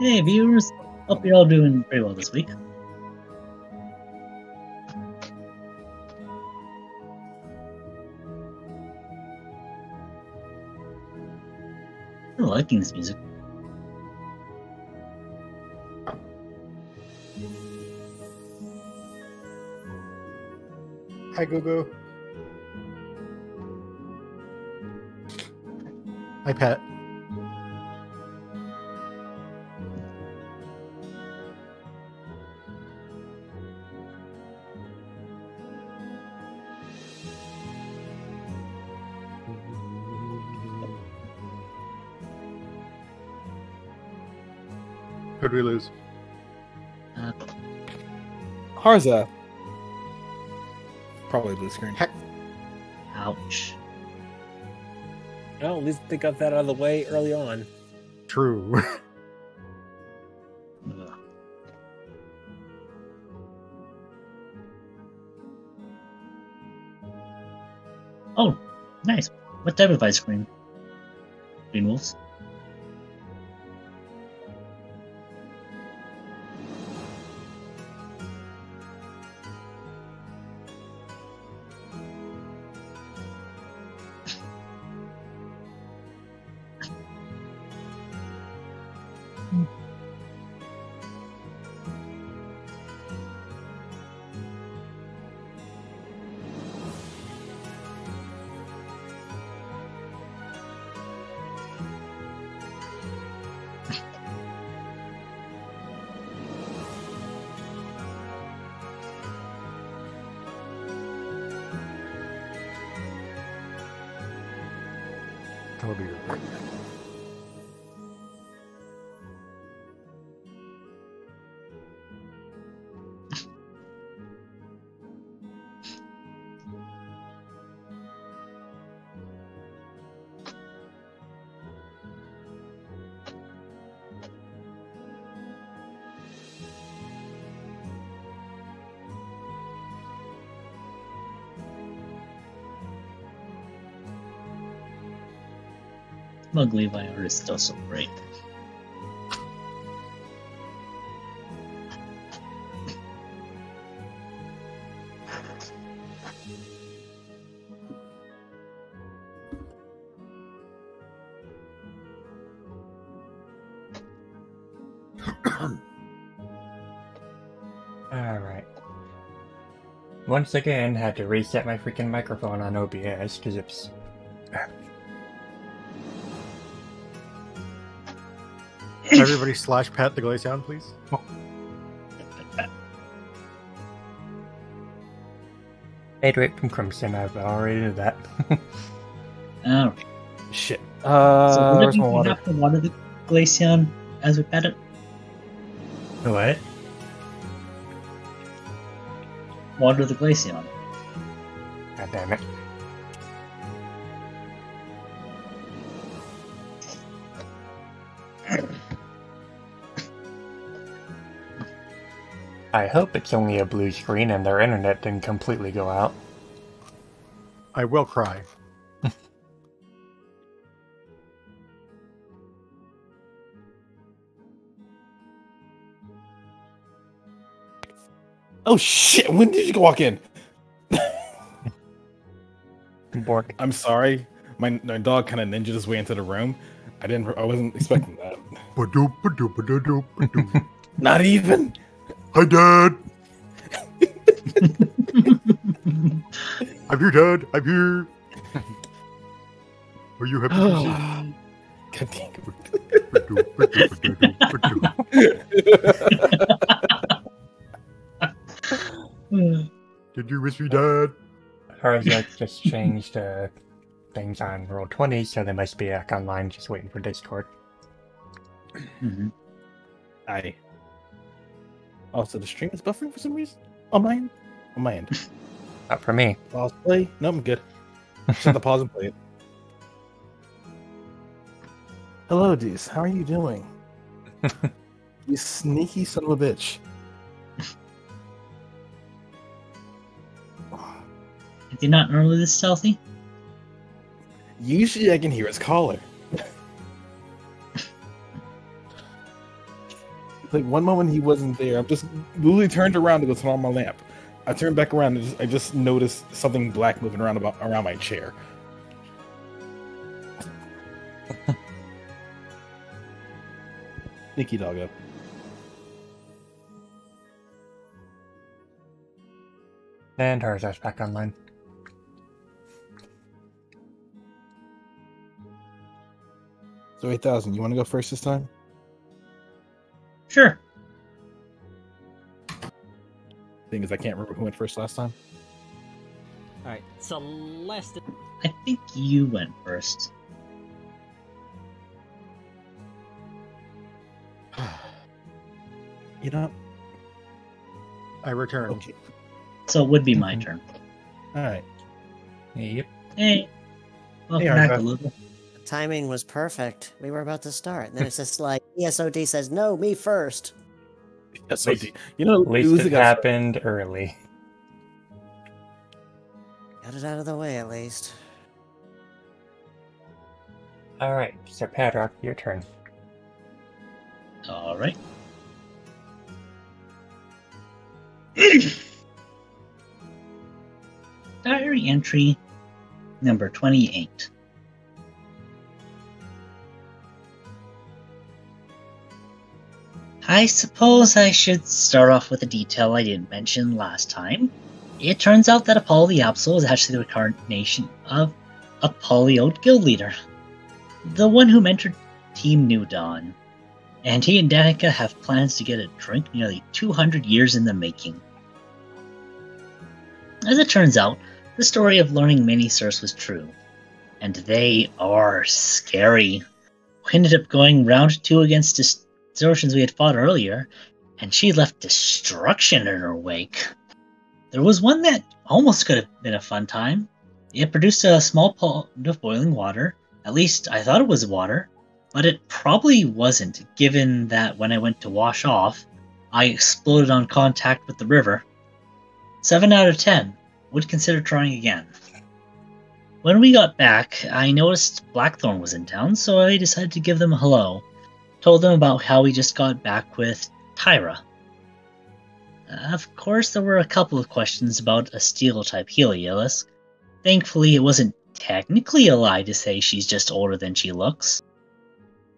Hey viewers, hope you're all doing pretty well this week. I'm liking this music. Hi, Google. Hi, Pat. Who'd we lose? Harza. Probably blue screen. Heck. Ouch. Well, at least they got that out of the way early on. True. Ugh. Oh, nice. What type of ice cream? Green wolves? That'll be great. Mug Levi art is still so great. Alright. Once again, had to reset my freaking microphone on OBS because it's. Everybody slash Pat the Glaceon, please. Fade rate from Crimson, I've already did that. Alright. Shit. So Where's what my if we water? have to water the Glaceon as we pet it? What? Water the Glaceon. God damn it. I hope it's only a blue screen and their internet didn't completely go out. I will cry. Oh shit! When did you walk in? Bork. I'm sorry. My dog kind of ninja his way into the room. I wasn't expecting that. Ba-doop, ba-doop, ba-doop, ba-doop. Not even. Hi, Dad. I'm here, Dad. I'm here. Are you happy to see me? God damn it. Ba-doop, ba-doop, ba-doop, ba-doop. Did you miss me, Dad? Harza just changed things on Roll20, so they must be back online just waiting for Discord. Mm-hmm. Aye. Oh, so the stream is buffering for some reason? On my end? On my end. Not for me. Pause, play? No, I'm good. Shut the pause and play it. Hello, Dees. How are you doing? You sneaky son of a bitch. Is he not normally this stealthy? Usually I can hear his caller. Like one moment he wasn't there. I'm just literally turned around to go turn on my lamp. I turned back around and I just noticed something black moving around my chair. Sneaky doggo. And Tarzan's back online. So 8,000. You want to go first this time? Sure. Thing is, I can't remember who went first last time. Alright, Celeste. I think you went first. You know. I return. Okay. So it would be my turn. All right. Yep. Hey. Welcome Hey, back, Arthur. Olivia. The timing was perfect. We were about to start. And then it's just like, ESOD says, no, me first. So, you know, At least Uzi it got- happened early. Got it out of the way, at least. Alright, so Padrock, your turn. Alright. Diary entry number 28. I suppose I should start off with a detail I didn't mention last time. It turns out that Apollo the Absol is actually the reincarnation of a Polyode guild leader. The one who mentored Team New Dawn. And he and Danica have plans to get a drink nearly 200 years in the making. As it turns out, the story of learning mini-Circe was true. And they are scary. We ended up going round 2 against distortions we had fought earlier, and she left destruction in her wake. There was one that almost could have been a fun time. It produced a small pond of boiling water. At least I thought it was water, but it probably wasn't, given that when I went to wash off, I exploded on contact with the river. 7 out of 10. Would consider trying again. When we got back, I noticed Blackthorn was in town, so I decided to give them a hello. Told them about how we just got back with Tyra. Of course, there were a couple of questions about a steel-type Heliolisk. Thankfully, it wasn't technically a lie to say she's just older than she looks.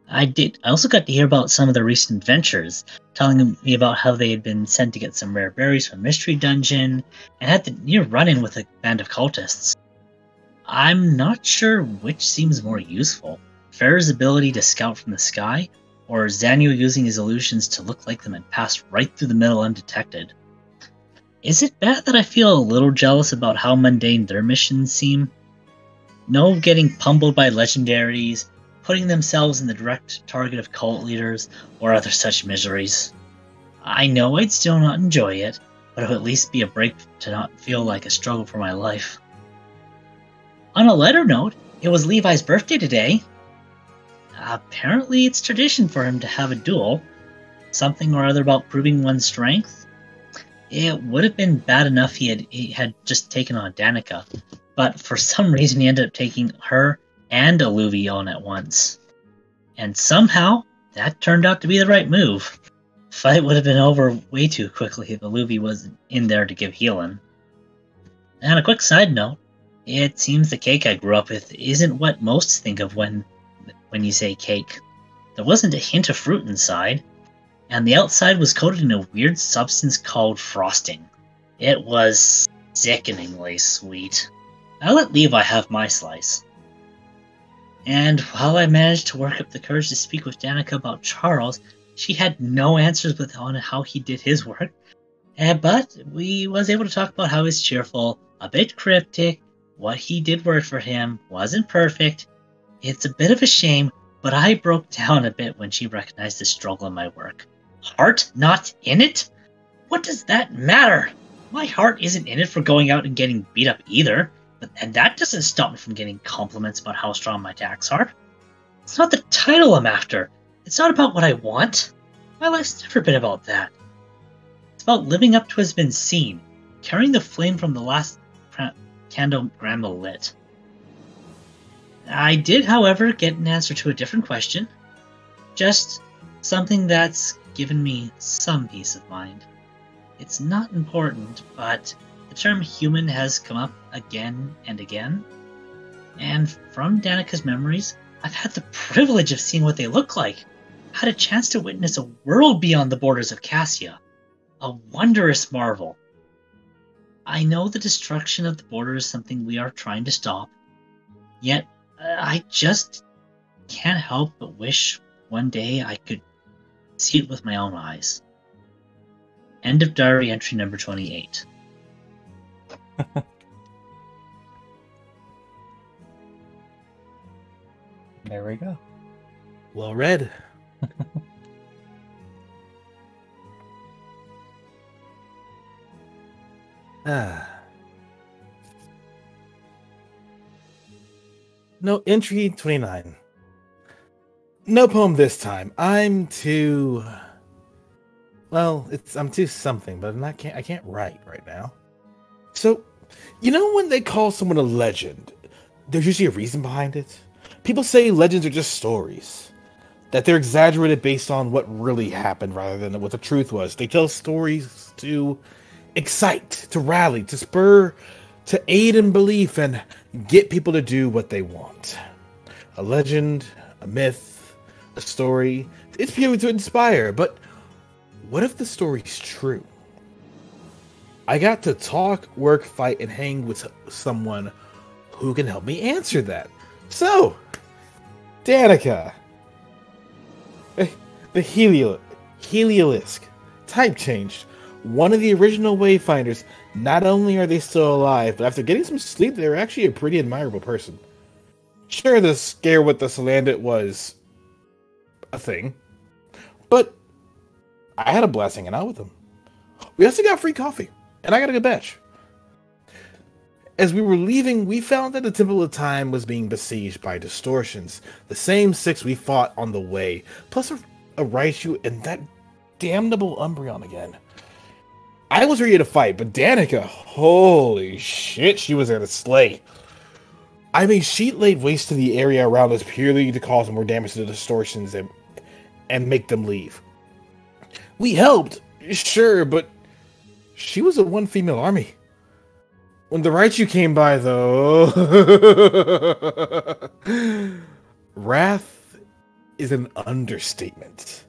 I also got to hear about some of their recent adventures, telling me about how they had been sent to get some rare berries from Mystery Dungeon, and had the near run-in with a band of cultists. I'm not sure which seems more useful, Farah's ability to scout from the sky, or Zanio using his illusions to look like them and pass right through the middle undetected. Is it bad that I feel a little jealous about how mundane their missions seem? No getting pummeled by legendaries, putting themselves in the direct target of cult leaders, or other such miseries. I know I'd still not enjoy it, but it would at least be a break to not feel like a struggle for my life. On a lighter note, it was Levi's birthday today. Apparently it's tradition for him to have a duel, something or other about proving one's strength. It would have been bad enough he had just taken on Danica, but for some reason he ended up taking her and Alluvi on at once. And somehow, that turned out to be the right move. Fight would have been over way too quickly if Alluvi wasn't in there to give healing. And a quick side note, it seems the cake I grew up with isn't what most think of when you say cake. There wasn't a hint of fruit inside, and the outside was coated in a weird substance called frosting. It was sickeningly sweet. I let Levi have my slice. And while I managed to work up the courage to speak with Danica about Charles, she had no answers on how he did his work. But we was able to talk about how he's cheerful, a bit cryptic, what he did work for him, wasn't perfect. It's a bit of a shame, but I broke down a bit when she recognized the struggle in my work. Heart not in it? What does that matter? My heart isn't in it for going out and getting beat up either. And that doesn't stop me from getting compliments about how strong my attacks are. It's not the title I'm after. It's not about what I want. My life's never been about that. It's about living up to what has been seen, carrying the flame from the last candle grandma lit. I did, however, get an answer to a different question. Just something that's given me some peace of mind. It's not important, but the term human has come up again and again. And from Danica's memories, I've had the privilege of seeing what they look like. Had a chance to witness a world beyond the borders of Cassia. A wondrous marvel. I know the destruction of the border is something we are trying to stop. Yet, I just can't help but wish one day I could see it with my own eyes. End of diary entry number 28. There we go. Well read. No, entry 29. No poem this time. I'm too something, but I can't write right now. So, you know when they call someone a legend, there's usually a reason behind it. People say legends are just stories, that they're exaggerated based on what really happened rather than what the truth was. They tell stories to excite, to rally, to spur, to aid in belief, and get people to do what they want. A legend, a myth, a story, it's purely to inspire, but what if the story's true? I got to talk, work, fight, and hang with someone who can help me answer that. So, Danica, the Heliolisk, type changed. One of the original Wayfinders. Not only are they still alive, but after getting some sleep, they're actually a pretty admirable person. Sure, the scare with the Salandit was a thing, but I had a blast hanging out with them. We also got free coffee, and I got a good batch. As we were leaving, we found that the Temple of Time was being besieged by distortions, the same 6 we fought on the way, plus a Raichu and that damnable Umbreon again. I was ready to fight, but Danica, holy shit, she was there to slay. I mean, she laid waste to the area around us purely to cause more damage to the distortions and make them leave. We helped, sure, but she was a one female army. When the Raichu came by, though, wrath is an understatement.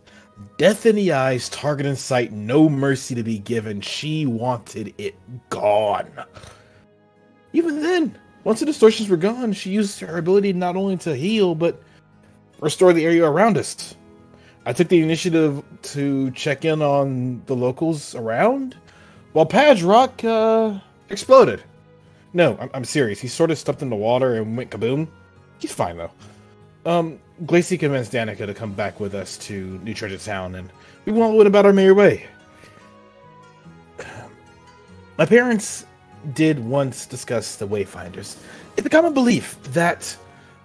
Death in the eyes, target in sight, no mercy to be given. She wanted it gone. Even then, once the distortions were gone, she used her ability not only to heal, but restore the area around us. I took the initiative to check in on the locals around, while Padrock exploded. No, I'm serious. He sort of stepped in the water and went kaboom. He's fine, though. Glacy convinced Danica to come back with us to New Treasure Town, and we went about our merry way. My parents did once discuss the Wayfinders. It's a common belief that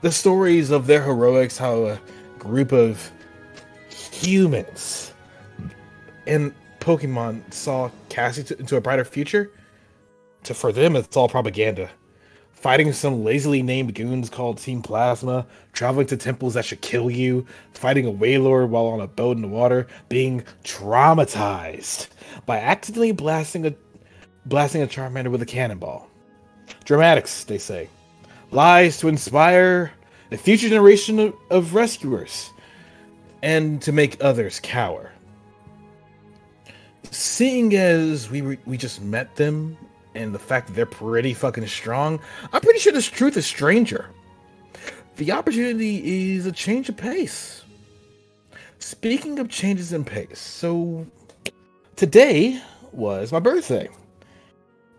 the stories of their heroics, how a group of humans and Pokemon saw Cassie into a brighter future, for them it's all propaganda. Fighting some lazily named goons called Team Plasma, traveling to temples that should kill you, fighting a Wailord while on a boat in the water, being traumatized by accidentally blasting a Charmander with a cannonball. Dramatics, they say. Lies to inspire the future generation of rescuers, and to make others cower. Seeing as we just met them, and the fact that they're pretty fucking strong, I'm pretty sure this truth is stranger. The opportunity is a change of pace. Speaking of changes in pace, so today was my birthday.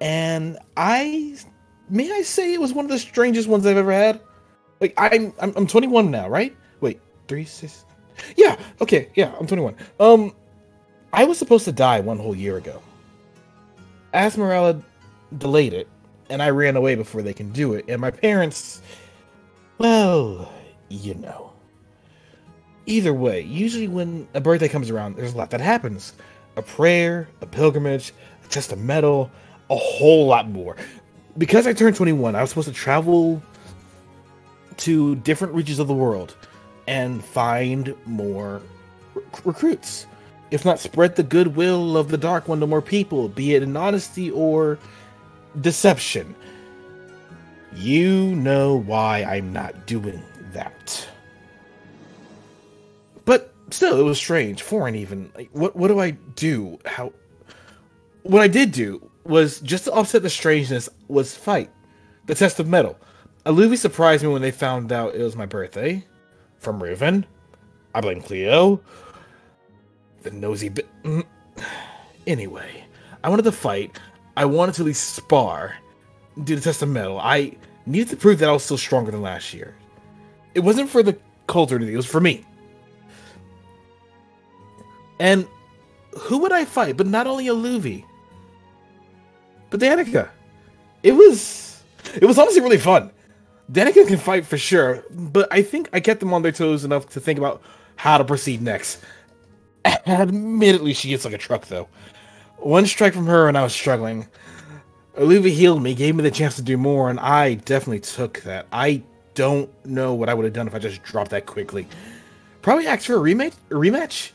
And may I say it was one of the strangest ones I've ever had? Like, I'm 21 now, right? Wait, 3, 6... Yeah, okay, yeah, I'm 21. I was supposed to die 1 whole year ago. Asmerella delayed it, and I ran away before they can do it, and my parents, well, you know. Either way, usually when a birthday comes around, there's a lot that happens. A prayer, a pilgrimage, a chest of metal, a whole lot more. Because I turned 21, I was supposed to travel to different regions of the world and find more recruits. if not spread the goodwill of the Dark One to more people, be it in honesty or deception. You know why I'm not doing that. But still, it was strange, foreign even. Like, what do I do? How? What I did do was, just to offset the strangeness, was fight the test of metal. Aluvi surprised me when they found out it was my birthday. From Raven. I blame Cleo. The nosy bit. Anyway, I wanted to fight. I wanted to at least spar. Do the test of metal. I needed to prove that I was still stronger than last year. It wasn't for the cult or anything, it was for me. And who would I fight? But not only Aluvi, but Danica. It was honestly really fun. Danica can fight for sure, but I think I kept them on their toes enough to think about how to proceed next. Admittedly, she gets like a truck, though. One strike from her and I was struggling. Olivia healed me, gave me the chance to do more, and I definitely took that. I don't know what I would have done if I just dropped that quickly. Probably asked for a rematch?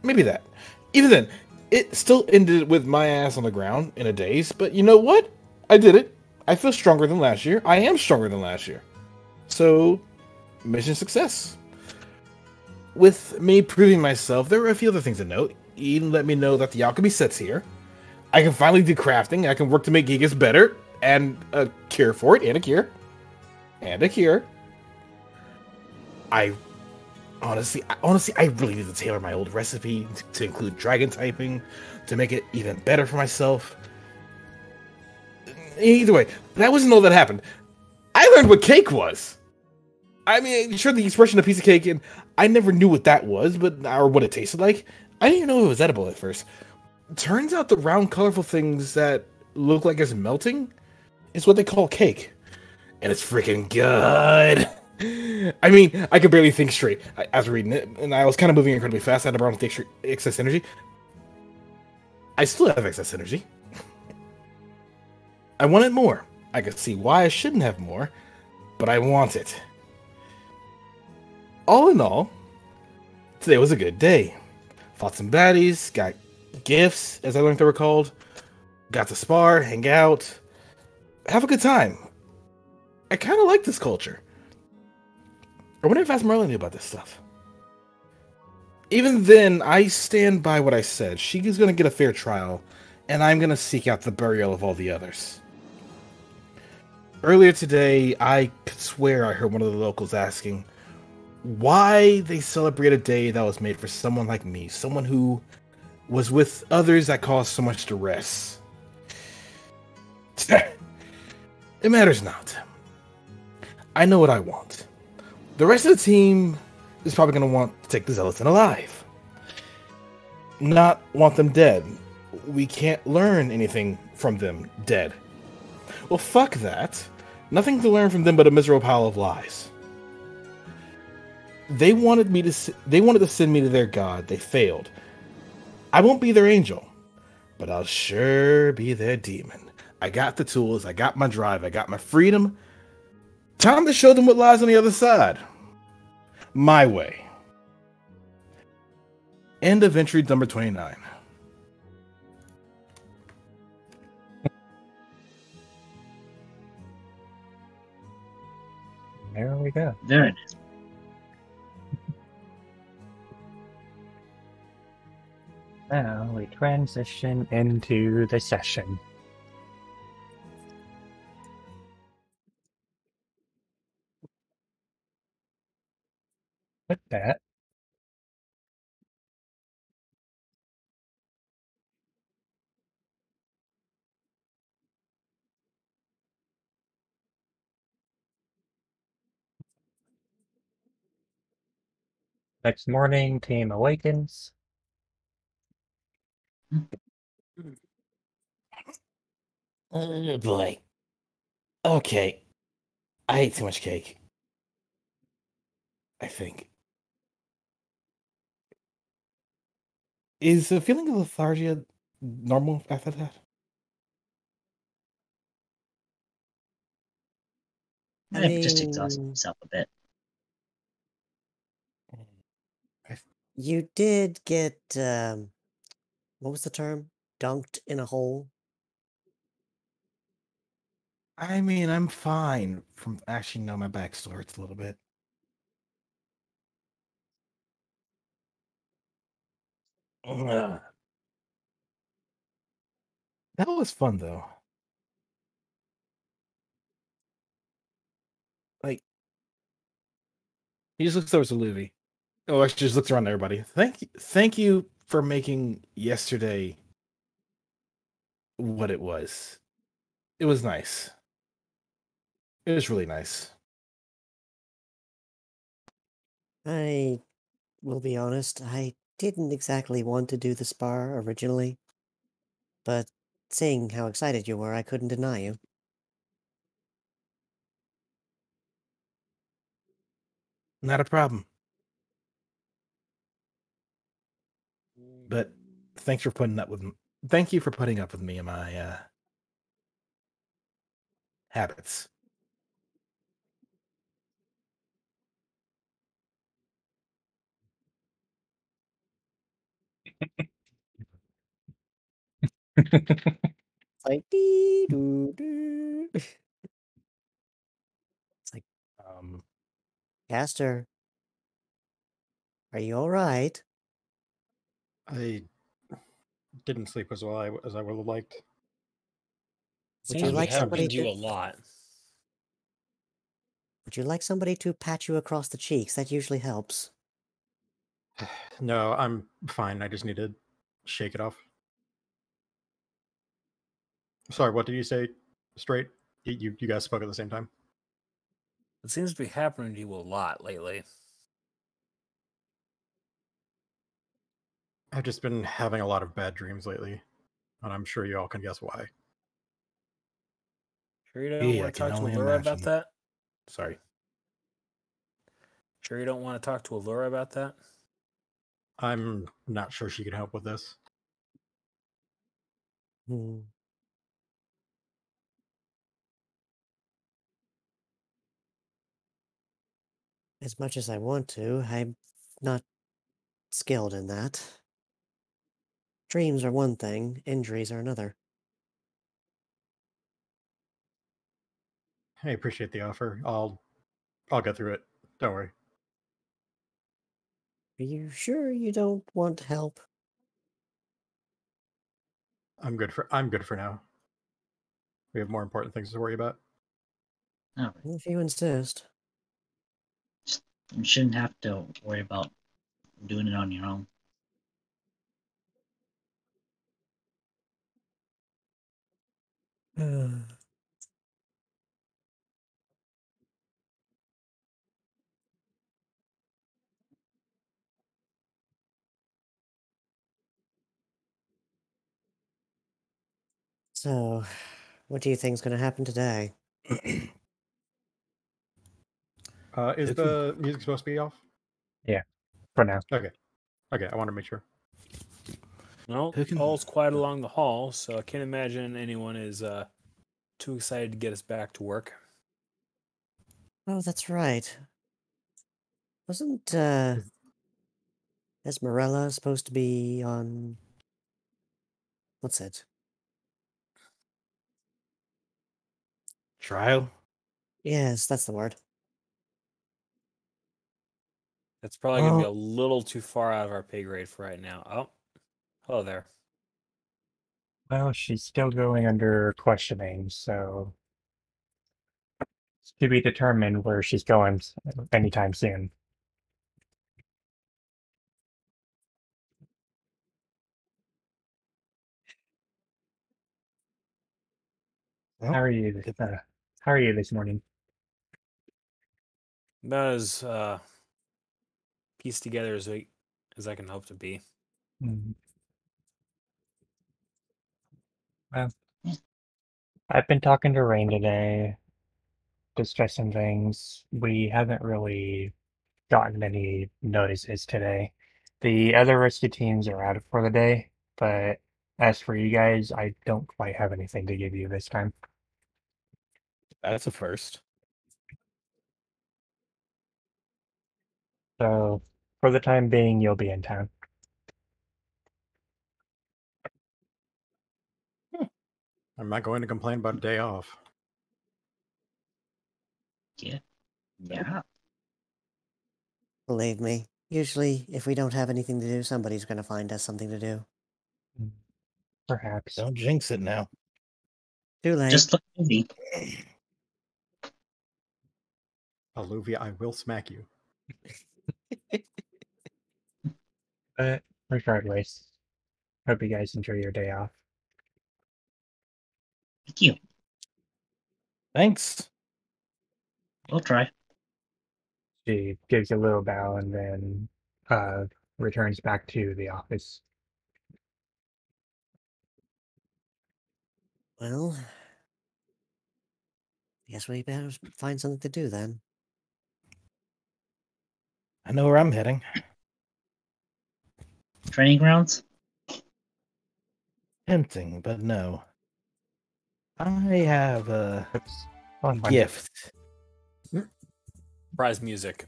Maybe that. Even then, it still ended with my ass on the ground in a daze, but you know what? I did it. I feel stronger than last year. I am stronger than last year. So, mission success. With me proving myself, there were a few other things to note. Eden let me know that the alchemy set's here. I can finally do crafting. I can work to make Gigas better. And a cure for it. And a cure. And a cure. Honestly, I really need to tailor my old recipe to include dragon typing, to make it even better for myself. Either way, that wasn't all that happened. I learned what cake was. I mean, sure, the expression of piece of cake, and I never knew what that was, or what it tasted like. I didn't even know it was edible at first. Turns out the round, colorful things that look like it's melting is what they call cake. And it's freaking good. I mean, I could barely think straight after reading it, and I was kind of moving incredibly fast. I had a problem with excess energy. I still have excess energy. I wanted more. I could see why I shouldn't have more, but I want it. All in all, today was a good day. Fought some baddies, got gifts, as I learned they were called, got to spar, hang out, have a good time. I kind of like this culture. I wonder if Asmerla knew about this stuff. Even then, I stand by what I said. She is going to get a fair trial, and I'm going to seek out the burial of all the others. Earlier today, I could swear I heard one of the locals asking why they celebrate a day that was made for someone like me, someone who was with others that caused so much duress. It matters not. I know what I want. The rest of the team is probably going to want to take the Zealots alive. Not want them dead. We can't learn anything from them dead. Well, fuck that. Nothing to learn from them but a miserable pile of lies. They wanted to send me to their god. They failed. I won't be their angel, but I'll sure be their demon. I got the tools, I got my drive, I got my freedom. Time to show them what lies on the other side. My way. End of entry number 29. There we go. Very nice. Now we transition into the session. With that, next morning, team awakens. Oh boy. Okay. I ate too much cake. I think. Is a feeling of lethargia normal after that? I Just exhaust mean, yourself a bit. You did get what was the term? Dunked in a hole. I mean, I'm fine from actually know my backstory. It's a little bit. Ugh. That was fun though. Like he just looks over to Luby. Oh, actually, just looks around to everybody. Thank you for making yesterday what it was. It was nice. It was really nice. I will be honest, I didn't exactly want to do the spar originally, but seeing how excited you were, I couldn't deny you. Not a problem. But thanks for putting up with me. Thank you for putting up with me and my habits. It's like dee doo doo. It's like, Um, Caster, are you all right? I didn't sleep as well as I would have liked. Would you Seems we like have somebody pinged you to? a lot. Would you like somebody to pat you across the cheeks? That usually helps. No, I'm fine. I just need to shake it off. Sorry, what did you say? Straight? You guys spoke at the same time. It seems to be happening to you a lot lately. I've just been having a lot of bad dreams lately, and I'm sure you all can guess why. Sure you don't yeah, I want to can talk to only Allura about imagine. that? Sorry. Sure you don't want to talk to Allura about that? I'm not sure she can help with this. Hmm. As much as I want to, I'm not skilled in that. Dreams are one thing, injuries are another. I appreciate the offer. I'll get through it. Don't worry. Are you sure you don't want help? I'm good for now. We have more important things to worry about. All right. If you insist. You shouldn't have to worry about doing it on your own. So, what do you think's going to happen today? Is It can, the music supposed to be off? Yeah, for now. Okay. Okay, I want to make sure. No, Who can- all's quiet along the hall, so I can't imagine anyone is too excited to get us back to work. Oh, that's right. Wasn't Is- Esmerella supposed to be on what's it? trial? Yes, that's the word. That's probably going to be a Oh, little too far out of our pay grade for right now. Oh, hello there. Well, she's still going under questioning, so it's to be determined where she's going anytime soon. well, How are you? it- How are you this morning? About as pieced together as I can hope to be. Mm, Well, Yeah. I've been talking to Rain today, discussing things. We haven't really gotten any notices today. The other rescue teams are out for the day, but as for you guys, I don't quite have anything to give you this time. that's a first. So For the time being, you'll be in town. I'm not going to complain about a day off. Yeah. Yeah. Believe me, usually if we don't have anything to do, somebody's going to find us something to do. Perhaps. Don't jinx it now. Too late. Just look busy. Alluvia, I will smack you. But regardless, hope you guys enjoy your day off. Thank you. Thanks. We'll try. She gives a little bow and then returns back to the office. Well, guess we better find something to do then. I know where I'm heading. Training grounds? Tempting, but no. I have a Oops. Fun one. gift. Surprise music.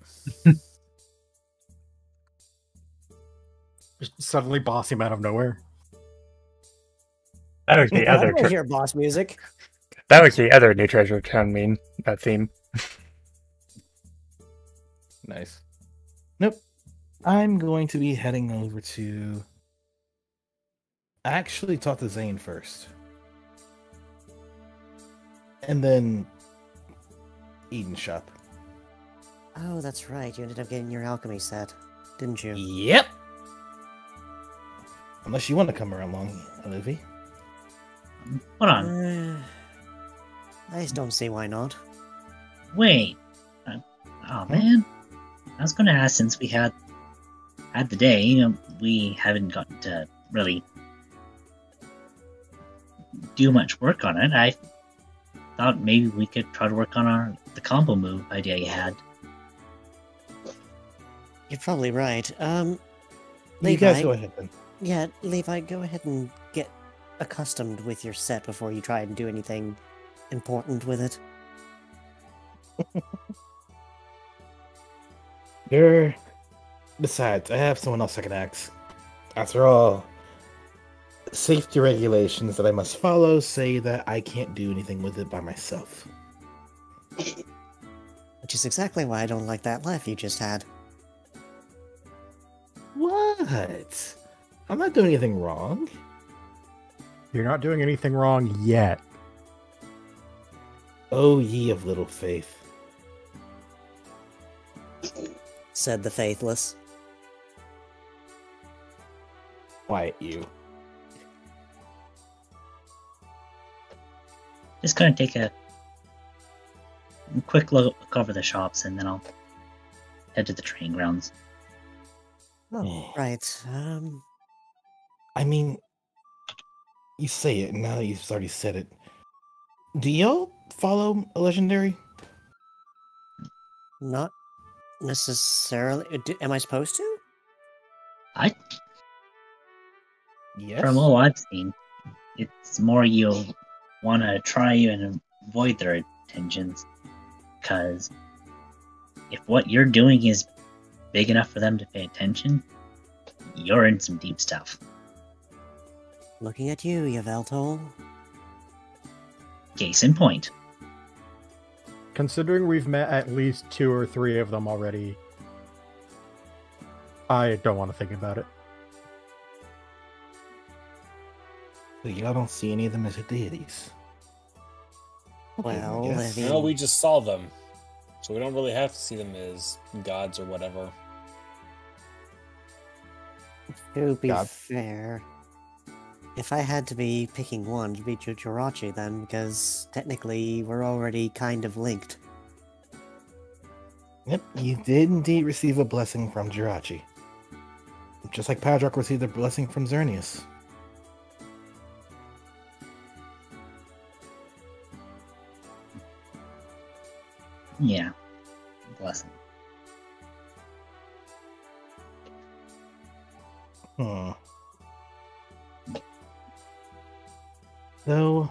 Just suddenly boss him out of nowhere. That was the other. I hear boss music. That was the other New Treasure Town theme. Nice. Nope. I'm going to be heading over to... actually talk to Zane first. And then Eden shop. Oh, that's right. You ended up getting your alchemy set, didn't you? Yep. Unless you want to come around along, Olivia. Hold on. I just don't see why not. Wait. Oh man. I was gonna ask, since we had the day, we haven't gotten to really do much work on it. I thought maybe we could try to work on the combo move idea you had. You're probably right. You Levi, guys go ahead then. Yeah, Levi, go ahead and get accustomed with your set before you try and do anything important with it. Besides, I have someone else I can ask. After all, safety regulations that I must follow say that I can't do anything with it by myself. Which is exactly why I don't like that laugh you just had. What? I'm not doing anything wrong. You're not doing anything wrong yet. Oh, ye of little faith. Said the faithless. Quiet you. Just gonna take a quick look over the shops, and then I'll head to the training grounds. Oh, right. I mean, you say it, now that you've already said it. Do y'all follow a legendary? Not necessarily. Am I supposed to? Yes. From all I've seen, it's more you'll want to try and avoid their attentions, because if what you're doing is big enough for them to pay attention, you're in some deep stuff. Looking at you, Yveltal. Case in point. Considering we've met at least 2 or 3 of them already, I don't want to think about it. So y'all don't see any of them as deities? Okay, I Well, guess. I mean- No, we just saw them. So we don't really have to see them as gods or whatever. To be God. fair, if I had to be picking one, it'd be Jirachi then, because technically we're already kind of linked. Yep, you did indeed receive a blessing from Jirachi. Just like Padrock received a blessing from Xerneas. Yeah. Blessing. Though...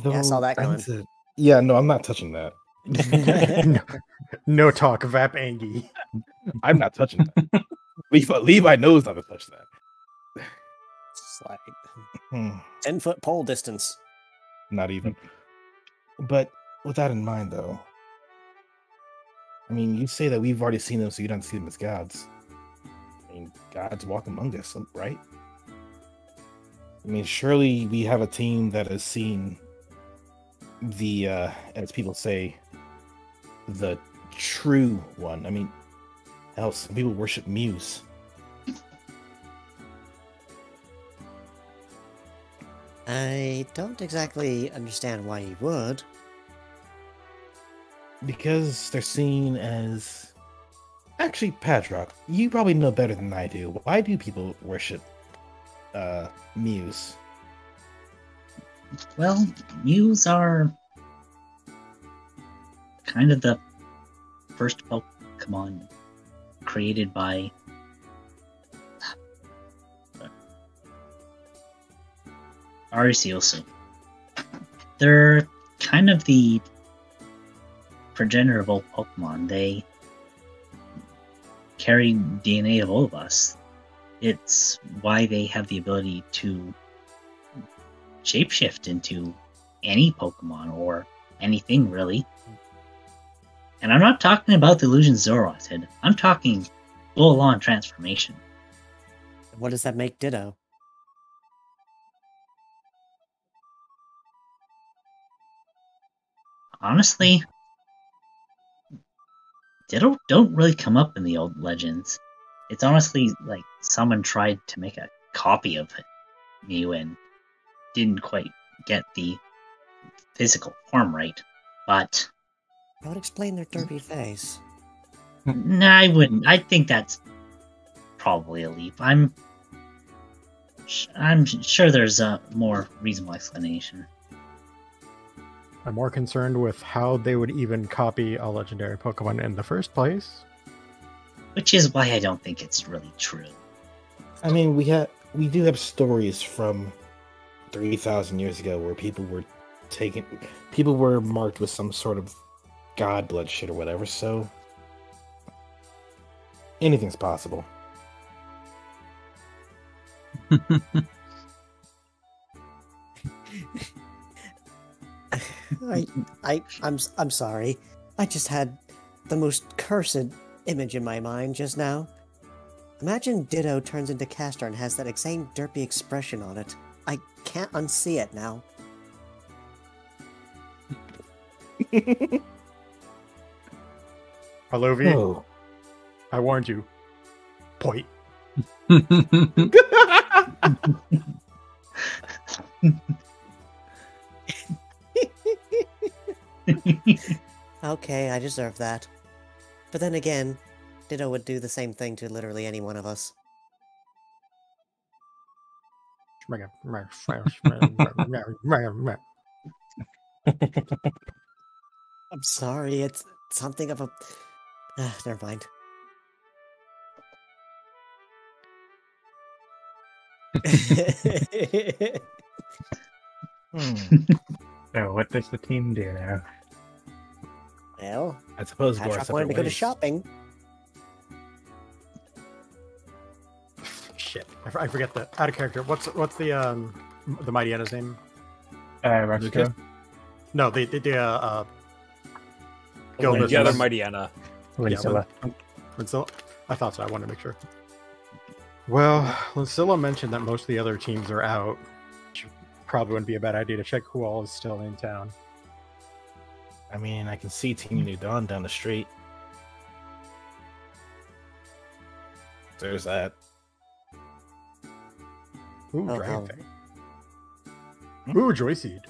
Yeah, I saw that coming. Yeah, no, I'm not touching that. No talk, Vap Angie. I'm not touching that. Levi knows not to touch that. It's like Hmm, 10-foot pole distance. not even. But with that in mind, though, I mean, you say that we've already seen them, so you don't see them as gods. I mean, gods walk among us, right? I mean, surely we have a team that has seen the, as people say, the true one. I mean, hell, some people worship Muse. I don't exactly understand why you would. Because they're seen as... Actually, Padrock, you probably know better than I do. Why do people worship Muse? Well, Mews are kind of the first Pokemon created by Arceus. They're kind of the progenitor of all Pokemon. They carry DNA of all of us. It's why they have the ability to shapeshift into any Pokemon or anything, really. And I'm not talking about the illusion Zoroark did. I'm talking full-on transformation. What does that make Ditto? Honestly, Ditto don't really come up in the old legends. It's honestly like someone tried to make a copy of Mew and didn't quite get the physical form right. But That would explain their derpy face. nah, I wouldn't. I think that's probably a leap. I'm sure there's a more reasonable explanation. I'm more concerned with how they would even copy a legendary Pokemon in the first place. Which is why I don't think it's really true. I mean, we do have stories from 3,000 years ago where people were marked with some sort of god blood shit or whatever, so anything's possible. I'm sorry. I just had the most cursed image in my mind just now. Imagine Ditto turns into Castor and has that same derpy expression on it. I can't unsee it now. Alovi, Oh. I warned you. Point. Okay, I deserve that. But then again, Ditto would do the same thing to literally any one of us. I'm sorry, it's something of a... never mind. So what does the team do now? Well, I suppose go our Patrick separate wanted to go to ways. shopping. Shit, I forget the out of character. What's the Mighty Anna's name? Retsuko? No, the The other Mistress. Mighty Anna. Winsilla. Lincilla? I thought so. I wanted to make sure. Well, Lincilla mentioned that most of the other teams are out. Which probably wouldn't be a bad idea to check who all is still in town. I mean, I can see Team New Dawn down the street. There's that. Ooh, Oh, Dragon oh. Fang. Ooh, Joy Seed.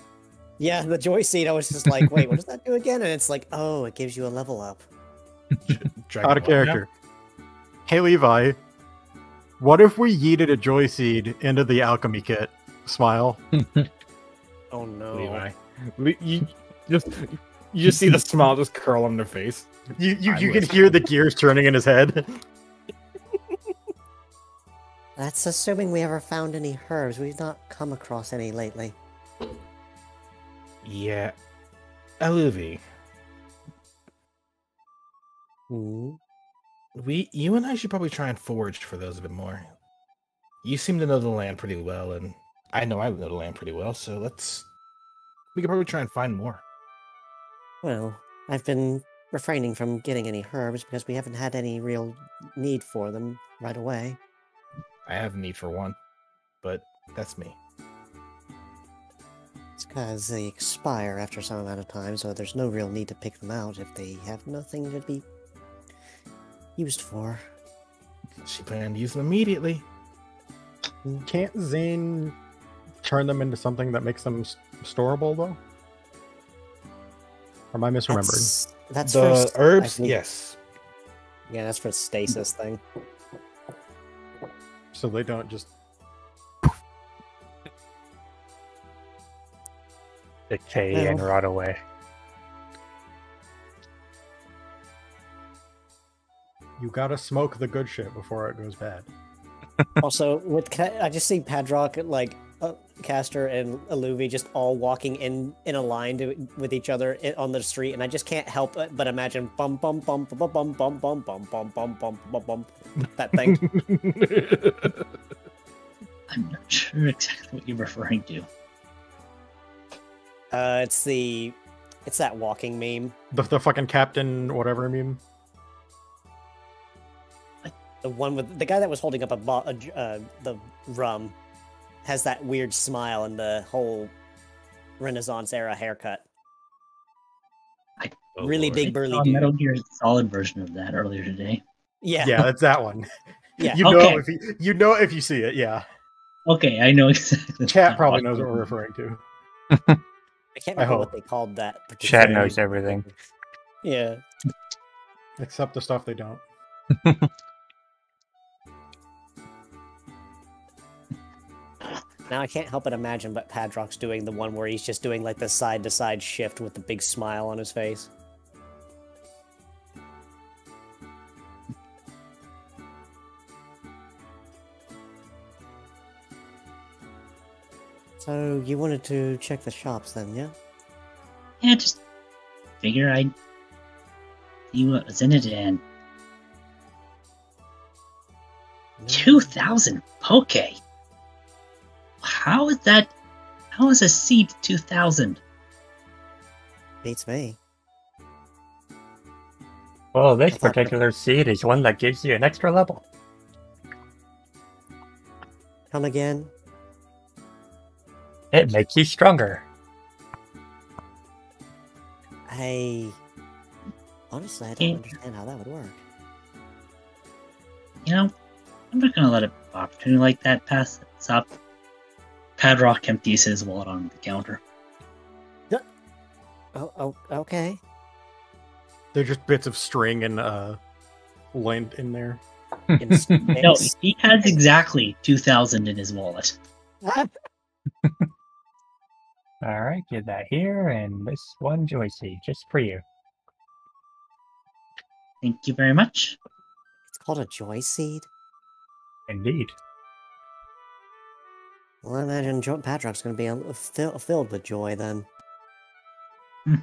Yeah, the Joy Seed, I was just like, wait, what does that do again? And it's like, oh, it gives you a level up. Dragon Out of Ball. character. Hey, Levi. What if we yeeted a Joy Seed into the alchemy kit? Smile. Oh no. Levi. You just see the smile just curl on their face. You I'm can listening. hear the gears turning in his head. That's assuming we ever found any herbs. We've not come across any lately. Yeah. Eluvi, Hmm. you and I should probably try and forage for those a bit more. You seem to know the land pretty well, and I know I know the land pretty well, so we could probably try and find more. Well, I've been refraining from getting any herbs because we haven't had any real need for them right away. I have need for one, but that's me. It's because they expire after some amount of time, so there's no real need to pick them out if they have nothing to be used for. She planned to use them immediately. Can't Zane turn them into something that makes them storable, though? Or am I misremembering? That's The for herbs, yes. Yeah, that's for the stasis thing. So they don't just... Decay and rot away. You gotta smoke the good shit before it goes bad. Also, I just see Padrock, like, Caster and Eluvi just all walking in a line with each other on the street, and I just can't help but imagine bum bum bum bum bum bum bum bum bum bum bum bum bum that thing. I'm not sure exactly what you're referring to. It's that walking meme. The fucking captain whatever meme. The one with the guy that was holding up the rum has that weird smile and the whole Renaissance era haircut. Really big burly saw a dude. Metal Gear Solid version of that earlier today. Yeah, Yeah, it's that one. Yeah. You know Okay. if you see it, yeah. Okay, I know exactly. Chat probably knows what we're referring to. I can't I remember hope. what they called that. particular Chat knows everything. Yeah. Except the stuff they don't. Now I can't help but imagine what Padrock's doing, the one where he's just doing like the side-to-side shift with the big smile on his face. So, you wanted to check the shops then, yeah? Yeah, just figure I'd see what was in it, and 2,000 poke. How is that? How is a seed 2,000? Beats me. Well, this I thought that- particular seed is one that gives you an extra level. Come again? It makes you stronger. Honestly, I don't Yeah. understand how that would work. You know, I'm not gonna let an opportunity like that pass up. Padrock empties his wallet on the counter. Oh, okay. They're just bits of string and lint in there. No, he has exactly 2,000 in his wallet. Alright, get that here, and this one joy seed, just for you. Thank you very much. It's called a joy seed? Indeed. Well, I imagine Padrock's going to be filled with joy then. Hmm.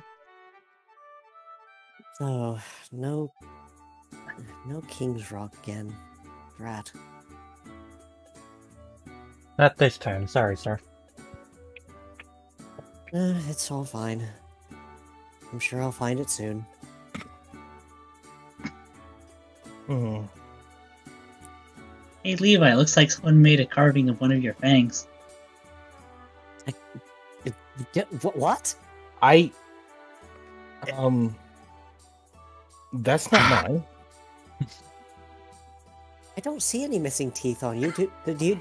So, no King's Rock again. Rat. Not this time, sorry, sir. It's all fine. I'm sure I'll find it soon. Hmm. Hey Levi, looks like someone made a carving of one of your fangs. What? That's not mine. I don't see any missing teeth on you. Do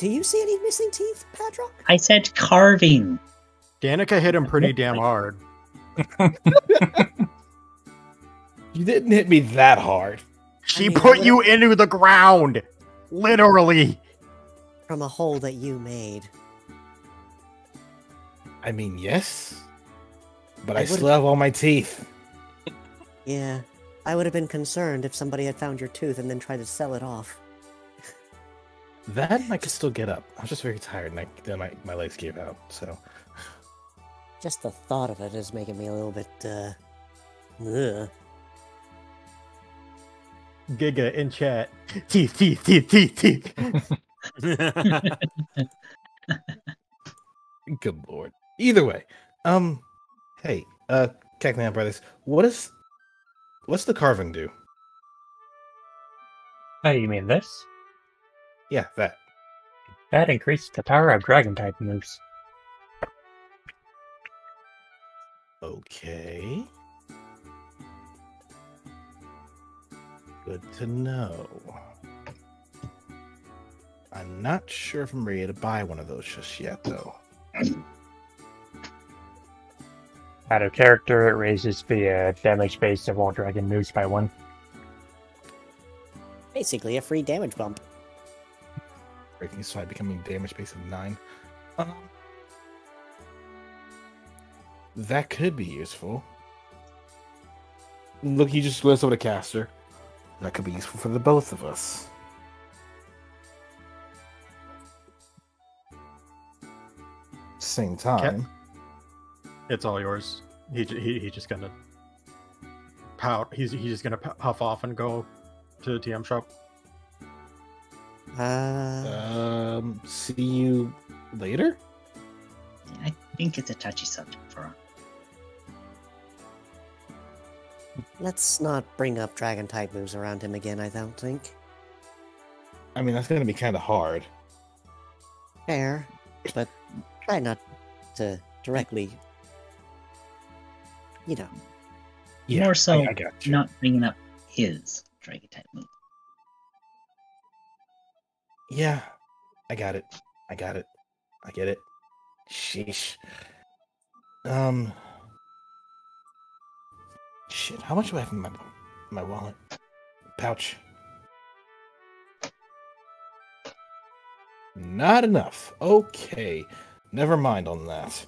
you see any missing teeth, Padrock? I said carving. Danica hit him pretty damn hard. You didn't hit me that hard. She I mean, put I you into the ground! Literally! From a hole that you made. I mean, yes. But I I still have all my teeth. Yeah. I would have been concerned if somebody had found your tooth and then tried to sell it off. That I could still get up. I was just very tired and then my legs gave out, so. Just the thought of it is making me a little bit, ugh. Giga in chat. Teeth, teeth, teeth, teeth, teeth. Good lord. Either way, hey, Cacman Brothers, what's the carving do? Oh, you mean this? Yeah, that. That increased the power of dragon type moves. Okay. Good to know. I'm not sure if I'm ready to buy one of those just yet, though. Out of character, it raises the damage base of all dragon moves by 1. Basically a free damage bump. Breaking slide becoming damage base of 9. That could be useful. Look, you just glance over the caster. That could be useful for the both of us. Same time. It's all yours. He's just gonna pout. He's just gonna puff off and go to the TM shop. See you later? I think it's a touchy subject for him. Let's not bring up dragon type moves around him again, I don't think. I mean, that's going to be kind of hard. Fair, but try not to directly, you know. Yeah, More so I got you. not bringing up his dragon type move. Yeah, I got it. I got it. I get it. Sheesh. Shit, how much do I have in my wallet? Pouch. Not enough. Okay. Never mind on that.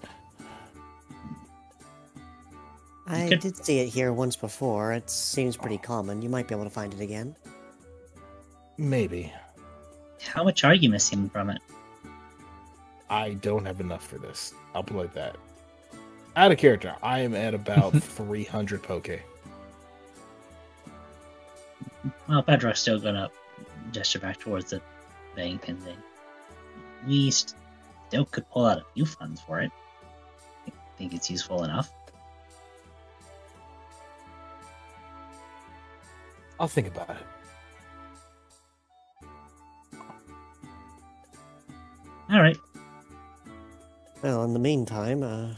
I did see it here once before. It seems pretty common. You might be able to find it again. Maybe. How much are you missing from it? I don't have enough for this. I'll put it like that. Out of character, I am at about 300 poke. Well, Pedro's still gonna gesture back towards the bank and then we still could pull out a few funds for it. I think it's useful enough. I'll think about it. Alright. Well, in the meantime,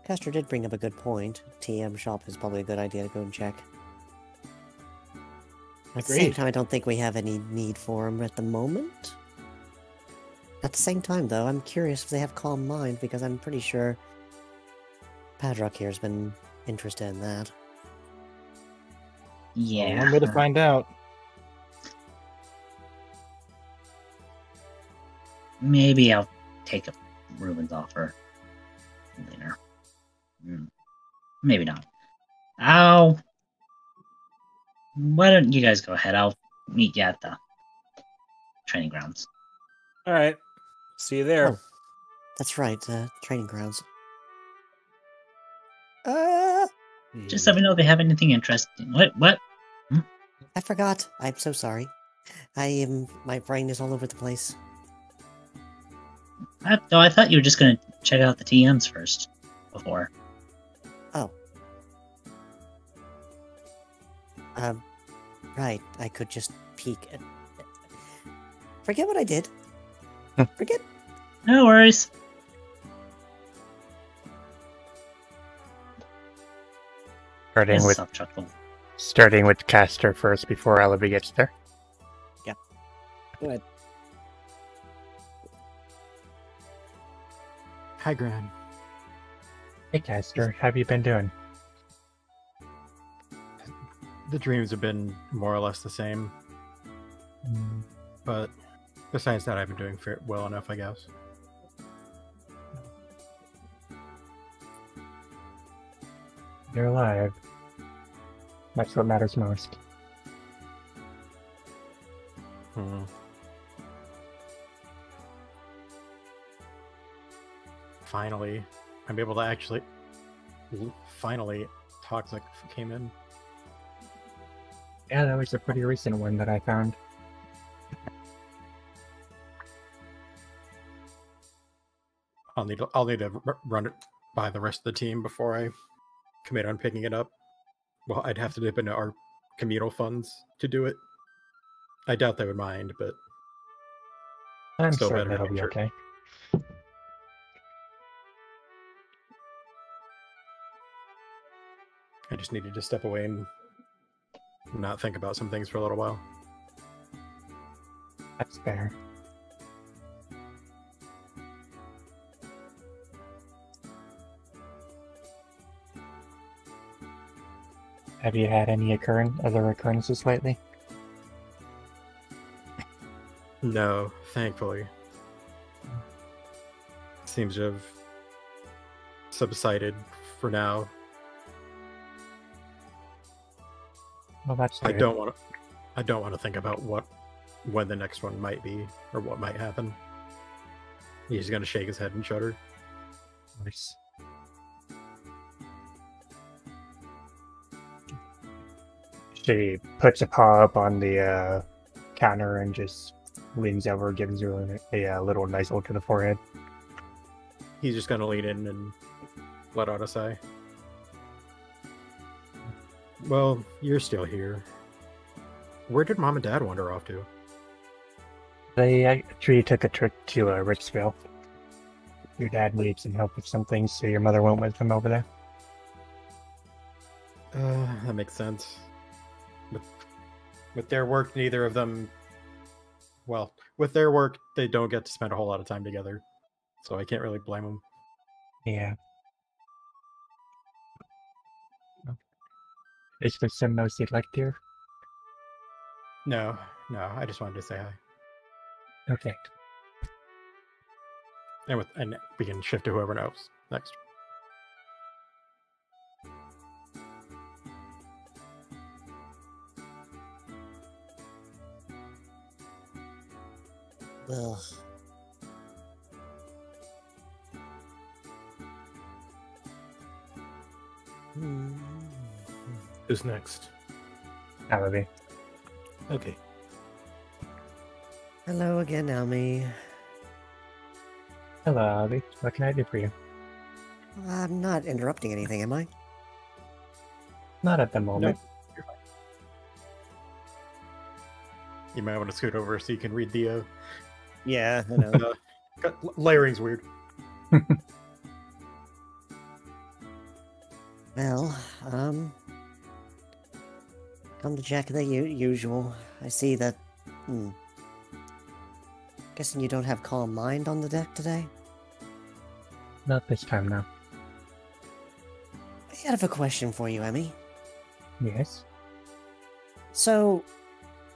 Castor did bring up a good point. TM shop is probably a good idea to go and check. At the same Agreed. time, I don't think we have any need for him at the moment. At the same time, though, I'm curious if they have Calm Mind, because I'm pretty sure Padrock here has been interested in that. Yeah. One way to find out. Maybe I'll take up Ruben's offer later. Maybe not. Why don't you guys go ahead? I'll meet you at the training grounds. All right. See you there. Oh, that's right, training grounds. Just let me know if they have anything interesting. What? I forgot. I'm so sorry. My brain is all over the place. I thought you were just going to check out the TMs first before. Oh. Right. I could just peek at... Forget what I did. Forget. No worries. Starting with Caster first before Ellaby gets there. Yeah. Go ahead. Hi, Gran. Hey Caster, how have you been doing? The dreams have been more or less the same, but besides that, I've been doing well enough, I guess. You're alive. That's what matters most. Finally, I'm able to actually. Finally, Toxic came in. Yeah, that was a pretty recent one that I found. I'll need to run it by the rest of the team before I commit on picking it up. Well, I'd have to dip into our communal funds to do it. I doubt they would mind, but I'm still sure better to that'll make be sure. okay. I just needed to step away and not think about some things for a little while. That's fair. Have you had any other occurrences lately? No, thankfully. Seems to have subsided for now. Well, that's I good. don't want to think about when the next one might be or what might happen. He's gonna shake his head and shudder. Nice. She puts a paw up on the counter and just leans over, gives her a little nuzzle to the forehead. He's just gonna lean in and let out a sigh. Well, you're still here. Where did Mom and Dad wander off to? They actually took a trip to Richville. Your dad needs some help with some things, so your mother went with him over there. That makes sense. With their work, neither of them... Well, with their work, they don't get to spend a whole lot of time together. So I can't really blame them. Yeah. Is there some else you'd like, dear? No, I just wanted to say hi. Okay. And we can shift to whoever knows next. Ugh. Who's next? Alabi. Okay. Hello again, Almi. Hello, Alabi. What can I do for you? I'm not interrupting anything, am I? Not at the moment. You're fine. You might want to scoot over so you can read the... Yeah, I know. layering's weird. Well, come to check the usual. I see that. Guessing you don't have Calm Mind on the deck today? Not this time, no. I have a question for you, Emmy. Yes? So,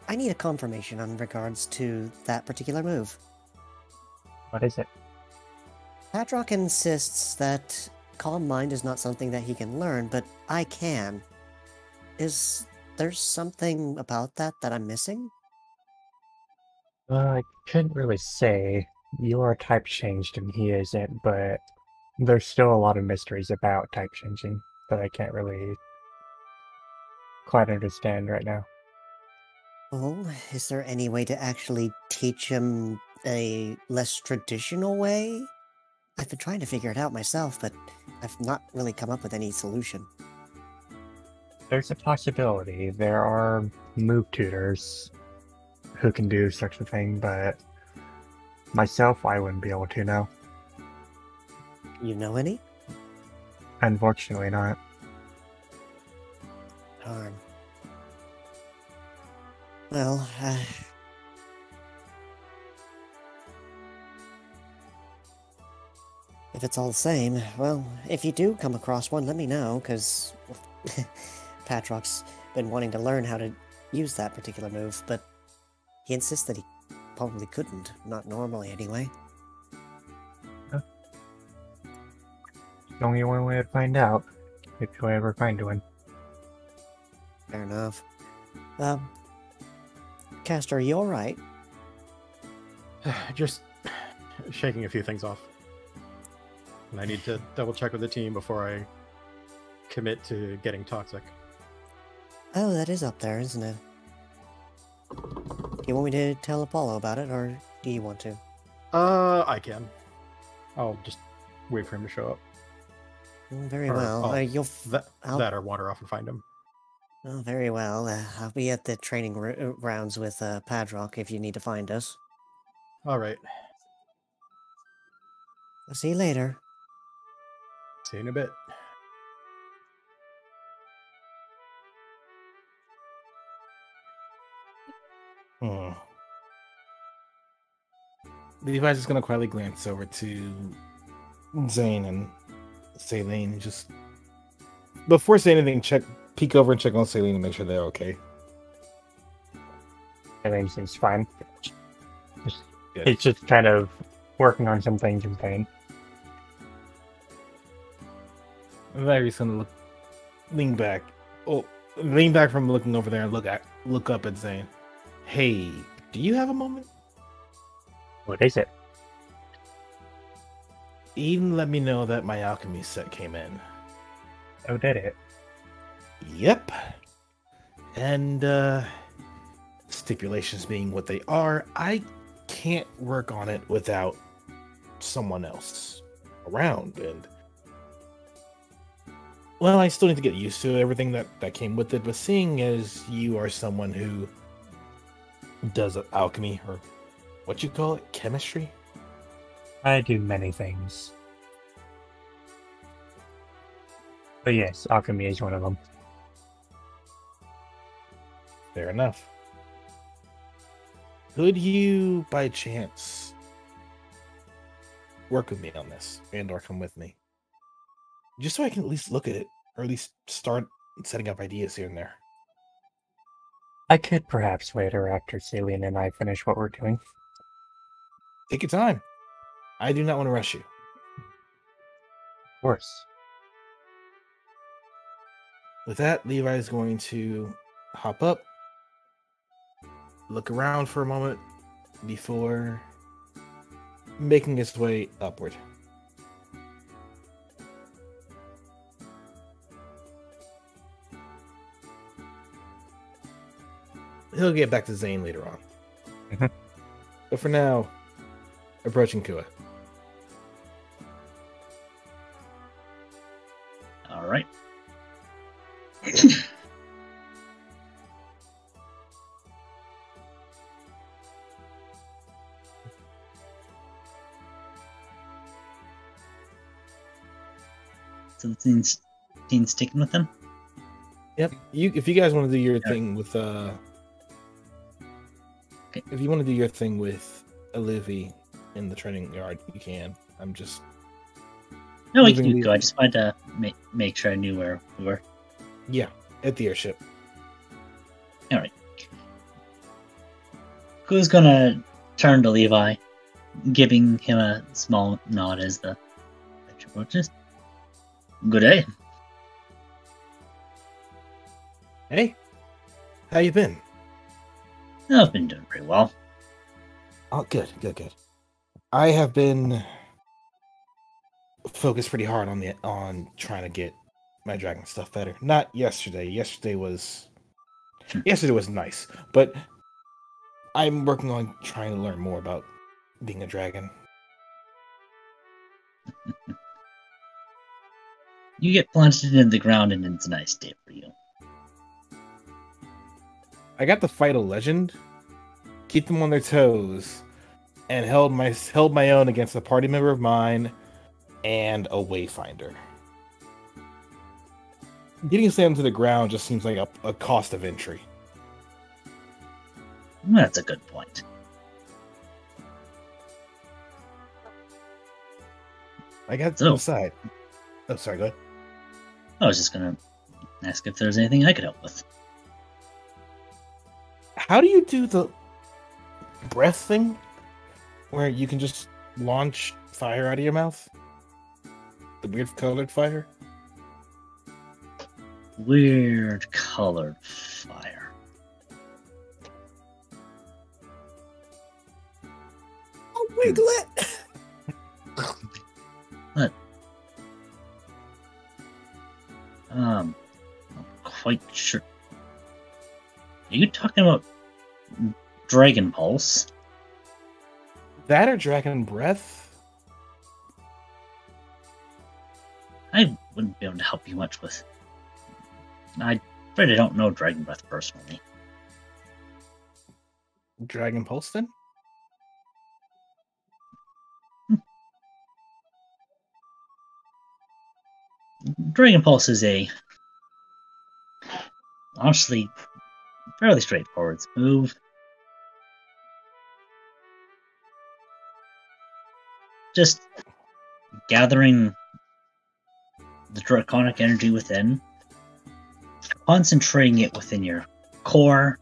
I need a confirmation on regards to that particular move. What is it? Patrock insists that Calm Mind is not something that he can learn, but I can. Is there something about that I'm missing? Well, I couldn't really say. You are type changed and he isn't, but there's still a lot of mysteries about type changing that I can't really quite understand right now. Well, is there any way to actually teach him a less traditional way? I've been trying to figure it out myself, but I've not really come up with any solution. There's a possibility. There are move tutors who can do such a thing, but myself, I wouldn't be able to now. You know any? Unfortunately not. Darn. Well, if it's all the same, well, if you do come across one, let me know, because Patrock's been wanting to learn how to use that particular move, but he insists that he probably couldn't, not normally anyway. There's only one way to find out, if you ever find one. Fair enough. Castor, are you alright? Just shaking a few things off. And I need to double check with the team before I commit to getting toxic. Oh, that is up there, isn't it? Do you want me to tell Apollo about it, or do you want to? I can. I'll just wait for him to show up. Very Or well. That or wander off and find him. Oh, very well. I'll be at the training rounds with Padrock if you need to find us. All right. I'll see you later. See you in a bit. Levi's just gonna quietly glance over to Zane and Saline. Just before saying anything, peek over and check on Saline and make sure they're okay. Everything seems fine. Good. It's just kind of working on some things in pain. Larry's gonna lean back from looking over there and look up at Zane. Hey, do you have a moment? What is it? Eden let me know that my alchemy set came in. Oh, did it? Yep. And stipulations being what they are, I can't work on it without someone else around. And well, I still need to get used to everything that came with it, but seeing as you are someone who does alchemy, or what you call it, chemistry? I do many things. But yes, alchemy is one of them. Fair enough. Could you, by chance, work with me on this, or come with me? Just so I can at least look at it, or at least start setting up ideas here and there. I could perhaps wait or after Celine and I finish what we're doing. Take your time. I do not want to rush you. Of course. With that, Levi is going to hop up, look around for a moment before making his way upward. He'll get back to Zane later on. Mhm. But for now, approaching Kua. All right. So the team's sticking with him? Yep. If you guys want to do your thing with if you want to do your thing with Olivia in the training yard, you can. I'm just No, we can go. I just wanted to make sure I knew where we were. Yeah, at the airship. All right. Who's gonna turn to Levi, giving him a small nod as the approaches? Good day. Hey, how you been? I've been doing pretty well. Oh, good. I have been focused pretty hard on trying to get my dragon stuff better. Not yesterday. Yesterday was nice, but I'm working on trying to learn more about being a dragon. You get planted in the ground and it's a nice day for you. I got to fight a legend, keep them on their toes, and held my own against a party member of mine and a wayfinder. Getting slammed to the ground just seems like a cost of entry. That's a good point. I got to decide. Oh, sorry, go ahead. I was just gonna ask if there's anything I could help with. How do you do the breath thing where you can just launch fire out of your mouth? The weird colored fire? Weird colored fire. Oh, Wiglet! quite sure. Are you talking about Dragon Pulse? That or Dragon Breath? I wouldn't be able to help you much with. I'm afraid I don't know Dragon Breath personally. Dragon Pulse then? Dragon Pulse is a honestly fairly straightforward move. Just gathering the draconic energy within, concentrating it within your core.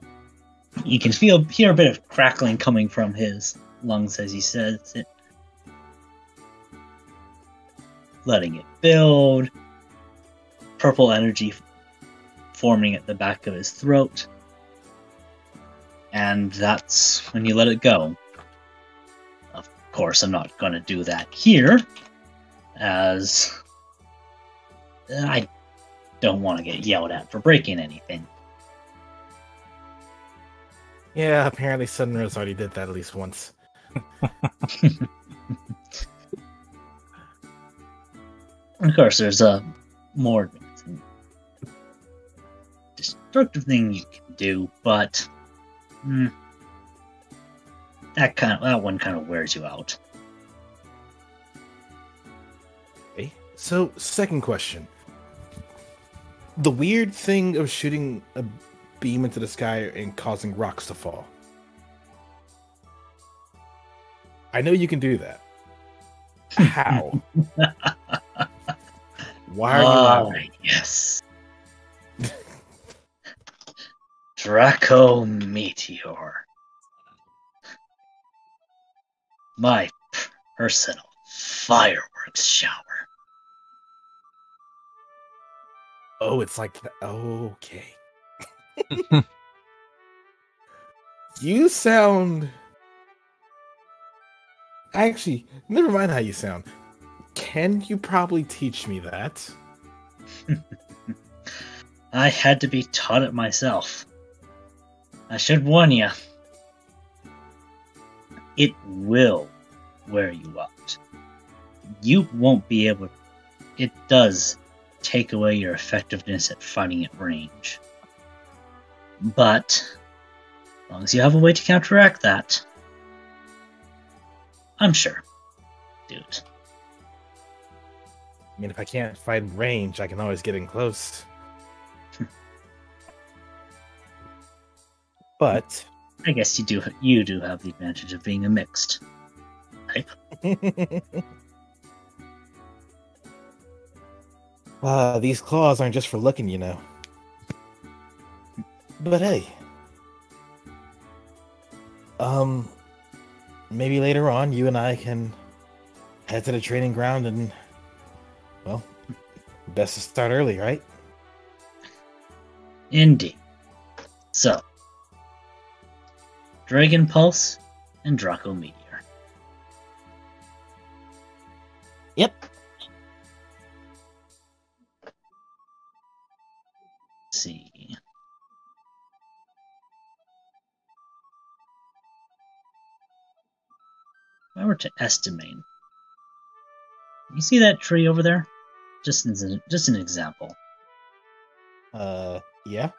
You can hear a bit of crackling coming from his lungs as he says it. Letting it build. Purple energy forming at the back of his throat. And that's when you let it go. Of course, I'm not going to do that here, as I don't want to get yelled at for breaking anything. Yeah, apparently Sunrose already did that at least once. Of course, there's a more destructive thing you can do, but that one kind of wears you out. Okay. So, second question. The weird thing of shooting a beam into the sky and causing rocks to fall. I know you can do that. How? Why are you yes. Draco Meteor. My personal fireworks shower. Oh, it's like that. Okay. You sound... Actually, never mind how you sound. Can you probably teach me that? I had to be taught it myself. I should warn you. It will wear you out. You won't be able... It does take away your effectiveness at fighting at range. But, as long as you have a way to counteract that, I'm sure. Do it. I mean, if I can't fight in range, I can always get in close. But I guess you do have the advantage of being a mixed type. These claws aren't just for looking, you know. But hey, maybe later on you and I can head to the training ground and, well, best to start early, right? Indeed. So, Dragon Pulse and Draco Meteor. Yep. Let's see. If I were to estimate, you see that tree over there? Just an example. Yeah.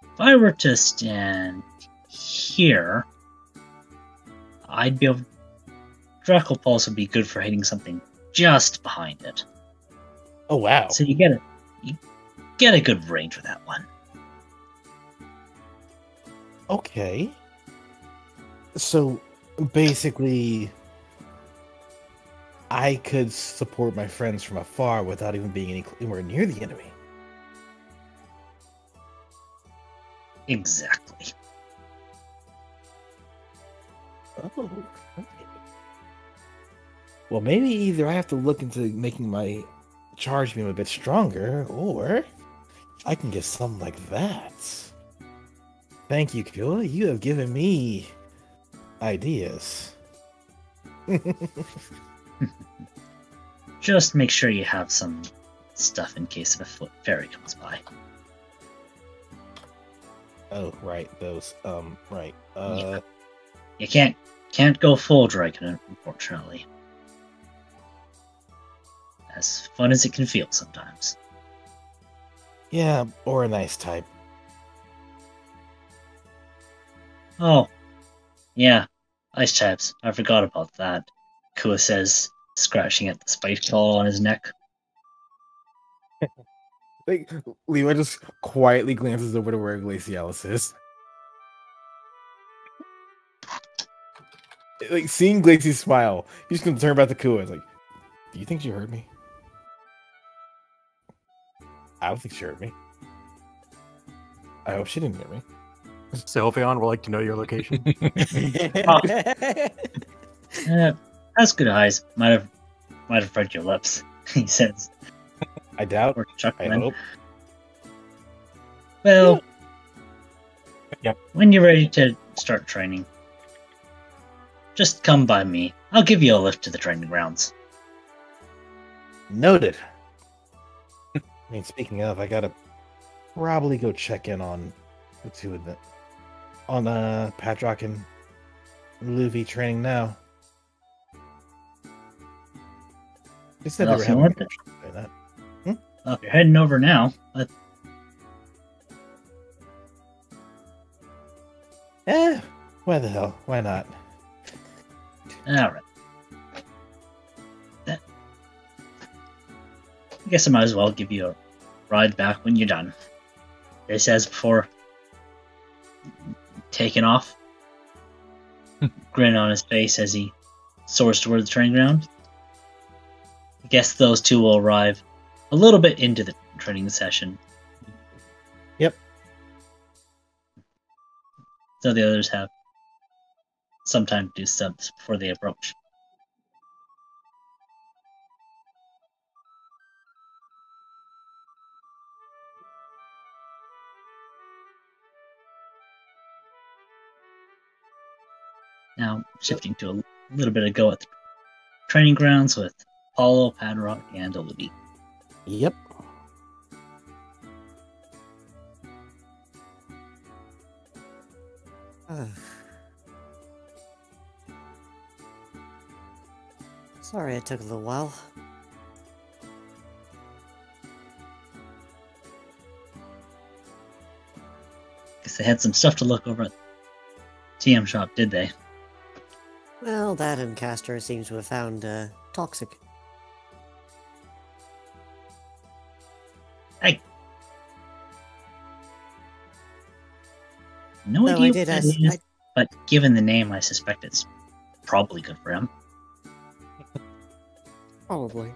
If I were to stand here, I'd be able... Draco Pulse would be good for hitting something just behind it. Oh, wow. So you get a good range with that one. Okay. So, basically, I could support my friends from afar without even being anywhere near the enemy. Exactly. Oh, okay. Well, maybe either I have to look into making my charge beam a bit stronger, or I can get something like that. Thank you, Kyoa. You have given me ideas. Just make sure you have some stuff in case if a foot fairy comes by. Oh, right, those. Right. Yeah. You can't go full dragon, unfortunately. As fun as it can feel sometimes. Yeah, or an ice type. Oh, yeah, ice types. I forgot about that. Kua says, scratching at the spike claw on his neck. Like, Levi just quietly glances over to where Glacialis is. Like, seeing Glacy smile, he's concerned about the Kua. It's like, do you think she heard me? I don't think she heard me. I hope she didn't hear me. Sylveon would like to know your location. That's good eyes. Might have read your lips, he says. I doubt. Or I chuckling. hope. Well, Yep. When you're ready to start training, just come by me. I'll give you a lift to the training grounds. Noted. I mean, speaking of, I gotta probably go check in on the two of them. On Patrock and Luffy training now. They said Well, they were if you having want a workshop doing that. Well, if you're heading over now, Why the hell? Why not? alright. I guess I might as well give you a ride back when you're done. He says before taking off. Grin on his face as he soars toward the training ground. I guess those two will arrive a little bit into the training session. Yep. So the others have some time to do subs before they approach. Now, shifting to a little bit of go at the training grounds with Paulo, Padrock, and Olivia. Yep. Sorry it took a little while. Guess they had some stuff to look over at the TM shop, did they? Well, that and Castor seems to have found toxic. No No, idea I what did that ask. is, but given the name, I suspect it's probably good for him. Probably.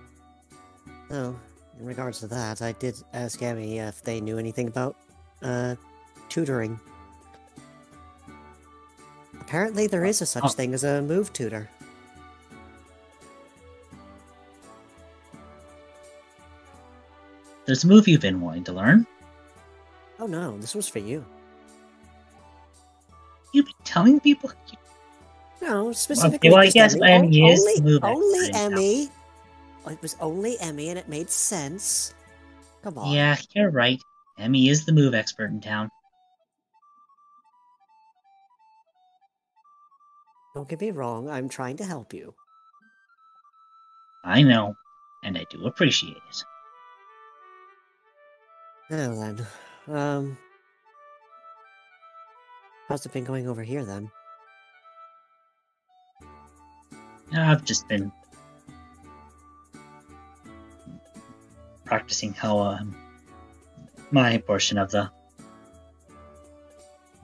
Oh, in regards to that, I did ask Emmy if they knew anything about tutoring. Apparently, there is a such thing as a move tutor. There's a move you've been wanting to learn. Oh no, this was for you. You've been telling people. No, specifically well, I just guess Emmy. Emmy is the move only expert now. Emmy. It was only Emmy, and it made sense. Come on. Yeah, you're right. Emmy is the move expert in town. Don't get me wrong. I'm trying to help you. I know, and I do appreciate it. Now then, how's it been going over here then? I've just been practicing how my portion of the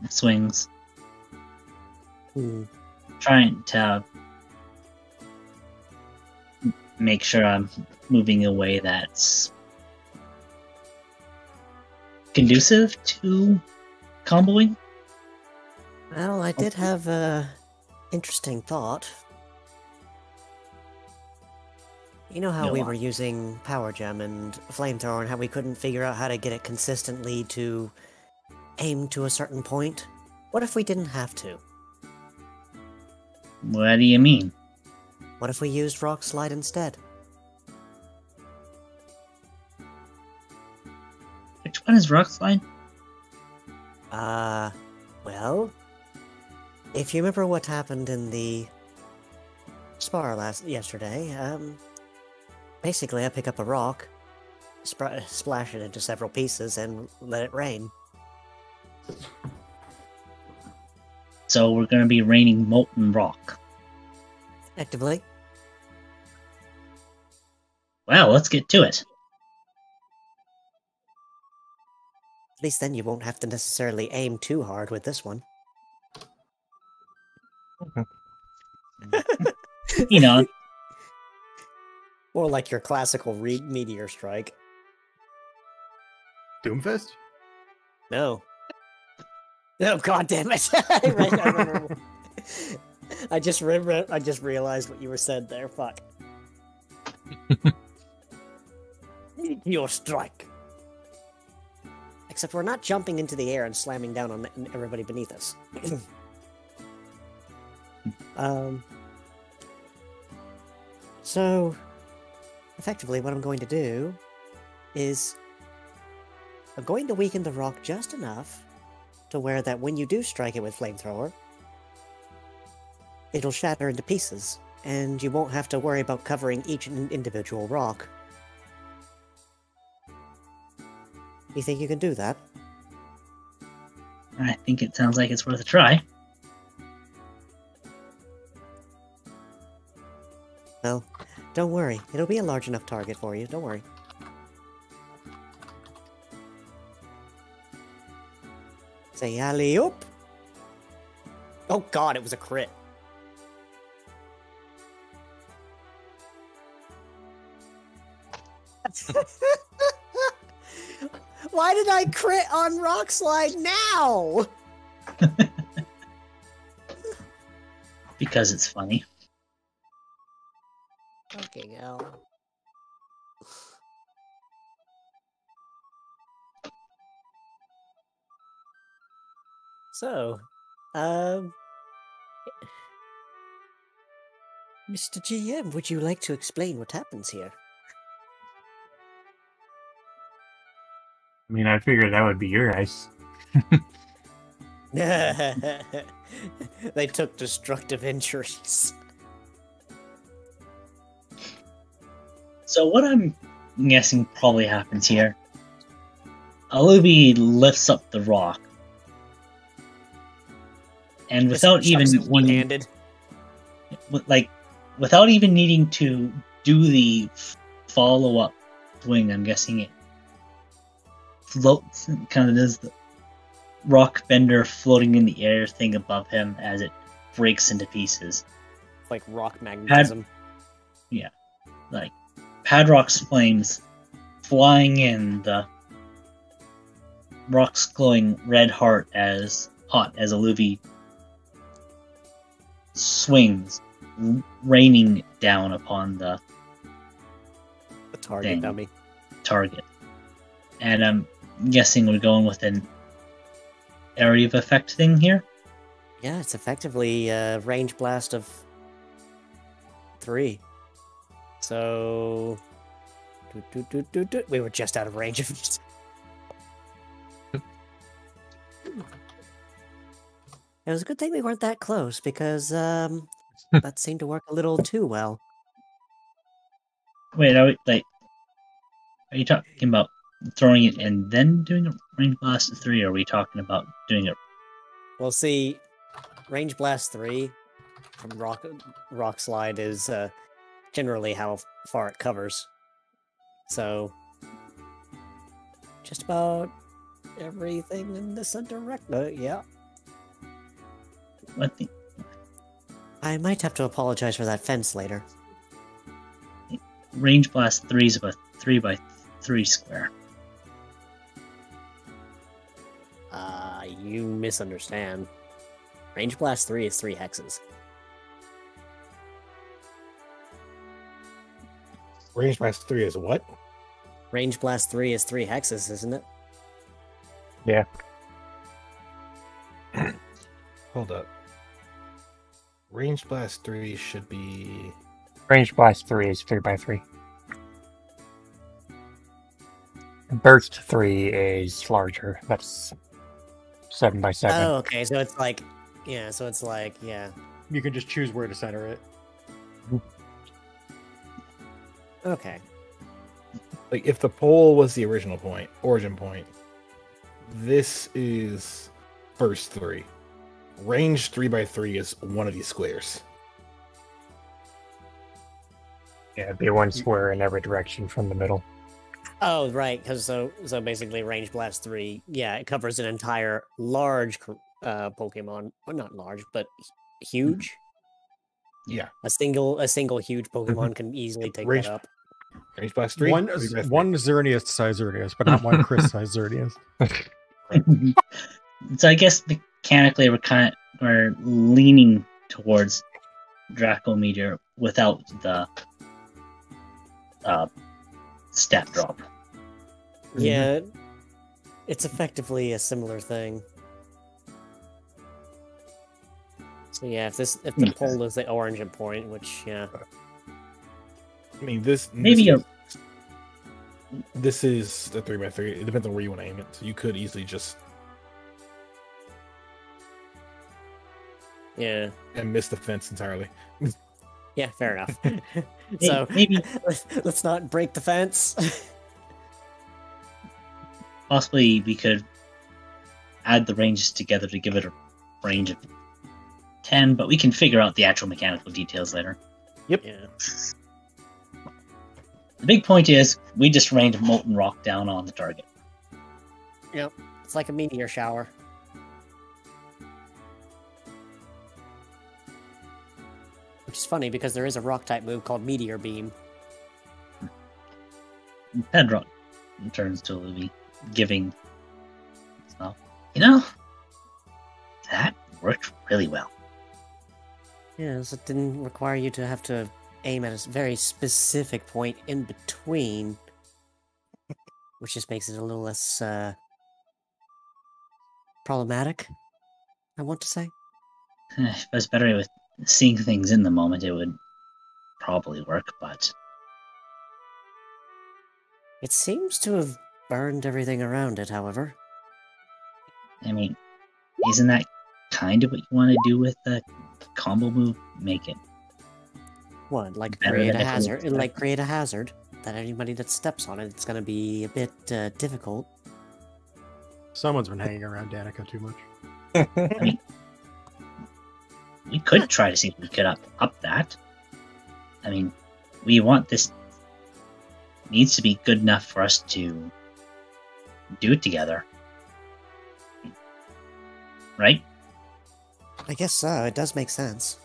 swings. Trying to make sure I'm moving a way that's conducive to comboing. Well, I did have a interesting thought. You know how Go we on. were using Power Gem and Flamethrower and how we couldn't figure out how to get it consistently to aim to a certain point? What if we didn't have to? What do you mean? What if we used Rock Slide instead? is rock slide? Well, if you remember what happened in the spar yesterday, basically I pick up a rock, splash it into several pieces, and let it rain. So we're going to be raining molten rock. Effectively. Well, let's get to it. At least then you won't have to necessarily aim too hard with this one. You know, More like your classical meteor strike. Doomfist? No. Oh, god damn it! I just realized what you were said there. Fuck. Your strike. Except we're not jumping into the air and slamming down on everybody beneath us. So, effectively what I'm going to do is I'm going to weaken the rock just enough to where that when you do strike it with flamethrower, it'll shatter into pieces, and you won't have to worry about covering each individual rock. You think you can do that? I think it sounds like it's worth a try. Well, don't worry. It'll be a large enough target for you. Don't worry. Say alley-oop. Oh god, it was a crit. Why did I crit on Rock Slide now? Because it's funny. Fucking hell. So, Mr. GM, would you like to explain what happens here? I mean, I figured that would be your ice. They took destructive injuries. So what I'm guessing probably happens here, Alubi lifts up the rock, and without even one-handed, without even needing to do the follow-up swing, I'm guessing it floats, kind of does the rock bender floating in the air thing above him as it breaks into pieces. Like rock magnetism. Like Padrock's flames flying in, the rocks glowing red hot as Aluvi swings, raining down upon the target dummy. Target. And I'm guessing we're going with an area of effect thing here? Yeah, it's effectively a range blast of 3. So... We were just out of range of it. It was a good thing we weren't that close, because that seemed to work a little too well. Wait, are you talking about throwing it and then doing a range blast of 3, or are we talking about doing it? Well, see, range blast 3 from rock slide is generally how far it covers. So, just about everything in the center rectangle, yeah. I might have to apologize for that fence later. Range blast 3 is about 3 by 3 square. You misunderstand. Range blast 3 is 3 hexes. Range blast 3 is what? Range blast 3 is 3 hexes, isn't it? Yeah. Hold up. Range blast 3 should be... Range blast 3 is 3 by 3. Burst 3 is larger. That's 7 by 7. Oh, okay. So it's like, yeah. So it's like, yeah. You can just choose where to center it. Okay. Like if the pole was the original point, origin point, this is burst 3. Range 3x3 is one of these squares. Yeah, it'd be one square in every direction from the middle. Oh, right. Because so basically, range blast 3. Yeah, it covers an entire large Pokemon. Well, not large, but huge. Yeah. A single huge Pokemon can easily take Range- that up. Range blast 3. One 3x3. Xerneas size Xerneas, but not one Chris size Xerneas. So I guess mechanically we're leaning towards Draco Meteor without the stat drop. Yeah, it's effectively a similar thing. So yeah, if the pole is the origin point, which yeah, I mean, this is the 3x3. It depends on where you want to aim it. So you could easily just yeah, and miss the fence entirely. yeah, fair enough. So Maybe let's not break the fence. possibly we could add the ranges together to give it a range of 10, but we can figure out the actual mechanical details later. Yeah. The big point is we just rained molten rock down on the target. Yep. It's like a meteor shower. Which is funny because there is a rock type move called Meteor Beam. Bedrock turns to Luby, giving stuff. You know, that worked really well. Yes, it didn't require you to have to aim at a very specific point in between, which just makes it a little less problematic, I want to say. If it was better with seeing things in the moment, it would probably work, but It seems to have burned everything around it, however. I mean, isn't that kind of what you want to do with the combo move? Make it What, like better create a than it hazard? was. Like create a hazard that anybody that steps on it, it's going to be a bit difficult. Someone's been hanging around Danica too much. I mean, we could try to see if we could up that. I mean, we want this needs to be good enough for us to do it together, right? I guess so. It does make sense.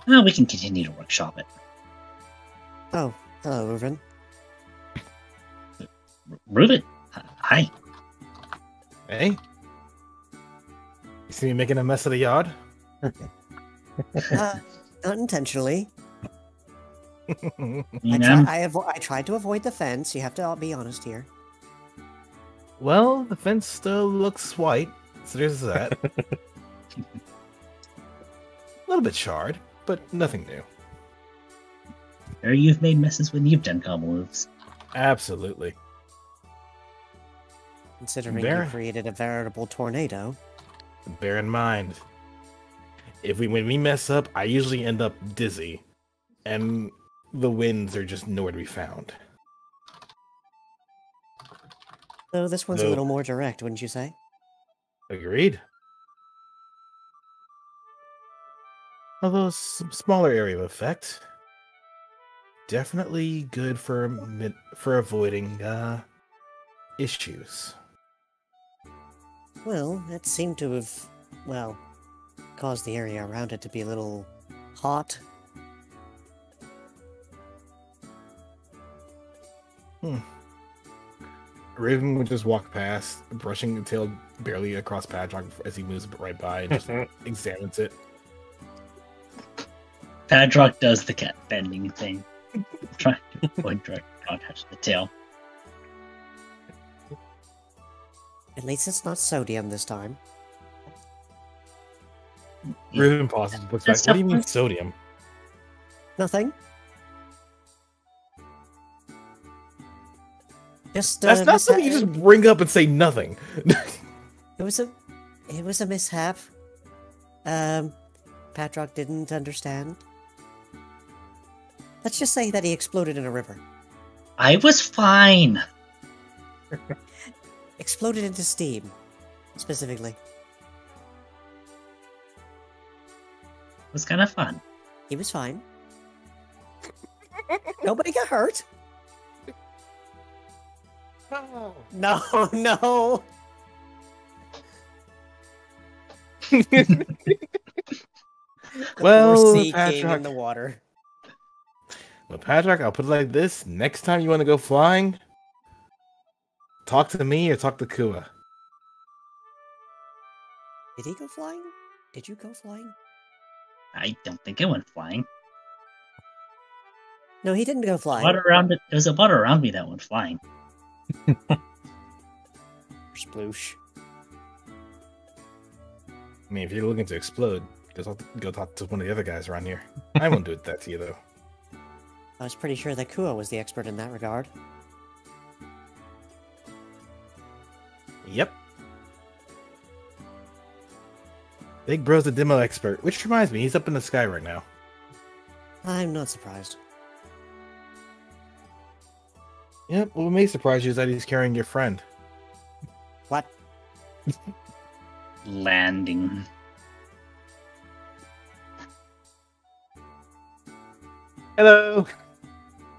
Well, we can continue to workshop it. Oh, hello, Reuven. Reuben, hi. Hey? You see me making a mess of the yard? Not intentionally. I mean, I'm- I tried to avoid the fence. You have to be honest here. Well, the fence still looks white, so there's that. A little bit charred, but nothing new. Sure, you've made messes when you've done combo moves. Absolutely. Considering Bear- you created a veritable tornado. Bear in mind, when we mess up, I usually end up dizzy, and the winds are just nowhere to be found. So this one's a No. little more direct, wouldn't you say? Agreed. Although some smaller area of effect, definitely good for avoiding issues. Well, it seemed to have, well, caused the area around it to be a little hot. Raven would just walk past, brushing the tail barely across Padrock as he moves right by and just examines it. Padrock does the cat bending thing, trying to avoid direct contact with the tail. At least it's not sodium this time. Raven pauses and looks back. What do you mean sodium? Nothing? Just That's not something you just bring up and say nothing. It was a mishap. Patrock didn't understand. Let's just say that he exploded in a river. I was fine. Exploded into steam, specifically. It was kind of fun. He was fine. Nobody got hurt. No, no. Well, Poor sea king Patrick. in the water. Well, Patrick, I'll put it like this: next time you want to go flying, talk to me or talk to Kua. Did he go flying? Did you go flying? I don't think it went flying. No, he didn't go flying. Water around it. There was a water around me that went flying. Sploosh. I mean, if you're looking to explode, go talk to one of the other guys around here. I won't do that to you, though. I was pretty sure that Kua was the expert in that regard. Yep. Big Bro's the demo expert, which reminds me, he's up in the sky right now. I'm not surprised. Yep, what may surprise you is that he's carrying your friend. What? Landing. Hello!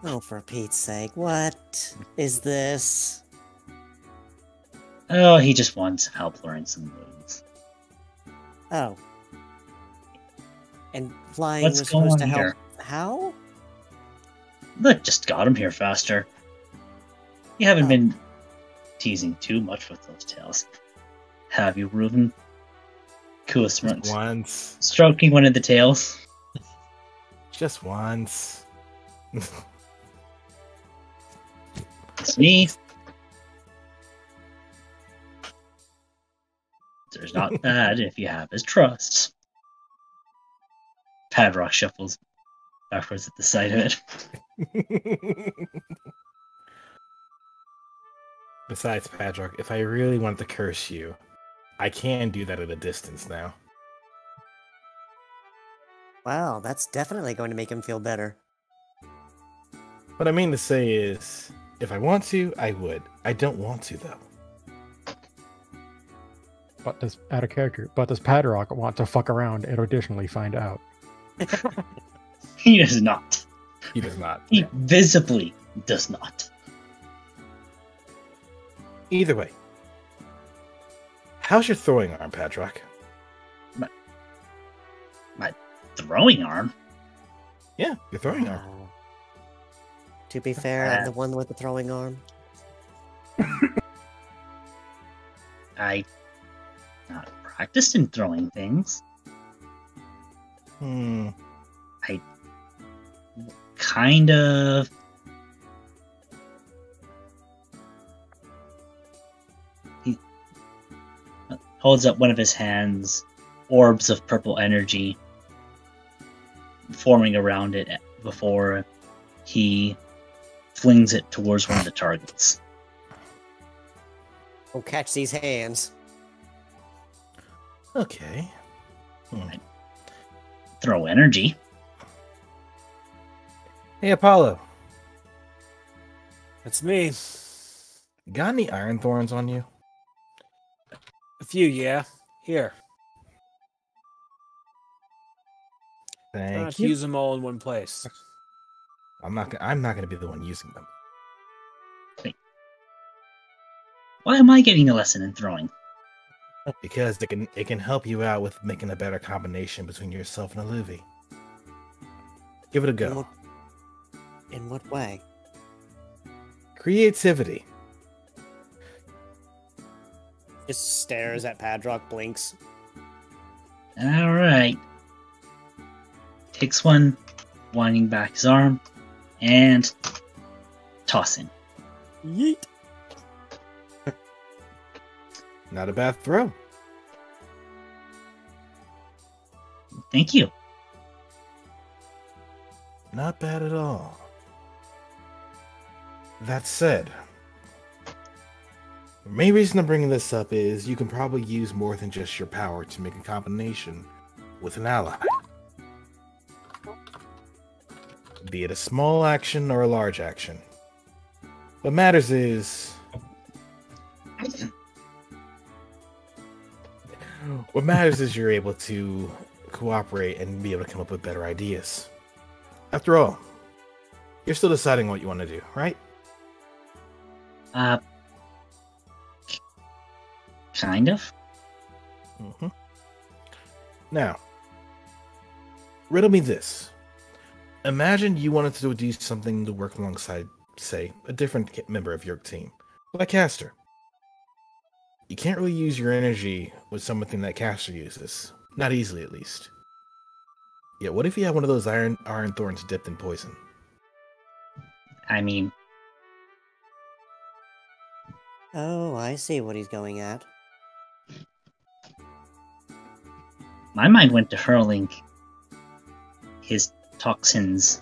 Oh, for Pete's sake, what is this? Oh, he just wants help learning some moves. Oh. And flying What's was supposed to going on help. here? How? That just got him here faster. You haven't been teasing too much with those tails. Have you, Reuben? Kua runs, Once. stroking one of the tails. Just once. It's me. There's not bad if you have his trust. Padrock shuffles backwards at the sight of it. Besides, Patrick, if I really wanted to curse you, I can do that at a distance now. Wow, that's definitely going to make him feel better. What I mean to say is, if I want to, I would. I don't want to, though. But does out of character? But does Padrock want to fuck around and additionally find out? He does not. He does not. He visibly does not. Either way. How's your throwing arm, Patrick? My throwing arm? Yeah, your throwing arm. Wow. To be fair, I'm the one with the throwing arm. I not practiced in throwing things. I kind of. He holds up one of his hands, orbs of purple energy forming around it before he flings it towards one of the targets. Oh, catch these hands. Okay. Throw energy. Hey, Apollo. That's me. Got any iron thorns on you? A few, yeah. Here. Try not Thank to you. use them all in one place. I'm not going to be the one using them. Why am I getting a lesson in throwing? Because it can help you out with making a better combination between yourself and Aluvi. Give it a go. In what way? Creativity. Just stares at Padrock, blinks. Alright. Takes one, winding back his arm, and tossing. Yeet. Not a bad throw. Thank you. Not bad at all. That said, The main reason I'm bringing this up is you can probably use more than just your power to make a combination with an ally. Be it a small action or a large action. What matters is... What matters is you're able to cooperate and be able to come up with better ideas. After all, you're still deciding what you want to do, right? Kind of. Mm-hmm. Now, riddle me this. Imagine you wanted to do something to work alongside, say, a different member of your team, like Caster. You can't really use your energy with something that Caster uses. Not easily, at least. Yet, what if you had one of those iron thorns dipped in poison? I mean, Oh, I see what he's going at. my mind went to hurling his toxins.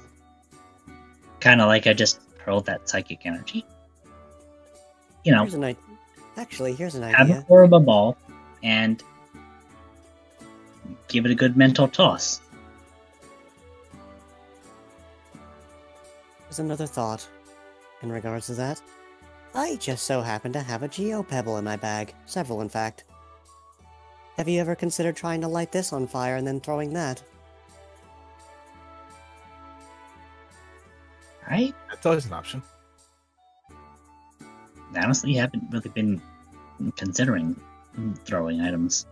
Kind of like I just hurled that psychic energy. You know, Here's an idea. Actually, here's an have idea. a core of a ball and give it a good mental toss. There's another thought in regards to that. I just so happen to have a geopebble in my bag. Several, in fact. Have you ever considered trying to light this on fire and then throwing that? Right? That's always an option. Honestly, haven't really been considering throwing items.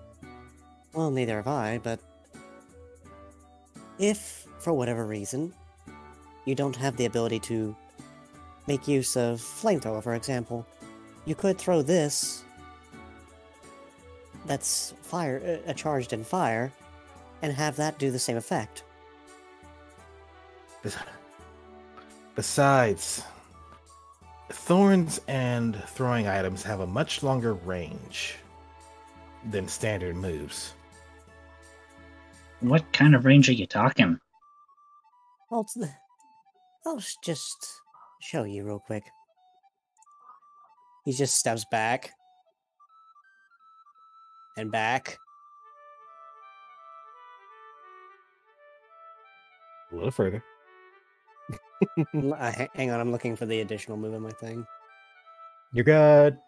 Well, neither have I, but... if, for whatever reason, you don't have the ability to make use of flamethrower, for example, you could throw this that's charged in fire, and have that do the same effect. Besides, thorns and throwing items have a much longer range than standard moves. What kind of range are you talking? Well, I'll just show you real quick. He just steps back. And back. A little further. Hang on, I'm looking for the additional move on my thing. You're good.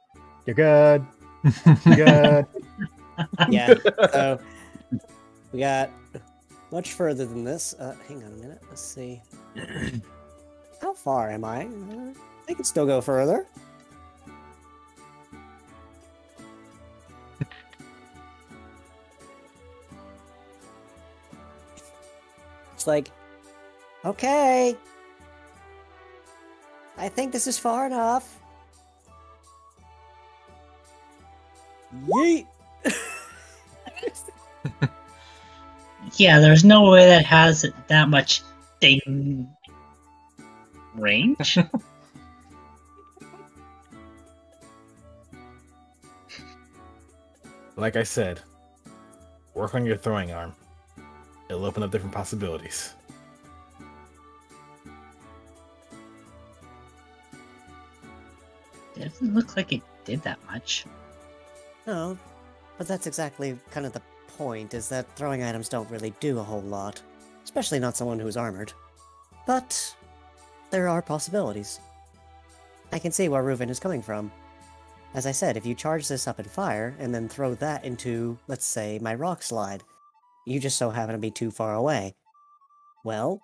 You're good. You're good. Yeah, so we got much further than this. Hang on a minute, let's see. How far am I? I can still go further. It's like, okay. I think this is far enough. Yeet! Yeah, there's no way that has that much thing range. Like I said, work on your throwing arm. It'll open up different possibilities. It doesn't look like it did that much. No, but that's exactly kind of the point, is that throwing items don't really do a whole lot. Especially not someone who's armored. But there are possibilities. I can see where Reuven is coming from. As I said, if you charge this up in fire, and then throw that into, let's say, my rock slide, you just so happen to be too far away. Well,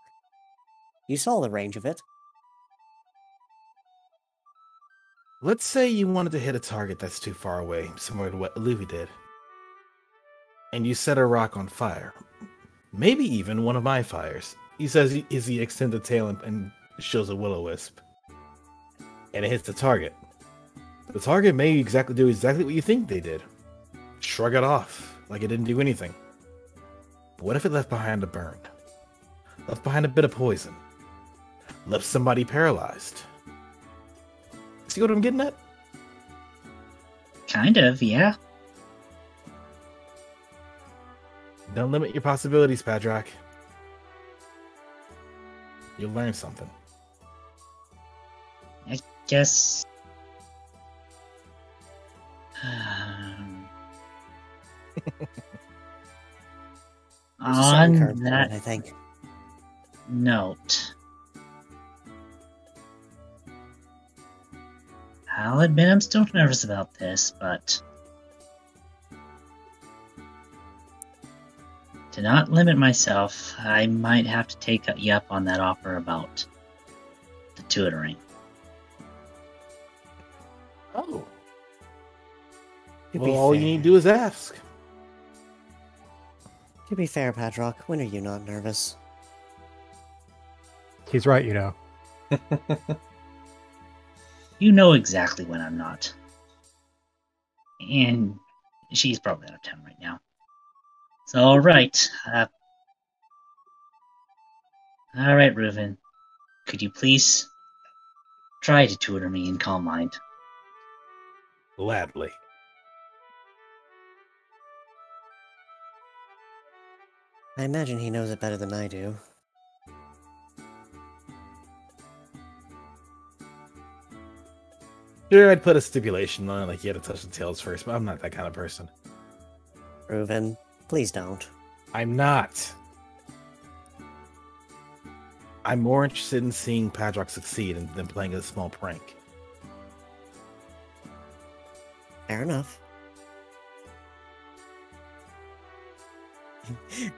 you saw the range of it. Let's say you wanted to hit a target that's too far away, similar to what Louis did. And you set a rock on fire. Maybe even one of my fires. He says he extends the tail and shows a will-o-wisp. And it hits the target. The target may do exactly what you think they did. Shrug it off, like it didn't do anything. But what if it left behind a burn? Left behind a bit of poison? Left somebody paralyzed? See what I'm getting at? Kind of, yeah. Don't limit your possibilities, Padrak. You'll learn something. I guess There's a certain On curve to that it, I think. note, I'll admit I'm still nervous about this, but to not limit myself, I might have to take you up on that offer about the tutoring. Oh. To Well, be all you fair- need to do is ask. To be fair, Padrock, when are you not nervous? He's right, you know. You know exactly when I'm not. And she's probably out of town right now. So, alright. Alright, Reuven. Could you please try to tutor me in Calm Mind? Gladly. I imagine he knows it better than I do. Sure, I'd put a stipulation on it, like you had to touch the tails first, but I'm not that kind of person. Reuven, please don't. I'm not. I'm more interested in seeing Padrock succeed than playing a small prank. Fair enough.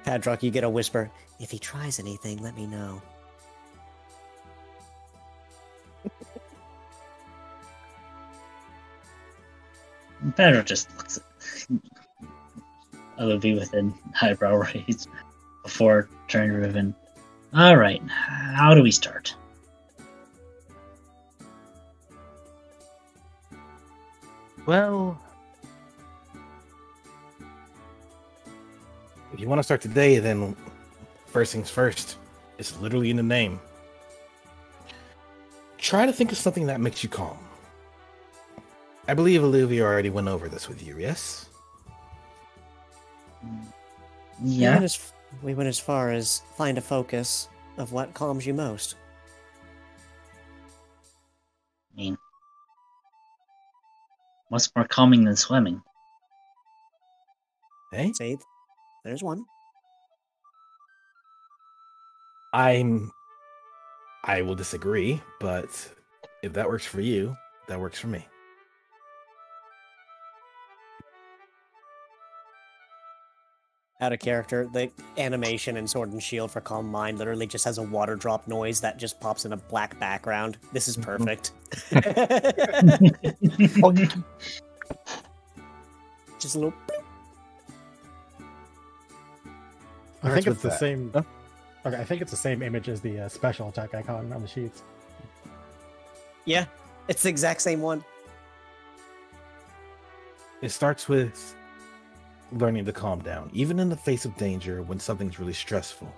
Padrock, you get a whisper. If he tries anything, let me know. Pedro just looks at Olivia with an eyebrow raise before turning to Reuven. Alright, how do we start? Well, if you want to start today, then first things first. It's literally in the name. Try to think of something that makes you calm. I believe Olivia already went over this with you, yes? Yeah? We went as far as find a focus of what calms you most. I mean, what's more calming than swimming? Hey? See, there's one. I will disagree, but if that works for you, that works for me. Out of character, the animation in Sword and Shield for Calm Mind literally just has a water drop noise that just pops in a black background. This is perfect. Just a little. I think it's with the that. same. Huh? Okay, I think it's the same image as the special attack icon on the sheets. Yeah, it's the exact same one. It starts with learning to calm down, even in the face of danger when something's really stressful.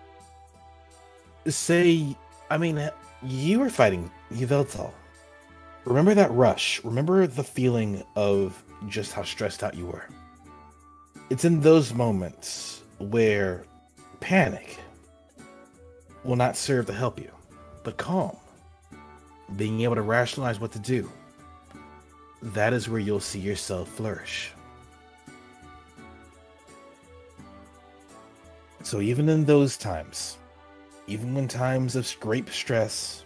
You were fighting Yveltal. Remember that rush. Remember the feeling of just how stressed out you were. It's in those moments where panic will not serve to help you, but calm, being able to rationalize what to do, that is where you'll see yourself flourish. So even in those times, even when times of great stress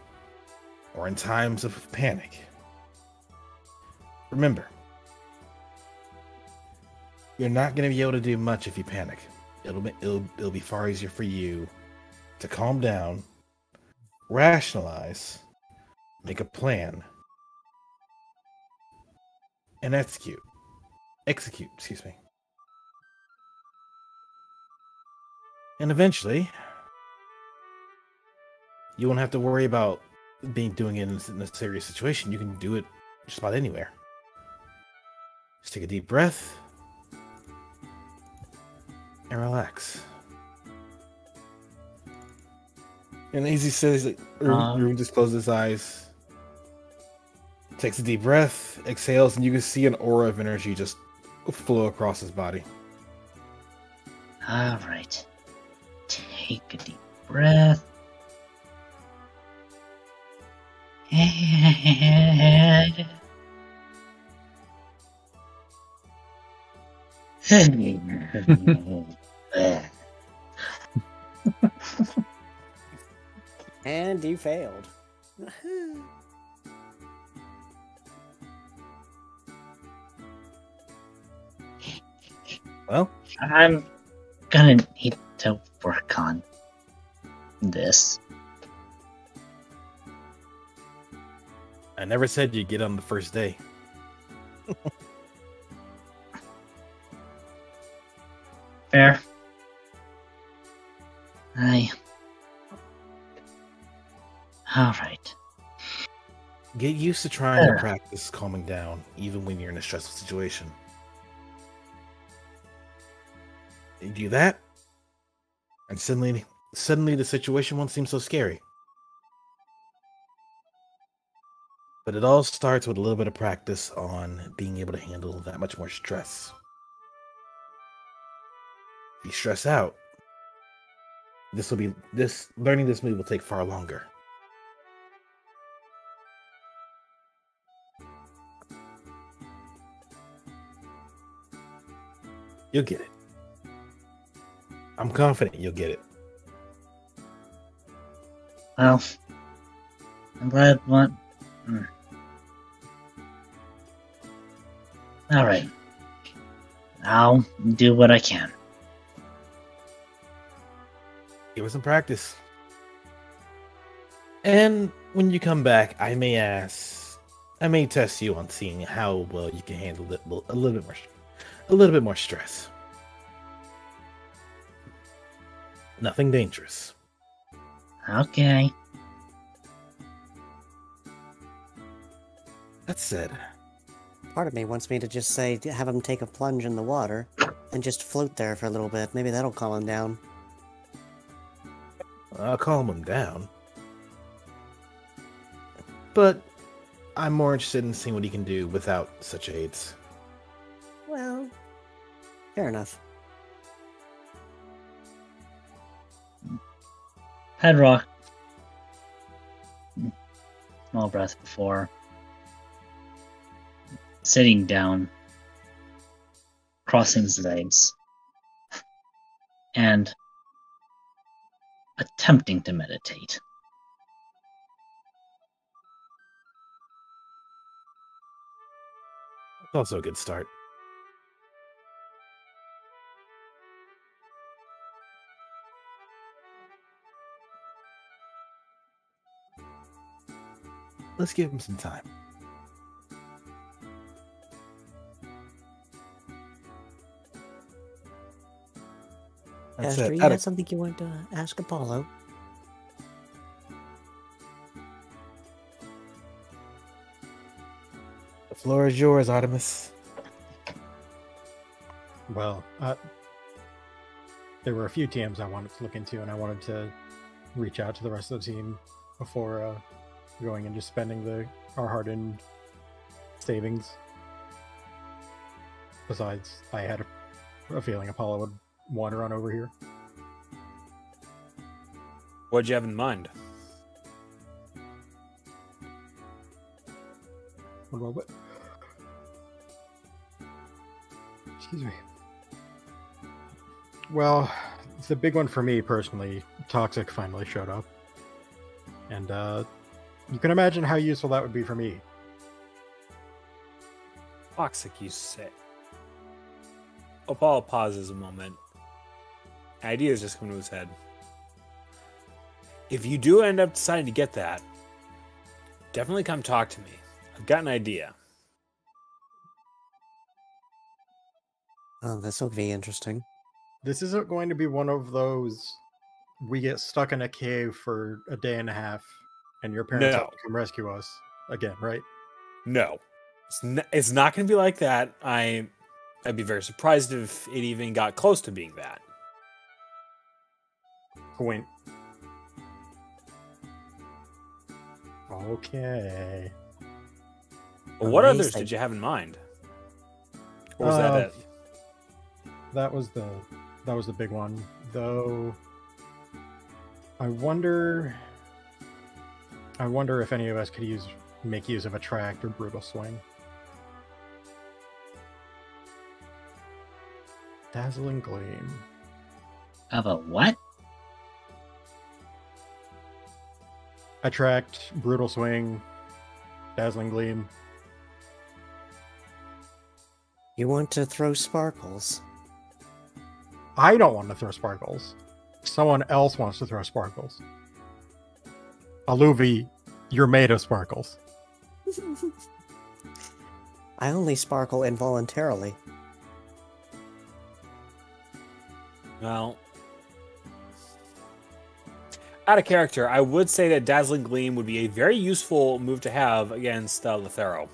or in times of panic, remember, you're not going to be able to do much if you panic. It'll be far easier for you to calm down, rationalize, make a plan, and execute. Excuse me. And eventually, you won't have to worry about doing it in a serious situation. You can do it just about anywhere. Just take a deep breath and relax. And as he says, Rune just closes his eyes, takes a deep breath, exhales, and you can see an aura of energy just flow across his body. Alright. Take a deep breath. And you failed. Well, I'm gonna need to work on this. I never said you'd get on the first day. Fair. Alright. Get used to trying to Yeah. practice calming down, even when you're in a stressful situation. You do that, and suddenly the situation won't seem so scary. But it all starts with a little bit of practice on being able to handle that much more stress. If you stress out, learning this move will take far longer. You'll get it. I'm confident you'll get it. Well, I'm glad one. Alright. I'll do what I can. Give it some practice. And when you come back, I may test you on seeing how well you can handle it a little bit more stress. Nothing dangerous. Okay. That said, Part of me wants me to just say, have him take a plunge in the water and just float there for a little bit. Maybe that'll calm him down. I'll calm him down. But I'm more interested in seeing what he can do without such aids. Well, fair enough. Head rock. Small breath before sitting down, crossing his legs, and attempting to meditate. It's also a good start. Let's give him some time. That's Esther, it. you had something you wanted to ask Apollo? The floor is yours, Artemis. Well, there were a few teams I wanted to look into, and I wanted to reach out to the rest of the team before going and just spending our hard-earned savings. Besides, I had a feeling Apollo would wander on over here. What'd you have in mind? One moment. Excuse me. Well, the big one for me personally, Toxic finally showed up. And you can imagine how useful that would be for me. Toxic, you say. Opal pauses a moment. Ideas just come to his head. If you do end up deciding to get that, definitely come talk to me. I've got an idea. Oh, this will be interesting. This isn't going to be one of those we get stuck in a cave for a day and a half and your parents have to come rescue us again, right? No. It's not going to be like that. I'd be very surprised if it even got close to being that. Point. Okay. Well, what Amazing. others did you have in mind? Or was that it? That was the big one. Though I wonder if any of us could make use of Attract or Brutal Swing. Dazzling Gleam. Of a what? Attract, Brutal Swing, Dazzling Gleam. You want to throw sparkles? I don't want to throw sparkles. Someone else wants to throw sparkles. Aluvi, you're made of sparkles. I only sparkle involuntarily. Well, out of character, I would say that Dazzling Gleam would be a very useful move to have against Lethero.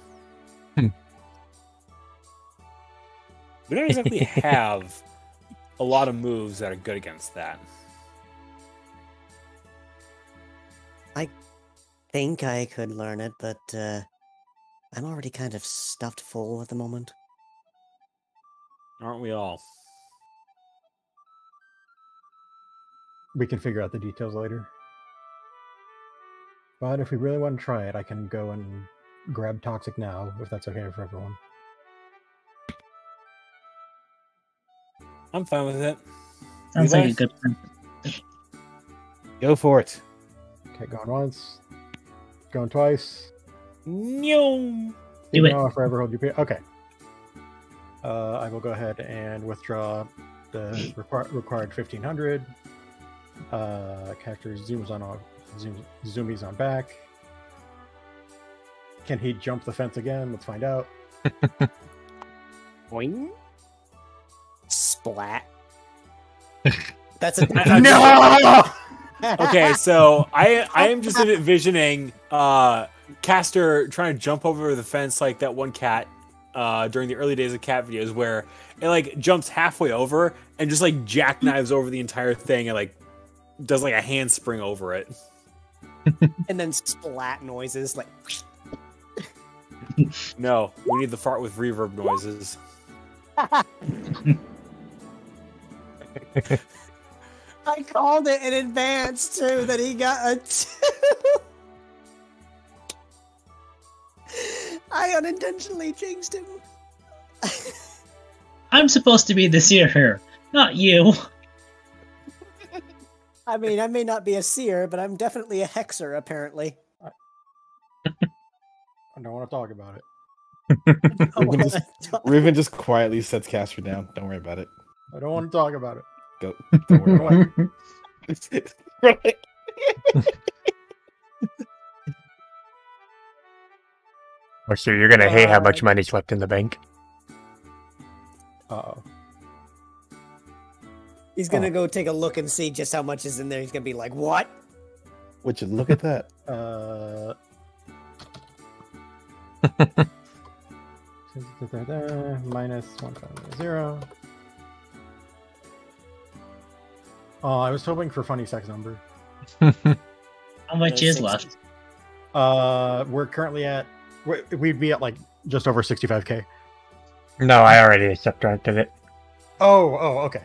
We don't exactly have a lot of moves that are good against that. I think I could learn it, but I'm already kind of stuffed full at the moment. Aren't we all? We can figure out the details later. But if we really want to try it, I can go and grab Toxic now, if that's okay for everyone. I'm fine with it. Sounds Levi? like a good plan. Go for it. Okay, going once. Going twice. No. Do it. No, forever hold your peer. Okay. I will go ahead and withdraw the required 1500. Character zoomies on back. Can he jump the fence again? Let's find out. Boing. Splat. That's a No! Okay, so I am just envisioning Caster trying to jump over the fence like that one cat during the early days of cat videos where it like jumps halfway over and just like jackknives over the entire thing and like does like a handspring over it. and then splat noises like. No, we need the fart with reverb noises. I called it in advance too that he got a 2. I unintentionally jinxed him. I'm supposed to be the seer here, not you. I mean, I may not be a seer, but I'm definitely a hexer, apparently. I don't want to talk about it. Raven just quietly sets Casper down. Don't worry about it. I don't want to talk about it. Go. Don't worry about it. Oh, so you're gonna hate how much money's left in the bank. Uh-oh. He's gonna go take a look and see just how much is in there. He's gonna be like, "What?" Would you look at that? Minus 150. Oh, I was hoping for funny sex number. How much is left? We're currently at. We'd be at like just over 65k. No, I already subtracted it. Oh, okay.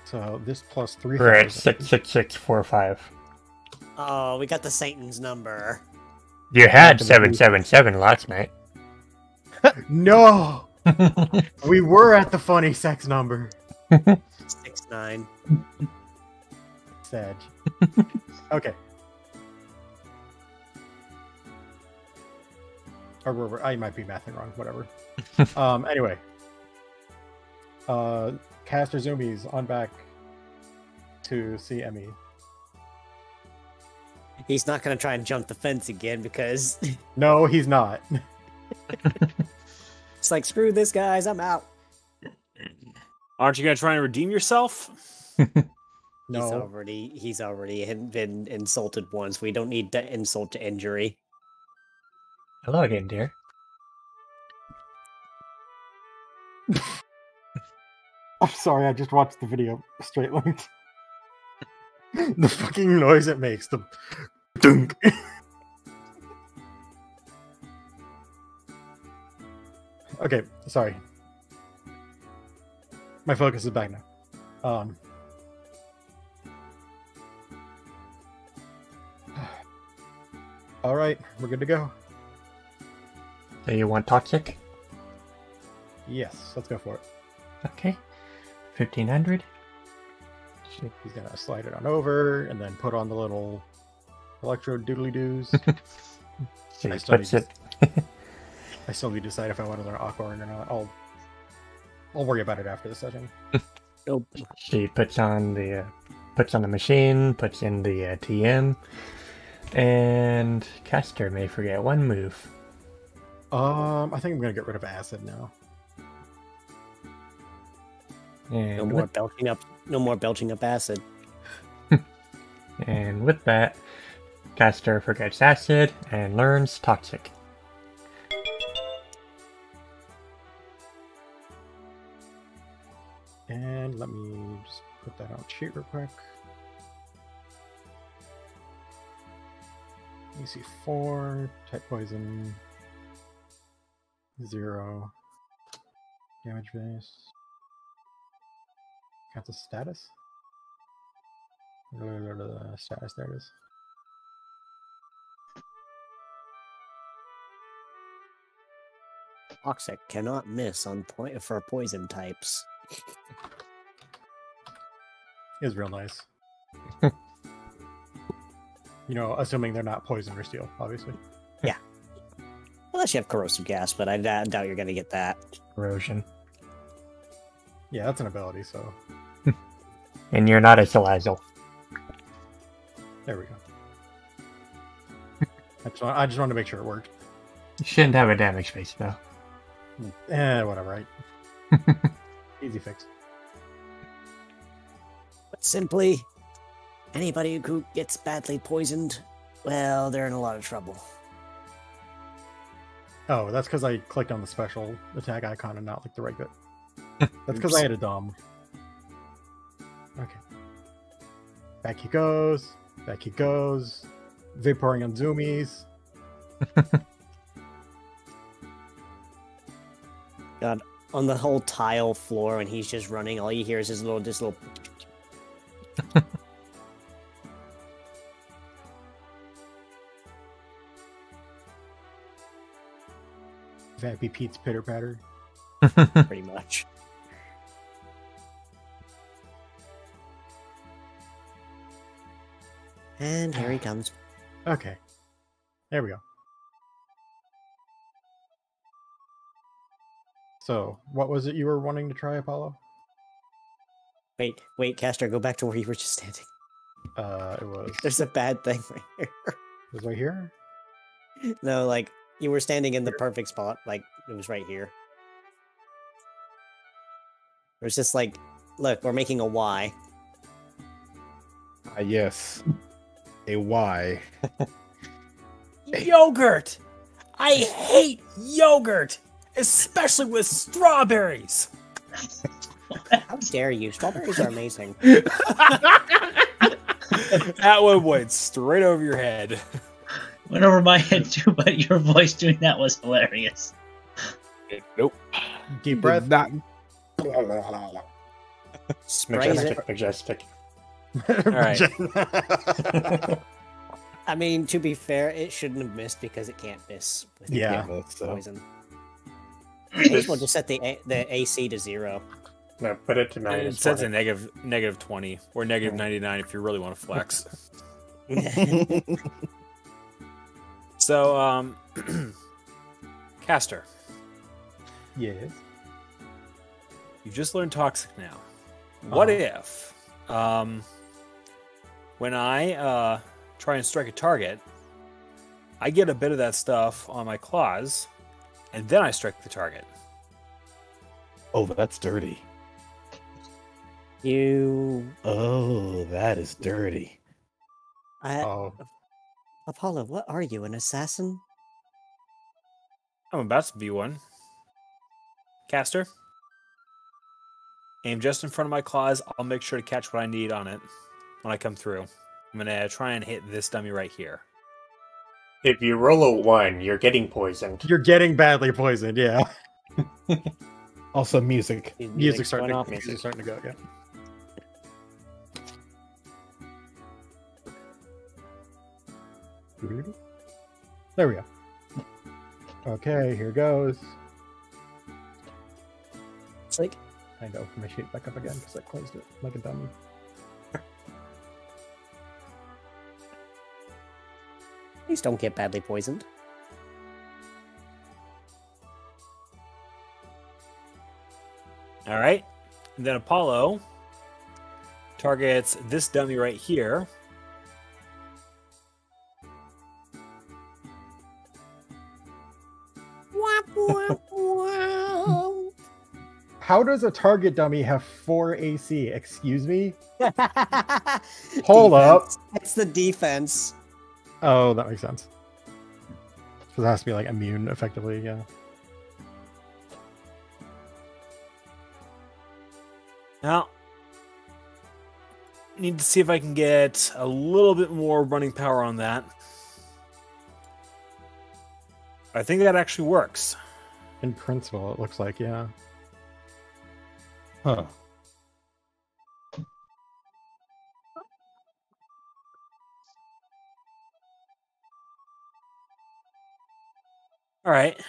So this plus 3. We're at 66645. Oh, we got the Satan's number. You had 777 last night. No, we were at the funny sex number. 69. Sad. Okay. Or I might be mathing wrong. Whatever. Anyway. Caster zoomies on back to see Emmy. He's not gonna try and jump the fence again because No, he's not. it's like, screw this, guys. I'm out. Aren't you gonna try and redeem yourself? No. He's already been insulted once. We don't need to insult to injury. Hello again, dear. I'm sorry, I just watched the video straight linked. The fucking noise it makes. The dunk. Okay, sorry. My focus is back now. All right, we're good to go. So you want toxic? Yes, let's go for it. Okay. 1500. He's gonna slide it on over and then put on the little electro doodly doos. She I still puts need it. I still need to decide if I want to learn Aquaring or not. I'll worry about it after the session. Nope. She puts on the machine, puts in the TM, and caster may forget one move. I think I'm gonna get rid of acid now. And No more belching up. No more belching up acid. And with that, caster forgets acid and learns toxic. And let me just put that on sheet real quick. AC 4, type poison, 0, damage base. Got the status? Status, there it is. Toxic cannot miss on point for poison types. It was real nice. Assuming they're not poison or steel, obviously. Yeah. Unless you have corrosive gas, but I doubt you're going to get that. Corrosion. Yeah, that's an ability, so And you're not a Salazzle. there we go. I just wanted to make sure it worked. You shouldn't have a damage base, though. Whatever, right? Easy fix. But simply, anybody who gets badly poisoned, well, they're in a lot of trouble. Oh, that's because I clicked on the special attack icon and not like the right bit. That's because I had a Dom. Okay. Back he goes. Back he goes. Vaporing on zoomies. God, on the whole tile floor when he's just running, all you hear is this little... Vampy Pete's pitter patter. pretty much. And here he comes. Okay. There we go. So, what was it you were wanting to try, Apollo? Wait, Caster, go back to where you were just standing. It was. There's a bad thing right here. It was right here? No, like, you were standing in the perfect spot. Like, it was right here. It was just like, look, we're making a Y. Yes. A Y. Yogurt! I hate yogurt! Especially with strawberries! How dare you? Strawberries are amazing. That one went straight over your head. Went over my head too, but your voice doing that was hilarious. Nope. Deep breath. Not. Sprays it. Majestic. Alright. I mean, to be fair, it shouldn't have missed because it can't miss with Yeah. poison. May as well just set the AC to 0. No, put it to It minus says a 20. negative 20 or negative 99 if you really want to flex. So, Caster, Yes. you just learned Toxic now. What if, when I try and strike a target, I get a bit of that stuff on my claws, and then I strike the target? Oh, that's dirty. Oh, that is dirty. Oh. Apollo, what are you, an assassin? I'm about to be one. Caster, aim just in front of my claws. I'll make sure to catch what I need on it when I come through. I'm going to try and hit this dummy right here. If you roll a 1, you're getting poisoned. You're getting badly poisoned, yeah. Also, music. Music's Going starting off to, music. music's starting to go, yeah. There we go. Okay, here goes. It's like, I had to open my sheet back up again because I closed it like a dummy. please don't get badly poisoned. All right. And then Apollo targets this dummy right here. How does a target dummy have 4 AC? Excuse me? Hold up. It's the defense. Oh, that makes sense. So it has to be like immune effectively, yeah. Now, need to see if I can get a little bit more running power on that. I think that actually works. In principle, it looks like, yeah. Huh. All right.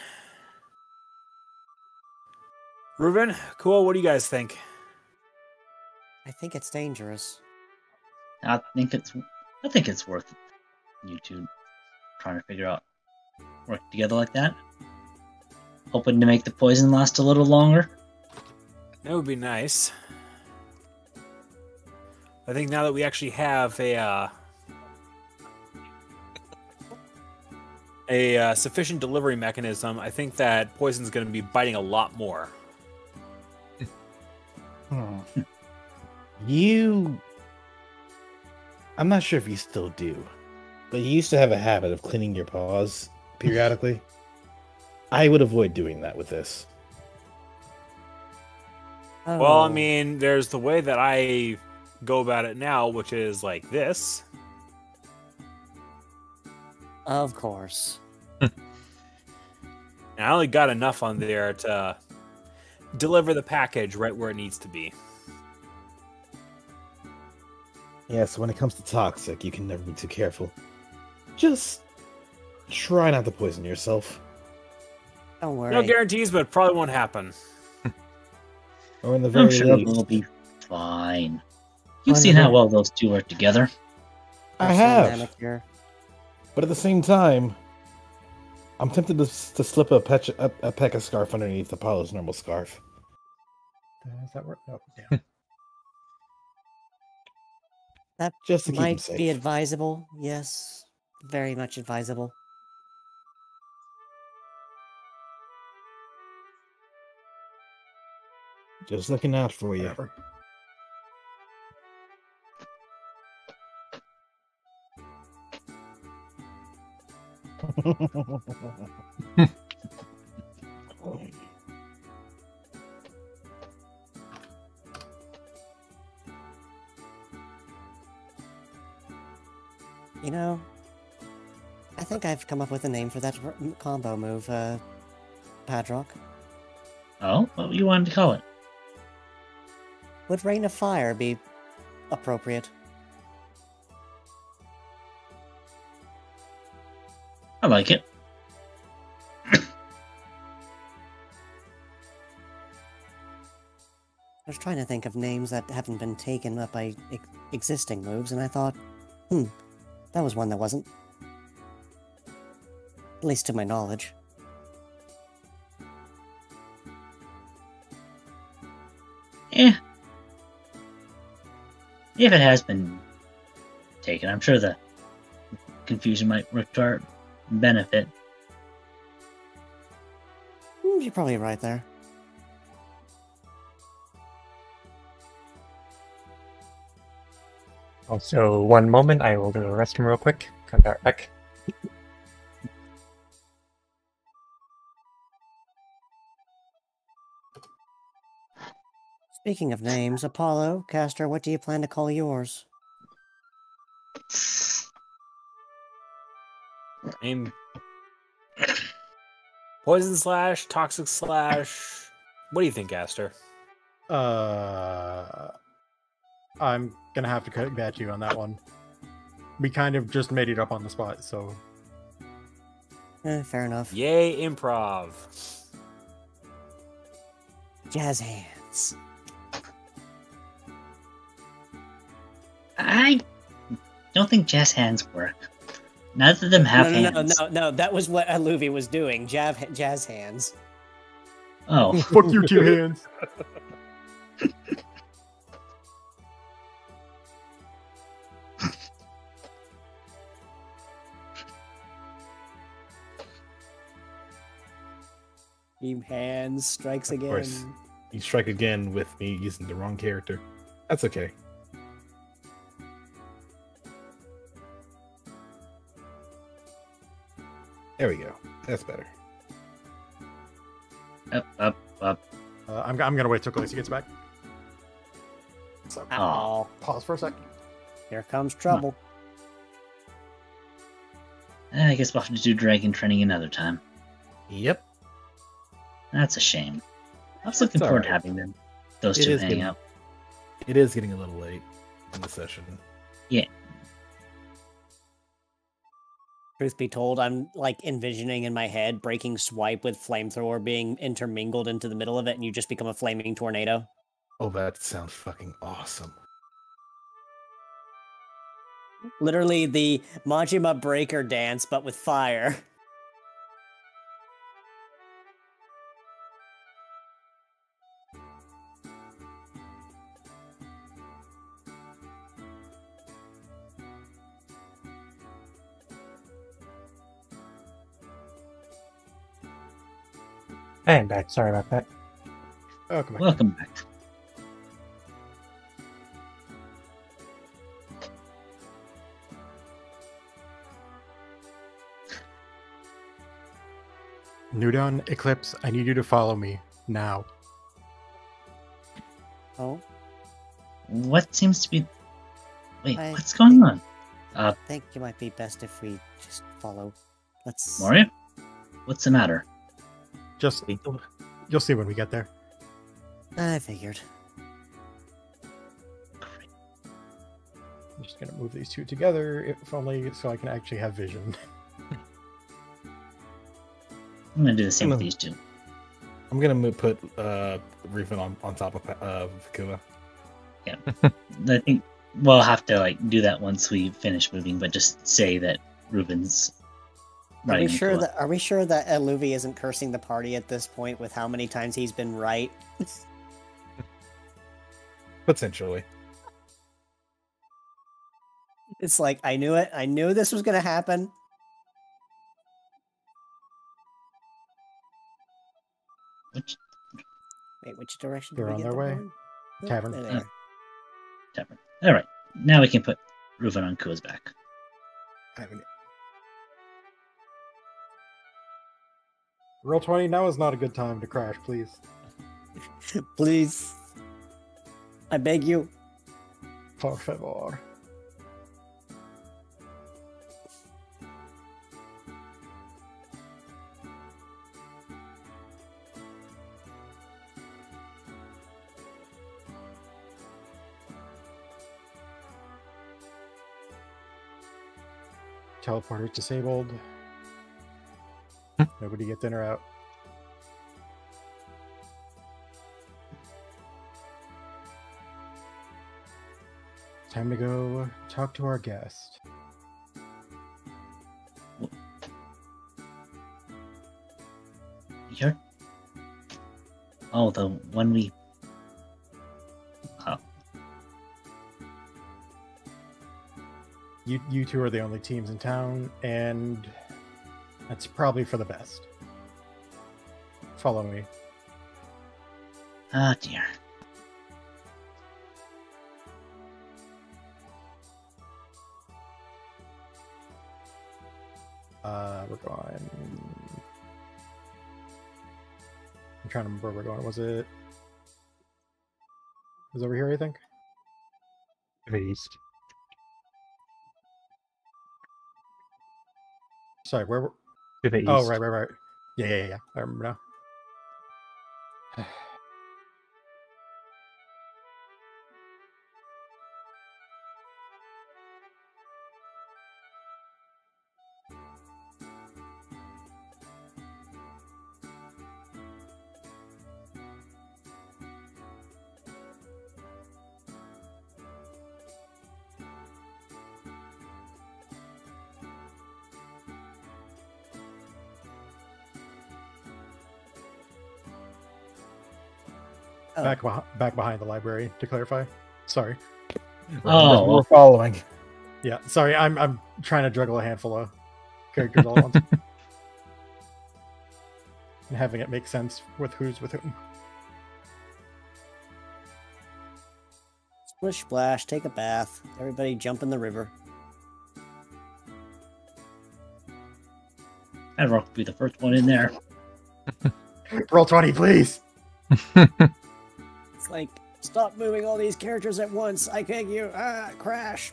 Ruben, cool. What do you guys think? I think it's dangerous. I think it's worth you two trying to figure out work together like that. Hoping to make the poison last a little longer. That would be nice. I think now that we actually have a sufficient delivery mechanism, I think that poison's going to be biting a lot more. I'm not sure if you still do, but you used to have a habit of cleaning your paws periodically. I would avoid doing that with this. Oh. Well, I mean, there's the way that I go about it now, which is like this. Of course. And I only got enough on there to deliver the package right where it needs to be. Yeah, so when it comes to toxic, you can never be too careful. Just try not to poison yourself. Don't worry. No guarantees, but it probably won't happen. Or in the I'm very sure least, we'll be fine. You've seen how well those two work together. I Personal have. manicure. But at the same time, I'm tempted to slip a Pekka scarf underneath Apollo's normal scarf. Does that work? Oh, damn. That Just to keep him might safe. be advisable. Yes, very much advisable. Just looking out for you. Whatever. You know, I think I've come up with a name for that combo move, Padrock. Oh, what you wanted to call it? Would Rain of Fire be appropriate? I like it. I was trying to think of names that haven't been taken up by existing moves, and I thought, that was one that wasn't. At least to my knowledge. Eh. If it has been taken, I'm sure the confusion might work to our benefit. You're probably right there. Also, one moment, I will go to the restroom real quick. Come back. Speaking of names, Apollo, Castor, what do you plan to call yours? Aim. Poison slash, toxic slash. What do you think, Aster? I'm gonna have to combat you on that one. We kind of just made it up on the spot, so Fair enough. Yay, improv. Jazz hands. That's I don't think jazz hands work. Neither of them have hands. no. That was what Aluvi was doing. Jazz hands. Oh, Fuck you, two hands. Team hands strikes again. Of course. You strike again with me using the wrong character. That's okay. There we go. That's better. up. I'm gonna wait till Khaleesi gets back. So Oh, pause for a sec. here comes trouble. I guess we'll have to do dragon training another time. Yep. That's a shame. I was looking It's forward to alright. having those It two is hang good. out. It is getting a little late in the session. Truth be told, I'm like envisioning in my head breaking swipe with flamethrower being intermingled into the middle of it, and you just become a flaming tornado. Oh, that sounds fucking awesome. Literally the Majima breaker dance, but with fire. Hey, I'm back. Sorry about that. Oh, come on. Welcome back. New Dawn, Eclipse, I need you to follow me now. Oh, What seems to be... Wait, I what's going on? I think it might be best if we just follow. Let's. Moria? What's the matter? Just you'll see when we get there. I figured. I'm just gonna move these two together, if only so I can actually have vision. I'm gonna do the same with these two. I'm gonna put Reuven on top of Vakua. I think we'll have to do that once we finish moving, but just say that Ruben's Are we riding sure Nakua. that Eluvi isn't cursing the party at this point with how many times he's been right? Potentially. It's like I knew it. I knew this was gonna happen. Which Wait, which direction? They're did we on get their them way. going? Oh, Tavern. there they Yeah. are. tavern. All right, now we can put Ruben on Kua's back. I haven't. Roll 20, now is not a good time to crash, please. Please, I beg you. Por favor. Teleporter's disabled. Nobody get in or out. Time to go talk to our guest. You're... Oh, the one we... Oh, You two are the only teams in town, and that's probably for the best. Follow me. ah, dear. We're going. I'm trying to remember where we're going. Was it over here, I think? To the east. Sorry, where were... To the east. Oh, right. Yeah. I remember now. Oh, back behind the library, to clarify. Sorry. Oh, we're following. Yeah, sorry, I'm trying to juggle a handful of characters all at once. And having it make sense with who's with whom. splish splash, take a bath. Everybody jump in the river. I'd rock be the first one in there. Roll 20, please! It's like, stop moving all these characters at once. I beg you. Crash.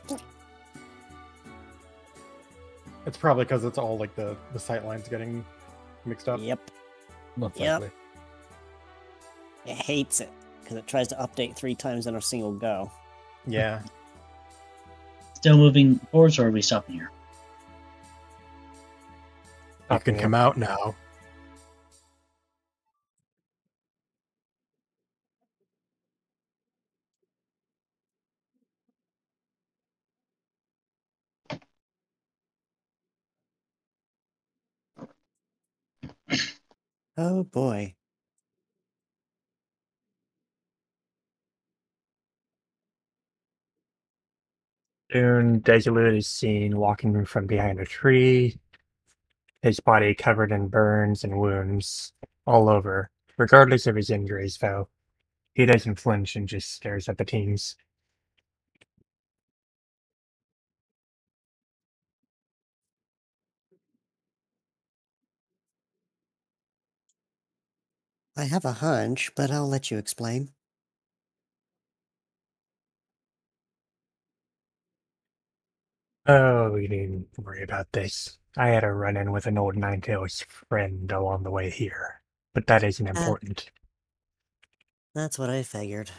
It's probably because it's all like the sight lines getting mixed up. Yep. Most Yep. likely. It hates it because it tries to update 3 times in a single go. Yeah. Still moving forwards, or are we stopping here? You can come out now. Oh boy. Soon, Desolate is seen walking from behind a tree, his body covered in burns and wounds all over. Regardless of his injuries, though, he doesn't flinch and just stares at the teams. I have a hunch, but I'll let you explain. Oh, you needn't worry about this. I had a run-in with an old Ninetales friend along the way here, but that isn't important. That's what I figured.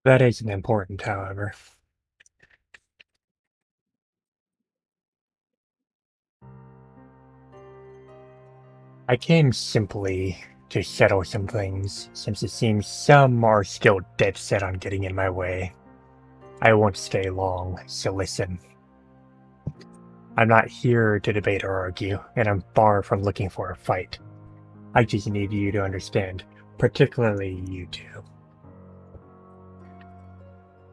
That isn't important, however. I came simply to settle some things, since it seems some are still dead set on getting in my way. I won't stay long, so listen. I'm not here to debate or argue, and I'm far from looking for a fight. I just need you to understand, particularly you two.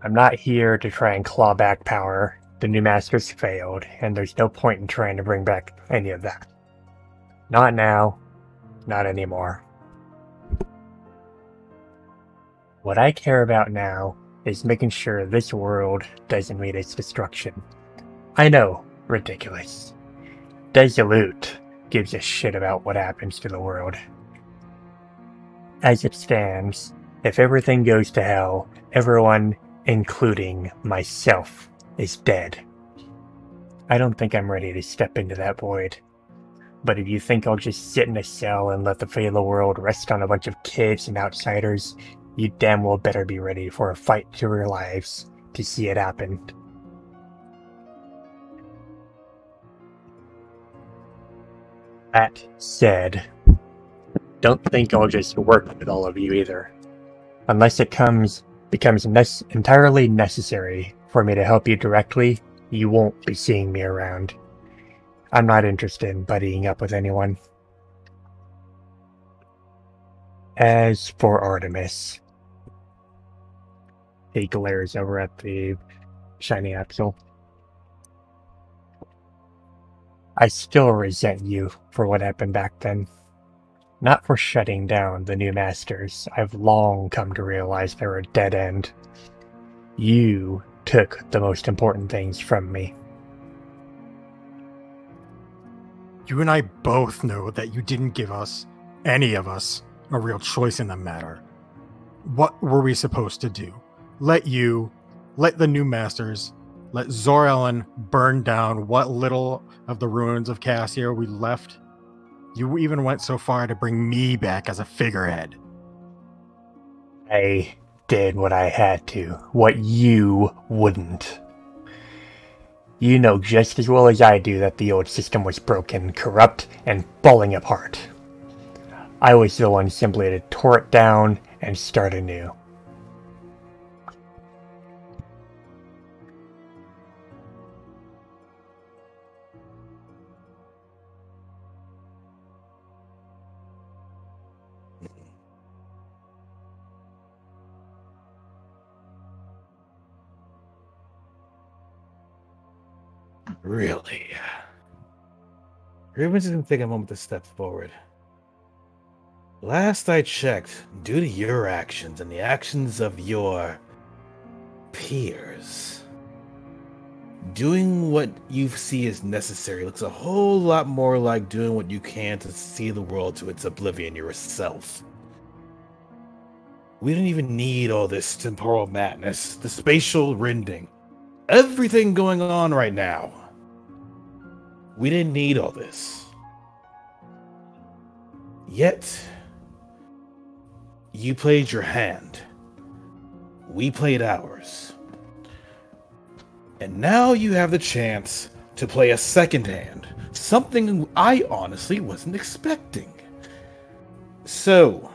I'm not here to try and claw back power. The new masters failed, and there's no point in trying to bring back any of that. Not now, not anymore. What I care about now is making sure this world doesn't meet its destruction. I know, ridiculous. Desolate gives a shit about what happens to the world. As it stands, if everything goes to hell, everyone, including myself, is dead. I don't think I'm ready to step into that void. But if you think I'll just sit in a cell and let the fate of the world rest on a bunch of kids and outsiders, you damn well better be ready for a fight to your lives to see it happen. That said, don't think I'll just work with all of you either. Unless it becomes entirely necessary for me to help you directly, you won't be seeing me around. I'm not interested in buddying up with anyone. As for Artemis, he glares over at the shiny axle. I still resent you for what happened back then. Not for shutting down the new masters. I've long come to realize they were a dead end. You took the most important things from me. You and I both know that you didn't give us, any of us, a real choice in the matter. What were we supposed to do? Let the new masters, let Zor-Ellen burn down what little of the ruins of Cassia we left? You even went so far to bring me back as a figurehead. I did what I had to, what you wouldn't. You know just as well as I do that the old system was broken, corrupt, and falling apart. I was the one simply to tore it down and start anew. Really? Rubens is going to take a moment to step forward. Last I checked, due to your actions and the actions of your peers, doing what you see as necessary looks a whole lot more like doing what you can to see the world to its oblivion yourself. We didn't even need all this temporal madness, the spatial rending, everything going on right now. We didn't need all this. Yet, you played your hand. We played ours. And now you have the chance to play a second hand, something I honestly wasn't expecting. So,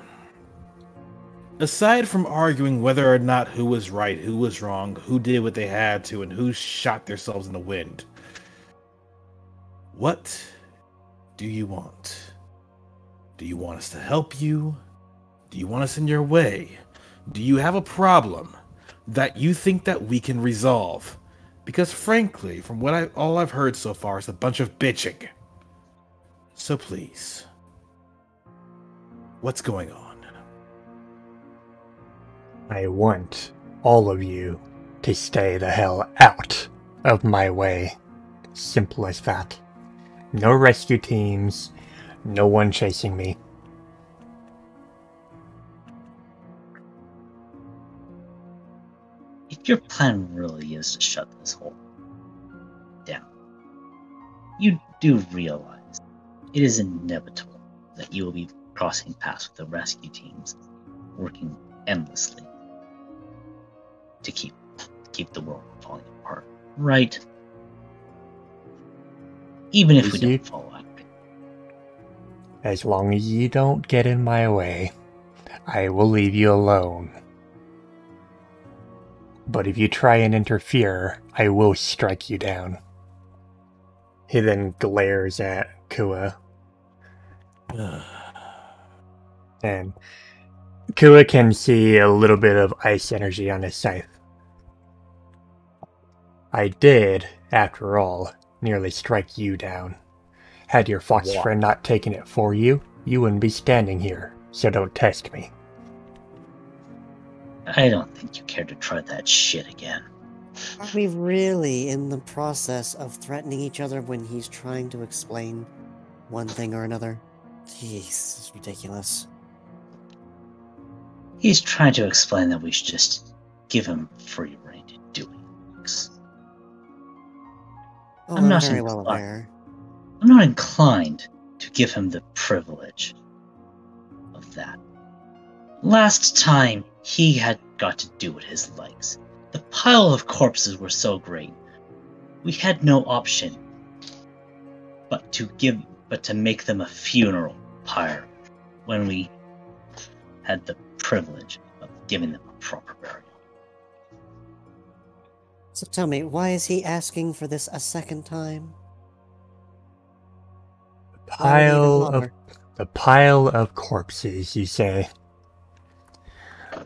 aside from arguing whether or not who was right, who was wrong, who did what they had to, and who shot themselves in the wind, what do you want? Do you want us to help you? Do you want us in your way? Do you have a problem that you think that we can resolve? Because frankly, from all I've heard so far is a bunch of bitching. So please, what's going on? I want all of you to stay the hell out of my way. Simple as that. No rescue teams, no one chasing me. If your plan really is to shut this hole down, you do realize it is inevitable that you will be crossing paths with the rescue teams, working endlessly to keep the world from falling apart, right? Even if we don't follow after. As long as you don't get in my way, I will leave you alone. But if you try and interfere, I will strike you down. He then glares at Kua. And Kua can see a little bit of ice energy on his scythe. I did, after all, nearly strike you down. Had your fox friend not taken it for you, you wouldn't be standing here, so don't test me. I don't think you care to try that shit again. Are we really in the process of threatening each other when he's trying to explain one thing or another? Jeez, this is ridiculous. He's trying to explain that we should just give him free rein to do what he likes. Oh, I'm very well aware. I'm not inclined to give him the privilege of that. Last time, he had got to do what his likes. The pile of corpses were so great. We had no option but to make them a funeral pyre when we had the privilege of giving them a proper burial. So tell me, why is he asking for this a second time? The pile of corpses, you say?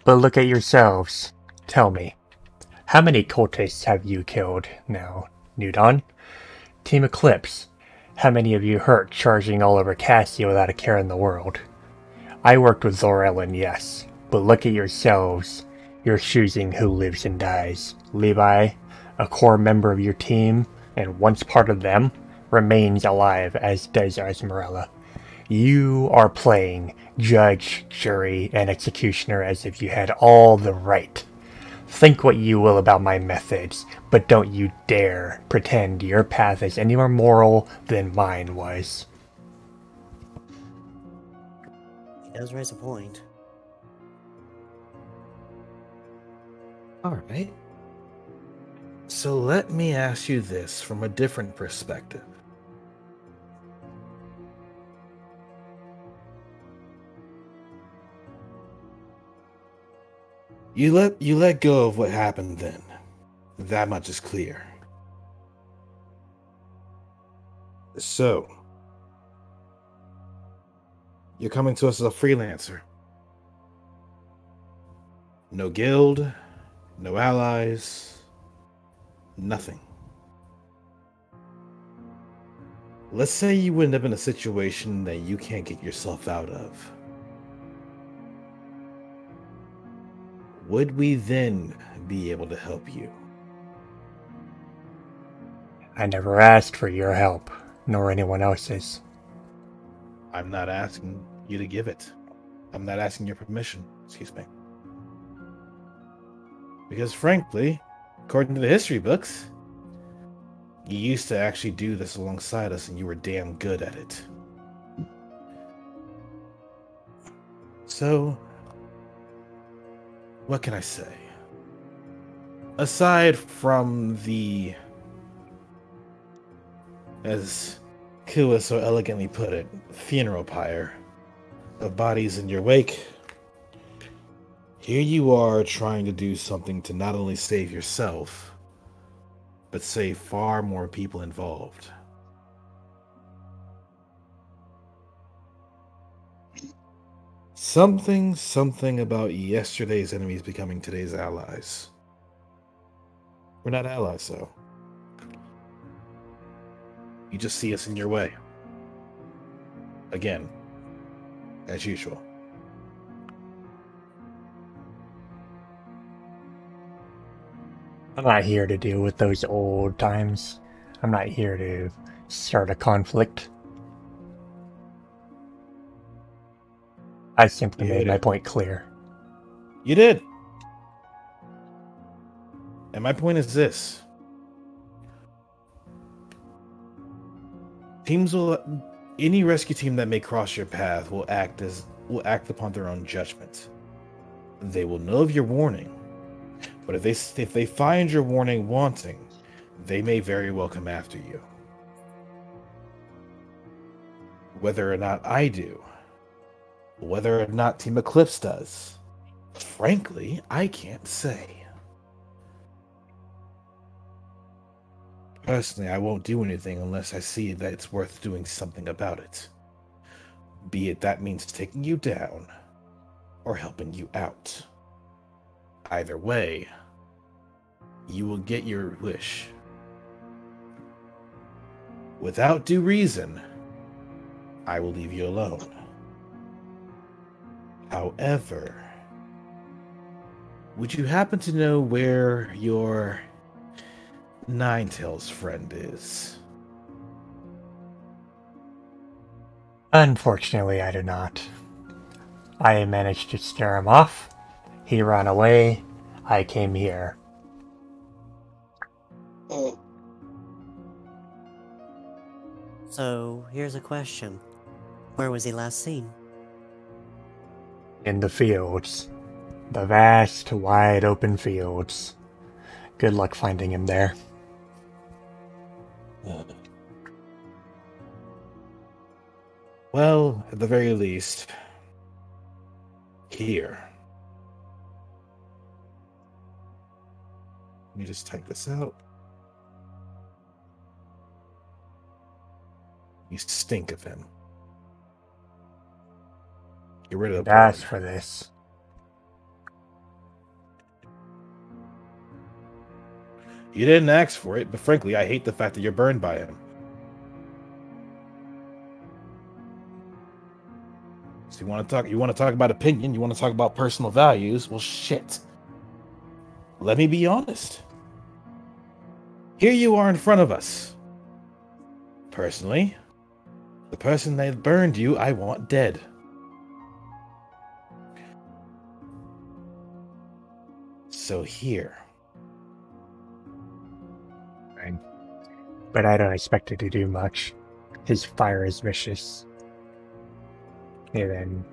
But look at yourselves. Tell me, how many cultists have you killed now, Nudon? Team Eclipse, how many of you hurt charging all over Cassia without a care in the world? I worked with Zorellen, yes, but look at yourselves. You're choosing who lives and dies. Levi, a core member of your team, and once part of them, remains alive, as does Esmeralda. You are playing judge, jury, and executioner as if you had all the right. Think what you will about my methods, but don't you dare pretend your path is any more moral than mine was. He does raise a point. Alright. So let me ask you this from a different perspective. You let go of what happened then. That much is clear. So, you're coming to us as a freelancer. No guild, no allies, nothing. Let's say you end up in a situation that you can't get yourself out of. Would we then be able to help you? I never asked for your help, nor anyone else's. I'm not asking you to give it. I'm not asking your permission. Excuse me. Because frankly, according to the history books, you used to actually do this alongside us and you were damn good at it. So, what can I say? Aside from the, as Kua so elegantly put it, funeral pyre of bodies in your wake, here you are trying to do something to not only save yourself, but save far more people involved. Something about yesterday's enemies becoming today's allies. We're not allies, though. You just see us in your way. Again, as usual. I'm not here to deal with those old times. I'm not here to start a conflict. I simply made my point clear. You did. And my point is this. Any rescue team that may cross your path will act upon their own judgment. They will know of your warning, but if they find your warning wanting, they may very well come after you. Whether or not I do, whether or not Team Eclipse does, frankly, I can't say. Personally, I won't do anything unless I see that it's worth doing something about it. Be it that means taking you down or helping you out. Either way, you will get your wish. Without due reason, I will leave you alone. However, would you happen to know where your Ninetails friend is? Unfortunately, I do not. I managed to scare him off. He ran away. I came here. So, here's a question. Where was he last seen? In the fields. The vast, wide open fields. Good luck finding him there. Well, at the very least, here. Let me just type this out. You stink of him. Get rid of the Ask burn. for this. You didn't ask for it, but frankly, I hate the fact that you're burned by him. So you want to talk about opinion, you want to talk about personal values? Well, shit. Let me be honest. Here you are in front of us. Personally, the person that burned you, I want dead. So here. But I don't expect it to do much. His fire is vicious. He then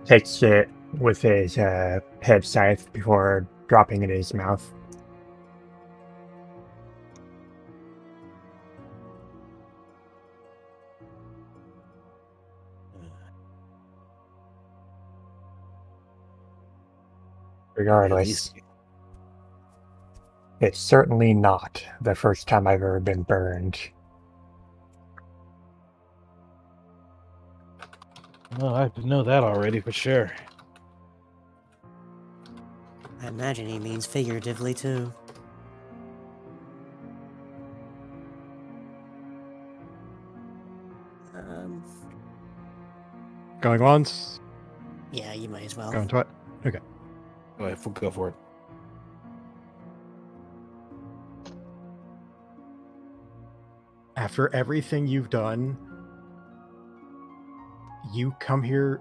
takes it with his head scythe before dropping it in his mouth. Regardless, it's certainly not the first time I've ever been burned. Well, I know that already for sure. I imagine he means figuratively, too. Going once. Yeah, you might as well. Going twice. Okay. Go ahead, go for it. After everything you've done, you come here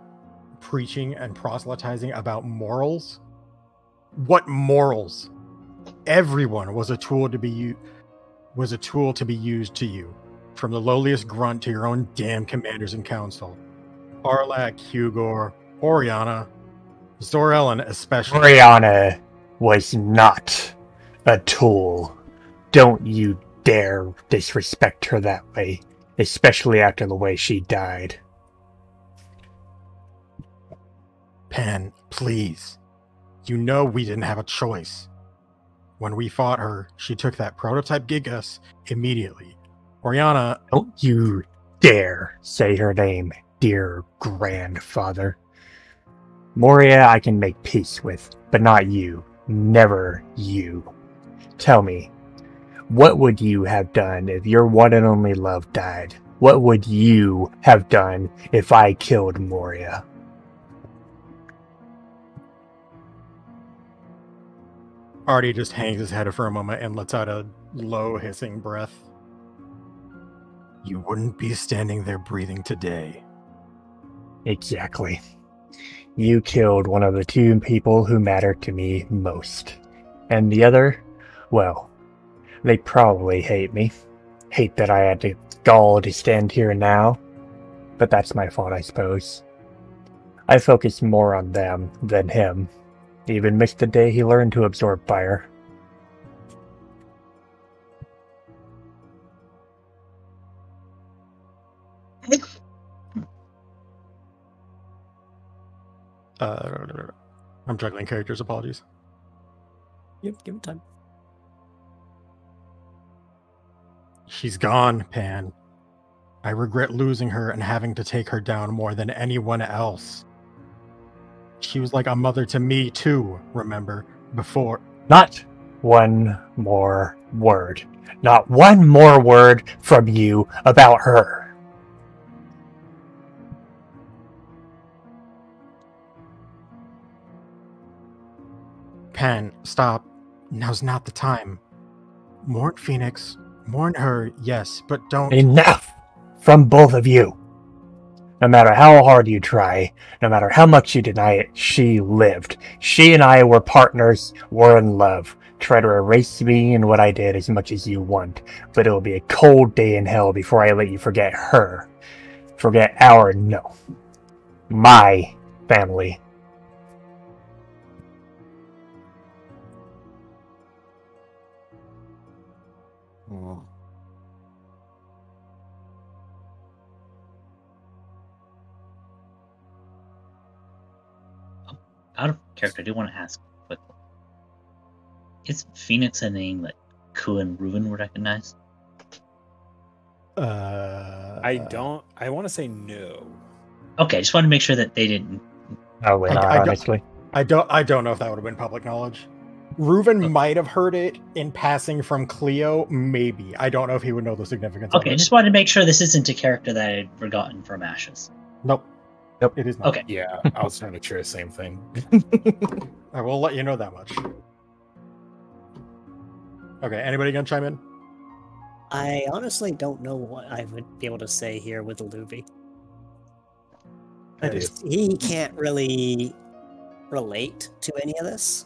preaching and proselytizing about morals? What morals? Everyone was a tool to be used to you, from the lowliest grunt to your own damn commanders in council. Arlak, Hugor, Oriana, Zorellen especially. Oriana was not a tool. Don't you dare disrespect her that way, especially after the way she died. Pan, please. You know we didn't have a choice. When we fought her, she took that prototype Gigas immediately. Oriana... Don't you dare say her name, dear grandfather. Moria I can make peace with, but not you. Never you. Tell me, what would you have done if your one and only love died? What would you have done if I killed Moria? Artie just hangs his head for a moment and lets out a low hissing breath. You wouldn't be standing there breathing today. Exactly. You killed one of the two people who matter to me most. And the other, well, they probably hate me. Hate that I had the gall to stand here now. But that's my fault, I suppose. I focused more on them than him. Even missed the day he learned to absorb fire. I'm juggling characters, apologies. Yep, give it time. She's gone, Pan. I regret losing her and having to take her down more than anyone else. She was like a mother to me, too, remember? Before. Not one more word. Not one more word from you about her. Pan, stop. Now's not the time. Mourn Phoenix. Mourn her, yes, but don't... Enough from both of you. No matter how hard you try, no matter how much you deny it, she lived. She and I were partners, were in love. Try to erase me and what I did as much as you want, but it will be a cold day in hell before I let you forget her. Forget my family. Oh. Out of character, I do want to ask quickly. Is Phoenix a name that Ku and Reuven would recognize? I don't. I want to say no. Okay, just wanted to make sure that they didn't. Probably not, honestly. I don't know if that would have been public knowledge. Reuven might have heard it in passing from Cleo, maybe. I don't know if he would know the significance of Okay, it. just wanted to make sure this isn't a character that I had forgotten from Ashes. Nope. Nope. It is not. Okay. Yeah, I was trying to share the same thing. I will let you know that much. Okay, anybody gonna chime in? I honestly don't know what I would be able to say here with Luby. I do. He can't really relate to any of this.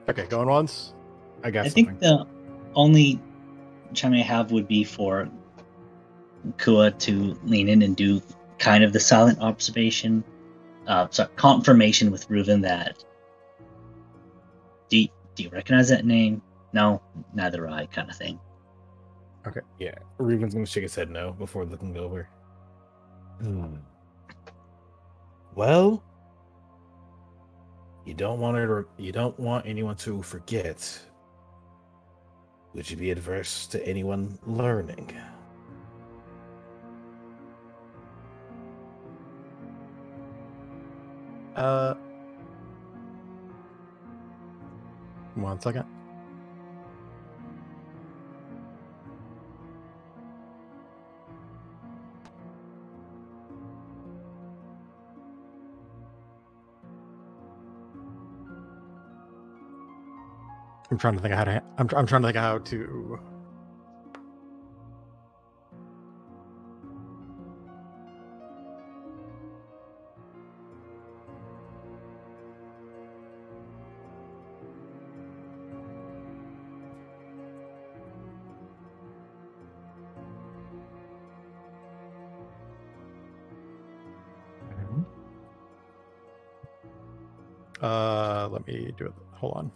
Okay, going once. I got I something. think the only chime I have would be for Kua to lean in and do kind of the silent observation, confirmation with Reuven that. Do you recognize that name? No, neither I, kind of thing. Yeah, Reuben's gonna shake his head no before looking over. Well, you don't want anyone to forget. Would you be adverse to anyone learning? One second. I'm trying to think of how to. I'm trying to think of how to. Let me do it. Hold on.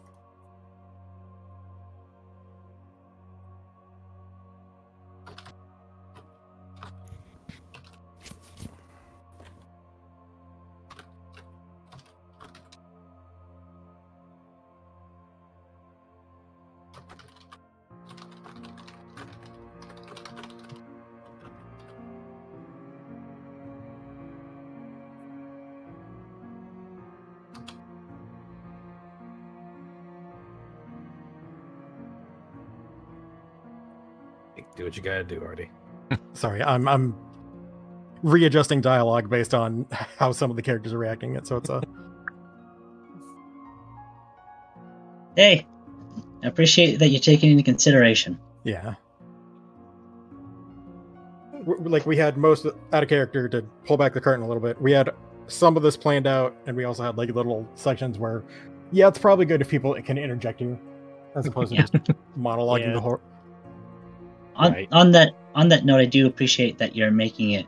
Do what you gotta do, Artie. Sorry, I'm readjusting dialogue based on how some of the characters are reacting it. So it's a. Hey, I appreciate that you're taking into consideration. Yeah. Like we had most out of character to pull back the curtain a little bit. We had some of this planned out, and we also had like little sections where, yeah, it's probably good if people can interject you, as opposed to just monologuing the whole. On that note, I do appreciate that you're making it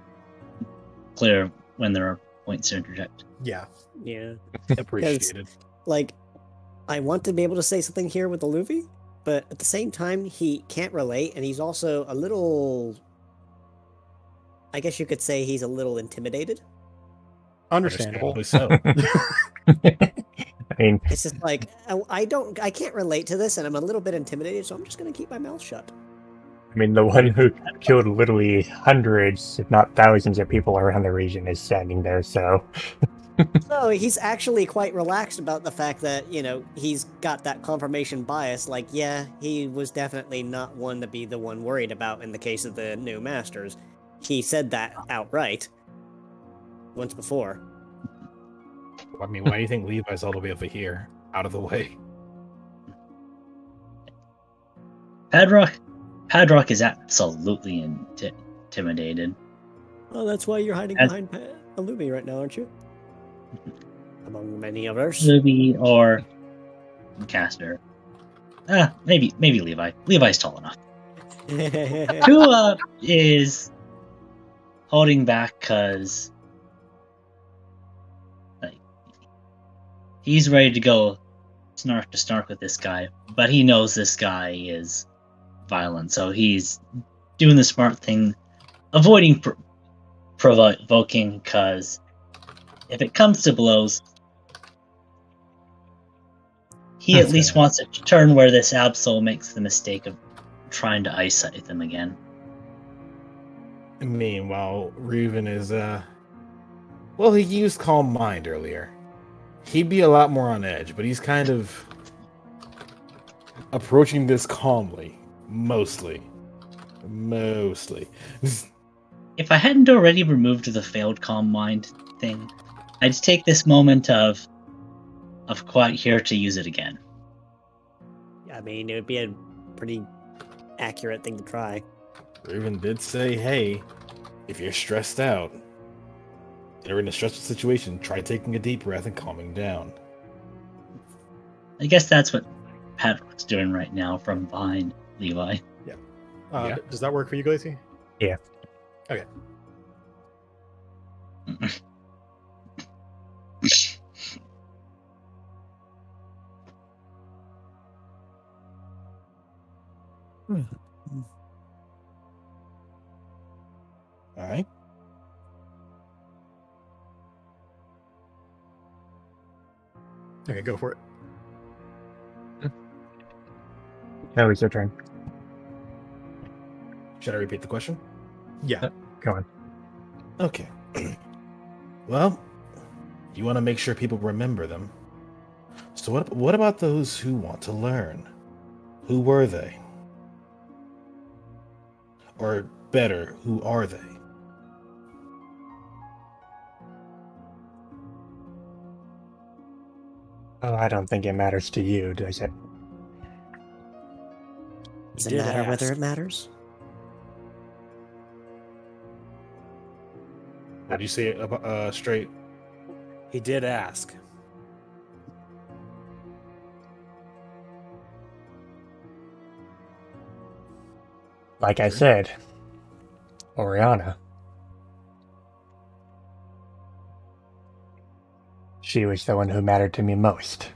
clear when there are points to interject. Yeah. Yeah. Appreciated. Like, I want to be able to say something here with the Luffy, but at the same time, he can't relate, and he's also a little. I guess you could say he's a little intimidated. Understandable. So. I mean, It's just like I can't relate to this, and I'm a little bit intimidated, so I'm just gonna keep my mouth shut. the one who killed literally hundreds, if not thousands, of people around the region is standing there. So, So he's actually quite relaxed about the fact that he's got that confirmation bias. Like, yeah, he was definitely not one to be the one worried about in the case of the new masters. He said that outright once before. I mean, why do you think Levi's all the way over here, out of the way? Padrock is absolutely intimidated. Well, that's why you're hiding behind Alumi right now, aren't you? Among many others. Ruby or Caster. Maybe Levi. Levi's tall enough. Who is holding back because he's ready to go snark to snark with this guy, but he knows this guy is violent, so he's doing the smart thing, avoiding provoking, because if it comes to blows, he at least wants to turn where this Absol makes the mistake of trying to isolate them again. Meanwhile, Reuven is, well, he used Calm Mind earlier. He'd be a lot more on edge, but he's kind of approaching this calmly. Mostly. If I hadn't already removed the failed Calm Mind thing, I'd take this moment of quiet here to use it again. I mean, it would be a pretty accurate thing to try. Reuven did say, hey, if you're stressed out, or in a stressful situation, try taking a deep breath and calming down. I guess that's what Patrick's doing right now from behind Levi. Yeah. Does that work for you, Glacy? Yeah. Okay. All right. Okay, go for it. now it's your turn. Should I repeat the question? Yeah. Go on. Okay. Well, you want to make sure people remember them. So what about those who want to learn? Who were they? Or better, who are they? Oh, I don't think it matters to you, does it? Does it did matter whether ask. it matters? Did you say it straight? He did ask. Like I said, Oriana. She was the one who mattered to me most.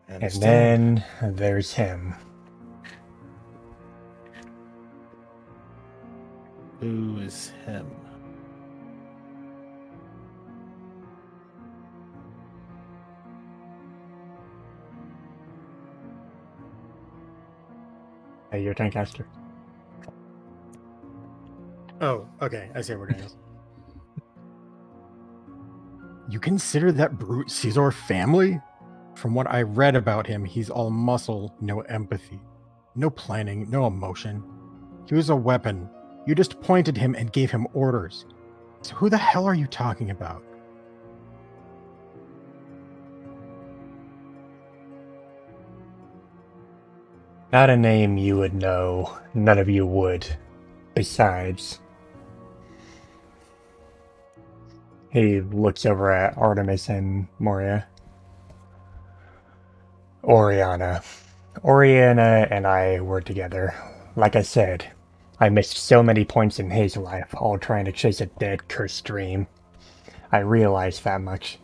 And then there's him. Who is him? Hey, your turn, Caster. Oh, okay. I see what it is. You consider that brute Caesar family? From what I read about him, he's all muscle, no empathy. No planning, no emotion. He was a weapon. You just pointed him and gave him orders. So who the hell are you talking about? Not a name you would know. None of you would. Besides, he looks over at Artemis and Moria. Oriana. Oriana and I were together. Like I said, I missed so many points in his life, all trying to chase a dead, cursed dream. I realized that much.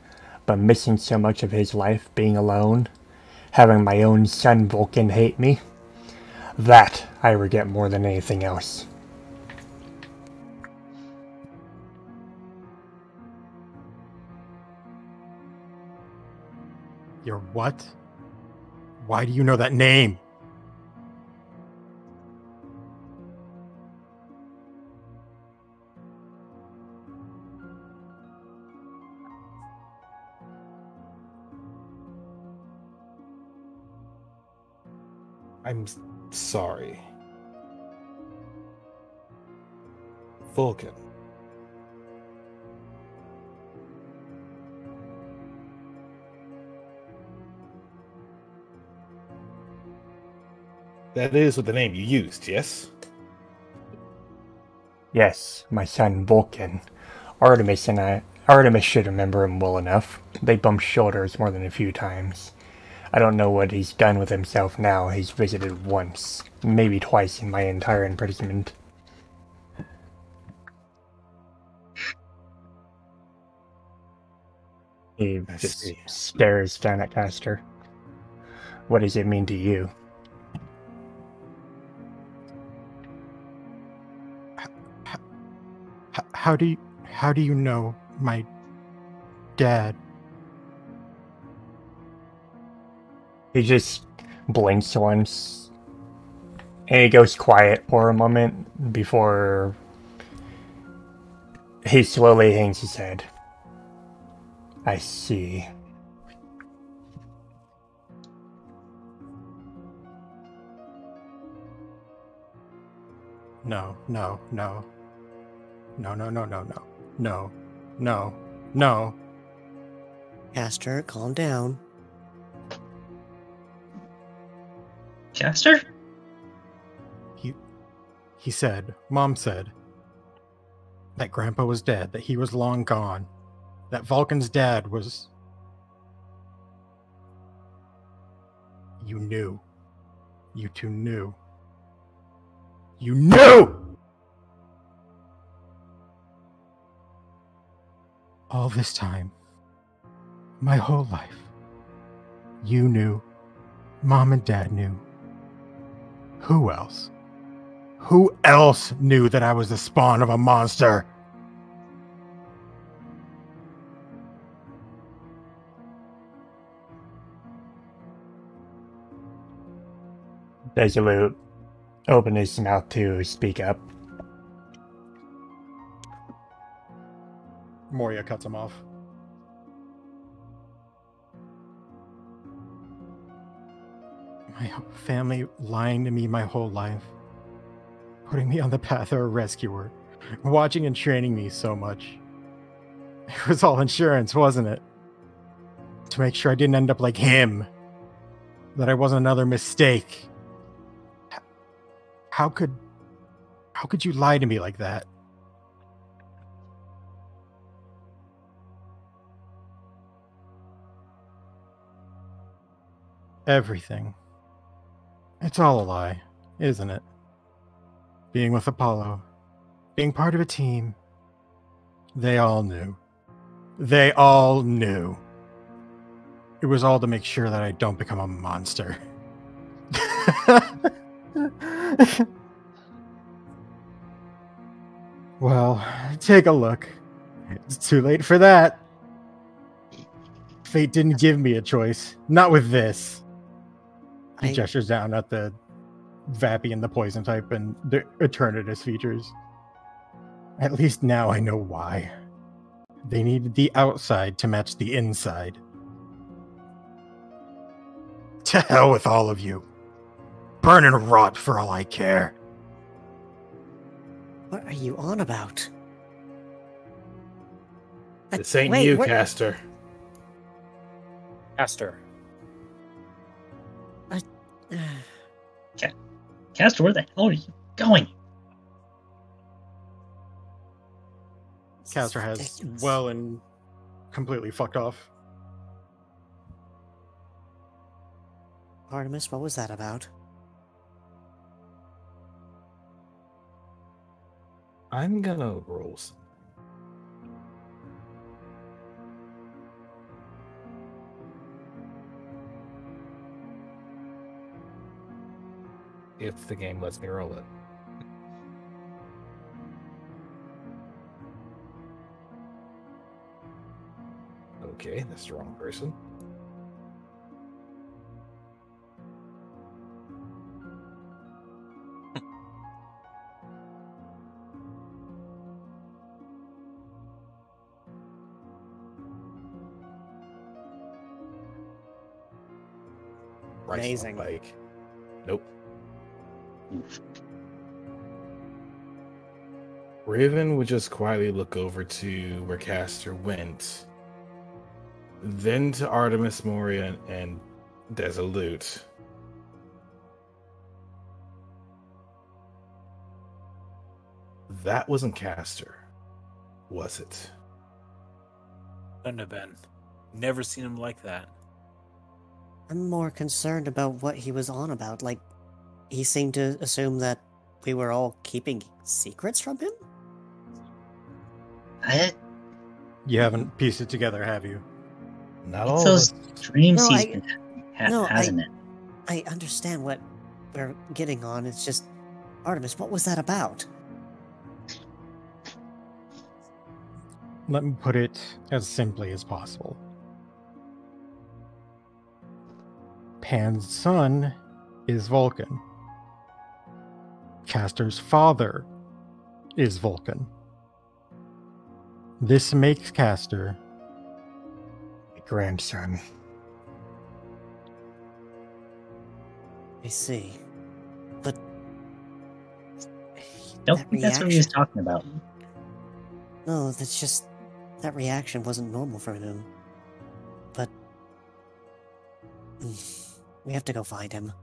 But missing so much of his life, being alone, having my own son Vulcan hate me, that I regret more than anything else. Your what? Why do you know that name? I'm sorry. Vulcan. That is what the name you used, yes? Yes, my son Vulcan. Artemis should remember him well enough. They bumped shoulders more than a few times. I don't know what he's done with himself now. He's visited once, maybe twice in my entire imprisonment. He I just see. stares down at Caster. What does it mean to you? How do you know my dad? He just blinks once, and he goes quiet for a moment before he slowly hangs his head. I see. No, no, no. No, no, no, no, no. No, no, no. Caster, calm down. Caster? He said, Mom said, that Grandpa was dead, that he was long gone, that Vulcan's dad was... You knew. You two knew. You knew! All this time, my whole life, you knew, Mom and Dad knew. Who else? Who else knew that I was the spawn of a monster? Desolate opened his mouth to speak up. Moria cuts him off. My family lying to me my whole life, putting me on the path of a rescuer, watching and training me so much. It was all insurance, wasn't it? To make sure I didn't end up like him. That I wasn't another mistake. How could you lie to me like that? Everything. It's all a lie, isn't it? Being with Apollo, being part of a team. They all knew. They all knew. It was all to make sure that I don't become a monster. Well, take a look. It's too late for that. Fate didn't give me a choice. Not with this. He gestures down at the Vappy and the Poison type and the Eternatus features. At least now I know why. They needed the outside to match the inside. To hell with all of you. Burn and rot for all I care. What are you on about? This ain't Wait, you, what- Caster. Caster. Castor, where the hell are you going? Caster has Ridiculous. well and completely fucked off. Artemis, what was that about? I'm gonna roll some. If the game lets me roll it. Okay, that's the wrong person. Amazing. Bike. Nope. Raven would just quietly look over to where Caster went, then to Artemis, Moria, and Desolate. That wasn't Caster, was it? Couldn't have been. Never seen him like that. I'm more concerned about what he was on about. Like, he seemed to assume that we were all keeping secrets from him? You haven't pieced it together, have you? Not It's all those of us. dreams No, he's I- been no, hasn't it? I understand what we're getting on. It's just, Artemis, what was that about? Let me put it as simply as possible. Pan's son is Vulcan. Caster's father is Vulcan. This makes Caster a grandson. I see. But... Don't that think that's what he was reaction- talking about. No, that's just... That reaction wasn't normal for him. But... We have to go find him.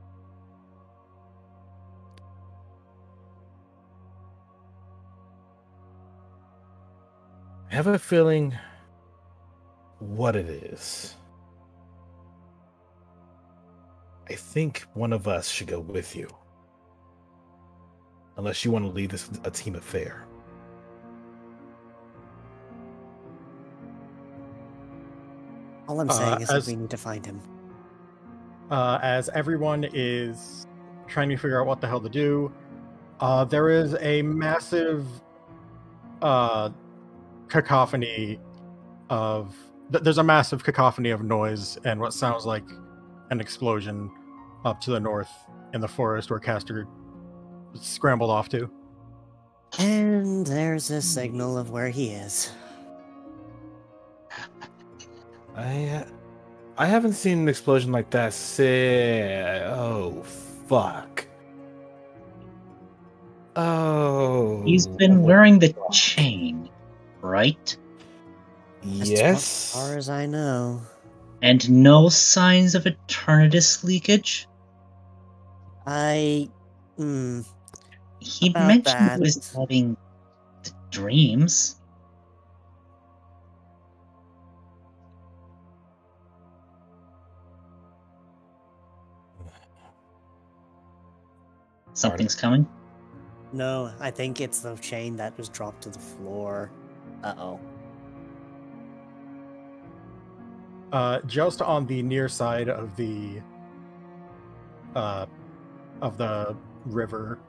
I have a feeling what it is. I think one of us should go with you. Unless you want to leave this a team affair. All I'm saying is that as- we need to find him. As everyone is trying to figure out what the hell to do, there is a massive cacophony of there's a massive cacophony of noise and what sounds like an explosion up to the north in the forest where Caster scrambled off to. And there's a signal of where he is. I haven't seen an explosion like that since... Oh, fuck. Oh. He's been wearing the chain, right? Yes. As far as I know. And no signs of Eternatus leakage? He He About mentioned he that. was having the dreams. Something's coming? No, I think it's the chain that was dropped to the floor. Uh-oh. Just on the near side of the river,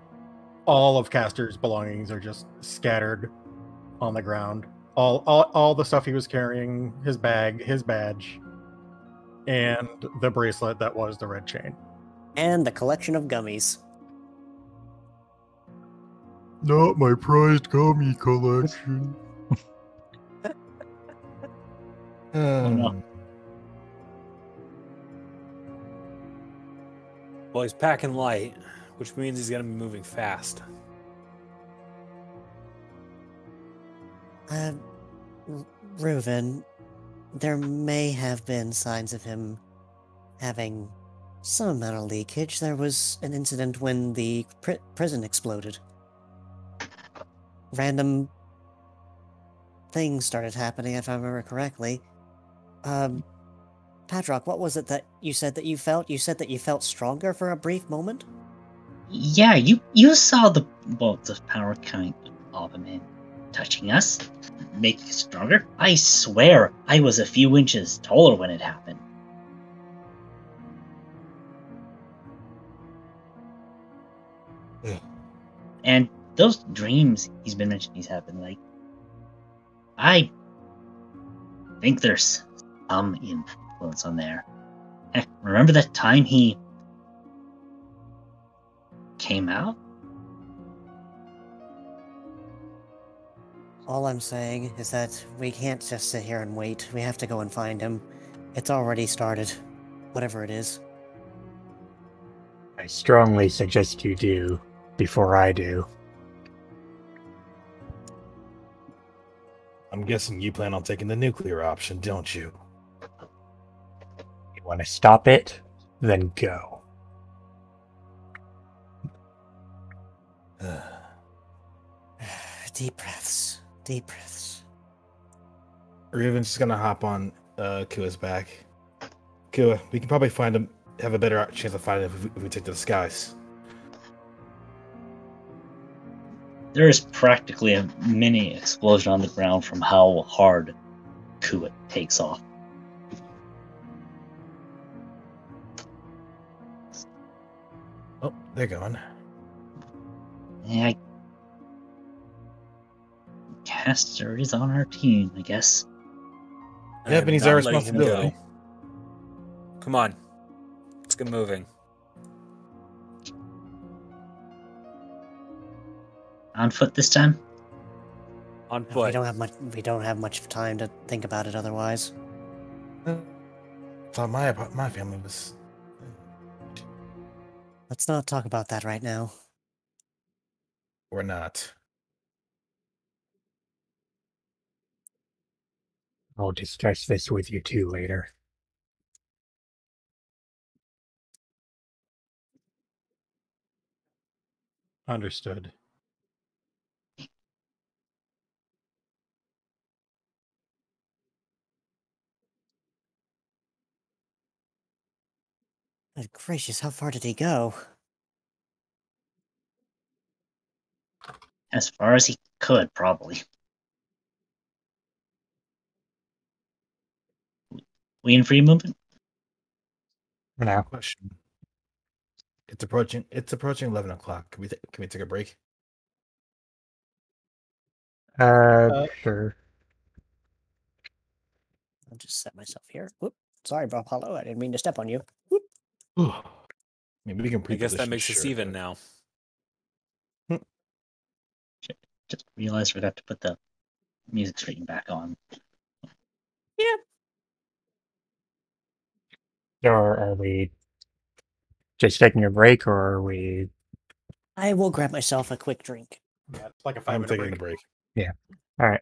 all of Castor's belongings are just scattered on the ground. All the stuff he was carrying, his bag, his badge, and the bracelet that was the red chain. And the collection of gummies. Not my prized gummy collection. Oh no. Well, he's packing light, which means he's going to be moving fast. Reuven, there may have been signs of him having some amount of leakage. There was an incident when the prison exploded. Random things started happening, if I remember correctly. Patrock, what was it that you said that you felt? You said that you felt stronger for a brief moment? Yeah, you saw the power coming off him and touching us, making us stronger. I swear, I was a few inches taller when it happened. Yeah. And those dreams he's been mentioning he's having, like, I think there's some influence on there. Heck, remember that time he came out? All I'm saying is that we can't just sit here and wait. We have to go and find him. It's already started. Whatever it is. I strongly suggest you do before I do. I'm guessing you plan on taking the nuclear option, don't you? You want to stop it? Then go. Deep breaths. Deep breaths. Reuven's just gonna hop on Kua's back. Kua, we can probably find him, have a better chance of finding him if we take to the skies. There is practically a mini explosion on the ground from how hard Kua takes off. Oh, they're going. Yeah, Castor is on our team, I guess. Yeah, but he's our not letting him responsibility. go. Come on. Let's get moving. On foot this time? On We foot. don't have much. We don't have much time to think about it otherwise. Thought my family was. Let's not talk about that right now. Or not. I'll discuss this with you two later. Understood. Good gracious, how far did he go? As far as he could, probably. We in free movement? Now, Question. It's approaching. It's approaching 11 o'clock. Can we take a break? sure. I'll just set myself here. Whoop. Sorry, Bro Apollo. I didn't mean to step on you. Maybe we can I guess that pre-position makes us shirt, even but- now. Just realized we'd have to put the music screen back on. Or are we just taking a break, or are we... I will grab myself a quick drink. Yeah, it's like a I'm 5-minute taking break. the break. All right.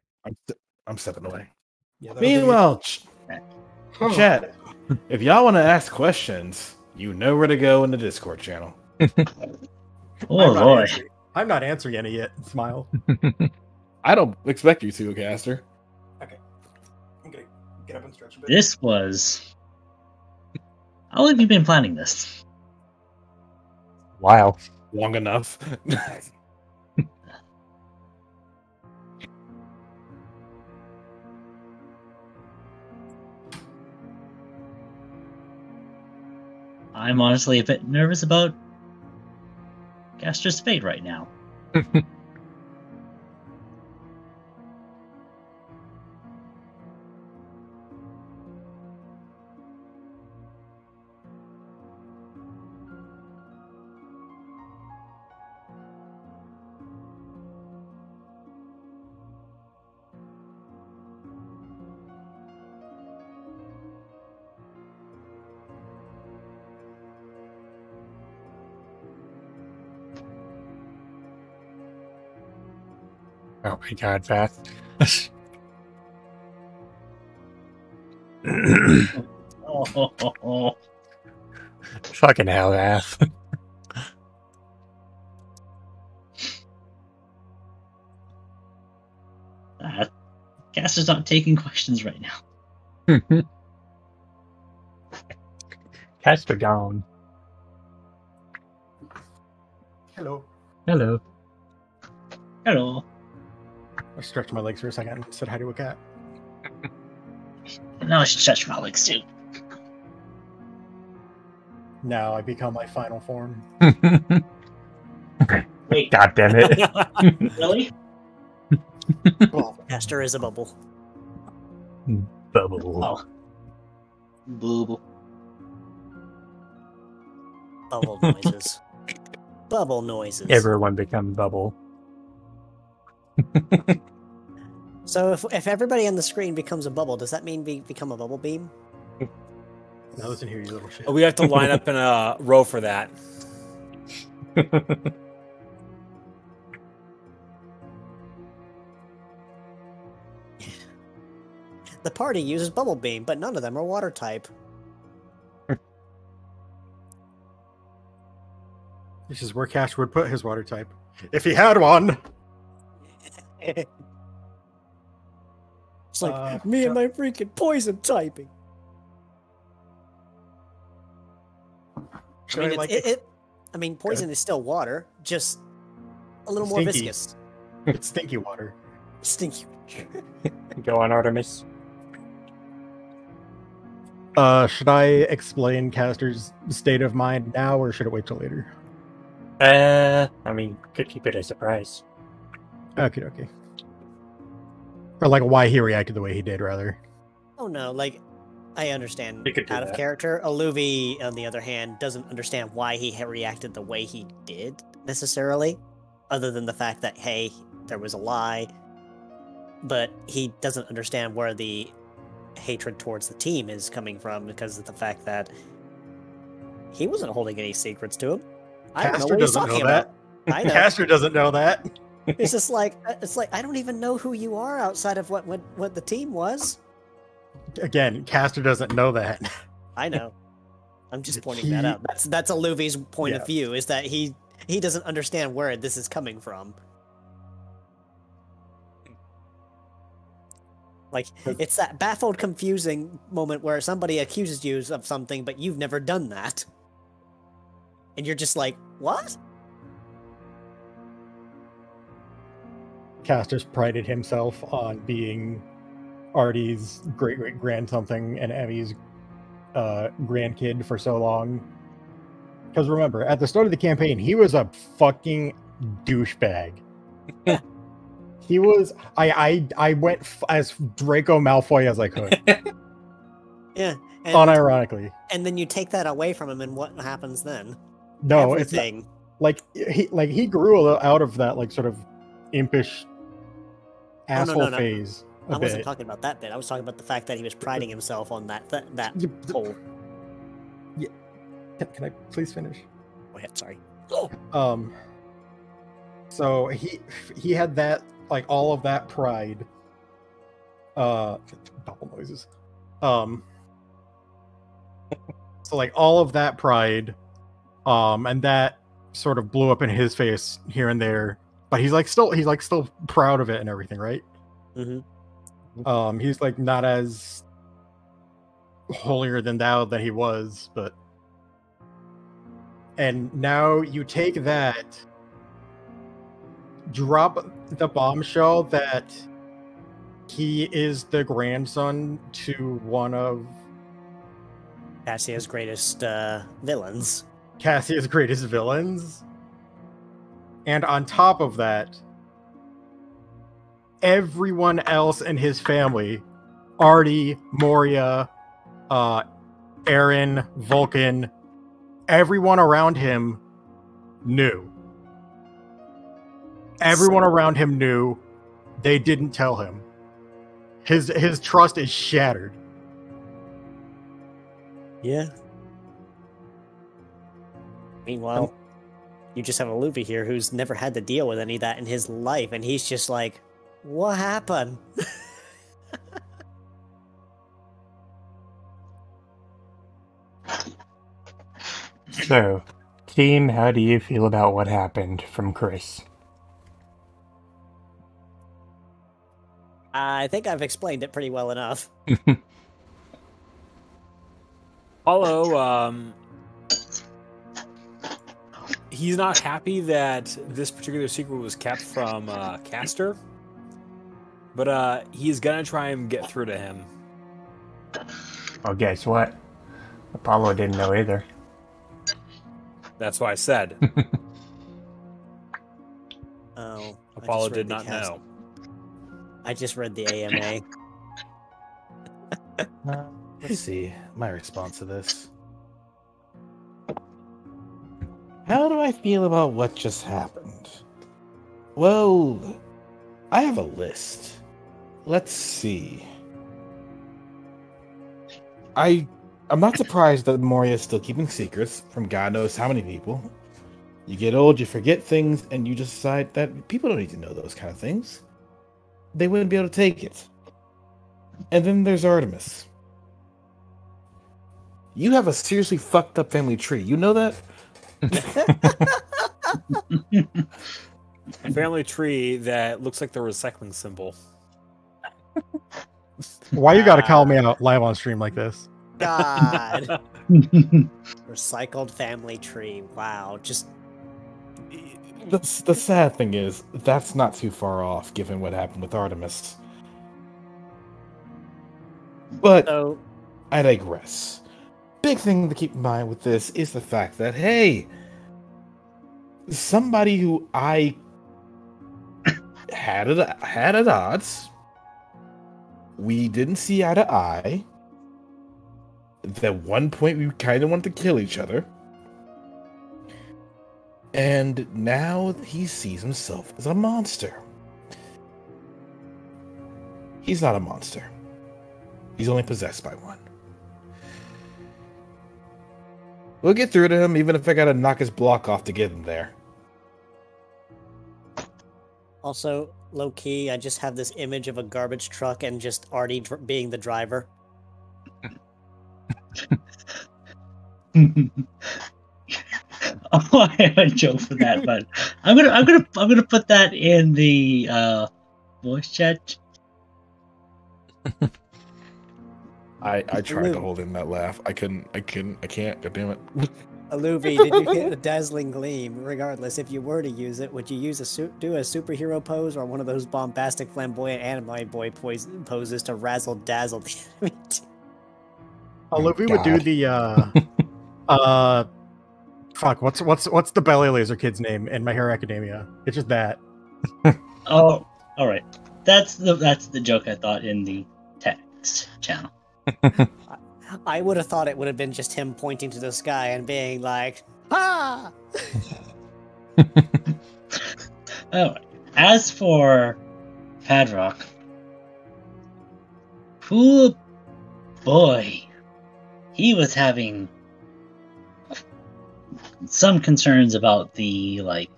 I'm stepping away. Yeah, that'll be- Meanwhile, chat, if y'all want to ask questions, you know where to go in the Discord channel. Oh boy. I'm not answering any yet. Smile. I don't expect you to, Caster. Okay. I'm gonna get up and stretch a bit. This was. How long have you been planning this? Wow. Long enough. I'm honestly a bit nervous about Gaster's fate right now. Oh my god, Vath. Oh, Fucking hell, Vath. Gaster's not taking questions right now. Caster gone. Hello. Hello. Hello. I stretched my legs for a second and said hi to a cat. Now I should stretch my legs too. Now I become my final form. Wait, God damn it. really? Well, Caster is a bubble. Bubble. Oh. Boo. Bubble noises. Bubble noises. Everyone become bubble. So if everybody on the screen becomes a bubble, does that mean we become a bubble beam? now listen here, you little shit. We have to line up in a row for that. The party uses bubble beam, but none of them are water type. This is where Cash would put his water type. If he had one! It's like me and my freaking poison typing. Should I I, mean, like, I mean, poison is still water, just a little more Stinky. viscous. It's stinky water. Stinky. Go on, Artemis. Should I explain Caster's state of mind now, or should it wait till later? I mean, could keep it a surprise. Okay. Or like why he reacted the way he did, rather. Oh no, like I understand You could do out of that. character. Aluvi, on the other hand, doesn't understand why he reacted the way he did necessarily, other than the fact that hey, there was a lie. But he doesn't understand where the hatred towards the team is coming from because of the fact that he wasn't holding any secrets to him. I don't know Caster what he's doesn't know talking that. about. I know. Caster doesn't know that. It's just like I don't even know who you are outside of what the team was. Again, Caster doesn't know that. I know. I'm just pointing that out. That's Aluvi's point Yeah. of view, is that he doesn't understand where this is coming from. Like, it's that baffled, confusing moment where somebody accuses you of something, but you've never done that. And you're just like, what? Caster's prided himself on being Artie's great-great-grand something and Emmy's grandkid for so long. Because remember, at the start of the campaign, he was a fucking douchebag. He was. I went as Draco Malfoy as I could. Yeah. And, Unironically. and then you take that away from him, and what happens then? No, it's not, Everything. he grew a little out of that like sort of impish asshole no. phase. I wasn't talking about that bit. I was talking about the fact that he was priding himself on that whole. Can I please finish? Go ahead, sorry. So he had that, like, all of that pride, bubble noises. So like all of that pride, and that sort of blew up in his face here and there, but he's still proud of it and everything, right? Mm-hmm. He's like not as holier than thou than he was, but and now you take that, drop the bombshell that he is the grandson to one of Cassia's greatest villains. Cassia's greatest villains. And on top of that, everyone else in his family, Artie, Moria, Aaron, Vulcan, everyone around him knew. Everyone around him knew. They didn't tell him. His trust is shattered. Yeah. Meanwhile, you just have a Luffy here who's never had to deal with any of that in his life, and he's just like, what happened? So, team, how do you feel about what happened from Chris? I think I've explained it pretty well enough. Apollo, he's not happy that this particular secret was kept from Castor, but he's gonna try and get through to him. Well, guess what? Apollo didn't know either. That's why I said. Oh, Apollo did not know. I just read the AMA. Let's see my response to this. How do I feel about what just happened? Well, I have a list. Let's see. I'm not surprised that Moria is still keeping secrets from God knows how many people. You get old, you forget things, and you just decide that people don't need to know those kind of things. They wouldn't be able to take it. And then there's Artemis. You have a seriously fucked up family tree. You know that? A family tree that looks like the recycling symbol. Why you gotta call me out live on stream like this? God. Recycled family tree. Wow. Just The sad thing is, that's not too far off, given what happened with Artemis. But so. I digress. Big thing to keep in mind with this is the fact that, hey, somebody who I had at odds, we didn't see eye to eye. At one point, we kind of wanted to kill each other. And now he sees himself as a monster. He's not a monster. He's only possessed by one. We'll get through to him, even if I gotta knock his block off to get him there. Also, low-key, I just have this image of a garbage truck and just Artie being the driver. Oh, I have a joke for that, but I'm gonna put that in the voice chat. I tried to hold in that laugh. I can't. God damn it. Luffy, did you get the dazzling gleam? Regardless, if you were to use it, would you use do a superhero pose or one of those bombastic, flamboyant anime boy poses to razzle dazzle the enemy? Luffy would do the fuck. What's the belly laser kid's name in My Hero Academia? It's just that. Oh, all right. That's the joke I thought in the text channel. I would have thought it would have been just him pointing to the sky and being like, "Ha!" Oh, as for Padrock, poor boy, he was having some concerns about the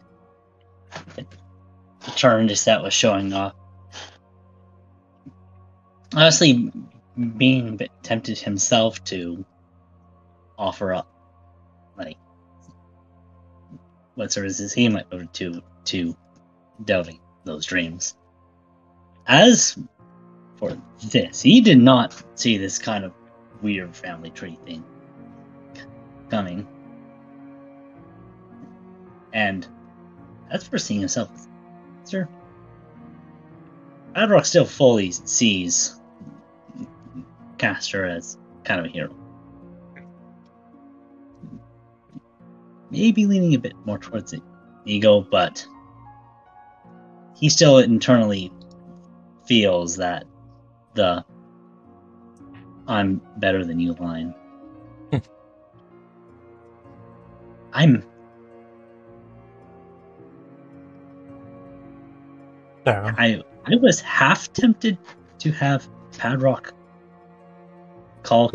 turn that was showing off. honestly, being a bit tempted himself to offer up, like, what services he might go to delving those dreams. As for this, he did not see this kind of weird family tree thing coming. And as for seeing himself, sir, Adrock still fully sees Castor as kind of a hero. Maybe leaning a bit more towards the ego, but he still internally feels that the "I'm better than you" line. I was half tempted to have Padrock call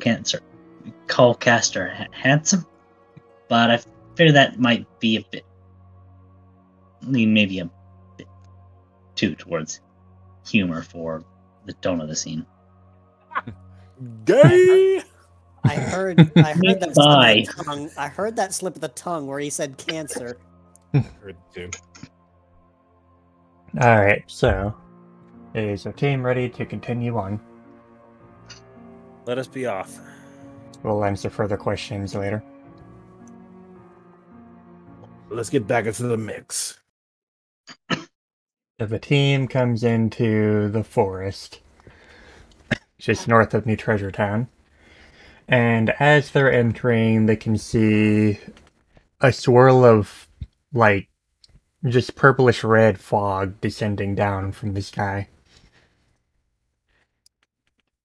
Castor handsome, but I fear that might be a bit, maybe a bit too towards humor for the tone of the scene. Gay. I heard that slip of the tongue. I heard that slip of the tongue where he said cancer. Heard too. Alright, so is our team ready to continue on? Let us be off. We'll answer further questions later. Let's get back into the mix. So the team comes into the forest, just north of New Treasure Town. And as they're entering, they can see a swirl of, like, just purplish red fog descending down from the sky.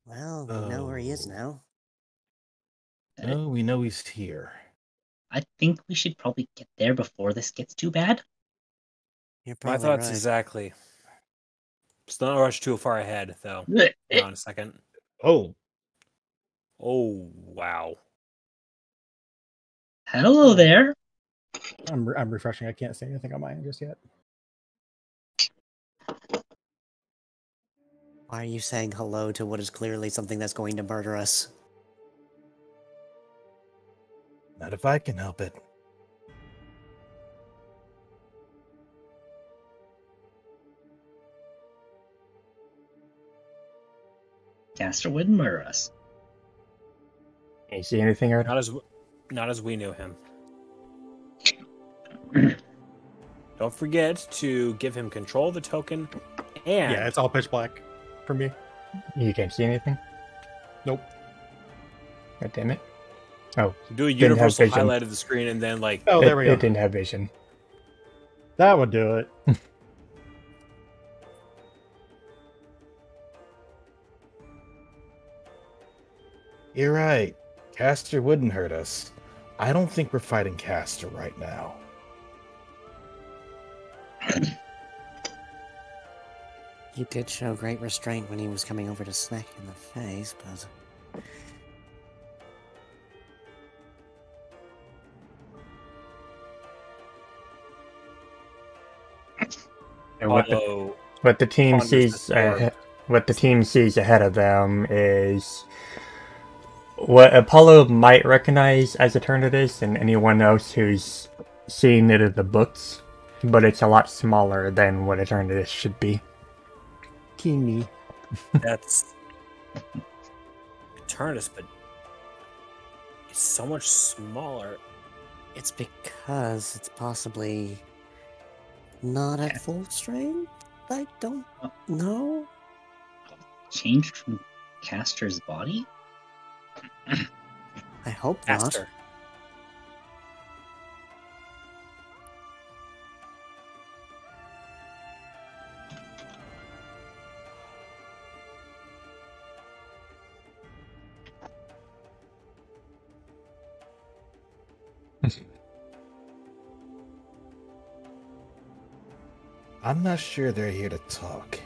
Well, we know where he is now. Oh, we know he's here. I think we should probably get there before this gets too bad. You're My probably thoughts right. exactly. Just don't rush too far ahead, though. Hang on a second. Oh, Wow. Hello there. I'm refreshing. I can't see anything on my end just yet. Why are you saying hello to what is clearly something that's going to murder us? not if I can help it. Castor wouldn't murder us. Can you see anything, Erd? Not as we knew him. Don't forget to give him control of the token, and Yeah, it's all pitch black for me. You can't see anything? Nope. God damn it. Oh, do a Didn't have universal vision. highlight of the screen, and then like Oh, there we go. It didn't have vision. That would do it. You're right. Castor wouldn't hurt us. I don't think we're fighting Castor right now. He did show great restraint when he was coming over to smack you in the face, but... And what the team ponders sees the sword. what the team sees ahead of them is what Apollo might recognize as Eternatus and anyone else who's seen it in the books, but it's a lot smaller than what Eternatus should be. Teeny. That's Eternus, but it's so much smaller. It's because it's possibly not at full strength? I don't know. Changed from Castor's body? I hope not. Faster. I'm not sure they're here to talk.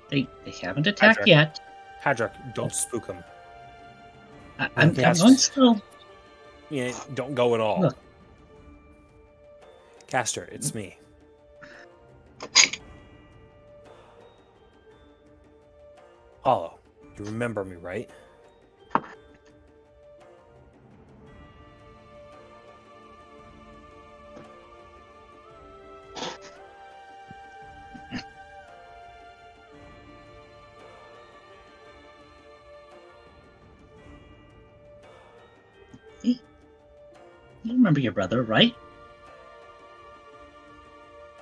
They haven't attacked Patrick. yet. Hadrock, don't spook him. I'm Yes. going slow. Yeah, don't go at all. Look. Castor, it's me. Apollo, you remember me, right? You remember your brother, right?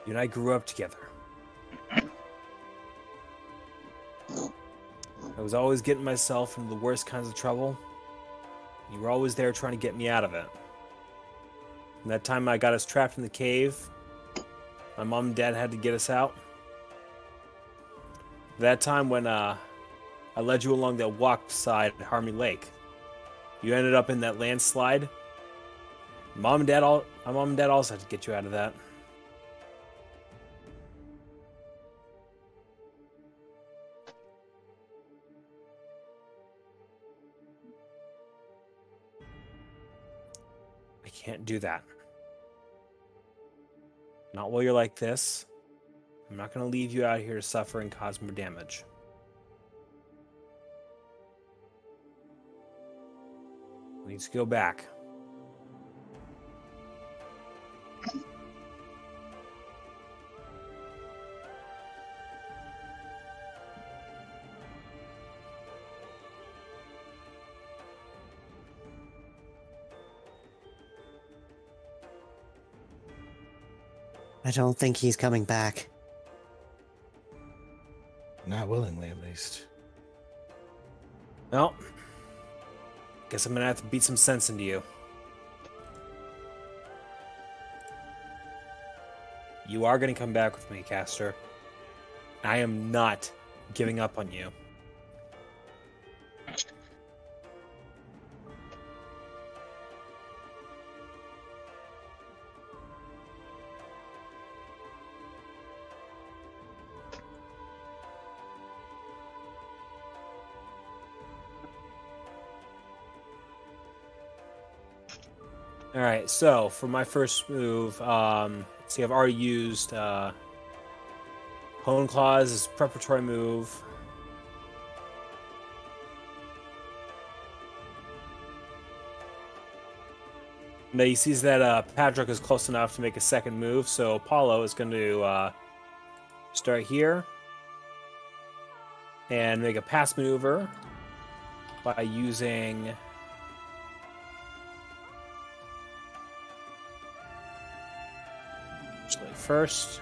You and I grew up together. I was always getting myself into the worst kinds of trouble. You were always there trying to get me out of it. And that time I got us trapped in the cave, my mom and dad had to get us out. That time when I led you along that walk beside Harmony Lake, you ended up in that landslide. My mom and dad also had to get you out of that. I can't do that. Not while you're like this. I'm not going to leave you out here to suffer and cause more damage. We need to go back. I don't think he's coming back. Not willingly, at least. Well, guess I'm going to have to beat some sense into you. You are going to come back with me, Caster. I am not giving up on you. All right, so for my first move, see, I've already used Hone Claws as a preparatory move. Now he sees that Patrick is close enough to make a second move, so Apollo is going to start here and make a pass maneuver by using first.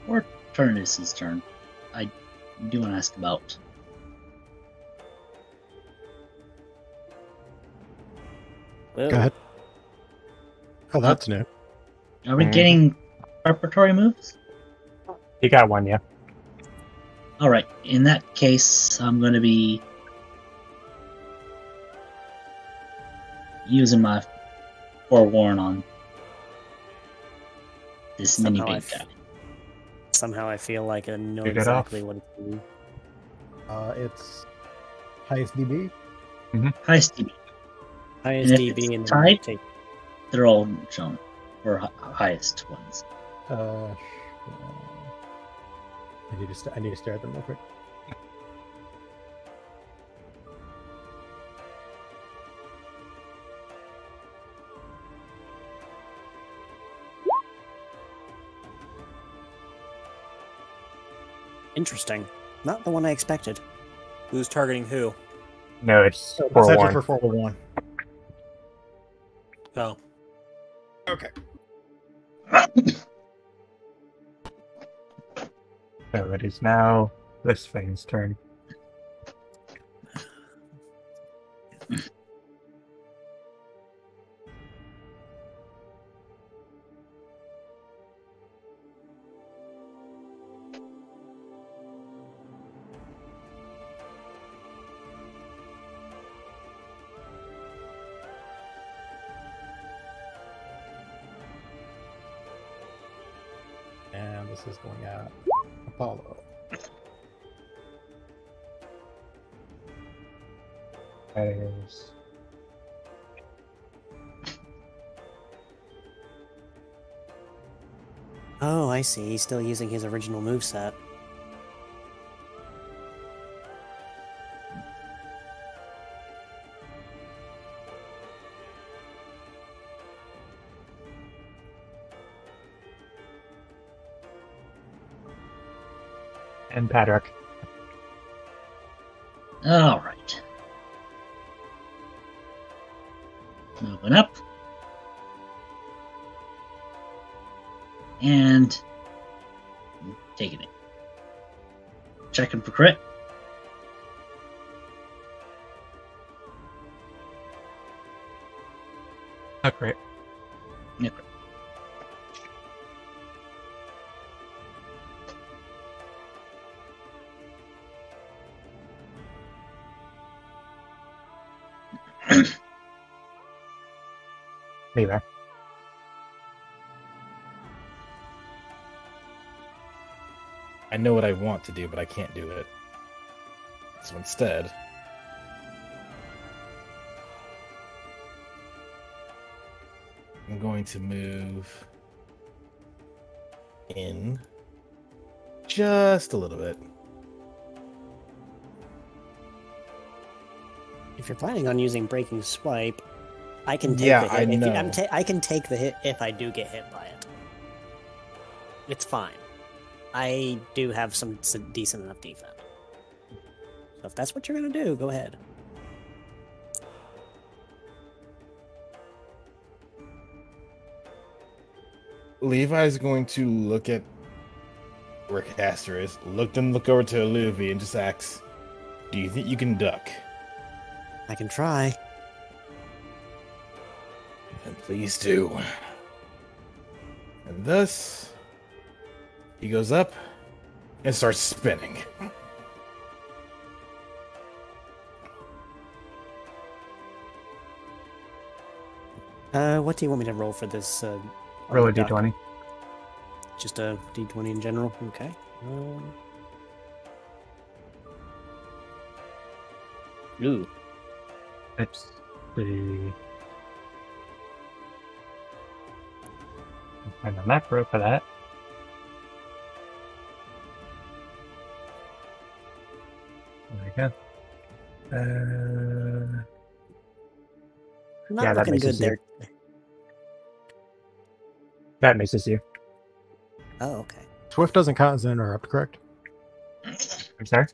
Or Turnus' turn. I do want to ask about. Go ahead. Oh, that's new. Are we getting preparatory moves? You got one, yeah. Alright, in that case, I'm going to be using my Forewarn on this mini big guy. Somehow I feel like I know Pick it up. exactly what it's doing. It's highest DB. Highest DB. Highest And if DB it's and tied? take. They're all shown for highest ones. I need to stare at them real quick. Interesting. Not the one I expected. Who's targeting who? No, it's That's actually 4-1. for 4-1. Oh. Okay. So it is now this thing's turn. this is going at Apollo. There's Oh, I see. He's still using his original moveset. and Patrick. All right. Moving up. And taking it. Checking for crit. Oh, great. Yeah, crit. Levi. I know what I want to do, but I can't do it. So instead, I'm going to move in just a little bit. If you're planning on using Breaking Swipe, I can take Yeah, the hit. I know. I can take the hit if I do get hit by it. It's fine. I do have some decent enough defense. So if that's what you're going to do, go ahead. Levi's going to look at where Caster is, look over to Luvi and just asks, do you think you can duck? I can try. And please do. And thus, he goes up and starts spinning. What do you want me to roll for this? Roll a duck? d20. Just a d20 in general? Okay. Ooh. Let's see. Find the macro for that. There we go. Not Yeah, that looking makes good it you. there. That misses you. Oh, okay. Swift doesn't count as an interrupt, correct? I'm sorry?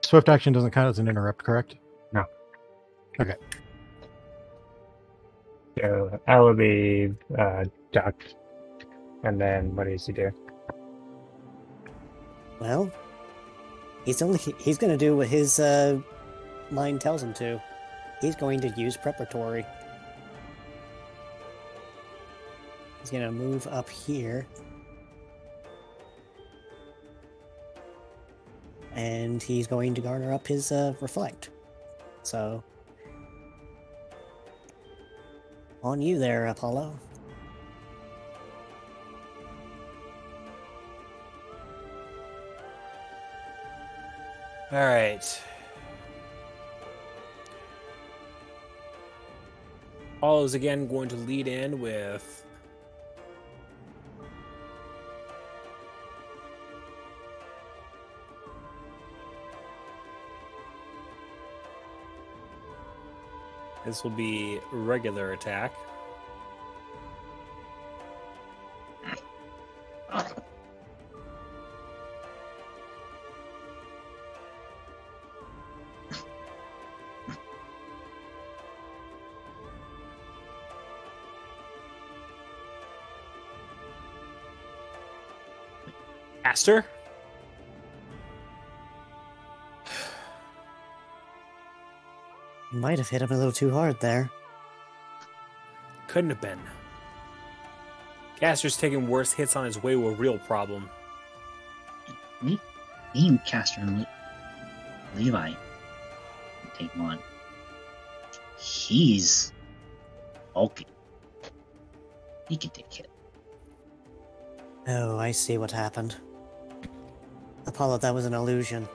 Swift action doesn't count as an interrupt, correct? No. Okay. So I will be ducked. And then what does he do? Well, he's going to do what his mind tells him to. He's going to use preparatory. He's going to move up here. And he's going to garner up his reflect. So, on you there, Apollo. All right. Apollo's again going to lead in with this will be regular attack. Caster? You might have hit him a little too hard there. Couldn't have been. Caster's taking worse hits on his way to a real problem. You, Caster, and Levi can take one. He's bulky. He can take hit. Oh, I see what happened. Apollo, that was an illusion.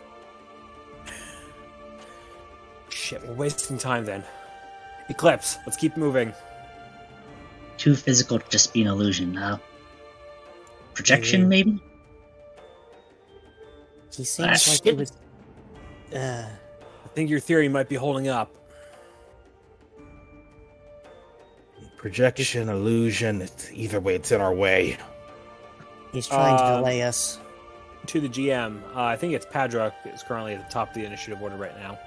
Shit, we're wasting time then. Eclipse, let's keep moving. Too physical to just be an illusion. Projection, maybe? He seems like he was... I think your theory might be holding up. Projection, illusion, either way, it's in our way. He's trying to delay us. To the GM, I think it's Padra is currently at the top of the initiative order right now.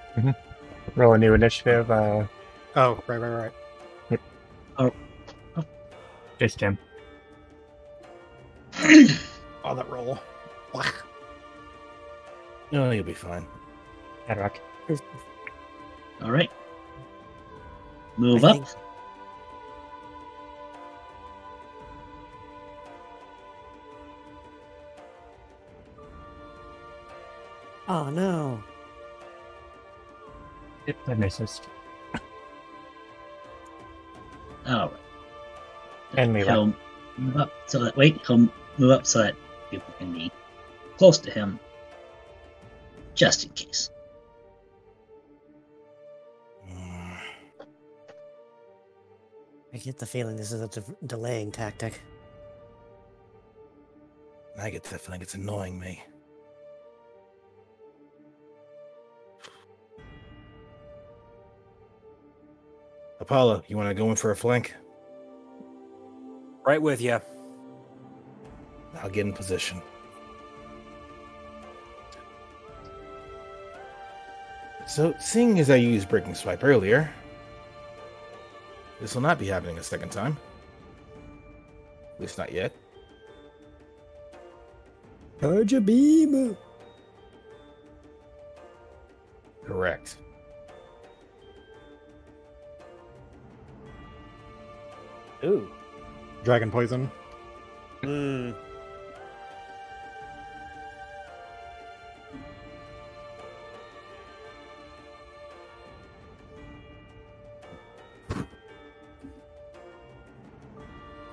Roll a new initiative. Oh, right. Yep. Oh. Just Jim. Oh, that roll. No, you'll be fine. Hadrock. All right. Move I up. think- Oh no. Yep, that misses. All right. And me He'll move up so that he'll move up so that people can be close to him, just in case. I get the feeling this is a delaying tactic. I get that feeling it's annoying me. Apollo, you want to go in for a flank? Right with you. I'll get in position. So, seeing as I used Breaking Swipe earlier, this will not be happening a second time. At least not yet. Charge a beam! Correct. Ooh. Dragon poison. They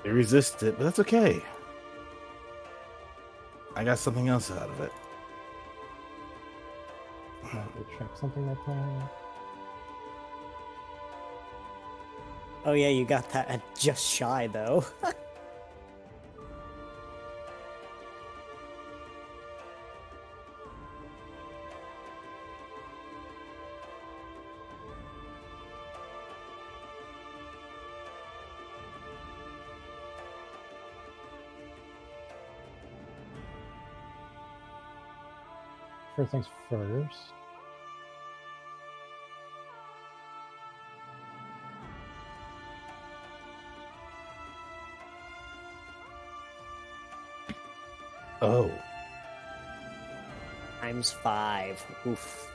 resist it, but that's okay. I got something else out of it. Let me check something like that. Oh yeah, you got that at just shy though. First things first. Oh. ×5. Oof.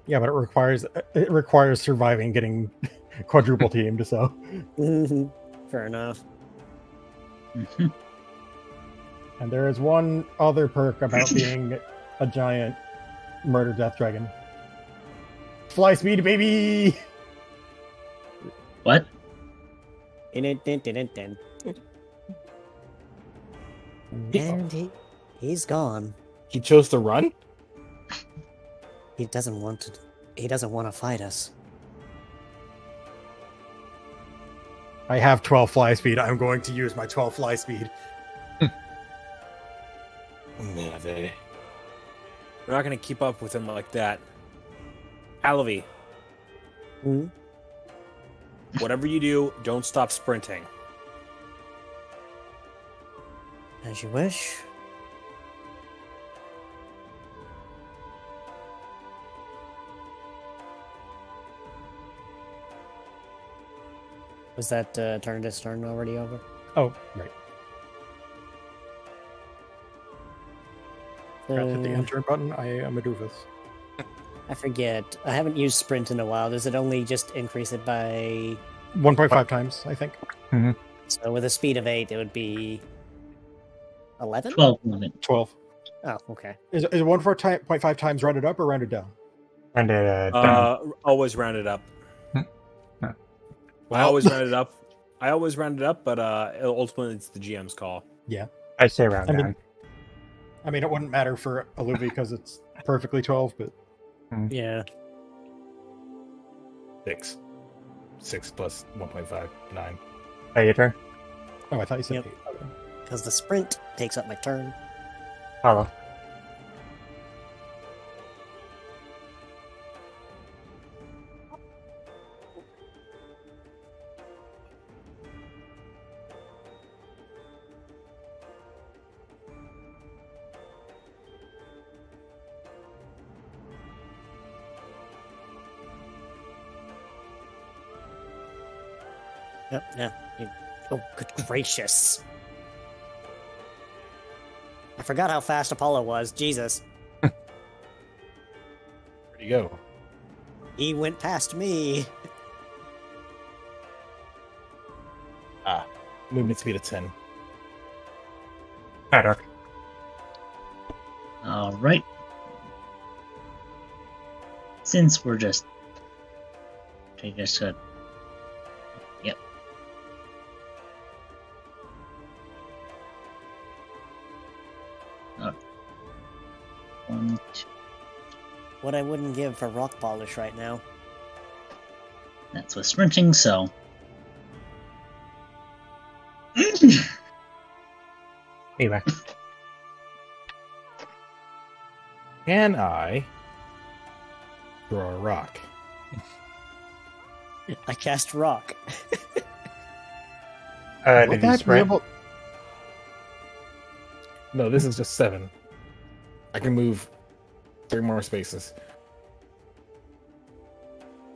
Yeah, but it requires surviving getting quadruple teamed, so Fair enough. and there is one other perk about being a giant murder death dragon. Fly speed, baby! What? And he's gone. He chose to run? He doesn't want to. He doesn't want to fight us. I have 12 fly speed. I'm going to use my 12 fly speed. Yeah, they... We're not going to keep up with him like that. Alavi, whatever you do, don't stop sprinting. As you wish. Was that turn to turn already over? Oh, right. Forgot to hit the enter button. I am a doofus. I forget. I haven't used sprint in a while. Does it only just increase it by 1.5 times, I think. So with a speed of 8, it would be 11? 12 movement. 12. Oh, okay. Is it 1.5 times rounded up or rounded down? And down. Always round it up. No. I always round it up. I always round it up, but ultimately it's the GM's call. Yeah. I say round down. I mean, it wouldn't matter for Aluvi because it's perfectly 12, but Yeah. 6. 6 plus 1.5, 9. Hey, your turn. oh, I thought you said Yep. 8. Okay. Because the sprint takes up my turn. Follow. Yep, yeah. Oh, good gracious. I forgot how fast Apollo was. Jesus. Where'd you go? He went past me. Movement speed of 10. Hi, Dark. All right. Since we're just, I guess, yep. One, two. What I wouldn't give for rock polish right now. That's with sprinting, so. Anyway. Can I throw a rock? I cast rock. Did Would you that be sprint? able- No, this is just 7. I can move 3 more spaces.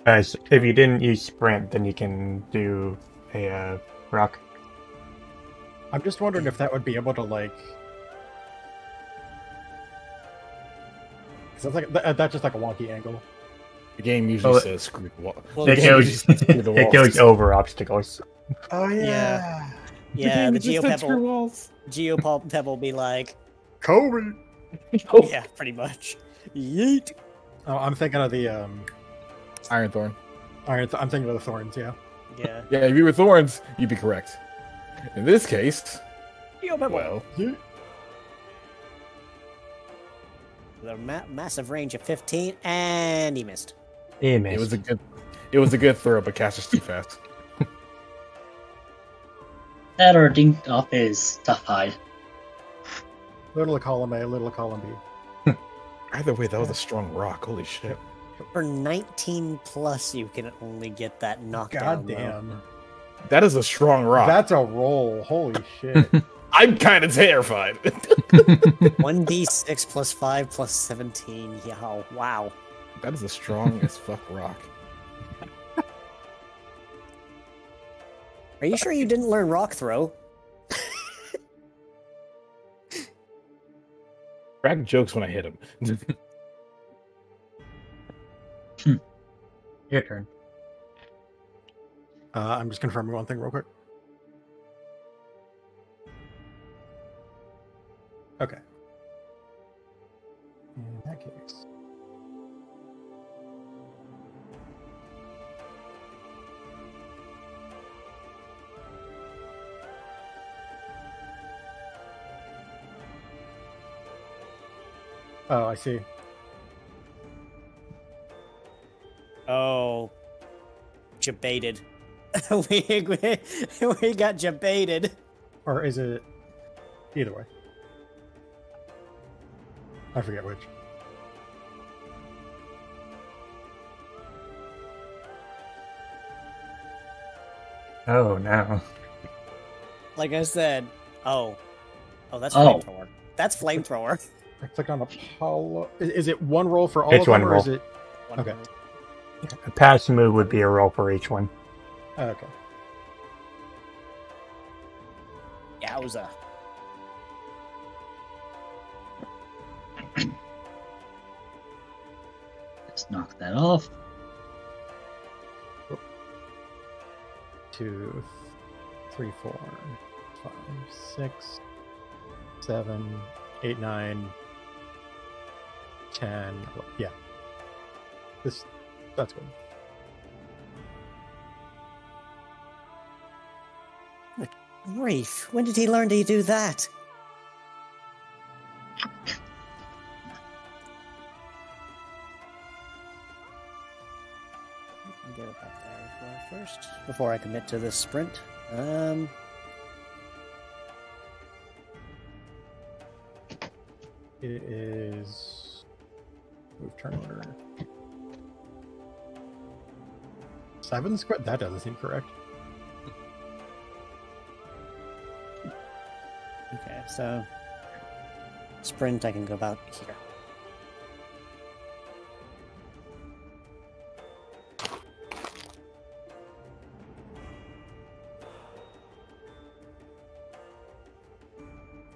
So if you didn't use sprint, then you can do a rock. I'm just wondering if that would be able to, like... Because that's just like a wonky angle. The game usually Well, says screw the wall. Well, The It game goes, usually says screw the it walls. goes over obstacles. Oh, yeah. Yeah, the game just said screw Geopebble. walls. Geopebble will be like, Kobe! yeah, pretty much. Yeet. Oh, I'm thinking of the, Iron Thorn. I'm thinking of the thorns, yeah. Yeah. Yeah, if you were thorns, you'd be correct. In this case, Geopebble. well, The massive range of 15, and he missed. He missed. it was a good throw, but Caster's too fast. That or dinked off his tough hide. Little column A, little column B. Either way, that was a strong rock. Holy shit. For 19 plus, you can only get that knockdown. God though. damn. That is a strong rock. That's a roll. Holy shit. I'm kind of terrified. 1d6 plus 5 plus 17. Yeah, oh, wow. That is a strong as fuck rock. Are you sure you didn't learn rock throw? Crack jokes when I hit him. Your turn. I'm just confirming one thing real quick. Okay. In that case. Oh, I see. Oh. Jebaited. we got jebaited. Or is it either way? I forget which. Oh, no. Like I said. Oh, that's Oh. flamethrower. That's flamethrower. I clicked on Apollo. Is it one roll for all It's of them, one or roll. is it? Okay. A pass move would be a roll for each one. Oh, okay. Yowza. Just knock that off. 2, 3, 4, 5, 6, 7, 8, 9, 10. Yeah. That's good. Grief, when did he learn to do that? Get it up there first, before I commit to this sprint. It is move turn order. 7 square? That doesn't seem correct. Okay, so sprint I can go about here.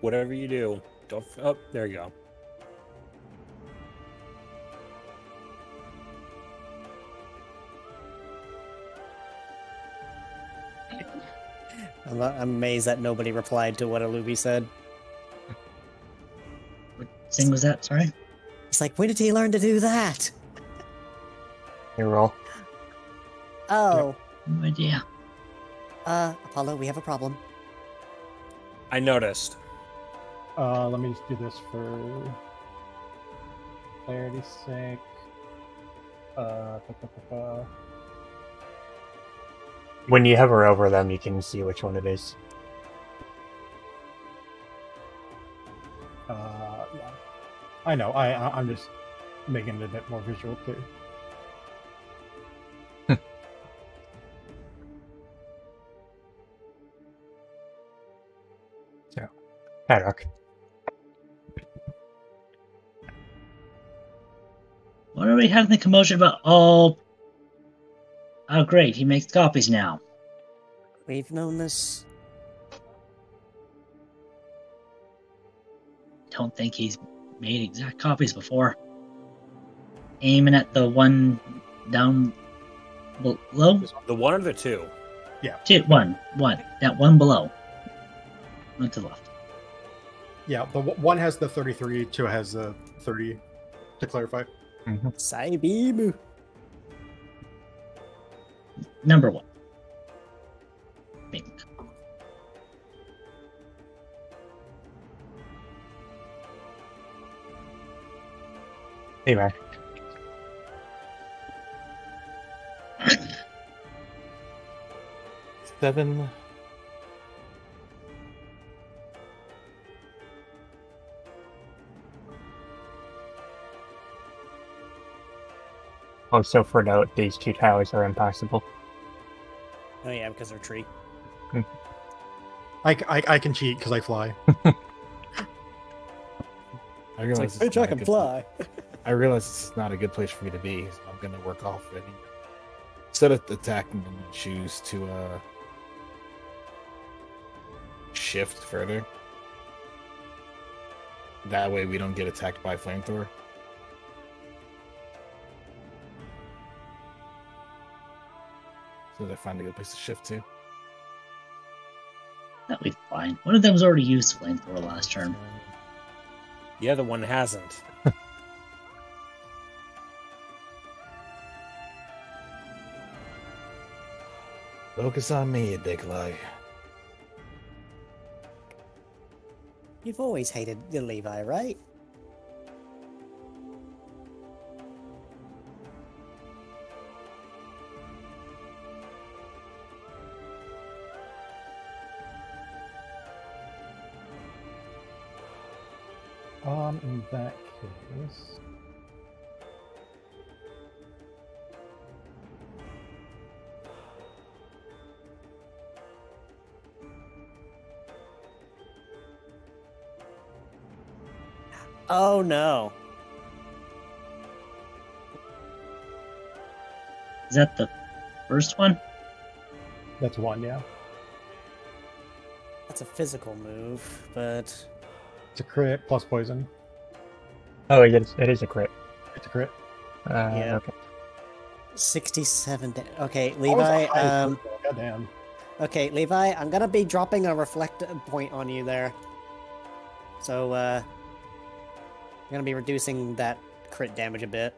Whatever you do, don't. Oh, there you go. I'm amazed that nobody replied to what Alubi said. What thing was that? Sorry. It's like, when did he learn to do that? You roll. Oh, No idea. Apollo, we have a problem. I noticed. Let me just do this for clarity's sake. When you hover over them, you can see which one it is. Yeah. I know. I'm just making it a bit more visual too. So, Paddock. What are we having the commotion about? Oh, great. He makes copies now. We've known this. Don't think he's made exact copies before. Aiming at the one down below? The one or the two? One. That one below. One to the left. Yeah, the one has the 33, 2 has the 30, to clarify. Saibib. Number 1. Pink. Hey, man. Seven. Also, for note, these two towers are impassable. Oh yeah, because they're tree. I can cheat because I fly. I realize It's like, bitch, I can fly. I realize this is not a good place for me to be, so I'm gonna work off it. Instead of attacking them, choose to shift further. That way we don't get attacked by flamethrower. So they're finding a good place to shift to. That'll be fine. One of them's already used flamethrower last turn. The other one hasn't. Focus on me, big lug. You've always hated the Levi, right? In that case... Oh no. Is that the first one? That's one, yeah. That's a physical move, but It's a crit plus poison. Oh, it is a crit. It's a crit. Yeah. Okay. 67 okay, That was Levi, a high crit, goddamn. okay, Levi, I'm gonna be dropping a reflect point on you there. So, I'm gonna be reducing that crit damage a bit.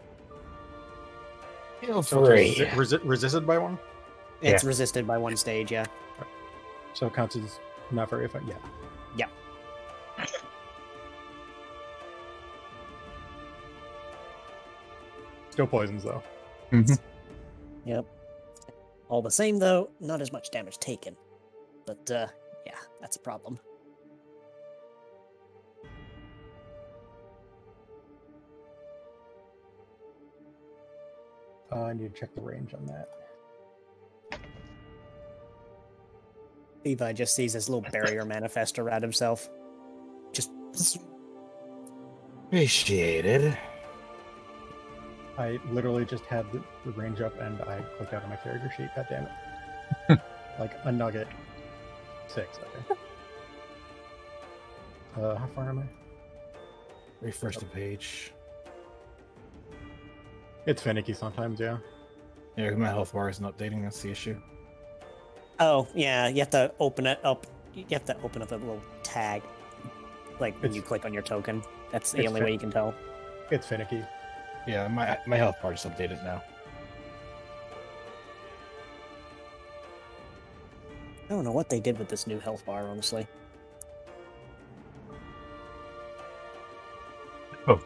Feel So free. it's resisted by one? It's Yeah. resisted by one stage, yeah. So it counts as Not very effective. Yeah. Yeah. Still poisons though. Yep. All the same, though, not as much damage taken. But, yeah, that's a problem. I need to check the range on that. Levi just sees this little barrier manifest around himself. Just... Appreciated. I literally just had the range up and I clicked out on my character sheet. God damn it. Like a nugget. 6, okay. How far am I? Refresh the page. It's finicky sometimes, yeah. Yeah, my health bar isn't updating. That's the issue. Oh, yeah, you have to open it up. You have to open up a little tag. Like when you click on your token. That's the only way you can tell. It's finicky. Yeah, my health bar is updated now. I don't know what they did with this new health bar, honestly. Oh.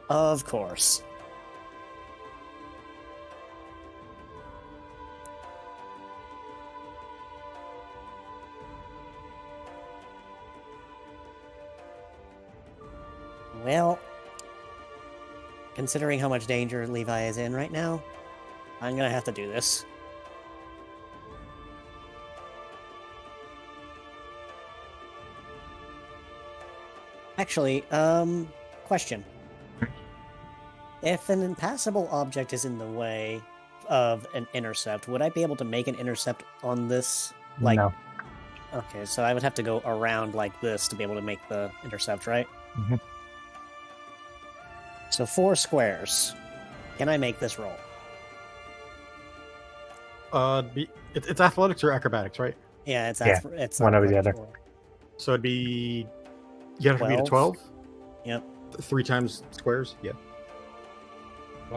Of course. Well, considering how much danger Levi is in right now, I'm gonna have to do this. Actually, question. If an impassable object is in the way of an intercept, would I be able to make an intercept on this? Like, no. Okay, so I would have to go around like this to be able to make the intercept, right? Mm-hmm. So 4 squares. Can I make this roll? It's athletics or acrobatics, right? Yeah, it's Yeah, it's one over the other. So it'd be... You have to beat a 12? Yep. 3 times squares? Yeah.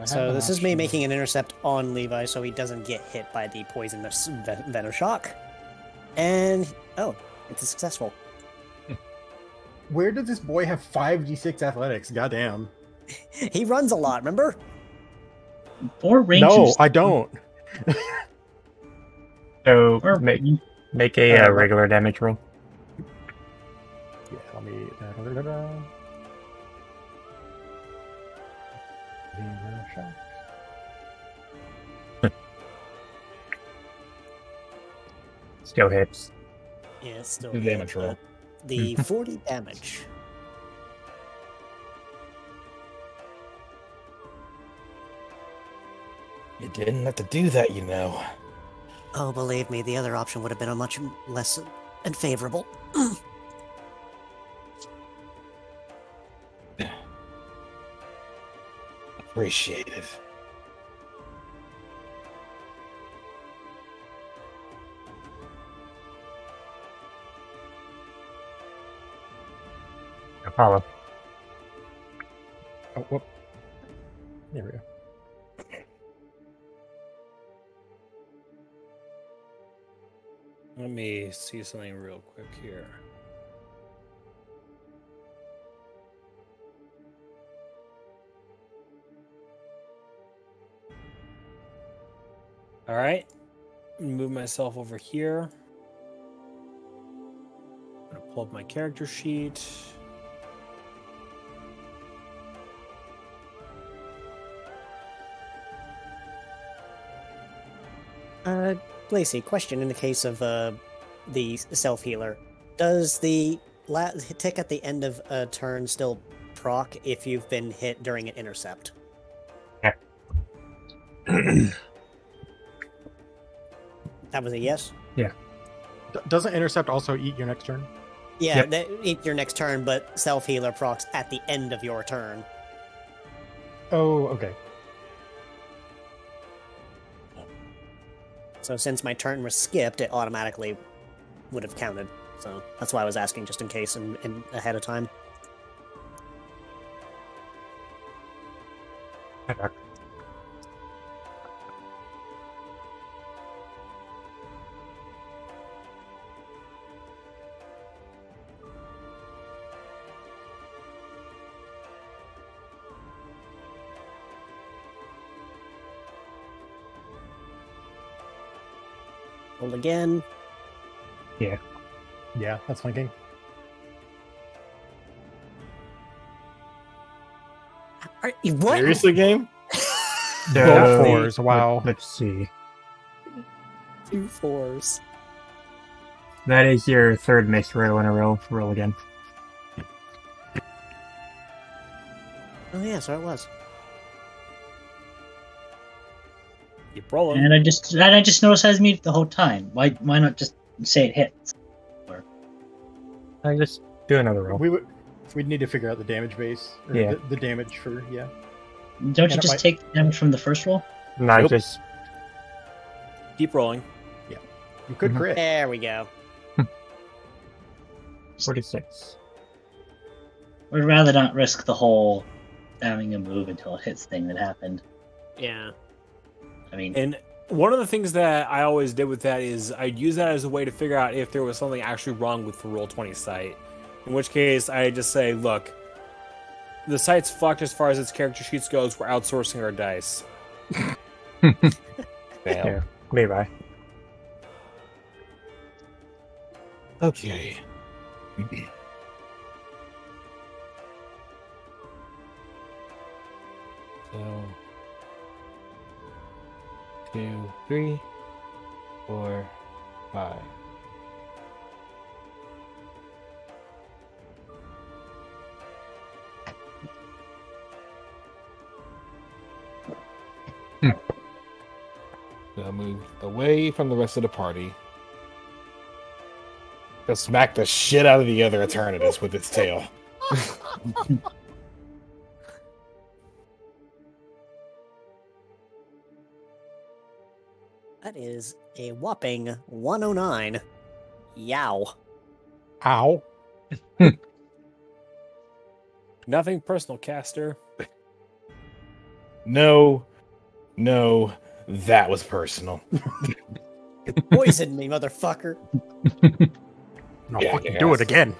So this is me making an intercept on Levi so he doesn't get hit by the poisonous Venoshock. And, oh, it's successful. Where did this boy have 5d6 athletics? Goddamn. He runs a lot, remember? Or rangers. No, I don't. So Or- make a regular damage roll. Yeah, let me... Still hits. Yeah, it's still Do damage roll. The 40 damage. You didn't have to do that, you know. Oh, believe me, the other option would have been a much less unfavorable. Appreciated. No problem. Oh, whoop. There we go. Let me see something real quick here. All right. Move myself over here. I'm going to pull up my character sheet. Lacey, question in the case of the self-healer. Does the tick at the end of a turn still proc if you've been hit during an intercept? Yeah. That was a yes? Yeah. Doesn't intercept also eat your next turn? Yeah, Yep. that eat your next turn, but self-healer procs at the end of your turn. Oh, okay. So since my turn was skipped, it automatically would have counted. So that's why I was asking just in case and ahead of time. Roll again. Yeah, that's flanking. What? Seriously, game? Both fours. Wow. Let's see. 2 4s. That is your third mixed roll in a row. Roll again. Oh yeah, so it was. Keep rolling. And I just noticed I was muted the whole time. Why not just say it hits? I just do another roll. We'd need to figure out the damage base. Or Yeah. the damage for Don't you it just might- take damage from the first roll? No, Nope. just Keep rolling. You could Mhm. crit. There we go. 46. We'd rather not risk the whole having a move until it hits thing that happened. Yeah. I mean, And one of the things that I always did with that is I'd use that as a way to figure out if there was something actually wrong with the Roll20 site. In which case, I just say, look, the site's fucked as far as its character sheets goes. We're outsourcing our dice. Yeah, Levi. Okay. So 2, 3, 4, 5. So I moved away from the rest of the party. Go smack the shit out of the other Eternatus with its tail. That is a whopping 109. Yow. Ow. Nothing personal, caster. No, that was personal. Poison me, motherfucker. No, Yeah, fucking I do it guess. again.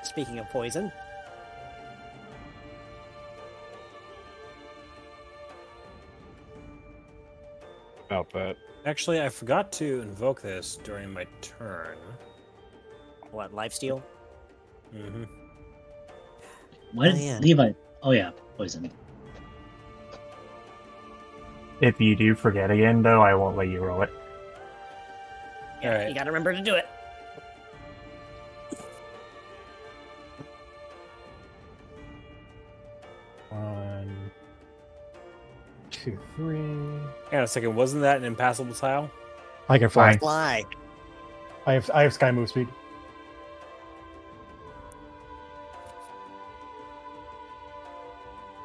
Speaking of poison, About that. Actually, I forgot to invoke this during my turn. what, lifesteal? Mm-hmm. what Oh, did yeah. Levi? Oh yeah, poison. If you do forget again, though, I won't let you roll it. Yeah, Alright. you gotta remember to do it. One, 2, 3. Hang on a second. Wasn't that an impassable tile? I can fly. Fly. I have sky move speed.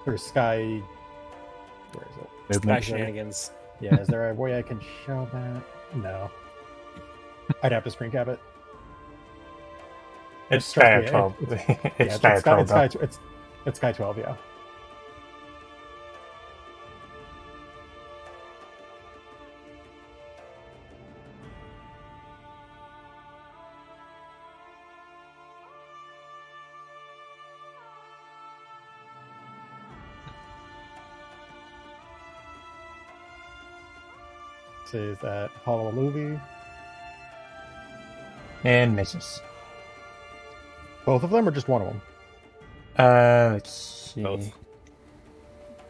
Or sky. Where is it? Sky shenanigans. Yeah, is there a way I can show that? No. I'd have to screen cap it. It's Trust Sky me, 12. Yeah, It's Sky 12, though. it's Sky 12, yeah. Says that Hollow movie. And misses. Both of them or just one of them? Let's see. Both.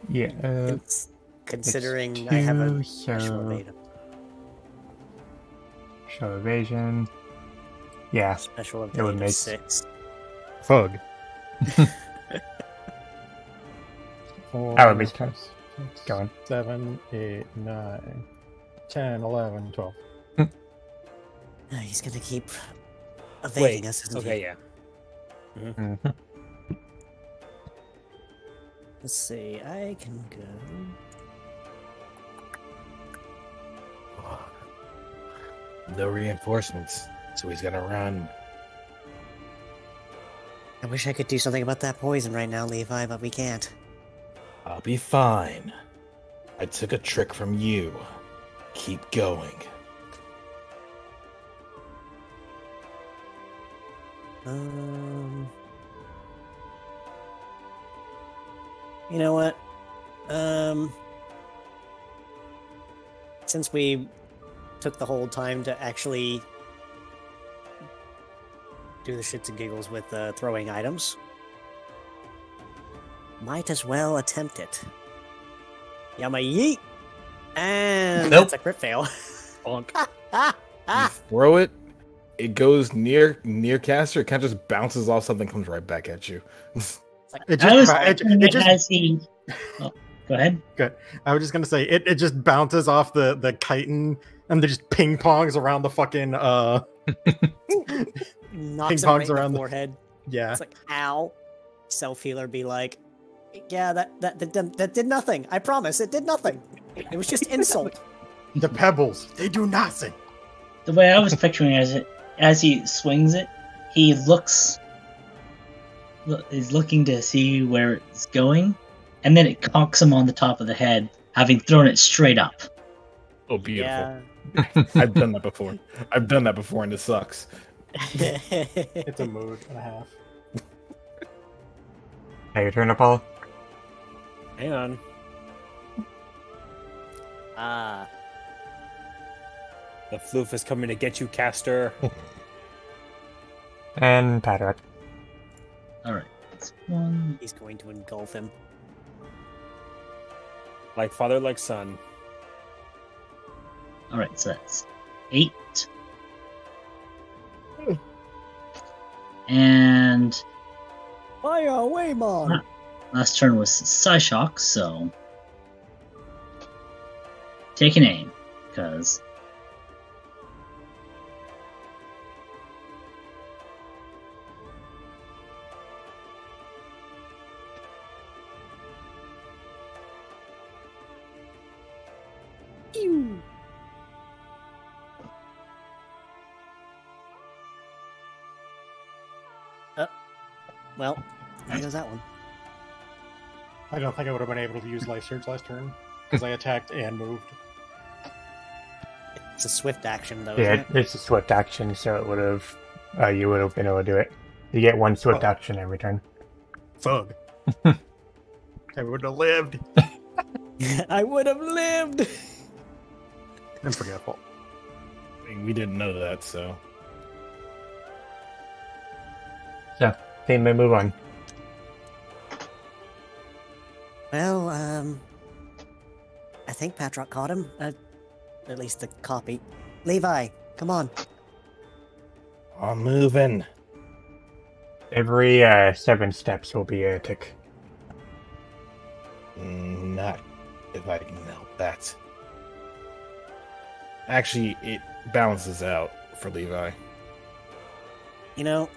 Yeah, Considering it's I have a two, special so- evade. show evasion. Yeah, Special would evade of make- 6. Fug. I would be going. 7, 8, 9, 10, 11, 12. Oh, he's gonna keep evading Wait. us, isn't Okay, he? yeah. Mhm. Let's see, I can go... No reinforcements, so he's gonna run. I wish I could do something about that poison right now, Levi, but we can't. I'll be fine. I took a trick from you. Keep going. You know what? since we took the whole time to actually do the shits and giggles with throwing items, might as well attempt it. Yama yeet! And Nope. that's a crit fail. You throw it, it goes near caster, it kind of just bounces off something, comes right back at you. It I was just, thinking it just as he. Oh, go ahead. good. I was just gonna say it just bounces off the chitin and it just ping pongs around the fucking Knocks Ping him right pongs in around the the- forehead. yeah. It's like, ow. Self-healer be like, yeah, that did nothing. I promise, it did nothing. It was just insult. The pebbles, they do nothing. The way I was picturing it, as he swings it, he is looking to see where it's going, and then it conks him on the top of the head, having thrown it straight up. Oh, beautiful. Yeah. I've done that before. And it sucks. It's a mood and a half. Hey, your turn, Apollo. Hang on. Ah. The floof is coming to get you, Caster. And Patrick. Alright, that's one. He's going to engulf him. Like father, like son. Alright, so that's 8. And Fire away, Mom! last turn was Psyshock, so take an aim, because Ew. Well, there goes that one. I don't think I would have been able to use life surge last turn because I attacked and moved. It's a swift action, though, Yeah, isn't it? it's a swift action, so it would have. You would have been able to do it. You get one swift action every turn. Thug. I would have lived. I would have lived! I'm forgetful. We didn't know that, so. So, team may move on. Well, I think Patrick caught him. At least the copy. Levi, come on. I'm moving. Every 7 steps will be a tick. Not if I can help that. Actually, it balances out for Levi. You know,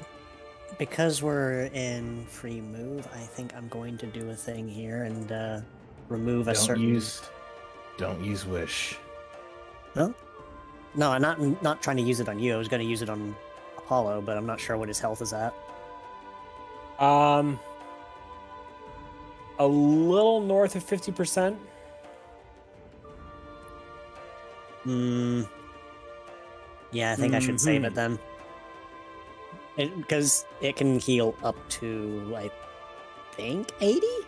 because we're in free move, I think I'm going to do a thing here and remove a certain. Don't use wish. No, I'm not trying to use it on you. I was going to use it on Apollo, but I'm not sure what his health is at. A little north of 50%. Yeah, I think I should save it then. Because it can heal up to, I think, 80? I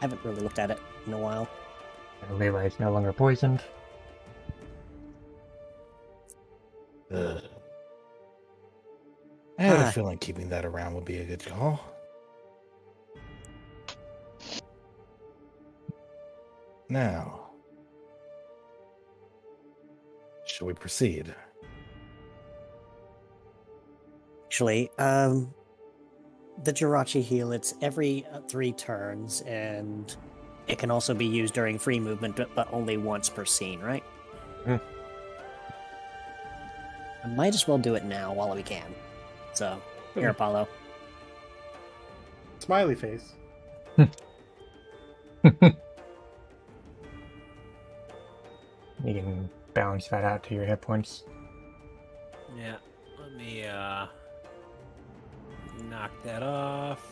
haven't really looked at it in a while. And Levi is no longer poisoned. I had a feeling keeping that around would be a good call. Now, shall we proceed? Actually, the Jirachi heal, it's every 3 turns, and it can also be used during free movement, but only once per scene, right? Hmm. I might as well do it now while we can. So, here, Apollo. Smiley face. You can balance that out to your hit points. Yeah. Let me knock that off.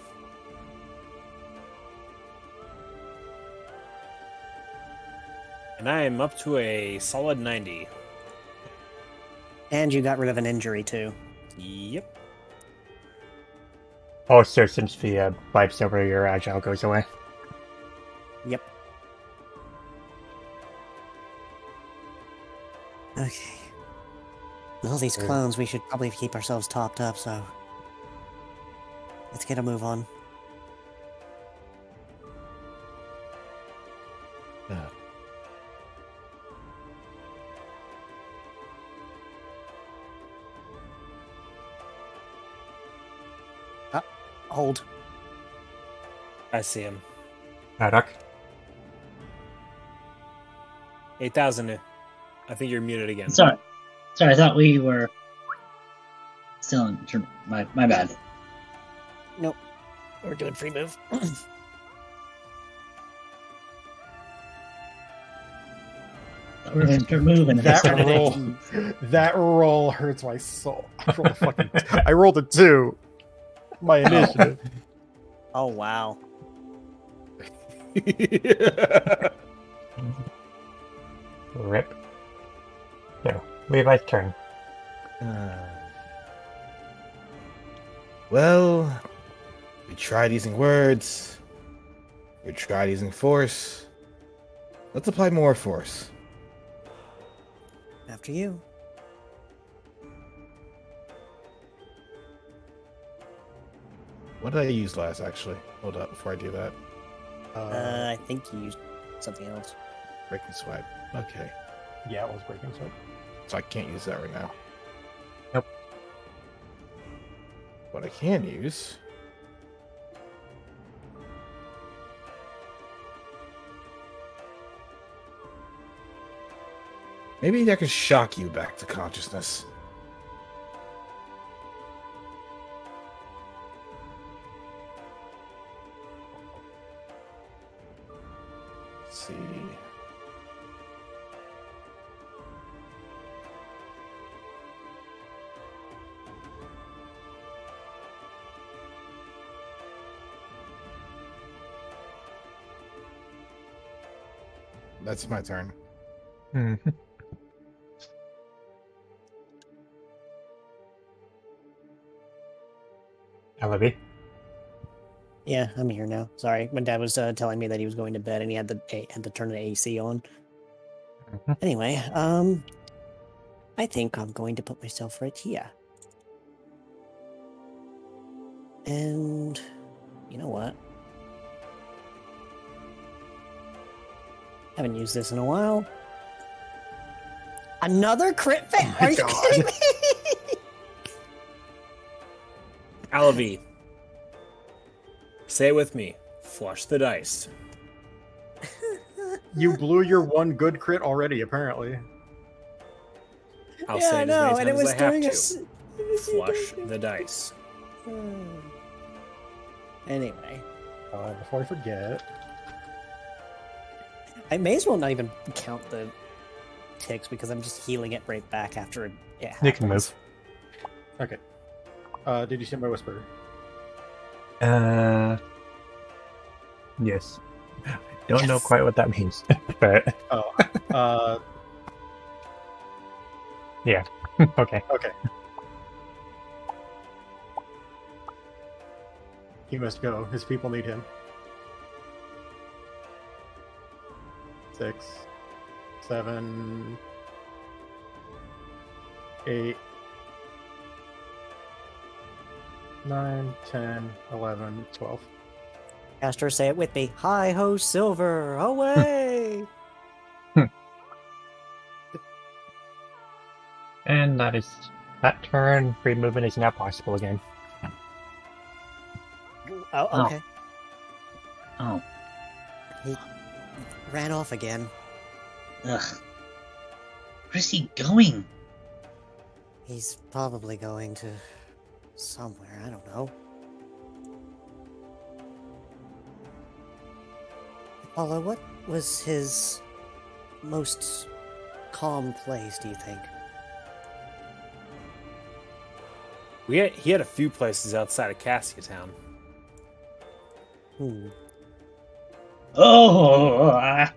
And I am up to a solid 90. And you got rid of an injury, too. Yep. Also, since the wipes over, your agile goes away. Yep. Okay. With all these clones, we should probably keep ourselves topped up, so... Let's get a move on. Hold. I see him. Haddock. 8,000. I think you're muted again. Sorry, I thought we were still in turn. My bad. Nope. We're doing free move. Thought we were in turn move and then I That started roll, that roll hurts my soul. I rolled a 2. My initiative. Oh, wow. Rip. So, Levi's turn. Well, we tried using words. We tried using force. Let's apply more force. After you. What did I use last, actually? Hold up before I do that. I think you used something else. Breaking swipe. Okay. Yeah, it was breaking swipe. So I can't use that right now. Nope. What I can use... Maybe I can shock you back to consciousness. Let's see. That's my turn. Mm-hmm. Elevie. Yeah, I'm here now. Sorry, my dad was telling me that he was going to bed and he had to turn the AC on. Mhm. Anyway, I think I'm going to put myself right here. And you know what? Haven't used this in a while. Another crit fail? Are you kidding me? Alavi. Say it with me. Flush the dice. You blew your one good crit already, apparently. I'll Yeah, say I it as know, many and it times was as I have during a. to. Flush the dice. Anyway, Before I forget, I may as well not even count the ticks because I'm just healing it right back after it happens. You can move. okay. Did you see my whisper? Yes. Don't know Yes. quite what that means, but Oh, yeah. Okay. okay. He must go. His people need him. 6, 7, 8, 9, 10, 11, 12. Caster, say it with me. Hi ho, silver, away! And that is that turn. Free movement is now possible again. Oh, okay. Oh, He ran off again. ugh. Where's he going? He's probably going to somewhere. I don't know. Apollo, what was his most calm place, do you think? He had a few places outside of Cassia Town. Oh,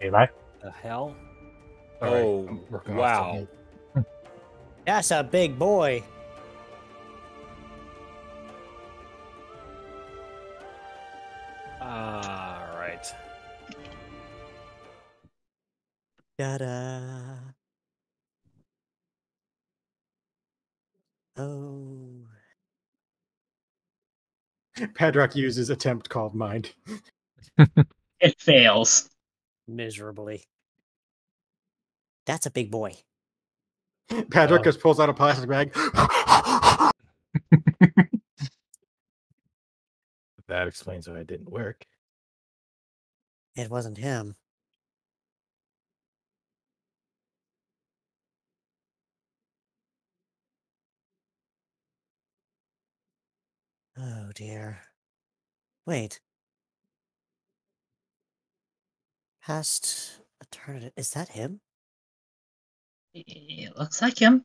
Levi. The hell? All right, Oh, I'm working off wow. the- That's a big boy. All right. Da-da. Oh. Padrock uses attempt called mind. It fails. Miserably. That's a big boy. Padrock just pulls out a plastic bag. That explains why it didn't work. It wasn't him. Oh dear. Wait. Past eternity. Is that him? It looks like him.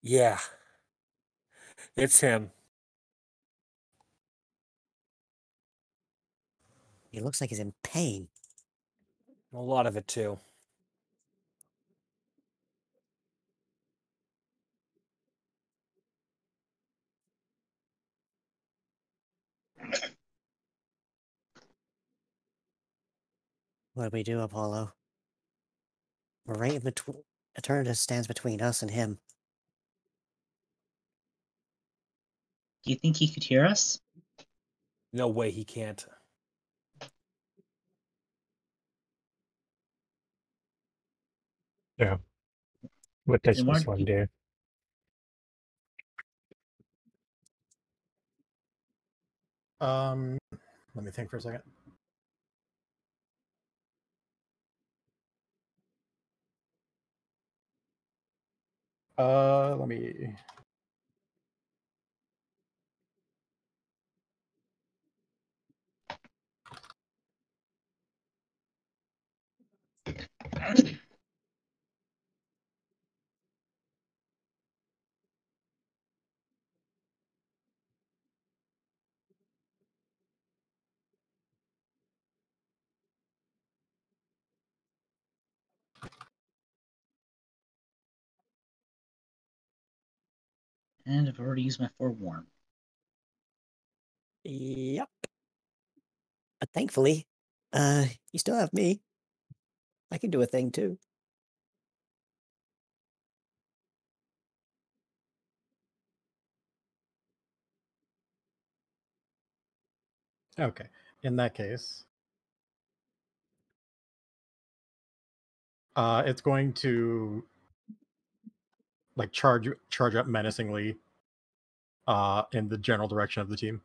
Yeah, it's him. He looks like he's in pain. A lot of it too. What do we do, Apollo? We're right in between. Eternatus stands between us and him. Do you think he could hear us? No way he can't. Yeah. What does Then this why- one do? Let me think for a second. Let me. And I've already used my forewarn. Yep. But thankfully, you still have me. I can do a thing too. Okay. In that case, it's going to like charge up menacingly in the general direction of the team.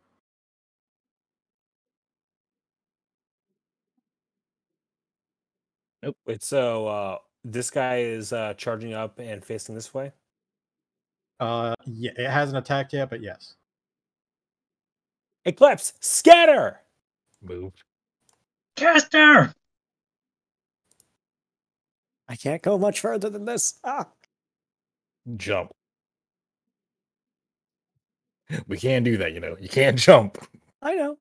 Wait, so this guy is charging up and facing this way? Yeah, it hasn't attacked yet, but yes. Eclipse! Scatter! Move. Caster! I can't go much further than this. Ah, Jump. We can't do that, you know. You can't jump. I know.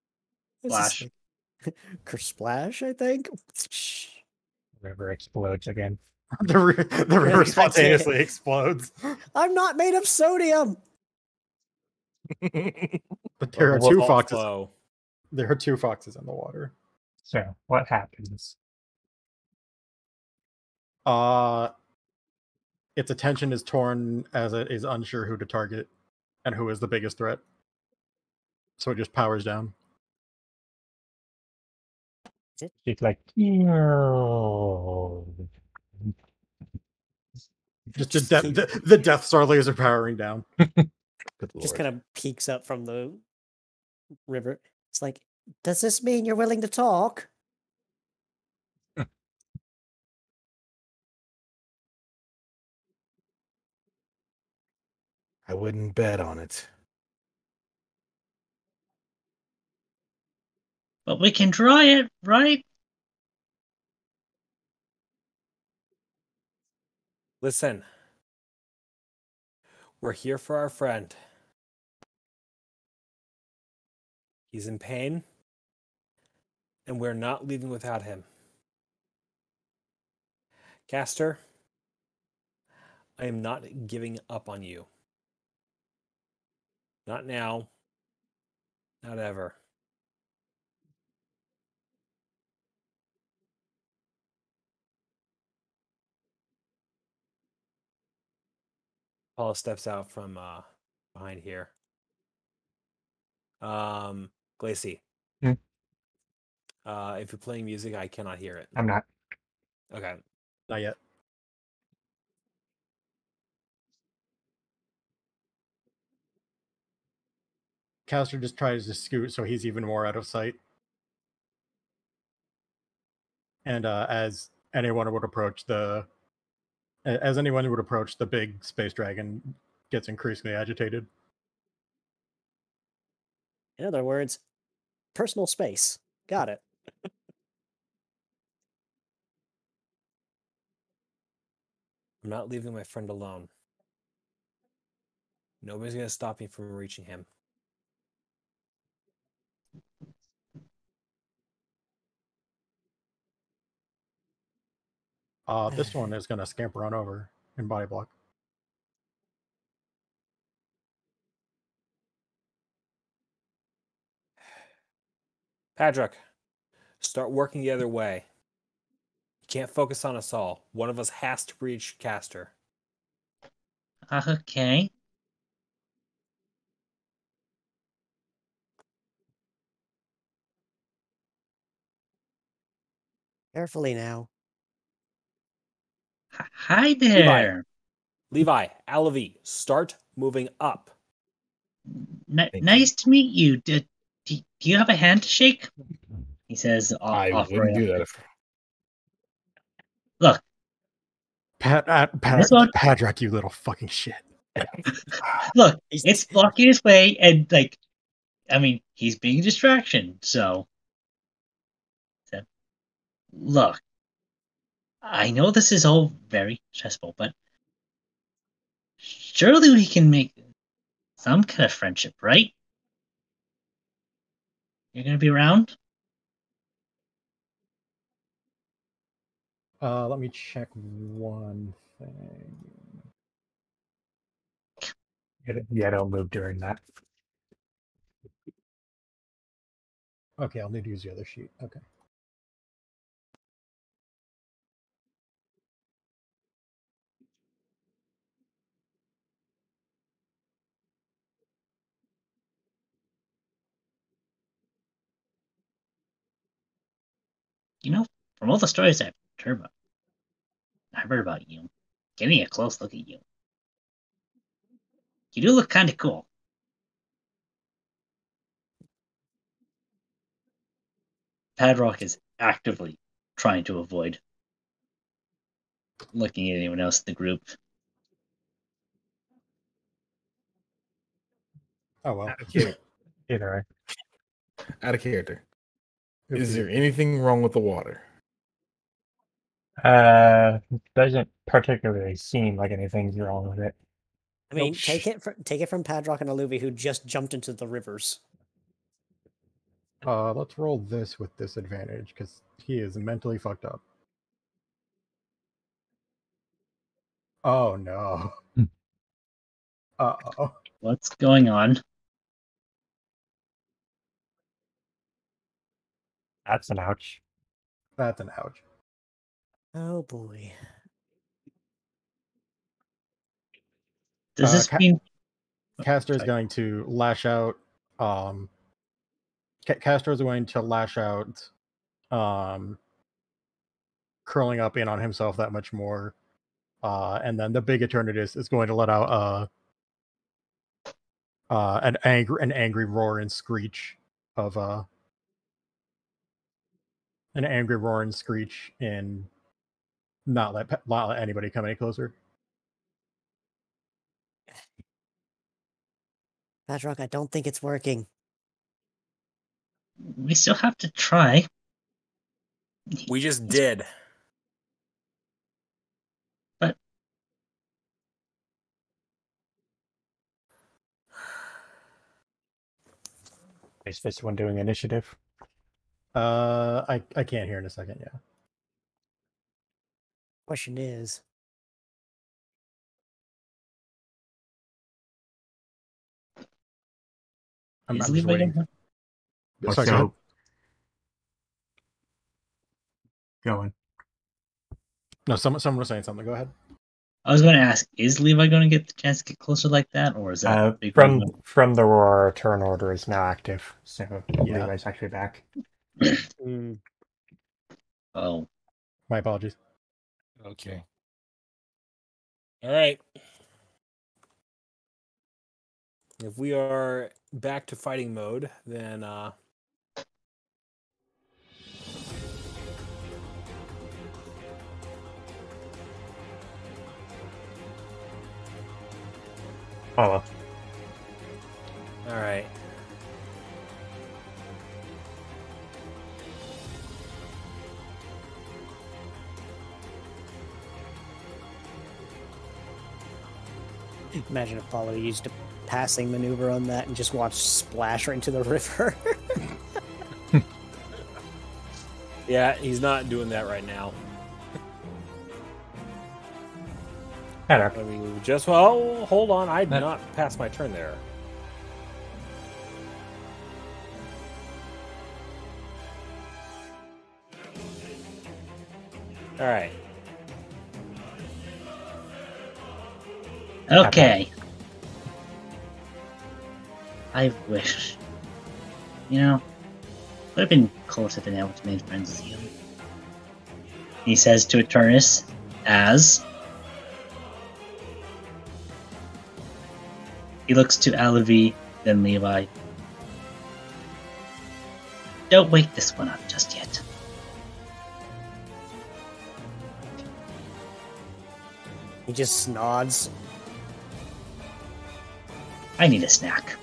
This is Flash. like- Kersplash, I think. River explodes again. The river God spontaneously damn it. explodes. I'm not made of sodium. But there are Well, two Salt foxes. flow. There are two foxes in the water. So what happens? Its attention is torn as it is unsure who to target and who is the biggest threat. So it just powers down. She's like, no. Just Just the Death Star laser powering down. Good Just lord. kind of peeks up from the river. It's like, does this mean you're willing to talk? I wouldn't bet on it. But we can try it, right? Listen. We're here for our friend. He's in pain, and we're not leaving without him. Caster, I am not giving up on you. Not now. Not ever. Paula steps out from behind here. Glacy. Hmm? If you're playing music, I cannot hear it. I'm not. Okay. Not yet. Caster just tries to scoot so he's even more out of sight. And as anyone would approach the big space dragon gets increasingly agitated. In other words, personal space. Got it. I'm not leaving my friend alone. Nobody's gonna stop me from reaching him. This one is going to scamper on over and body block. Padrock, start working the other way. You can't focus on us all. One of us has to reach Caster. Okay. Carefully now. Hi there. Levi, Alavi, start moving up. Nice to meet you. Do you have a handshake? He says, I offering. wouldn't do that. Look, Padrock, you little fucking shit. look, it's blocking his way, and like, I mean, he's being a distraction. So, look, I know this is all very stressful, but surely we can make some kind of friendship, right? You're gonna be around? Let me check one thing. Yeah, don't move during that. Okay, I'll need to use the other sheet. Okay. You know, from all the stories I've heard about you, getting a close look at you, you do look kind of cool. Padrock is actively trying to avoid looking at anyone else in the group. Oh well. Either way. Out of character. Oopsie. Is there anything wrong with the water? Doesn't particularly seem like anything's wrong with it. I mean, Nope. take it from Padrock and Aluvi, who just jumped into the rivers. Let's roll this with disadvantage because he is mentally fucked up. Oh no. Uh-oh. What's going on? That's an ouch. That's an ouch. Oh boy. Does this mean Caster is sorry. going to lash out. Caster is going to lash out, curling up in on himself that much more. And then the big Eternidus is going to let out an angry roar and screech of an angry roar and screech and not let anybody come any closer. Padrock, I don't think it's working. We still have to try. We just did. But Is this one doing initiative? I can't hear in a second. Yeah. Question is, I'm is just Levi waiting. going? Sorry, go ahead. Going. No, someone was saying something. Go ahead. I was going to ask, is Levi going to get the chance to get closer like that, or is that big from the roar? Turn order is now active, so Yeah. Levi's actually back. Oh, My apologies. Okay. All right. If we are back to fighting mode, then Oh, all right. Imagine if Apollo used a passing maneuver on that and just watched splash right into the river. Yeah, he's not doing that right now. hello. I mean, just well, hold on. I did not pass my turn there. All right. okay. I wish. You know, would have been cool to have been able to make friends with you. He says to Eternus, as he looks to Alavi, then Levi. Don't wake this one up just yet. He just nods. I need a snack.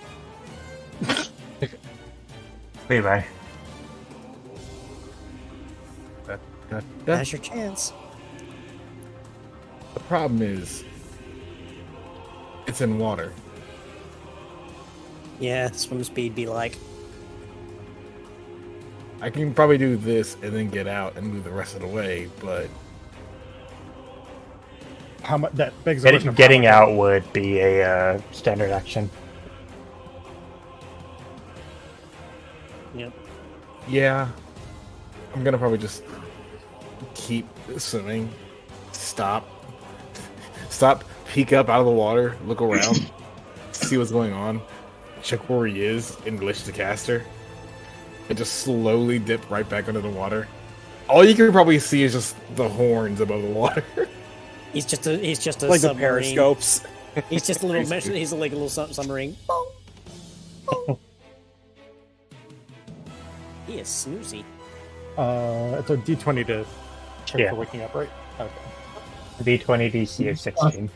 Levi. That's your chance. The problem is, it's in water. Yeah, swim speed be like. I can probably do this and then get out and move the rest of the way, but How much that begs the question of Getting how much- out would be a standard action. Yep. yeah, I'm gonna probably just keep swimming. Stop, peek up out of the water, look around, see what's going on, check where he is, and glitch the caster, and just slowly dip right back under the water. All you can probably see is just the horns above the water. He's just a Like the submarine. periscopes. He's just a little he's like a little submarine. He is snoozy. It's a D20 to check Yeah. for waking up, right? Okay. D20 DC of 16.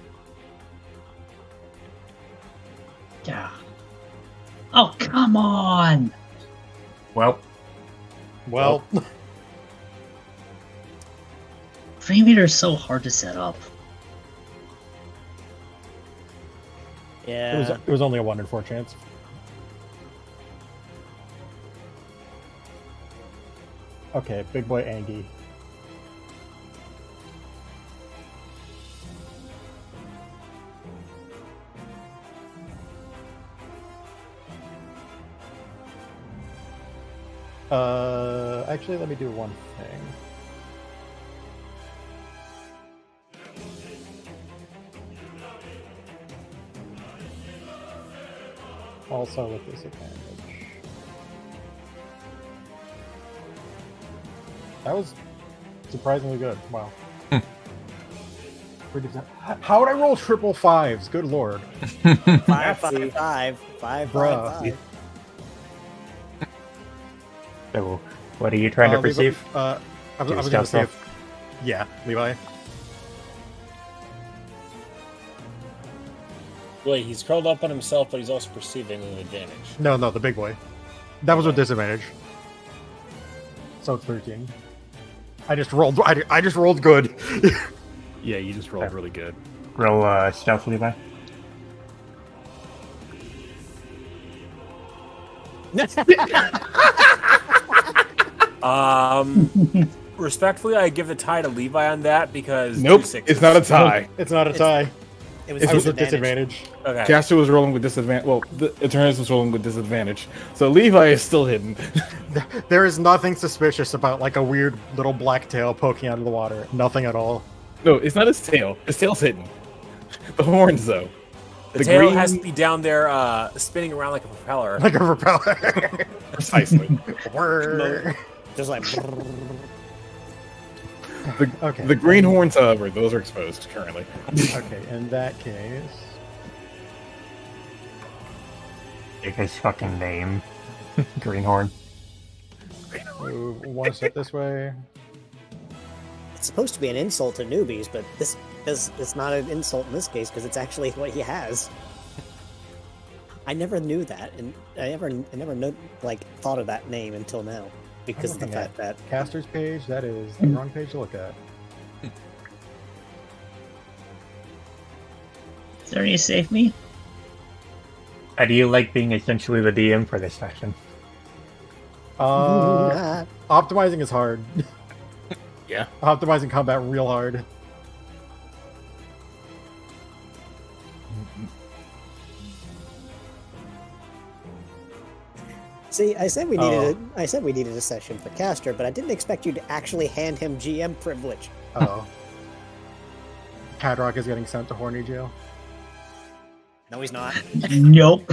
Yeah. Oh, come on! Well, Well, Free meter is so hard to set up. Yeah. it was only a 1 in 4 chance. Okay, big boy Angie. Actually, let me do one thing. Also with disadvantage. That was surprisingly good. Wow. 30%. How would I roll triple fives? Good lord. 555. Bruh. so what are you trying to Levi- perceive? I was Do going to say stealth if... Yeah, Levi. Wait, he's curled up on himself, but he's also perceiving an advantage. No, the big boy. That was with disadvantage. So it's 13. I just rolled. I just rolled good. Yeah, you just rolled really good. Roll stealth, Levi. Respectfully, I give the tie to Levi on that because Nope, 2 6s. it's not a tie. It's not a tie. It was I was with disadvantage. disadvantage. Okay. Caster was rolling with disadvantage. Well, the Eternus was rolling with disadvantage. So Levi is still hidden. There is nothing suspicious about like a weird little black tail poking out of the water. Nothing at all. No, it's not his tail. His tail's hidden. the horns, though. The tail has to be down there, spinning around like a propeller. Like a propeller. Precisely. Just like. The green horns, however, those are exposed currently. Okay, in that case, Take his fucking name. Greenhorn. move one step this way. It's supposed to be an insult to newbies, but it's not an insult in this case because it's actually what he has. I never knew that, and I never thought of that name until now because of the fact that Caster's page, that is the wrong page to look at. Is there any save me? How do you like being essentially the DM for this session? Optimizing is hard. Yeah. Optimizing combat real hard. See, I said we needed a session for Caster, but I didn't expect you to actually hand him GM privilege. Oh. Padrock is getting sent to horny jail. No, he's not. Nope.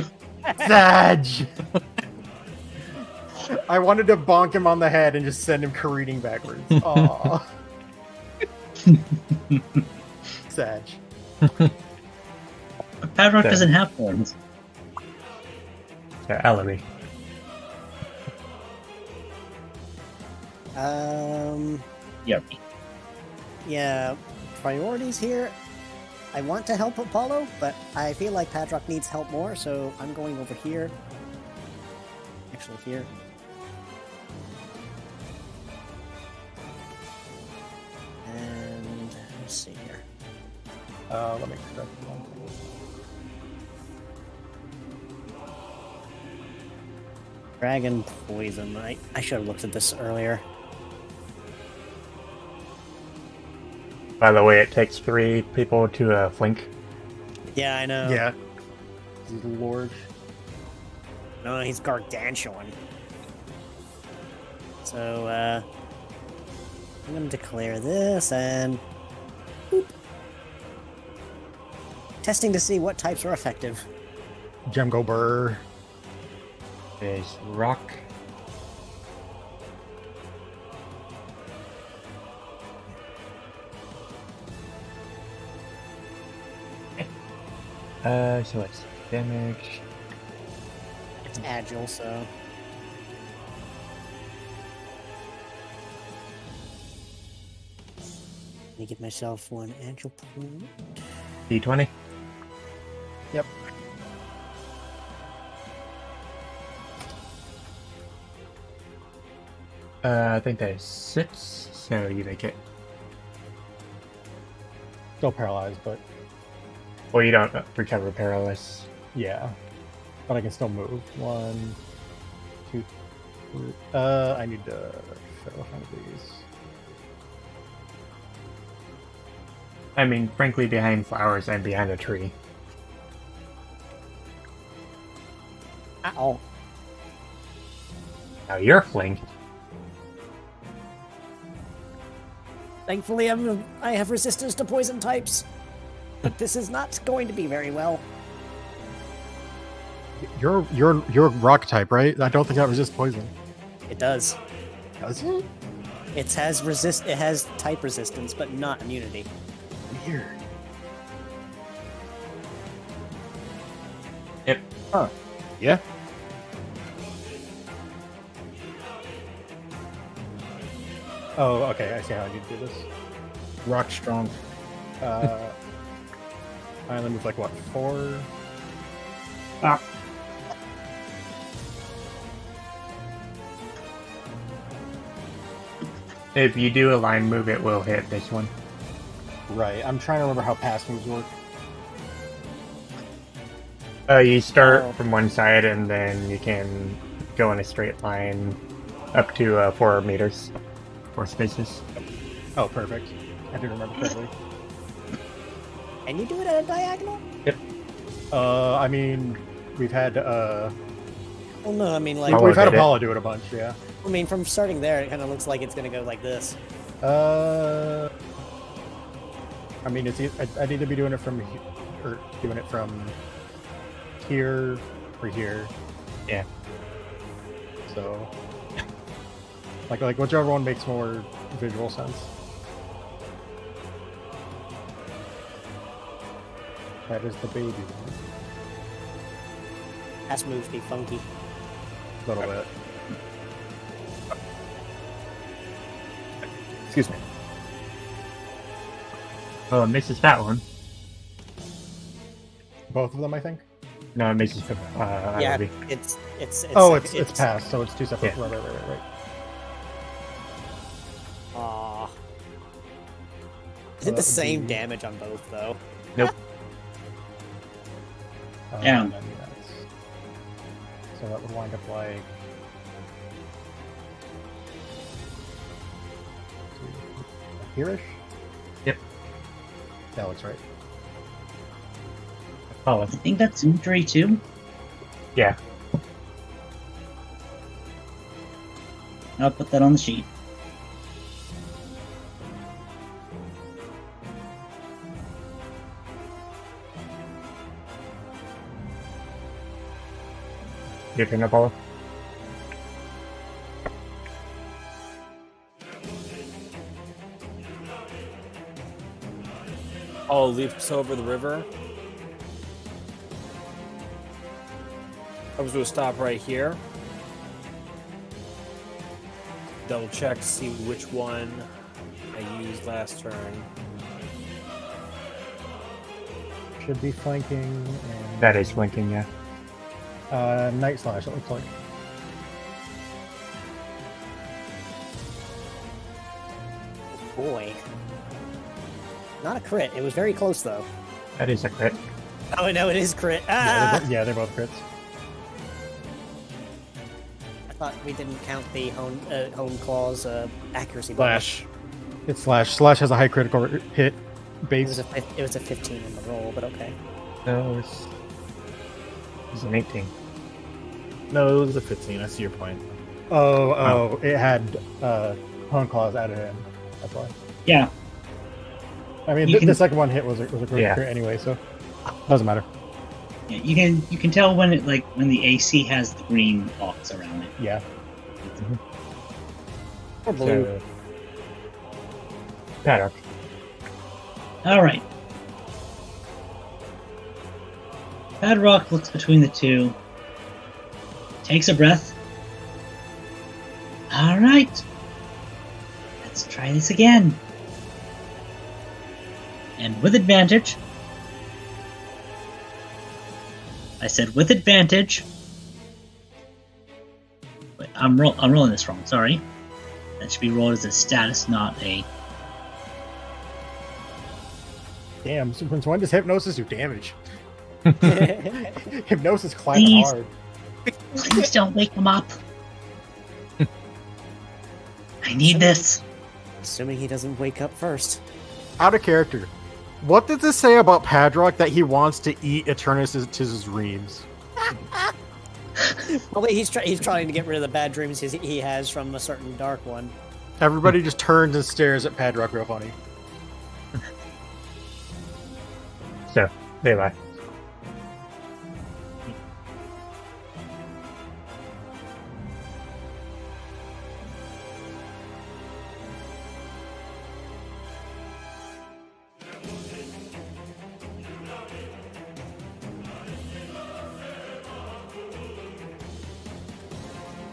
Sag! I wanted to bonk him on the head and just send him careening backwards. Aww. Sag. Padrock doesn't have horns. Yeah, Ellery. Yep. Yeah, priorities here. I want to help Apollo, but I feel like Padrock needs help more, so I'm going over here. Actually, here. And let's see here. Let me correct one. Dragon poison. I should have looked at this earlier. By the way, it takes 3 people to flank. Yeah, I know. Yeah. He's Lord. No, he's gargantuan. So, I'm going to declare this and... Boop. Testing to see what types are effective. Gemgo Burr. There's rock. So it's damage. It's agile, so... Let me give myself 1 agile point. D20. Yep. I think that is 6, so you make it. Still paralyzed, but Well, you don't recover paralysis. yeah. But I can still move. 1, 2, 3. I need to fill one of these. I mean, frankly, behind flowers and behind a tree. Ow. Now you're flanked. Thankfully, I have resistance to poison types. But this is not going to be very well. You're rock type, right? I don't think that resists poison. It does. Does it? It has type resistance, but not immunity. Weird. Yep. Huh. Yeah. Oh, okay. I see how I need to do this. Rock strong. I only move like what, 4? Ah. If you do a line move, it will hit this one. Right. I'm trying to remember how pass moves work. You start from one side, and then you can go in a straight line up to 4 meters, 4 spaces. Oh, perfect. I do remember correctly. And you do it at a diagonal? Yep. I mean, we've had Well, no, I mean, like... Apollo we've had did it. Apollo do it a bunch, yeah. I mean, from starting there, it kind of looks like it's going to go like this. I mean, I need to be doing it from or doing it from here or here. Yeah. So, like whichever one makes more visual sense. That is the baby one. Past moves be funky. A little bit. Excuse me. Oh, it misses that one. Both of them, I think. No, it misses the Yeah, IRB. it's It's past, so it's two separate. Yeah. Right. Aw. Is that it the would same be- damage on both though? Nope. Yeah. And then so that would wind up like. Here-ish? Yep. That looks right. Oh, I think that's injury too. yeah. I'll put that on the sheet. Your turn, Apollo. Oh, leaps over the river. I was going to stop right here. Double check to see which one I used last turn. Should be flanking and. That is flanking, yeah. Night Slash, it looks like. Boy. Not a crit. It was very close though. That is a crit. Oh no, it is crit. Yeah, Ah! they're both crits. I thought we didn't count the hone claws accuracy bonus. Flash. It's Slash. Slash has a high critical hit It base. was a 15 on the roll, but okay. No, it's an 18. No, it was a 15. I see your point. Oh, it had Hone Claws added in. That's why. Yeah, I mean, You the can- second one hit was a crit Yeah. anyway, so doesn't matter. yeah, you can tell when when the AC has the green box around it. Yeah. Or blue. So, Paddock. All right. Padrock looks between the two, takes a breath. All right, let's try this again. And with advantage, I said with advantage. Wait, I'm rolling this wrong. Sorry, that should be rolled as a status, not a. Damn, so when does Hypnosis do damage? Hypnosis clapping Please. hard. Please don't wake him up. I need this. Assuming he doesn't wake up first. Out of character. What does this say about Padrock that he wants to eat Eternus' dreams? Well, he's trying to get rid of the bad dreams he has from a certain dark one. Everybody just turns and stares at Padrock real funny. So, they lie.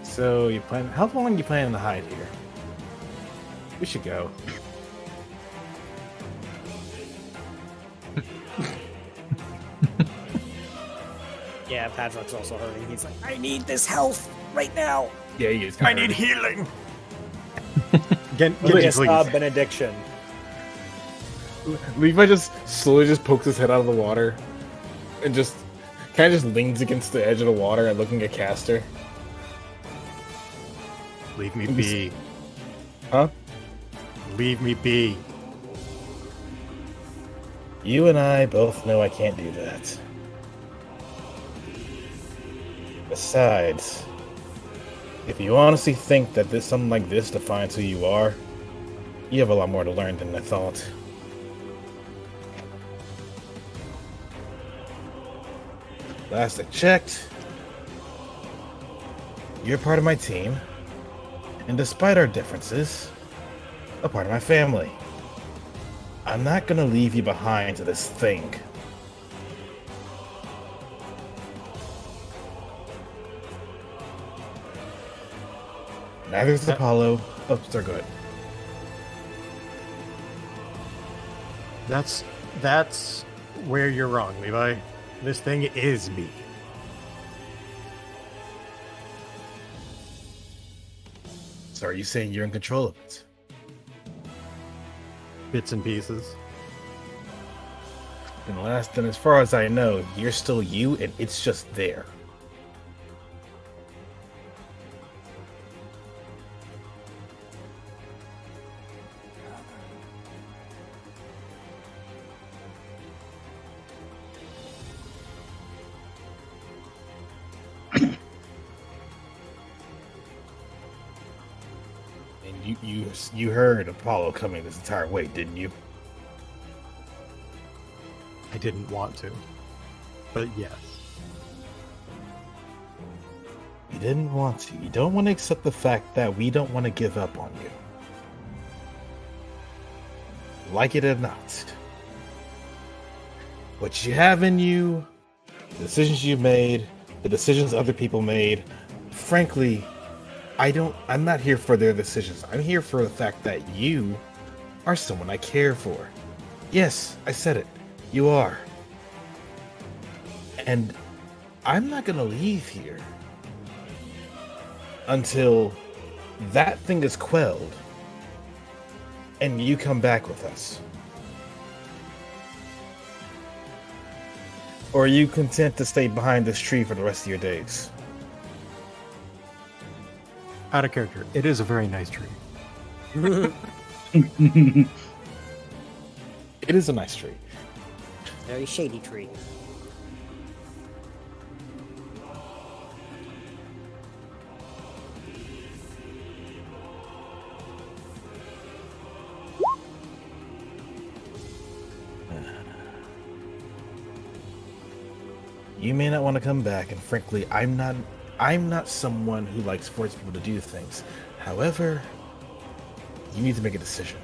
So you plan? How long you planning to hide here? We should go. Yeah, Padrock's also hurting. He's like, I need this health right now. Yeah, he is. I need healing. Get Give me a please. benediction. Levi just slowly just pokes his head out of the water, and just kind of just leans against the edge of the water and looking at Caster. Leave me be. Huh? Leave me be. You and I both know I can't do that. Besides, if you honestly think that something like this defines who you are, you have a lot more to learn than I thought. Last I checked, you're part of my team, and despite our differences, a part of my family. I'm not gonna leave you behind to this thing. Neither is Apollo. Oh, they're good. That's where you're wrong, Levi. This thing is me. So are you saying you're in control of it? Bits and pieces. Then as far as I know, you're still you, and it's just there. You heard Apollo coming this entire way, didn't you? I didn't want to, but yes. You didn't want to. You don't want to accept the fact that we don't want to give up on you. Like it or not. What you have in you, the decisions you've made, the decisions other people made, frankly, I'm not here for their decisions. I'm here for the fact that you are someone I care for. Yes, I said it. You are. And I'm not gonna leave here until that thing is quelled and you come back with us. Or are you content to stay behind this tree for the rest of your days? Out of character. It is a very nice tree. It is a nice tree. Very shady tree. You may not want to come back, and frankly, I'm not someone who likes forcing people to do things. However, you need to make a decision.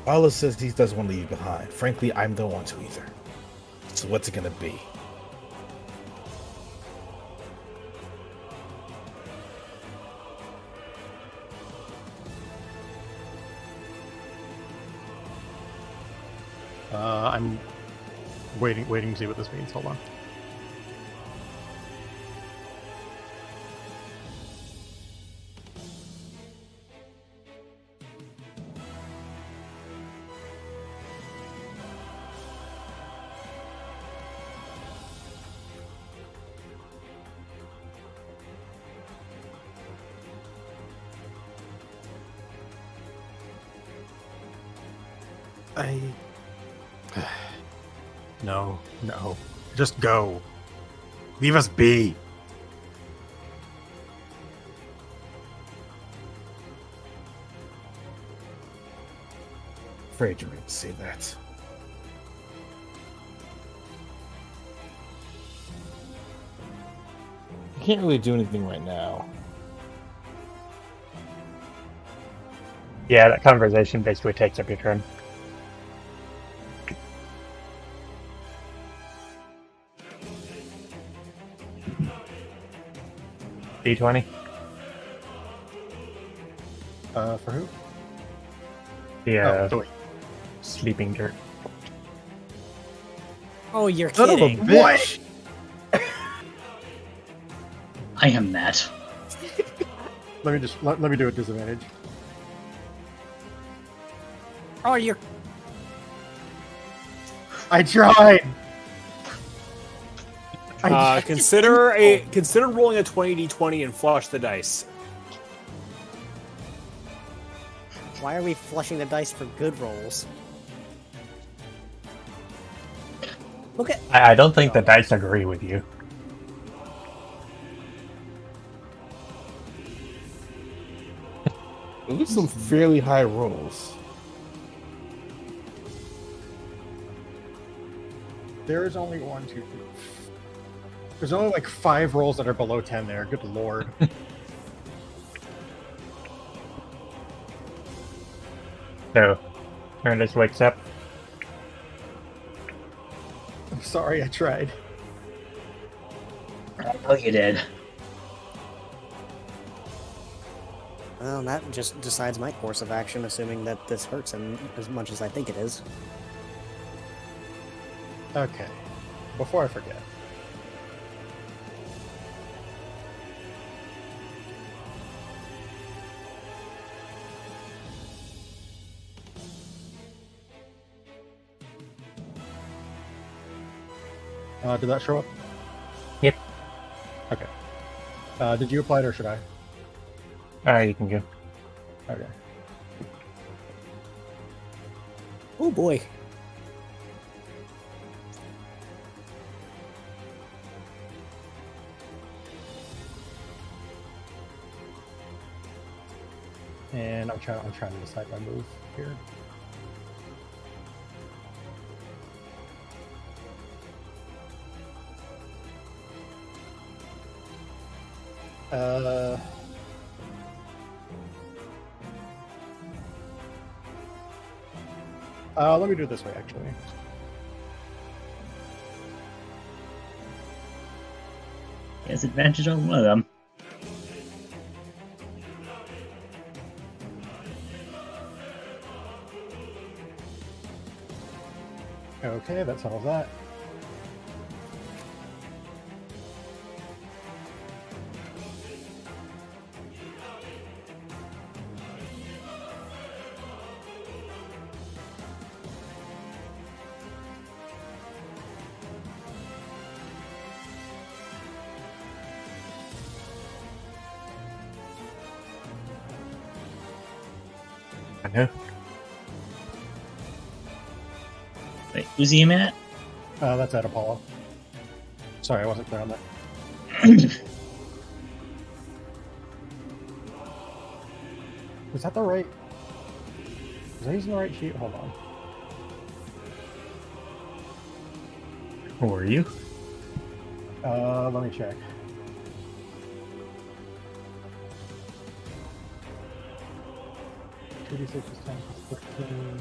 Allah says he doesn't want to leave you behind. Frankly, I don't want to either. So what's it gonna be? I'm waiting to see what this means. Hold on. No. Just go. Leave us be. Afraid you're going to say that. You can't really do anything right now. Yeah, that conversation basically takes up your turn. D20? For who? Yeah. Oh, wait. Sleeping dirt. Oh, you're Son of a kidding. bitch! I am Matt. Let me do a disadvantage. Oh, you're... I tried. Consider rolling a 20d20 and flush the dice. Why are we flushing the dice for good rolls? Look at... I don't think the dice agree with you. Those are some fairly high rolls. there is only 1, 2, 3. There's only like 5 rolls that are below 10 there. Good lord. So, Ernest wakes up. I'm sorry, I tried. Oh, you did. Well, that just decides my course of action, assuming that this hurts him as much as I think it is. Okay. Before I forget. Did that show up? Yep. Okay. Did you apply it or should I? You can go. Okay. Oh boy. And I'm trying to decide my move here. Let me do it this way, actually. He has advantage on one of them. Okay, that settles that. I know. Wait, who's he aiming at? That's at Apollo. Sorry, I wasn't clear on that. Was that the right? Was I using the right sheet? Hold on. Who are you? Let me check. is 10 plus 15.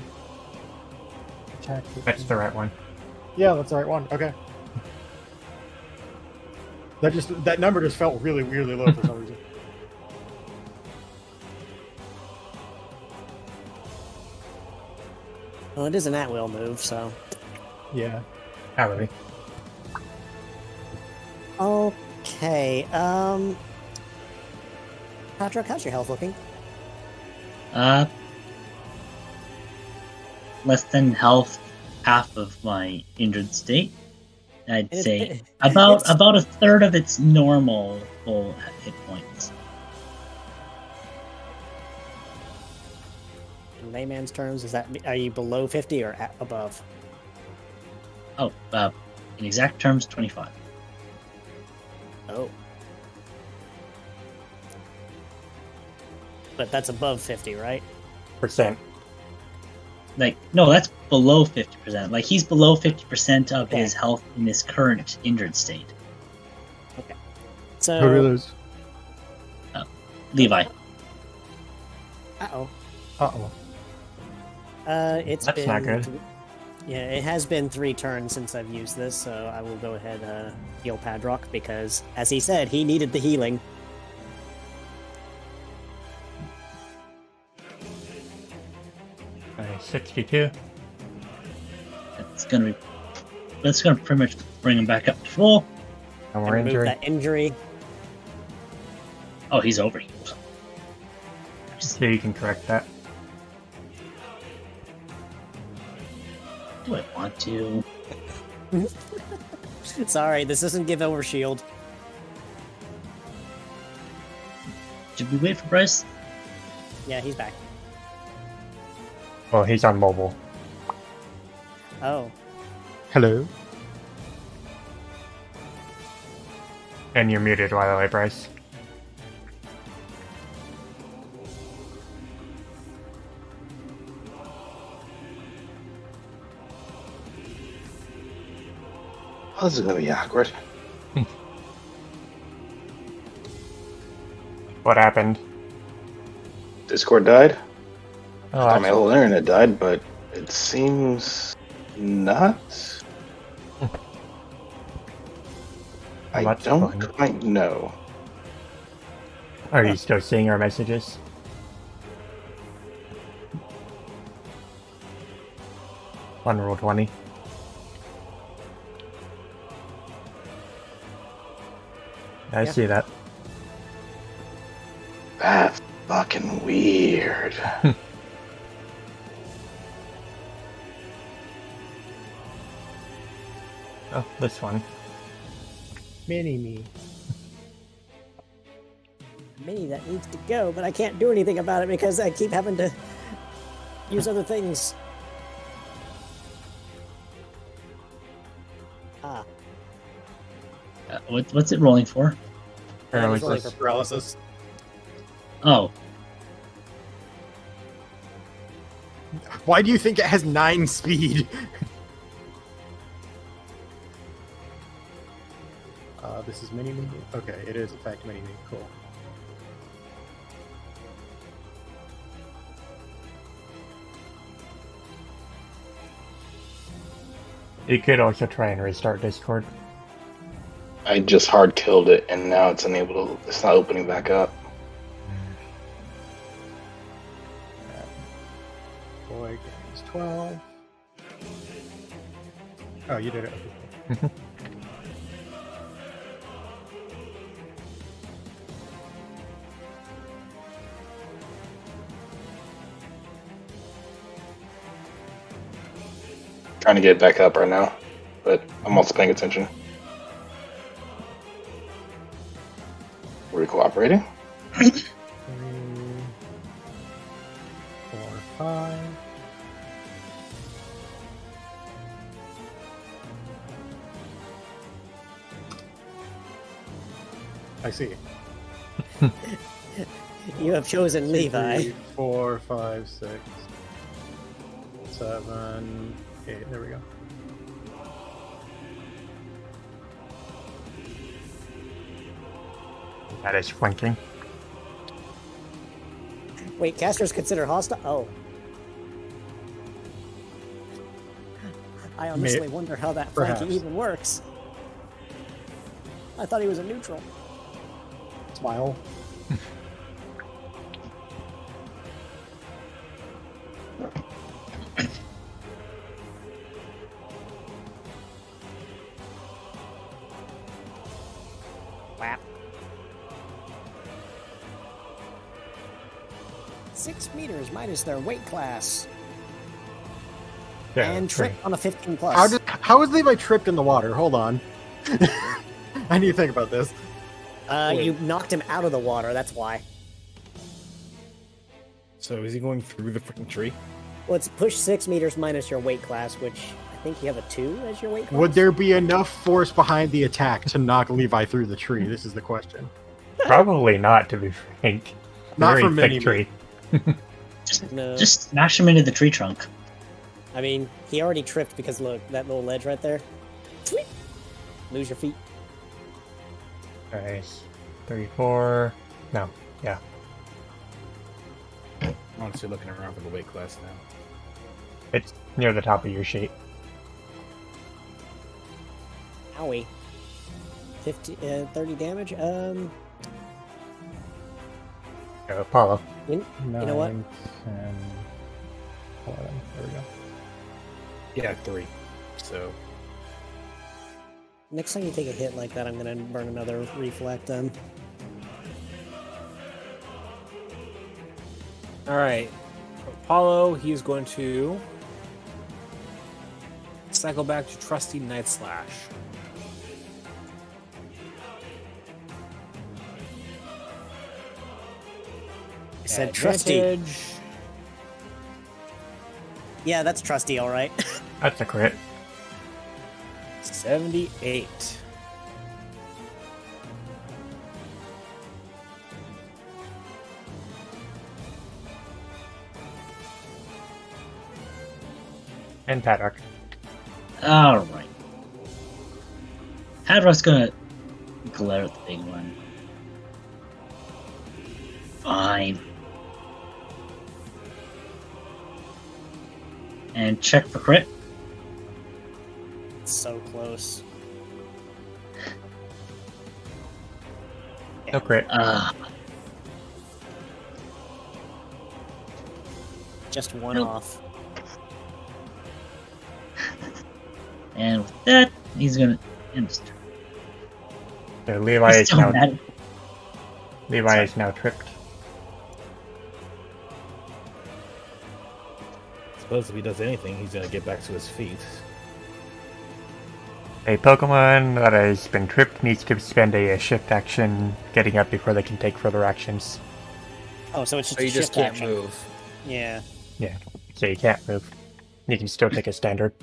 Attack 15. That's the right one. Yeah, that's the right one. Okay. That number just felt really weirdly low for some reason. Well, it is an at-will move, so... Yeah. Howdy. Okay, Patrick, how's your health looking? Less than half of my injured state. I'd It's- say it- about it's- a third of its normal full hit points. In layman's terms, are you below 50 or above? Oh, in exact terms, 25. Oh. But that's above 50, right? Percent. Like, no, that's below 50%. Like, he's below 50% of his Okay. health in his current injured state. So... Who do we lose? Levi. Uh-oh. Uh-oh. It's That's been... not good. Yeah, it has been 3 turns since I've used this, so I will go ahead heal Padrock, because, as he said, he needed the healing. Okay, 62. That's gonna pretty much bring him back up to full. No And more remove injury. that injury. Oh, he's overhealed. So you can correct that. Do I want to? Sorry, this doesn't give over shield. Should we wait for Bryce? Yeah, he's back. Well, he's on mobile. Oh. Hello? And you're muted, by the way, Bryce. Oh, this is gonna be awkward. What happened? Discord died. Oh, I thought my actually, whole internet died, but it seems not. I That's don't fun. quite know. Are you still seeing our messages? On roll 20. I see that. That's fucking weird. Oh, this one. Mini me. Mini that needs to go, but I can't do anything about it because I keep having to use other things. Ah. What's it rolling for? It's rolling Paralysis. for paralysis. Oh, Why do you think it has 9 speed? This is mini me. Okay, it is in fact mini me. Cool. You could also try and restart Discord. I just hard killed it, and now it's unable to. It's not opening back up. Boy games 12. Oh, you did it. Okay. Trying to get it back up right now, but I'm also paying attention. Were we cooperating? 3, 4, 5. I see. You have chosen Levi. 3, 4, 5, 6, 7, 8. There we go. That is flanking. Wait, casters consider hostile? Oh. I honestly wonder how that flanking Perhaps. even works. I thought he was a neutral. Smile. Wow. 6 meters minus their weight class. Yeah, And trip on a 15 plus. How is Levi tripped in the water? Hold on. I need to think about this. You knocked him out of the water, that's why. So is he going through the freaking tree? Well, it's push 6 meters minus your weight class, which I think you have a 2 as your weight class. Would there be enough force behind the attack to knock Levi through the tree? This is the question. Probably not, to be frank. Not Very for thick mini tree. No. just smash him into the tree trunk. I mean, he already tripped because look, that little ledge right there. Sweet. Lose your feet. Nice. 34. No. Yeah. Honestly, looking around for the weight class now. It's near the top of your sheet. Owie. 30 damage. Apollo. You know what? 9, 10, 11. There we go. Yeah, 3. So Next time you take a hit like that, I'm gonna burn another reflect. All right, Apollo. He's going to cycle back to trusty Night Slash. I said trusty. Advantage. Yeah, that's trusty, all right. That's a crit. 78. And Paddock. All right. Hadrock's gonna glare at the big one. Fine. And check for crit. So close. No crit. Just one Nope. off. And with that, he's gonna end his turn. So Levi He's is still now mad. Levi is now tripped. I suppose if he does anything, he's gonna get back to his feet. A Pokemon that has been tripped needs to spend a shift action getting up before they can take further actions. Oh, so it's just So a you just shift can't action. move. Yeah. Yeah, so you can't move. You can still take a standard.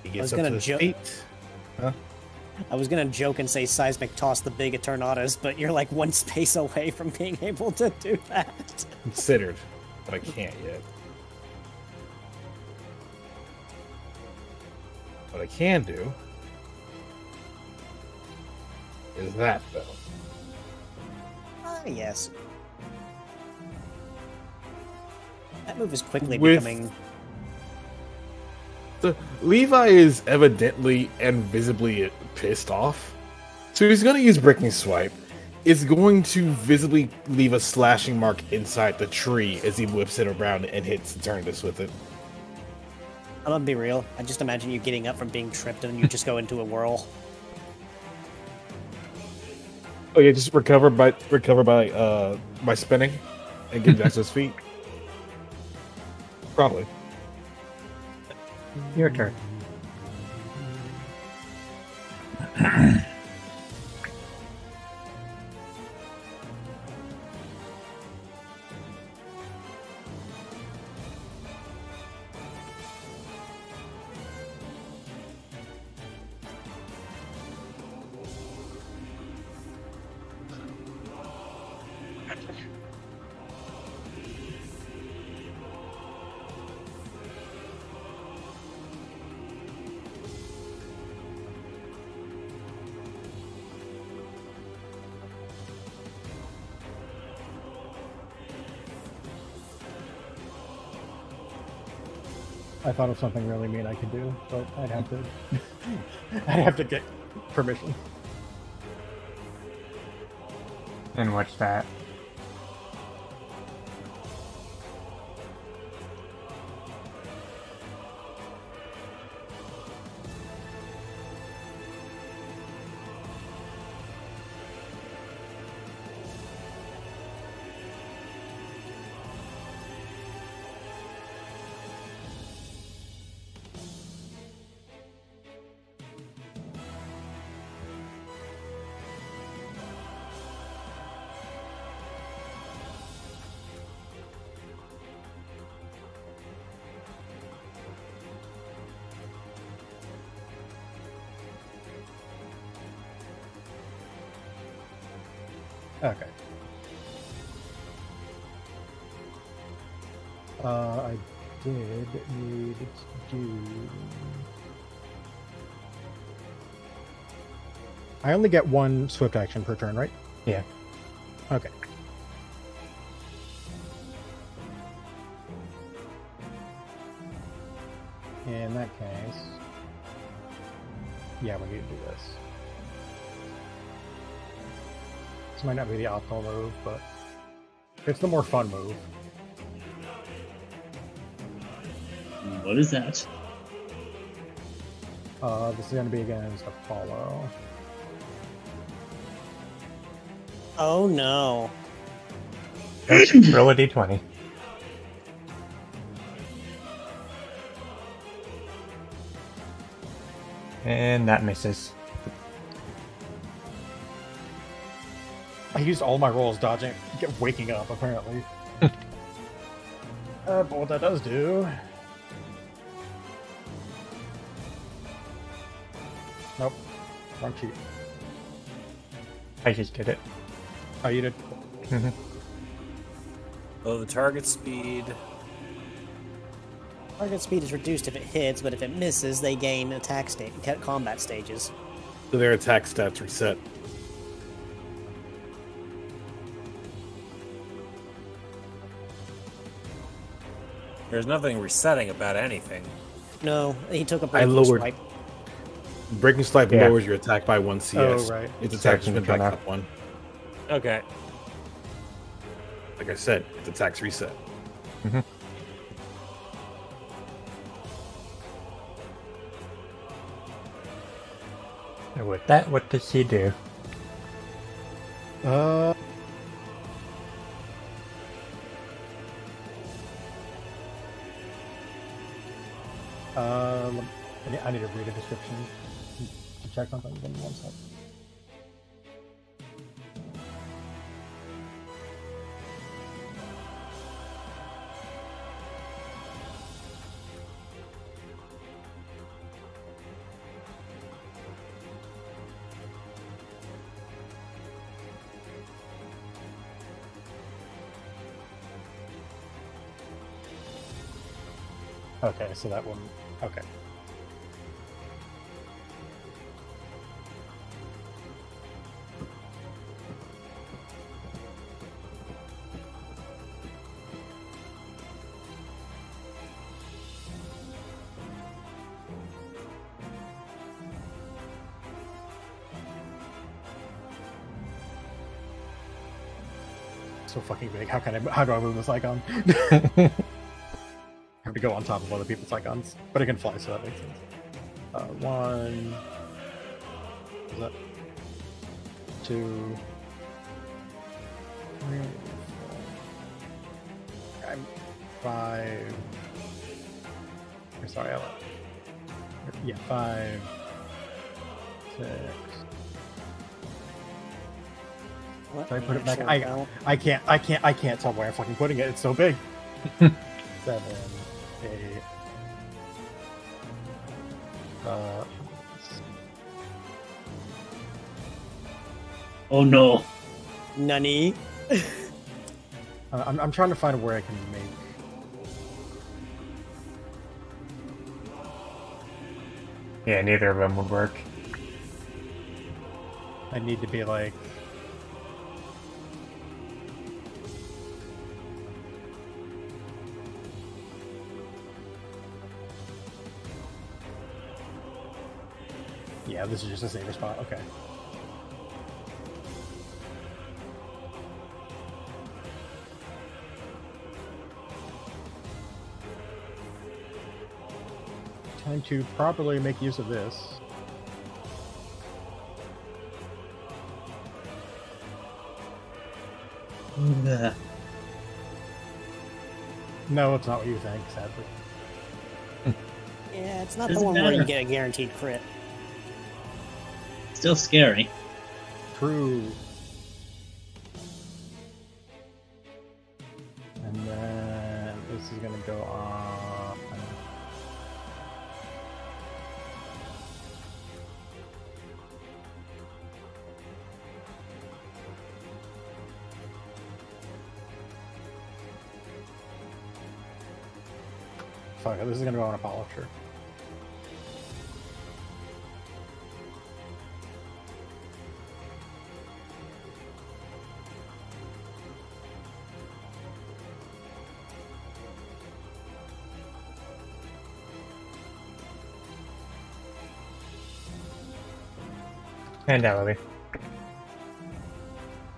He I gets was up to gonna his jo- feet. I was gonna joke and say seismic toss the big Eternatus, but you're like one space away from being able to do that. Considered, but I can't yet. What I can do is that, though. Ah, yes. That move is quickly With- becoming. So Levi is evidently and visibly pissed off. So he's going to use Breaking Swipe. It's going to visibly leave a slashing mark inside the tree as he whips it around and hits Eternatus with it. I'm gonna be real. I just imagine you getting up from being tripped and you just go into a whirl. Oh yeah, just recover by spinning and get back to his feet. Probably. Your turn. I thought of something really mean I could do, but I'd have to I'd have to get permission. And what's that? Okay. I did need to do... I only get one swift action per turn, right? Yeah. Okay. In that case... Yeah, we need to do this. This might not be the optimal move, but it's the more fun move. What is that? This is going to be against Apollo. Oh no. Roll a d20. And that misses. I used all my rolls dodging, waking up, apparently. But what that does do... Nope. Wrong sheet. I just did it. Oh, you did? Oh, the target speed. Target speed is reduced if it hits, but if it misses, they gain combat stages. So their attack stats reset. There's nothing resetting about anything. No, he took a I breaking lowered- swipe. Breaking Swipe Yeah. lowers your attack by 1 CS. Oh, right. Its attack just went back Turn up 1. Okay. Like I said, its attack's reset. And with that, what does he do? Uh, I need to read a description to check something. Give me 1 sec. Okay, so that one. Okay. So fucking big. How do I move this icon? I have to go on top of other people's icons, but it can fly, so that makes sense. 1. What is that? 2. 3. 4. I'm 5. Or sorry, yeah, 5. 6. What? Should I put it back? Actual count? I can't tell where I'm fucking putting it. It's so big. 7, 8. Oh no. Nani? I'm trying to find where I can make. Yeah, neither of them would work. I need to be like. Yeah, this is just a safer spot. Okay. Time to properly make use of this. Ugh. No, it's not what you think, sadly. Yeah, it's not the Doesn't one where you matter. get a guaranteed crit. Still scary. True. And then this is gonna go on. Fuck it, this is gonna go on a polisher. And down, Lily.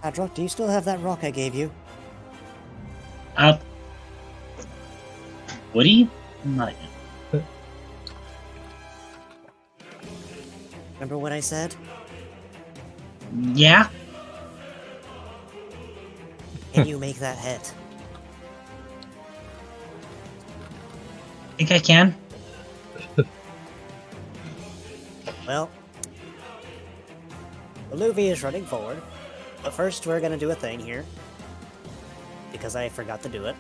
Adrock, do you still have that rock I gave you? Woody? Not yet. Remember what I said? Yeah? Can you make that hit? Think I can? Well, the Luffy is running forward, but first we're gonna do a thing here. Because I forgot to do it.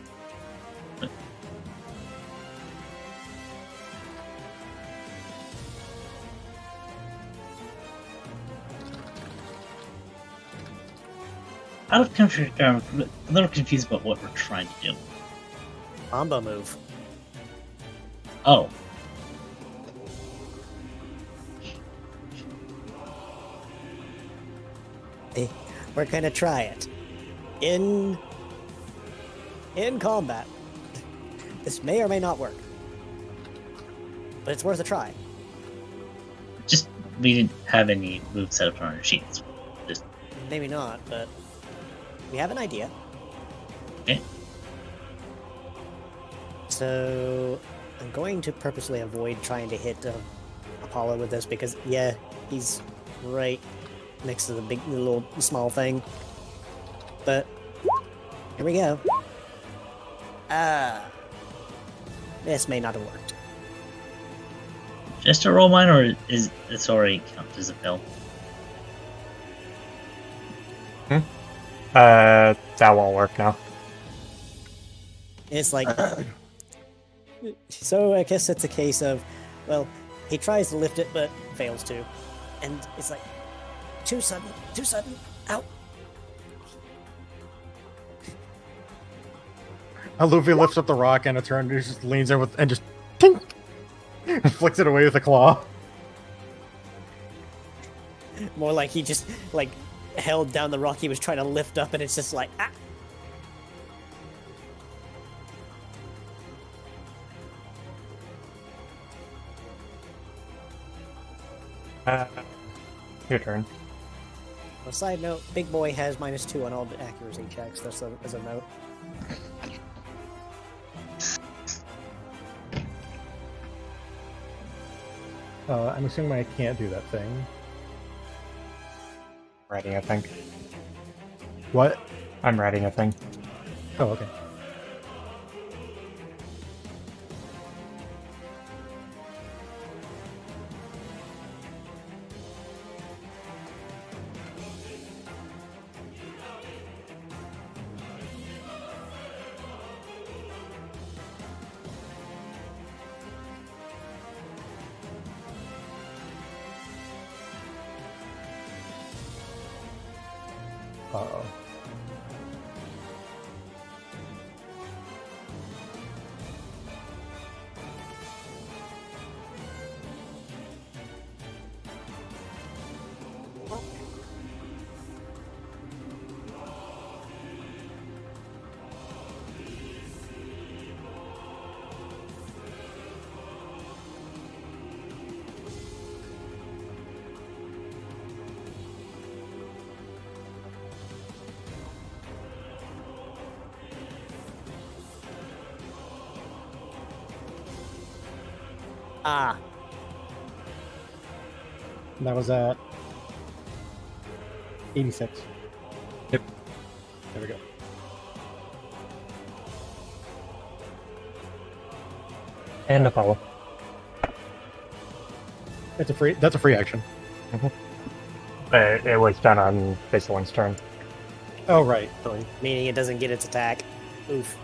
I'm a little confused about what we're trying to do. Combo move. Oh. We're gonna try it. In combat. This may or may not work. But it's worth a try. Just, we didn't have any moves set up on our sheets. Just, Maybe not, but we have an idea. okay. So I'm going to purposely avoid trying to hit Apollo with this because, yeah, he's right next to the little small thing. But here we go. This may not have worked. Just a roll mine, or is it's already counted as a fail? That won't work now. It's like, so I guess it's a case of, well, he tries to lift it but fails to, and it's like too sudden, out. Luffy lifts up the rock and Eternus just leans in with and just tink, and flicks it away with a claw. More like he just like held down the rock he was trying to lift up, and it's just like Your turn. On a side note, Big Boy has -2 on all the accuracy checks. That's as a note. I'm assuming I can't do that thing. Writing a thing. What? I'm writing a thing. Oh, okay. Uh-oh. Ah, That was at 86. Yep. There we go. And Apollo. That's a free action. It was done on Desolante's turn. Oh right. meaning it doesn't get its attack. Oof.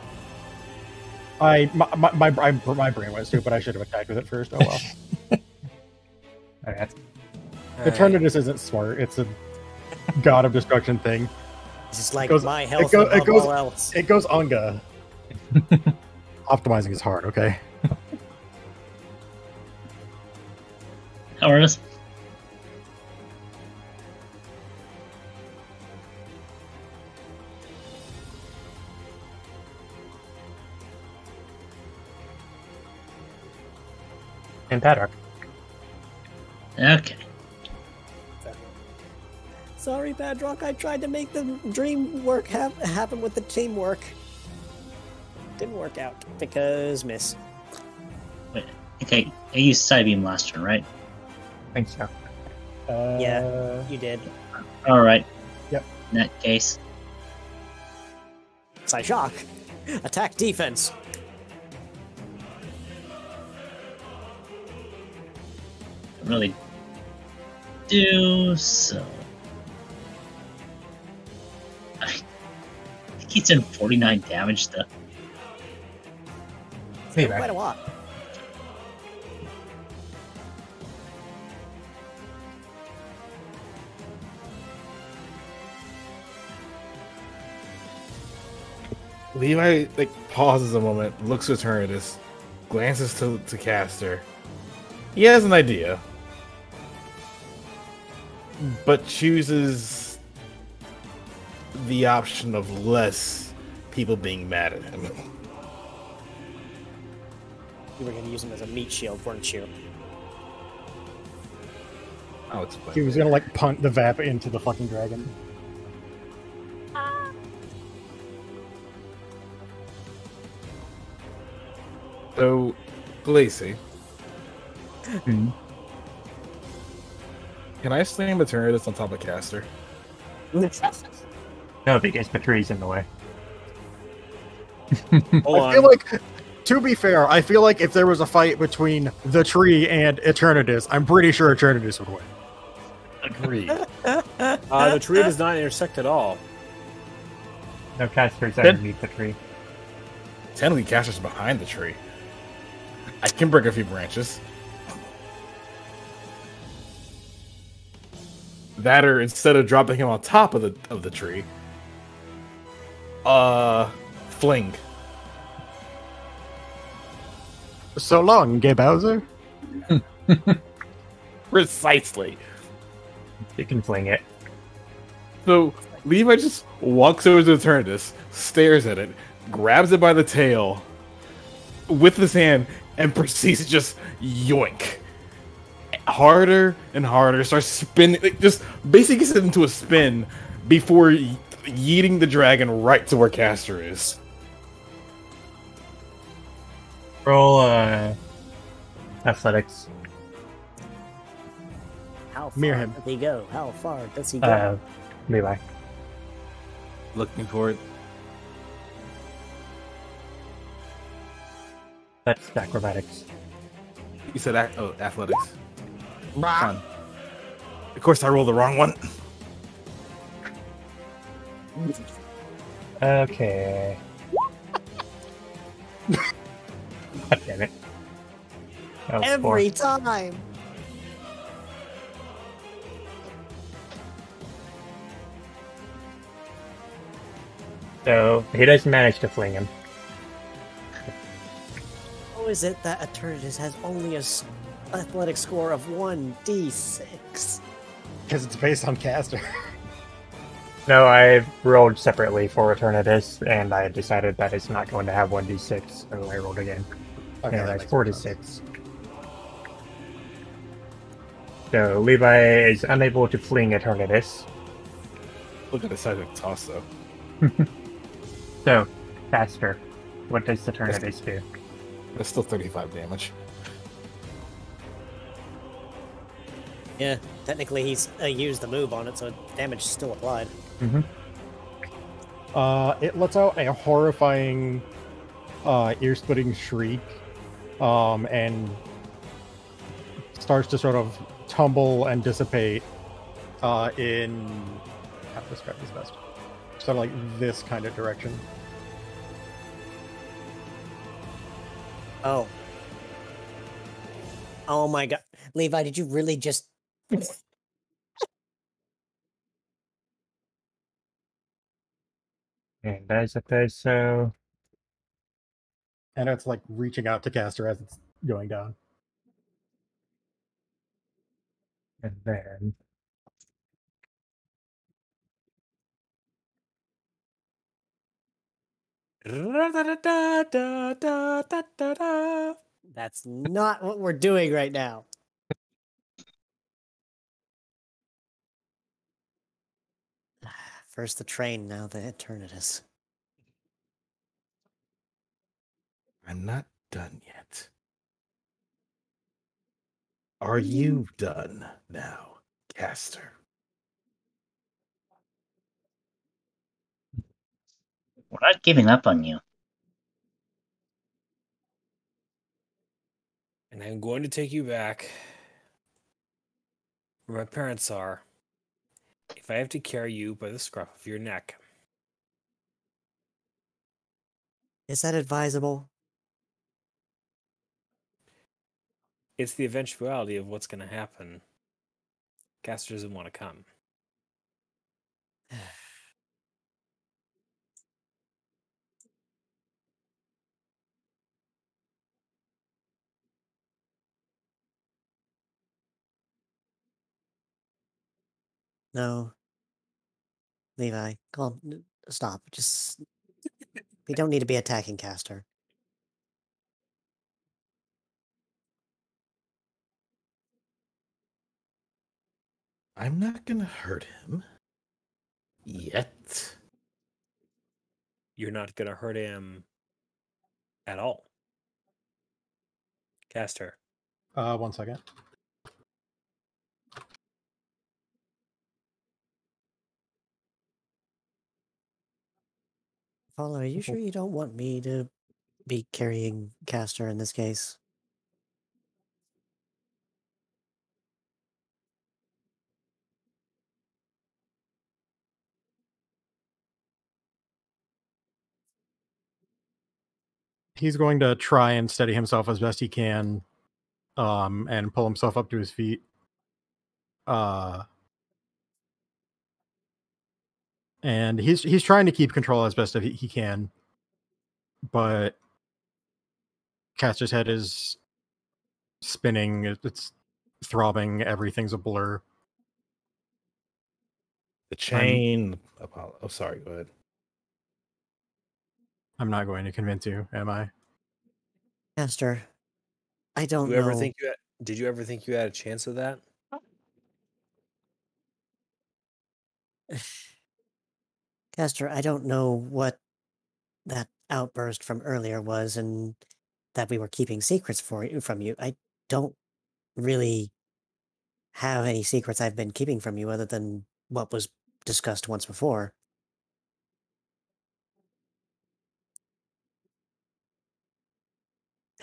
My brain went stupid. I should have attacked with it first. Oh well. Okay. The Eternus isn't smart. It's a god of destruction thing. It's just like goes- my health it above goes- all else. It goes Unga. Optimizing is hard, okay? Hours. And Paddock. Okay. Sorry, Badrock. I tried to make the dream work happen with the teamwork. Didn't work out because miss. Wait. Okay. I used Side Beam last turn, right? I think so. Yeah, you did. All right. Yep. In that case, Psyshock. Attack defense. don't really do so. I think he's done 49 damage though. Anyway. Quite a lot. Levi pauses a moment, looks at Eternatus, glances to Caster. He has an idea, but chooses the option of less people being mad at him. You were going to use him as a meat shield, weren't you? I'll explain. He was gonna punt the Vap into the fucking dragon. So, Glacy. Hmm. Can I slam Eternatus on top of Caster? No, because the tree's in the way. Hold I feel on. like, to be fair, I feel like if there was a fight between the tree and Eternatus, I'm pretty sure Eternatus would win. Agreed. The tree does not intersect at all. No casters Then- underneath the tree. Technically, Caster's behind the tree. I can break a few branches. That, or instead of dropping him on top of the tree, fling. So long, Gay Bowser. Precisely. You can fling it. So Levi just walks over to Eternatus, stares at it, grabs it by the tail with his hand, and proceeds to just yoink. Harder and harder, starts spinning, just basically gets it into a spin before yeeting the dragon right to where Caster is. Roll athletics. How far Mirror him. does he go? How far does he go? Levi. Looking for it. That's acrobatics. You said athletics. Fine. Of course, I rolled the wrong one. Okay. God damn it. That was four. Every time! So he does manage to fling him. How is it that Eternatus has only a athletic score of 1d6? Because it's based on Caster. No, I rolled separately for Eternatus, and I decided that it's not going to have 1d6, so I rolled again. Okay, Yeah, that that's makes 4 to sense. 6. So Levi is unable to fling Eternatus. Look at the size of the toss, though. So, faster. What does Eternatus do? That's still 35 damage. Yeah, technically he's used the move on it, so damage is still applied. Mm-hmm. It lets out a horrifying, ear-splitting shriek, and starts to sort of tumble and dissipate in... How to describe this best? Sort of like this kind of direction. Oh. Oh my god. Levi, did you really just... And as it does so, And it's like reaching out to Caster as it's going down. and then... That's not what we're doing right now. First the train, now the Eternatus. I'm not done yet. Are you done now, Caster? We're not giving up on you. And I'm going to take you back where my parents are. If I have to carry you by the scruff of your neck. Is that advisable? It's the eventuality of what's going to happen. Caster doesn't want to come. No. Levi, calm. Stop. Just. We don't need to be attacking Caster. I'm not gonna hurt him. Yet. You're not gonna hurt him at all. Caster. 1 second. Paula, are you sure you don't want me to be carrying Caster in this case? He's going to try and steady himself as best he can, and pull himself up to his feet. And he's trying to keep control as best he can, but Caster's head is spinning. It's throbbing. Everything's a blur. The chain. Oh, sorry. Go ahead. I'm not going to convince you, am I? Caster, I don't Did you ever know. think did you ever think you had a chance of that? Caster, I don't know what that outburst from earlier was and that we were keeping secrets from you. I don't really have any secrets I've been keeping from you other than what was discussed once before.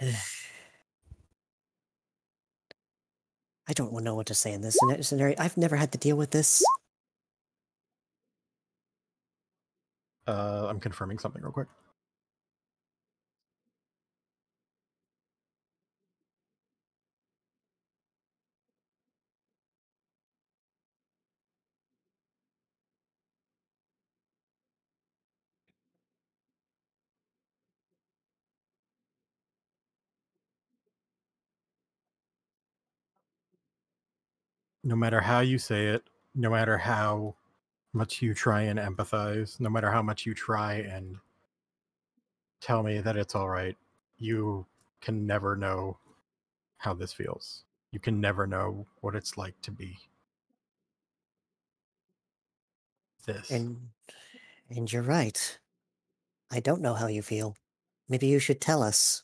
I don't know what to say in this scenario. I've never had to deal with this. I'm confirming something real quick. No matter how you say it, no matter how much you try and empathize, no matter how much you try and tell me that it's all right, you can never know how this feels. You can never know what it's like to be this. And you're right. I don't know how you feel. Maybe you should tell us.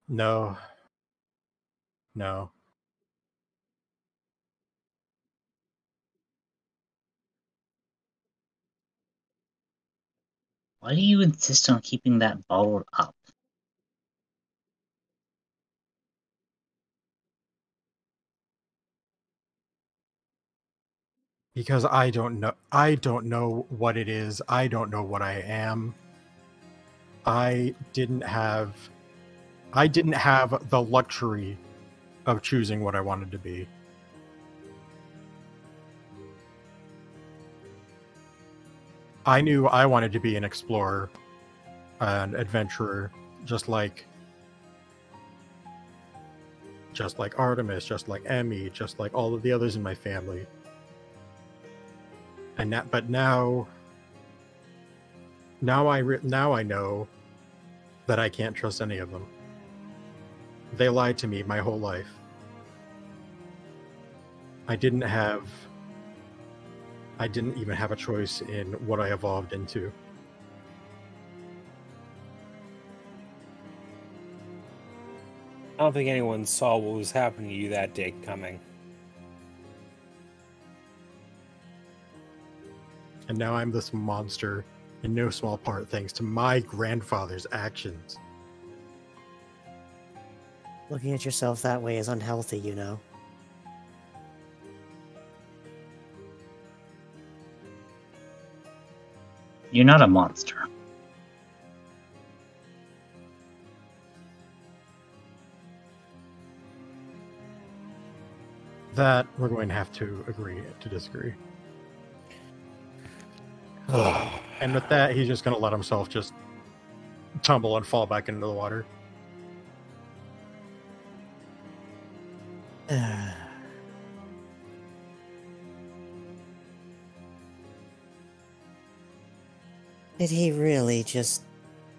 No. No. Why do you insist on keeping that bottled up? Because I don't know what it is. I don't know what I am. I didn't have the luxury of choosing what I wanted to be. I knew I wanted to be an explorer, an adventurer, just like Artemis, just like Emmy, just like all of the others in my family. And that, but now I know that I can't trust any of them. They lied to me my whole life. I didn't even have a choice in what I evolved into. I don't think anyone saw what was happening to you that day coming. And now I'm this monster, in no small part thanks to my grandfather's actions. Looking at yourself that way is unhealthy, you know. You're not a monster. That we're going to have to agree to disagree. And with that, he's just going to let himself just tumble and fall back into the water. Did he really just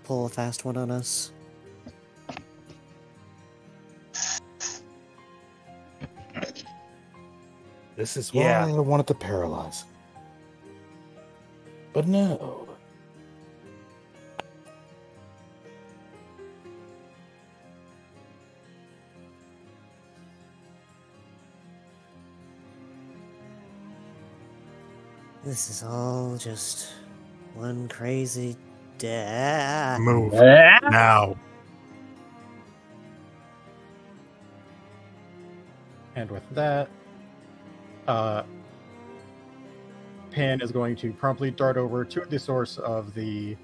pull a fast one on us? This is why Yeah. I wanted to paralyze. But no. This is all just one crazy day. Move Ah! now. And with that, Pan is going to promptly dart over to the source of the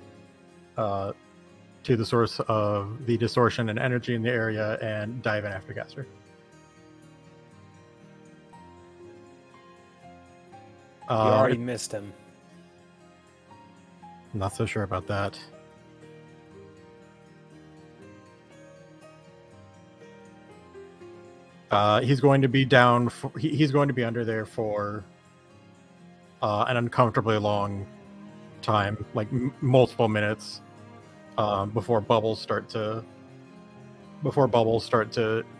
distortion and energy in the area and dive in after Gaster. You already missed him. Not so sure about that. He's going to be down. He's going to be under there for an uncomfortably long time, like multiple minutes, before bubbles start to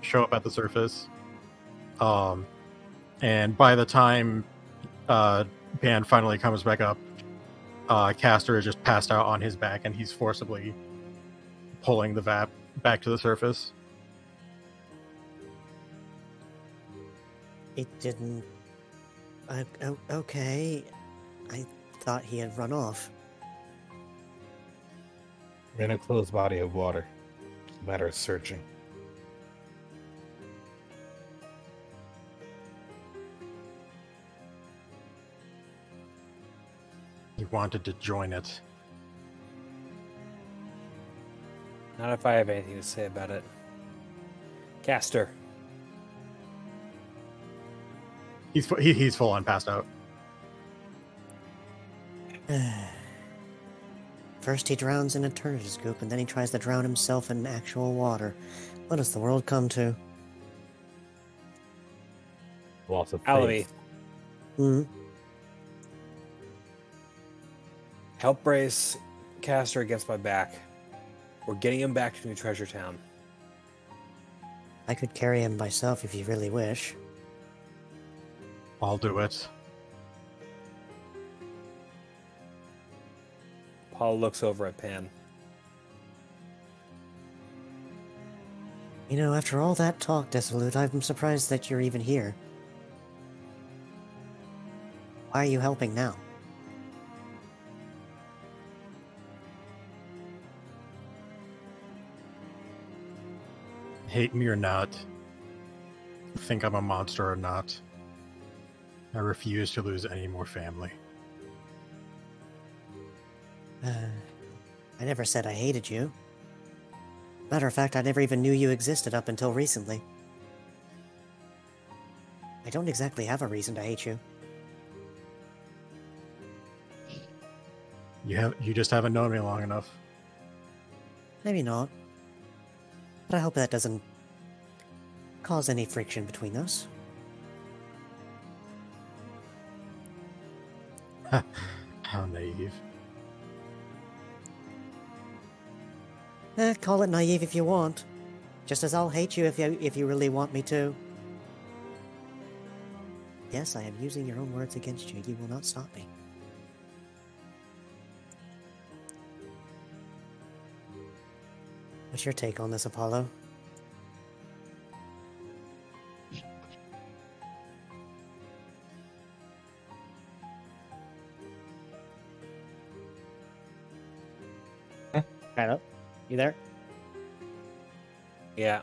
show up at the surface. And by the time Pan finally comes back up, Castor is just passed out on his back, and he's forcibly pulling the VAP back to the surface. It didn't... okay. I thought he had run off. We're in a closed body of water. It's a matter of searching. He wanted to join it. Not if I have anything to say about it. Castor. He's full on passed out. First he drowns in Eternity's goop, and then he tries to drown himself in actual water. What does the world come to? Loss of Alavi, faith. Hmm? help brace Castor against my back. We're getting him back to New Treasure Town. I could carry him myself if you really wish. I'll do it. Paul looks over at Pan. You know, after all that talk, Desolate, I'm surprised that you're even here. Why are you helping now? Hate me or not, think I'm a monster or not, I refuse to lose any more family. I never said I hated you. Matter of fact, I never even knew you existed up until recently. I don't exactly have a reason to hate you. You just haven't known me long enough. Maybe not. But I hope that doesn't cause any friction between us. How naive. Call it naive if you want. Just as I'll hate you if you really want me to. Yes, I am using your own words against you. You will not stop me. What's your take on this, Apollo? Hello? You there? Yeah.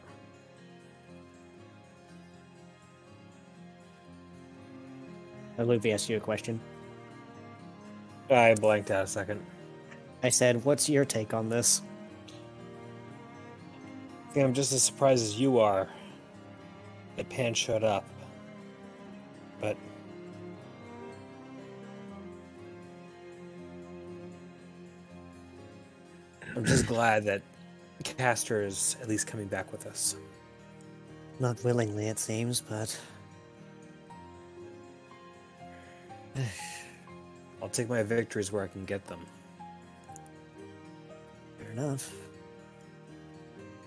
Luffy asked you a question. I blanked out a second. I said, what's your take on this? I think I'm just as surprised as you are that Pan showed up. But I'm just glad that Castor is at least coming back with us. Not willingly, it seems, but I'll take my victories where I can get them. fair enough.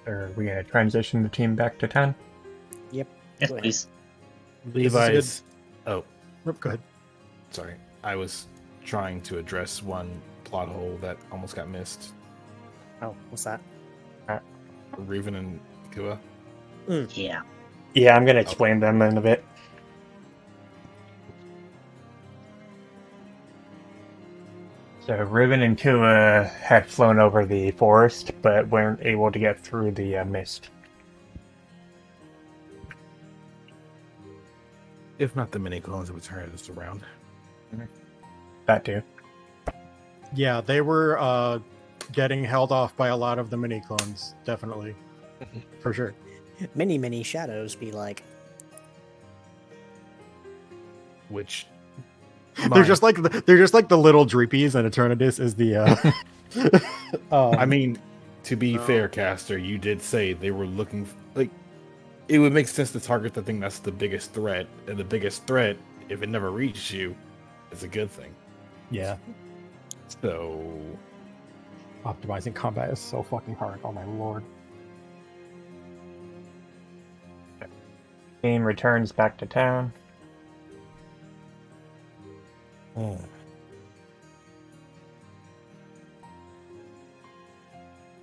Are we going to transition the team back to 10? Yes, Go ahead. please. Levi's. Oh, Go ahead. sorry. I was trying to address one plot hole that almost got missed. Oh, what's that? Raven and Kua. Yeah. Yeah, I'm going to explain them in a bit. So Riven and Kua had flown over the forest, but weren't able to get through the mist. If not the mini clones that would turn us around. That too. Yeah, they were getting held off by a lot of the mini clones, definitely. For sure. Many shadows be like, Which They're just like the little Dreepies, and Eternatus is the I mean, to be fair, Caster, you did say they were looking like it would make sense to target the thing that's the biggest threat, and the biggest threat, if it never reaches you, is a good thing. yeah. So Optimizing combat is so fucking hard. Oh my lord. Team returns back to town.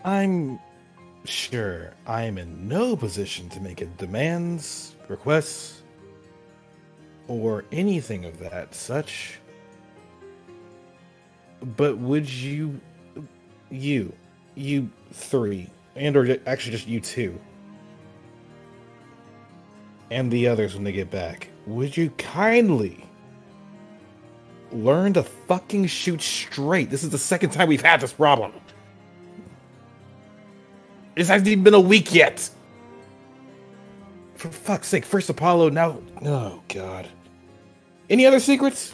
I'm sure I am in no position to make demands, requests, or anything of that such. But would you three, and or actually just you two, and the others when they get back, would you kindly learn to fucking shoot straight? This is the second time we've had this problem. This hasn't even been a week yet. For fuck's sake, first Apollo, now... Oh, God. Any other secrets?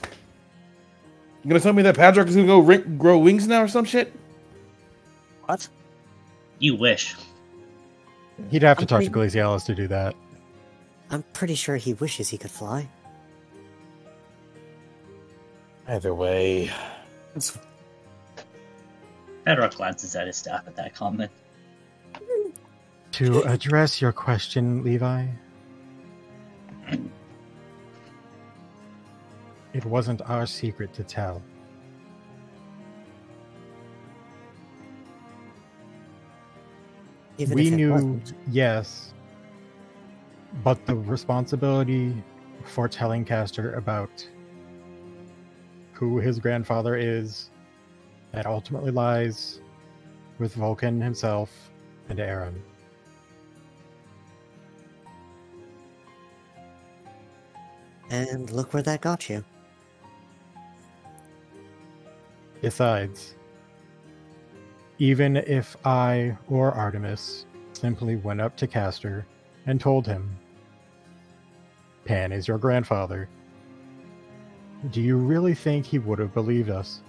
You gonna tell me that Padrock is gonna go grow wings now or some shit? what? You wish. He'd have to I'm talk to pretty- Glacialis to do that. I'm pretty sure he wishes he could fly. Either way... Bedrock glances at his staff at that comment. To address your question, Levi, it wasn't our secret to tell. Even We if it knew, wasn't. yes, but the responsibility for telling Castor about who his grandfather is, that ultimately lies with Vulcan himself and Aaron. And look where that got you. Besides, even if I or Artemis simply went up to Castor and told him, Pan is your grandfather, do you really think he would have believed us?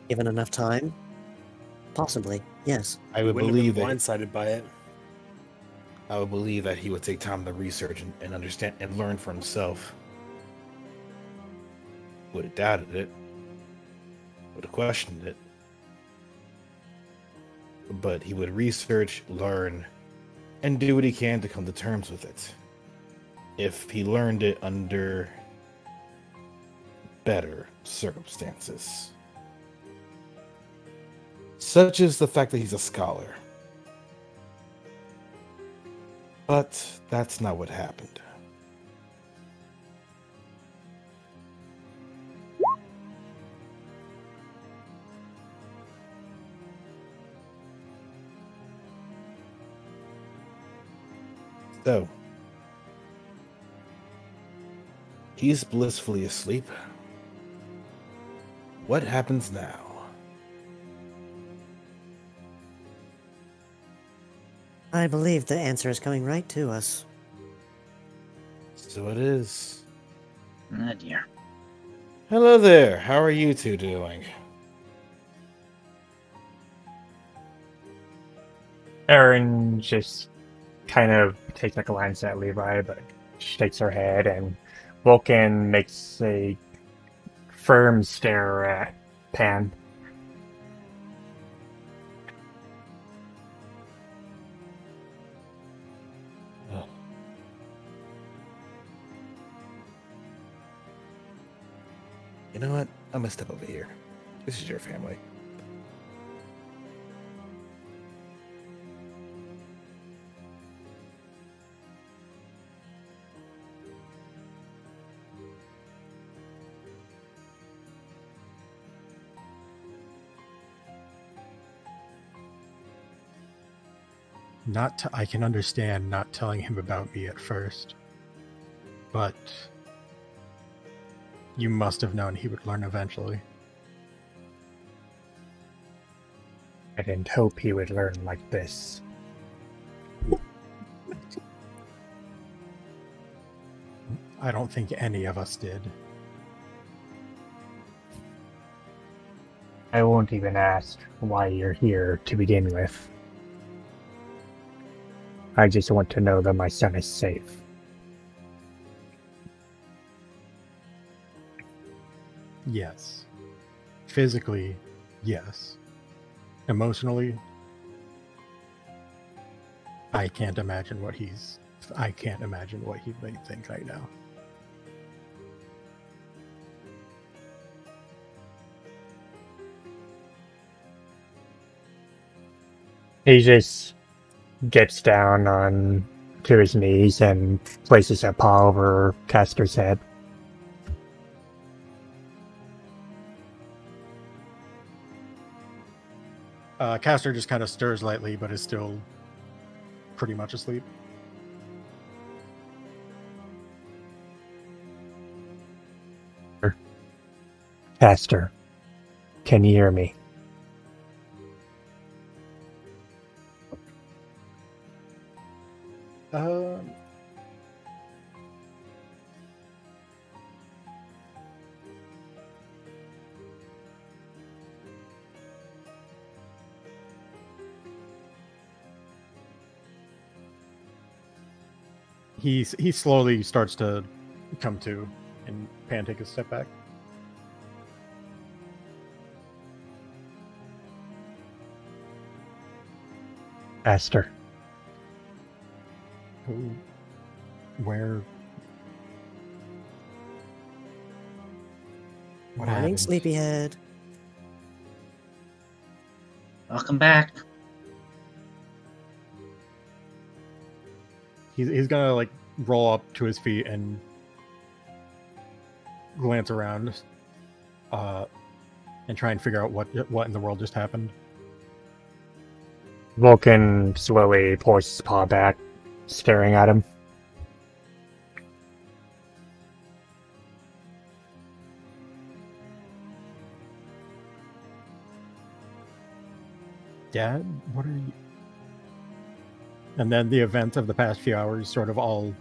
Given enough time? Possibly, yes. I would Wouldn't have believe been that... blindsided by it. I would believe that he would take time to research and understand and learn for himself. Would have doubted it. Would have questioned it. But he would research, learn, and do what he can to come to terms with it. If he learned it under better circumstances. Such as the fact that he's a scholar. But that's not what happened. So, he's blissfully asleep. What happens now? I believe the answer is coming right to us. So it is. Oh dear. Hello there. How are you two doing? Aaron just kind of takes like a glance at Levi, but shakes her head, and Vulcan makes a firm stare at Pan. You know what? I'm gonna step over here. This is your family. I can understand not telling him about me at first, but you must have known he would learn eventually. I didn't hope he would learn like this. I don't think any of us did. I won't even ask why you're here to begin with. I just want to know that my son is safe. Yes. Physically, yes. Emotionally, I can't imagine what he may think right now. He just gets down on to his knees and places a paw over Castor's head. Castor just kind of stirs lightly, but is still pretty much asleep. Castor, can you hear me? He slowly starts to come to, and Pan take a step back. Castor. Where? What Morning, happened? sleepyhead. Welcome back. He's gonna like roll up to his feet and glance around, and try and figure out what in the world just happened. Vulcan slowly pulls his paw back, staring at him. Dad, what are you? And then the events of the past few hours sort of all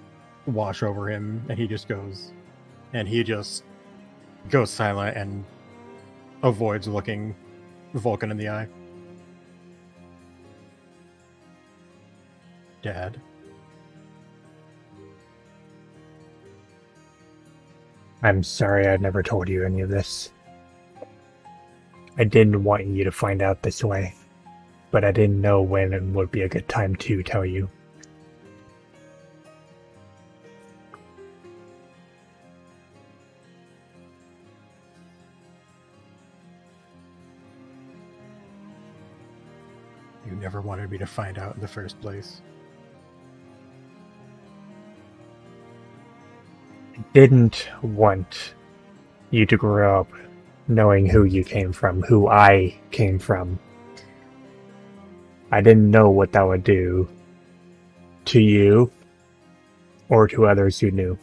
wash over him, and he just goes silent and avoids looking Vulcan in the eye. Dad. I'm sorry I never told you any of this. I didn't want you to find out this way, but I didn't know when and would be a good time to tell you. You never wanted me to find out in the first place. I didn't want you to grow up knowing who you came from, who I came from. I didn't know what that would do to you or to others who knew.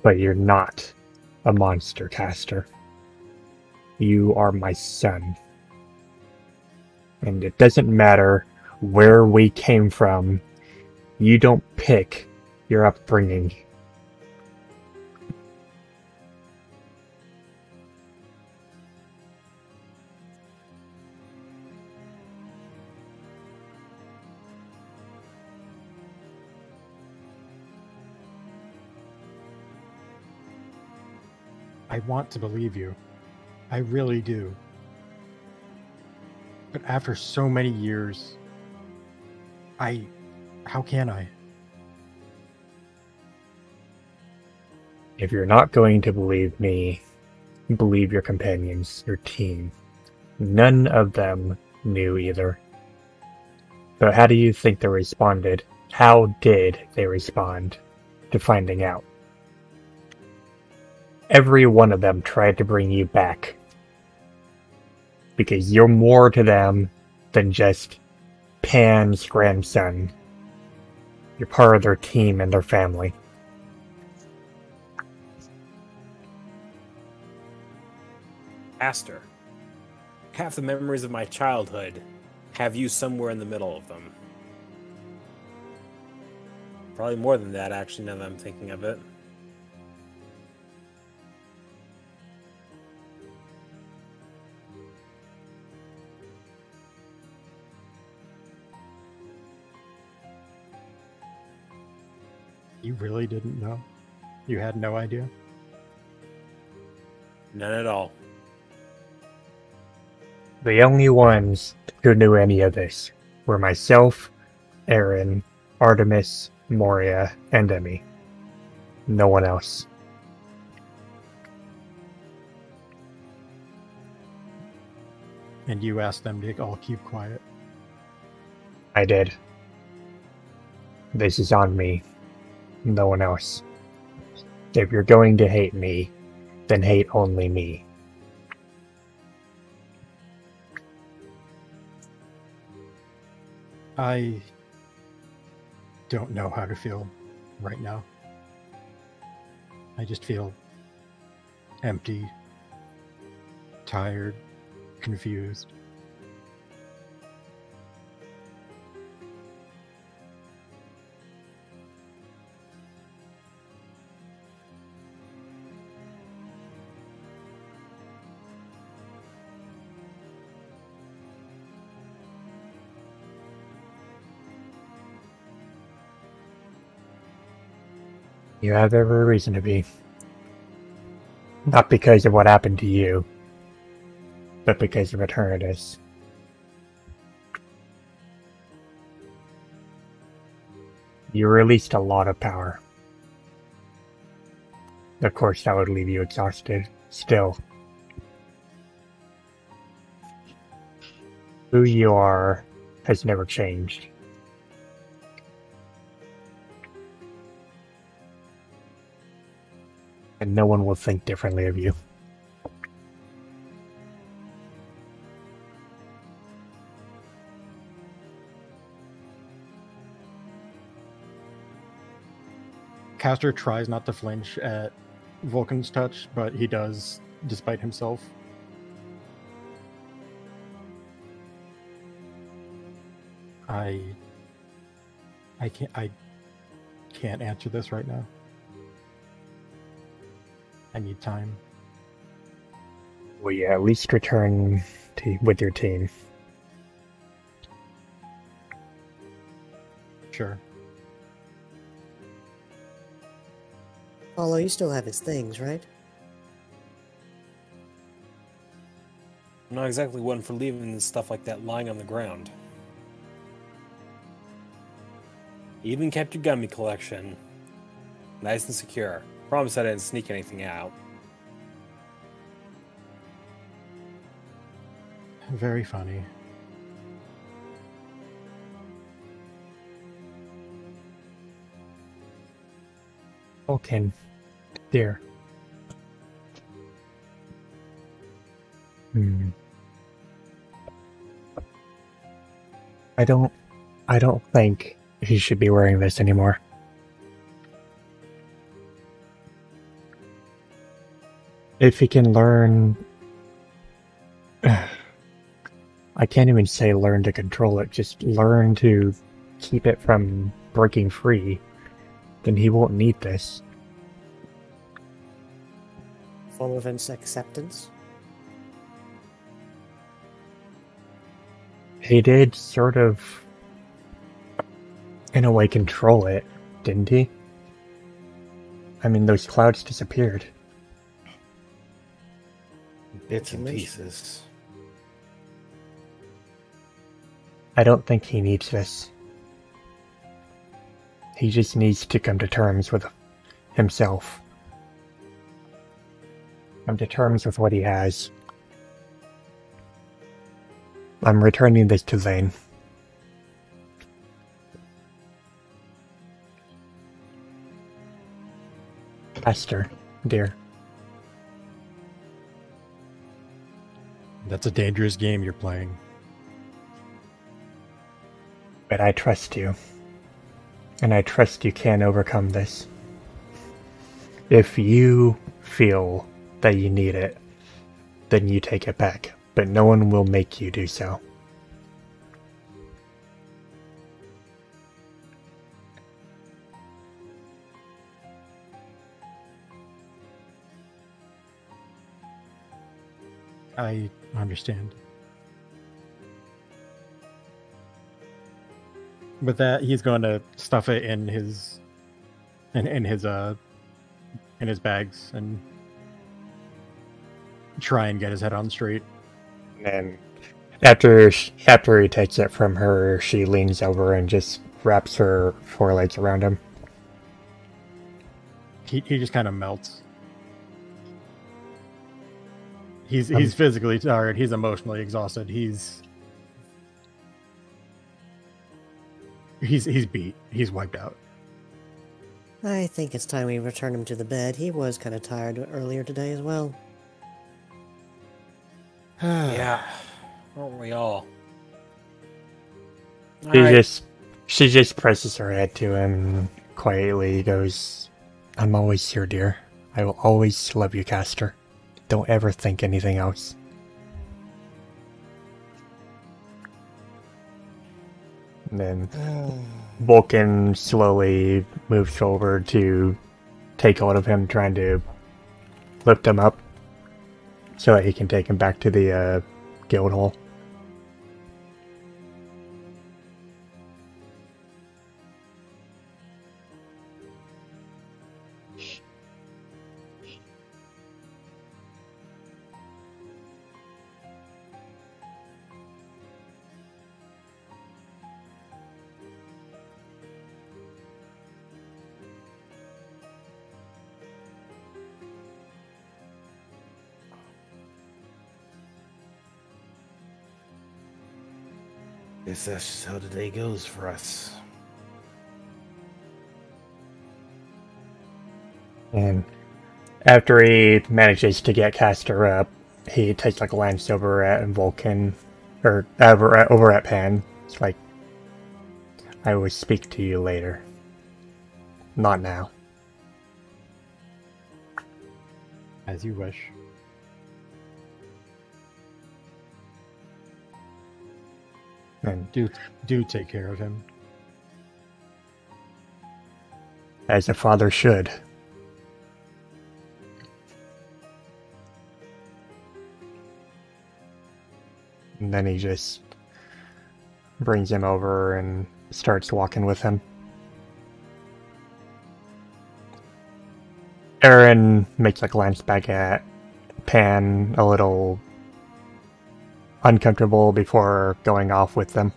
But you're not a monster, Castor. You are my son. And it doesn't matter where we came from. You don't pick your upbringing. I want to believe you. I really do. But after so many years, how can I? If you're not going to believe me, believe your companions, your team. None of them knew either. So how do you think they responded? How did they respond to finding out? Every one of them tried to bring you back. Because you're more to them than just Pan's grandson. You're part of their team and their family. Aster, half the memories of my childhood have you somewhere in the middle of them. Probably more than that, actually, now that I'm thinking of it. You really didn't know? You had no idea? None at all. The only ones who knew any of this were myself, Aaron, Artemis, Moria, and Emmy. No one else. And you asked them to all keep quiet. I did. This is on me. No one else. If you're going to hate me, then hate only me. I don't know how to feel right now. I just feel empty, tired, confused. You have every reason to be. Not because of what happened to you, but because of Eternatus. You released a lot of power. Of course, that would leave you exhausted. Still. Who you are has never changed. And no one will think differently of you. Castor tries not to flinch at Vulcan's touch, but he does, despite himself. I can't answer this right now. I need time. Will you at least return with your team? Sure. Although you still have his things, right? I'm not exactly one for leaving stuff like that lying on the ground. You even kept your gummy collection nice and secure. Promise I didn't sneak anything out. Very funny. Vulcan, dear. I don't think he should be wearing this anymore. If he can learn... I can't even say learn to control it, just learn to keep it from breaking free, then he won't need this. Form of acceptance? He did sort of, in a way, control it, didn't he? I mean, those clouds disappeared. Bits and pieces. I don't think he needs this. He just needs to come to terms with himself. Come to terms with what he has. I'm returning this to Zane. Esther, dear. That's a dangerous game you're playing. But I trust you. And I trust you can overcome this. If you feel that you need it, then you take it back. But no one will make you do so. I understand. With that, he's going to stuff it in his bags and try and get his head on straight. And after he takes it from her, she leans over and just wraps her forelegs around him. He just kind of melts. He's physically tired. He's emotionally exhausted. He's beat. He's wiped out. I think it's time we return him to the bed. He was kind of tired earlier today as well. Yeah, aren't we all? She just presses her head to him and quietly goes, "I'm always here, dear. I will always love you, Castor. Don't ever think anything else." And then Vulcan slowly moves forward to take hold of him, trying to lift him up so that he can take him back to the guild hall. Guess that's just how the day goes for us. And after he manages to get Castor up, he takes like a glance over at Vulcan, or over at Pan. It's like, "I will speak to you later. Not now." As you wish. And Do take care of him. as a father should. And then he just brings him over and starts walking with him. Aaron makes a glance back at Pan, a little uncomfortable before going off with them.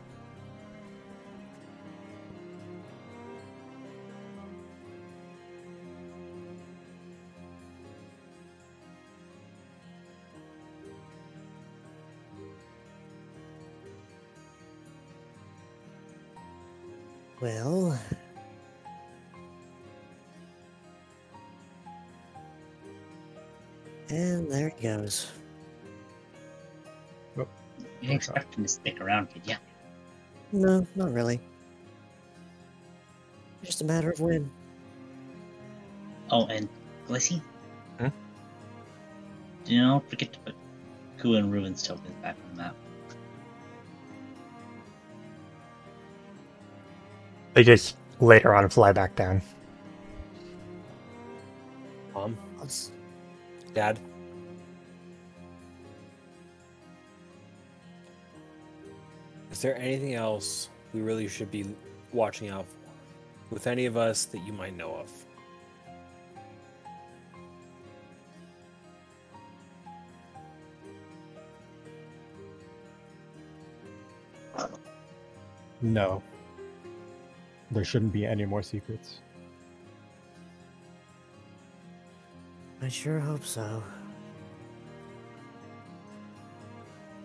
Well, and there he goes. You didn't expect him to stick around, did ya? No, not really. Just a matter of when. Oh, and Glissy? Hmm? Don't forget to put Ku and Ruin's tokens back on the map. They just later on fly back down. Dad? Is there anything else we really should be watching out for? With any of us that you might know of? No. There shouldn't be any more secrets. I sure hope so.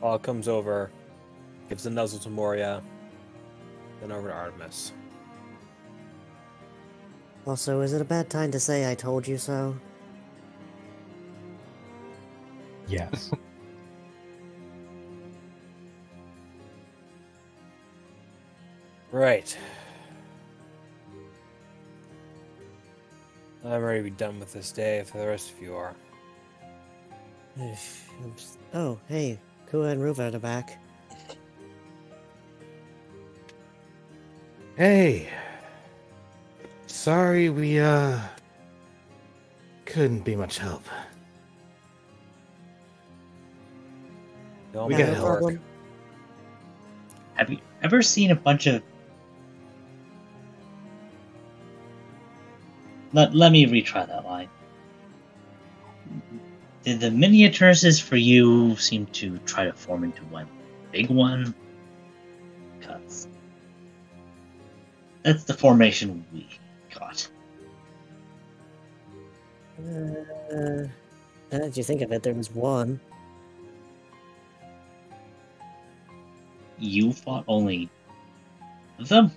Paul comes over, gives a nuzzle to Moria, then over to Artemis. Also, is it a bad time to say I told you so? Yes. Right. I'm ready to be done with this day if the rest of you are. Oh, hey, Kua and Ruva are the back. Hey. Sorry we, couldn't be much help. Don't We make got it help. work. Have you ever seen a bunch of... Let me retry that line. Did the miniatures for you seem to try to form into one big one? Because that's the formation we got. Now that you think of it, there was one. You fought only them?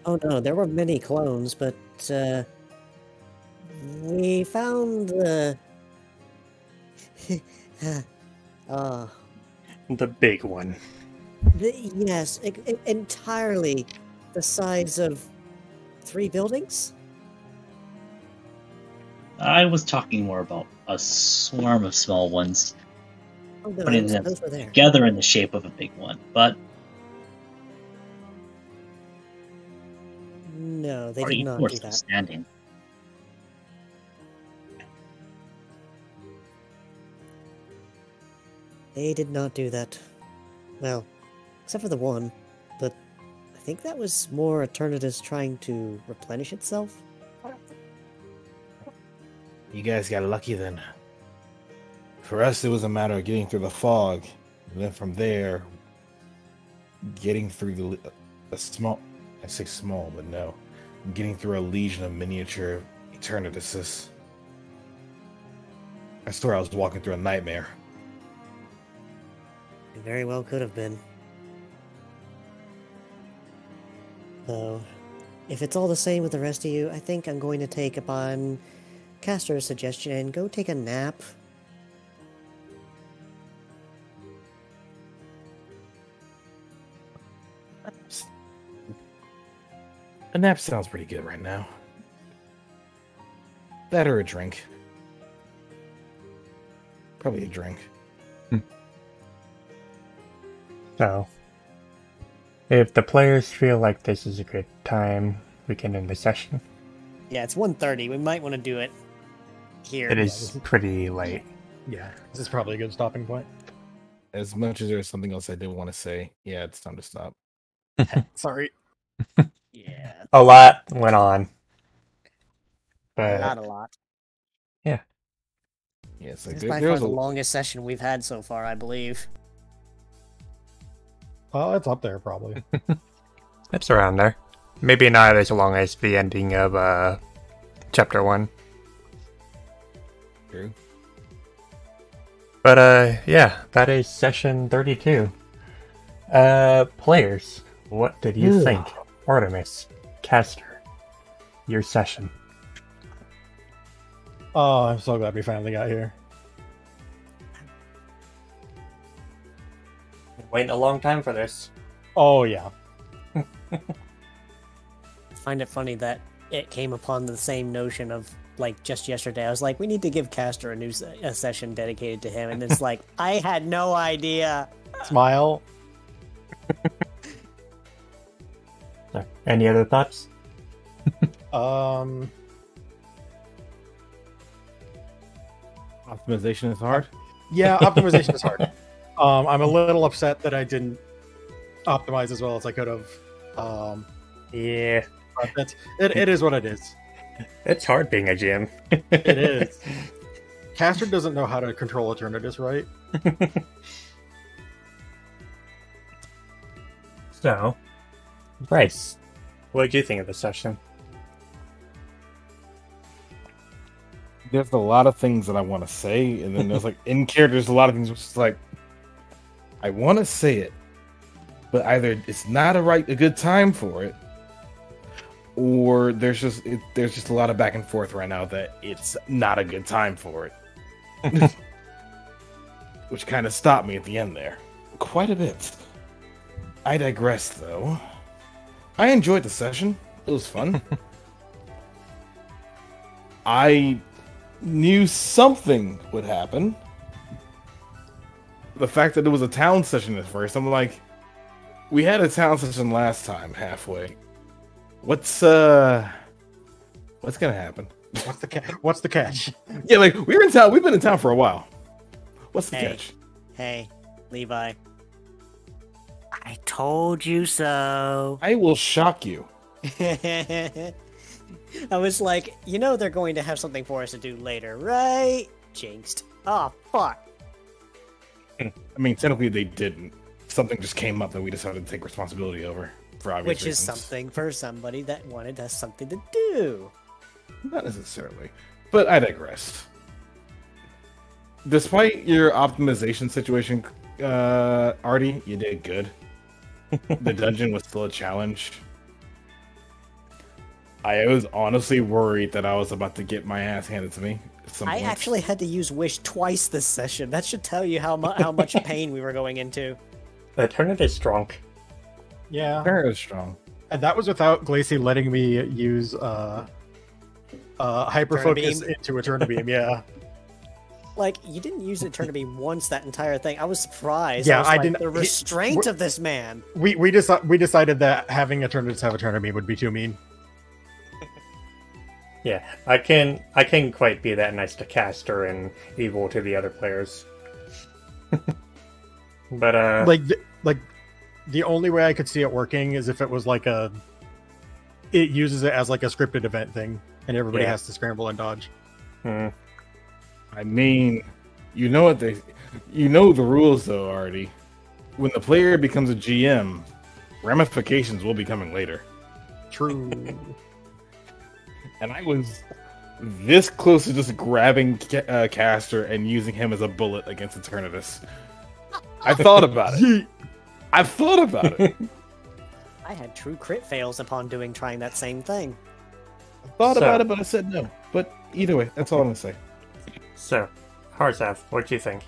Oh no, there were many clones, but we found the The big one. yes, entirely the size of 3 buildings. I was talking more about a swarm of small ones, Oh no, putting them those were there. together in the shape of a big one. But No, they are did you not were do still that. standing? They did not do that. Well, except for the one, but I think that was more Eternatus trying to replenish itself. You guys got lucky then. For us, it was a matter of getting through the fog, and then from there, getting through a small, I say small, but no, getting through a legion of miniature Eternituses. I swear I was walking through a nightmare. It very well could have been. So, if it's all the same with the rest of you, I think I'm going to take upon Castor's suggestion and go take a nap. A nap sounds pretty good right now. That or a drink. Probably a drink. So, if the players feel like this is a good time, we can end the session. Yeah, it's 1:30. We might want to do it here. It is pretty late. Yeah, this is probably a good stopping point. As much as there's something else I did want to say, yeah, it's time to stop. Sorry. Yeah, A lot went on. But not a lot. Yeah, it's like This is by there far was the a longest session we've had so far, I believe. Well, it's up there probably. it's around there. Maybe not as long as the ending of chapter 1. True. But yeah, that is session 32. Players, what did you think? Artemis, Castor, your session. Oh, I'm so glad we finally got here. Been waiting a long time for this. Oh yeah. I find it funny that it came upon the same notion of, like, just yesterday. I was like, we need to give Castor a new a session dedicated to him. And it's like, I had no idea. Smile. Any other thoughts? optimization is hard. Yeah, optimization is hard. I'm a little upset that I didn't optimize as well as I could have. Yeah, But it is what it is. it's hard being a GM. It is. Castor doesn't know how to control Eternatus, right? So, Bryce, what did you think of the session? There's a lot of things that I want to say, and then there's like in character, there's a lot of things which is like I want to say it, but either it's not a good time for it, or there's just a lot of back and forth right now that it's not a good time for it, which kind of stopped me at the end there, quite a bit. I digress, though. I enjoyed the session. It was fun. I knew something would happen. The fact that it was a town session at first, I'm like, we had a town session last time, halfway. What's gonna happen? What's the catch? Yeah, like we're in town. We've been in town for a while. What's the catch? Hey, Levi. I told you so. I will shock you. I was like, you know they're going to have something for us to do later, right? Jinxed. Oh, fuck. I mean, technically they didn't. Something just came up that we decided to take responsibility over for obvious Which reasons. is something for somebody that wanted us something to do. Not necessarily. But I digress. Despite your optimization situation, Artie, you did good. The dungeon was still a challenge. I was honestly worried that I was about to get my ass handed to me at some point. I actually had to use Wish twice this session. That should tell you how much pain we were going into. The tournament is strong. Yeah. Very strong. And that was without Glacy letting me use hyper focus into Eterna Beam. Yeah. Like, you didn't use Eterna Beam once that entire thing. I was surprised. Yeah, I was I like, didn't- The restraint of this man. We decided that having Eternatus have Eterna Beam would be too mean. Yeah, I can quite be that nice to Caster and evil to the other players. But Like the only way I could see it working is if it was like it uses it as like a scripted event thing, and everybody Yeah. has to scramble and dodge. hmm. I mean, you know the rules though, Artie. When the player becomes a GM, ramifications will be coming later. True. And I was this close to just grabbing Caster and using him as a bullet against Eternatus. I thought about it. I thought about it. I had true crit fails upon trying that same thing. I thought So- about it, but I said no. But either way, that's all I'm gonna say. So, Harzath, what do you think?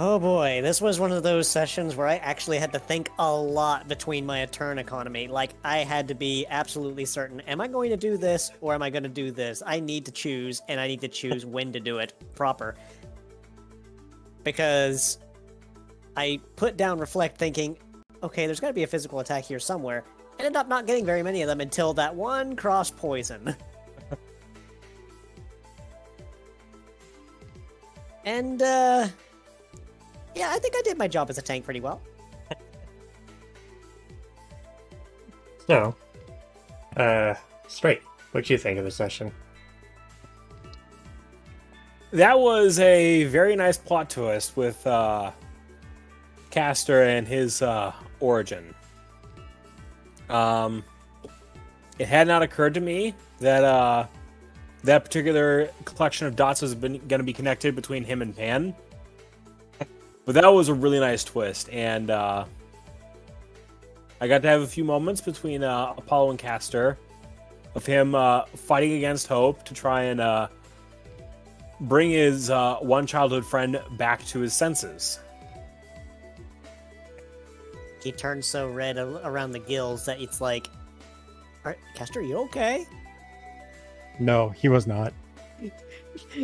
Oh boy, this was one of those sessions where I actually had to think a lot between my turn economy. Like, I had to be absolutely certain, am I going to do this or am I going to do this? I need to choose, and I need to choose when to do it proper. Because I put down Reflect thinking, okay, there's got to be a physical attack here somewhere. Ended up not getting very many of them until that one cross poison. And, yeah, I think I did my job as a tank pretty well. So, Straight, what do you think of the session? That was a very nice plot twist with Caster and his origin. It had not occurred to me that that particular collection of dots was going to be connected between him and Pan. But that was a really nice twist, and I got to have a few moments between Apollo and Caster of him fighting against Hope to try and bring his one childhood friend back to his senses. He turned so red around the gills that it's like, Caster, you okay? No, he was not.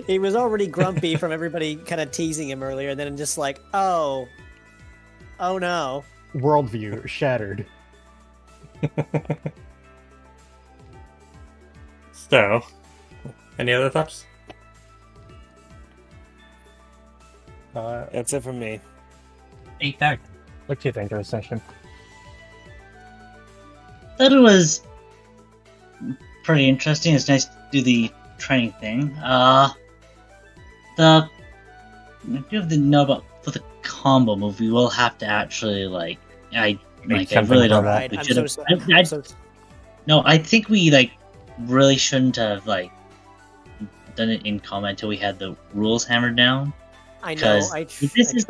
He was already grumpy from everybody kind of teasing him earlier, and then just like, oh no. Worldview shattered. So, any other thoughts? That's it from me. What do you think of the session? Thought it was pretty interesting. It's nice to do the training thing. I do have to know about for the combo move. We will have to actually I something really don't. like We I'm should so have. sorry. I'm so No, I think we really shouldn't have done it in combat until we had the rules hammered down. I know. Because this is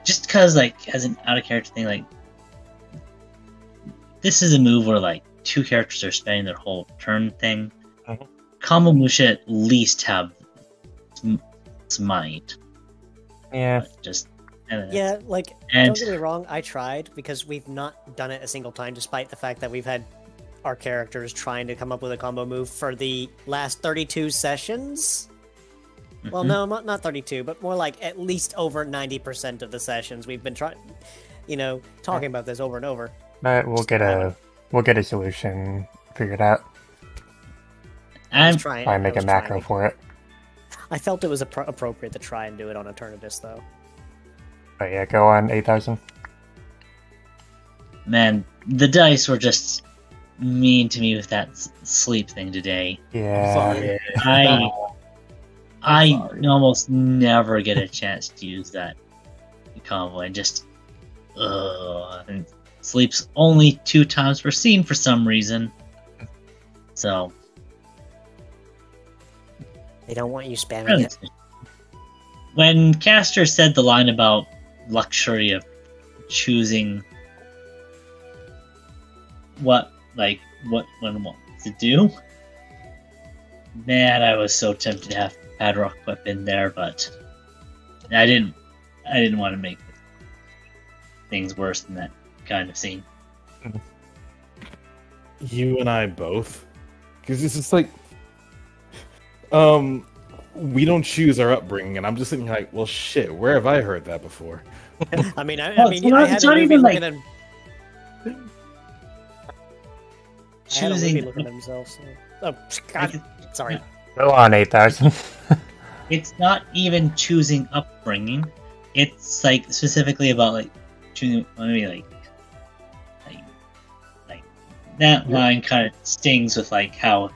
just because as an out of character thing, this is a move where two characters are spending their whole turn thing. Mhm. Combo move should at least have smite. Yeah. Yeah, And don't get me wrong, I tried because we've not done it a single time, despite the fact that we've had our characters trying to come up with a combo move for the last 32 sessions. Well, no, not 32, but more like at least over 90% of the sessions we've been talking about this over and over. But we'll get a solution figured out. I I'm was trying. Try and make I a was macro trying. for it. I felt it was appropriate to try and do it on Eternidus, though. But yeah, go on 8,000. man, the dice were just mean to me with that sleep thing today. Yeah. Sorry. I sorry. almost never get a chance to use that combo, and just and sleeps only 2 times per scene for some reason. So They don't want you spamming it. when Caster said the line about luxury of choosing what to do, man, I was so tempted to have Padrock whip in there, but I didn't want to make things worse than that kind of scene. You and I both, because this is we don't choose our upbringing, and I'm just thinking well, shit, where have I heard that before? I mean, I Well, mean, it's I not- had it's a not movie even looking at Choosing looking at himself. So. Oh, God, sorry. Go on 8,000. it's not even choosing upbringing. It's specifically about choosing maybe that line kind of stings with how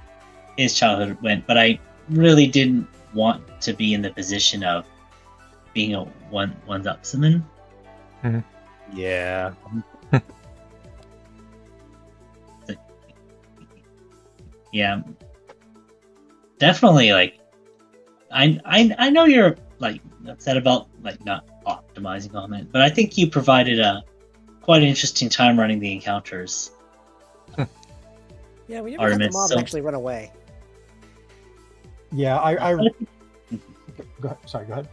his childhood went, but I really didn't want to be in the position of being a one-upsman. Yeah. Yeah, definitely. I know you're upset about not optimizing on it, but I think you provided a quite interesting time running the encounters. Yeah, we never had the Artemis, mob so- actually run away. Yeah, Go ahead. Sorry, go ahead.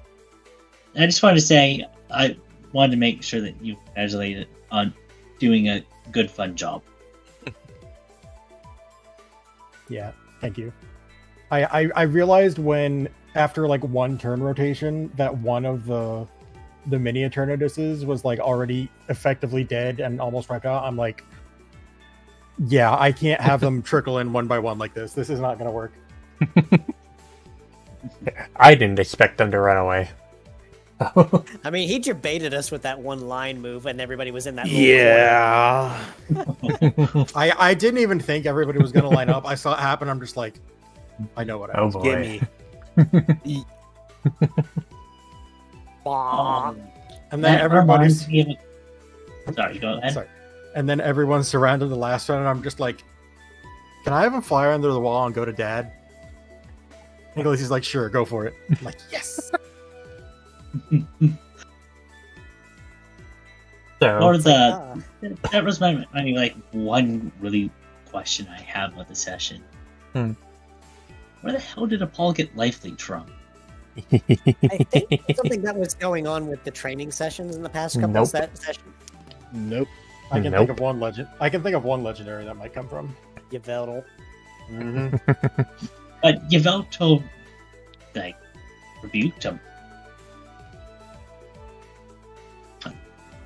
I just wanted to say I wanted to make sure that you congratulated on doing a good, fun job. Yeah, thank you. I realized after one turn rotation that one of the mini Eterniduses was already effectively dead and almost wiped out. I'm like, yeah, I can't have them trickle in one by one like this. This is not gonna work. I didn't expect them to run away. I mean, he debated us with that one line move, and everybody was in that. Little Yeah. I didn't even think everybody was gonna line up. I saw it happen. I'm just like, I know what Oh happens. boy. Gimme. corner. And then That everybody's reminds me of Sorry, go ahead. sorry. And then everyone's surrounded the last round, and I'm just like, can I have him fly under the wall and go to Dad? And he's like, sure, go for it. I'm like, yes. Or So, that was my one really question I have with the session. Hmm. Where the hell did Apollo get life leech from? I think something that was going on with the training sessions in the past couple Nope. of sessions. Nope. I can Nope. think of one legend. I can think of one legendary that might come from. Yveltal. Mm-hmm. But Yveltal rebuked him.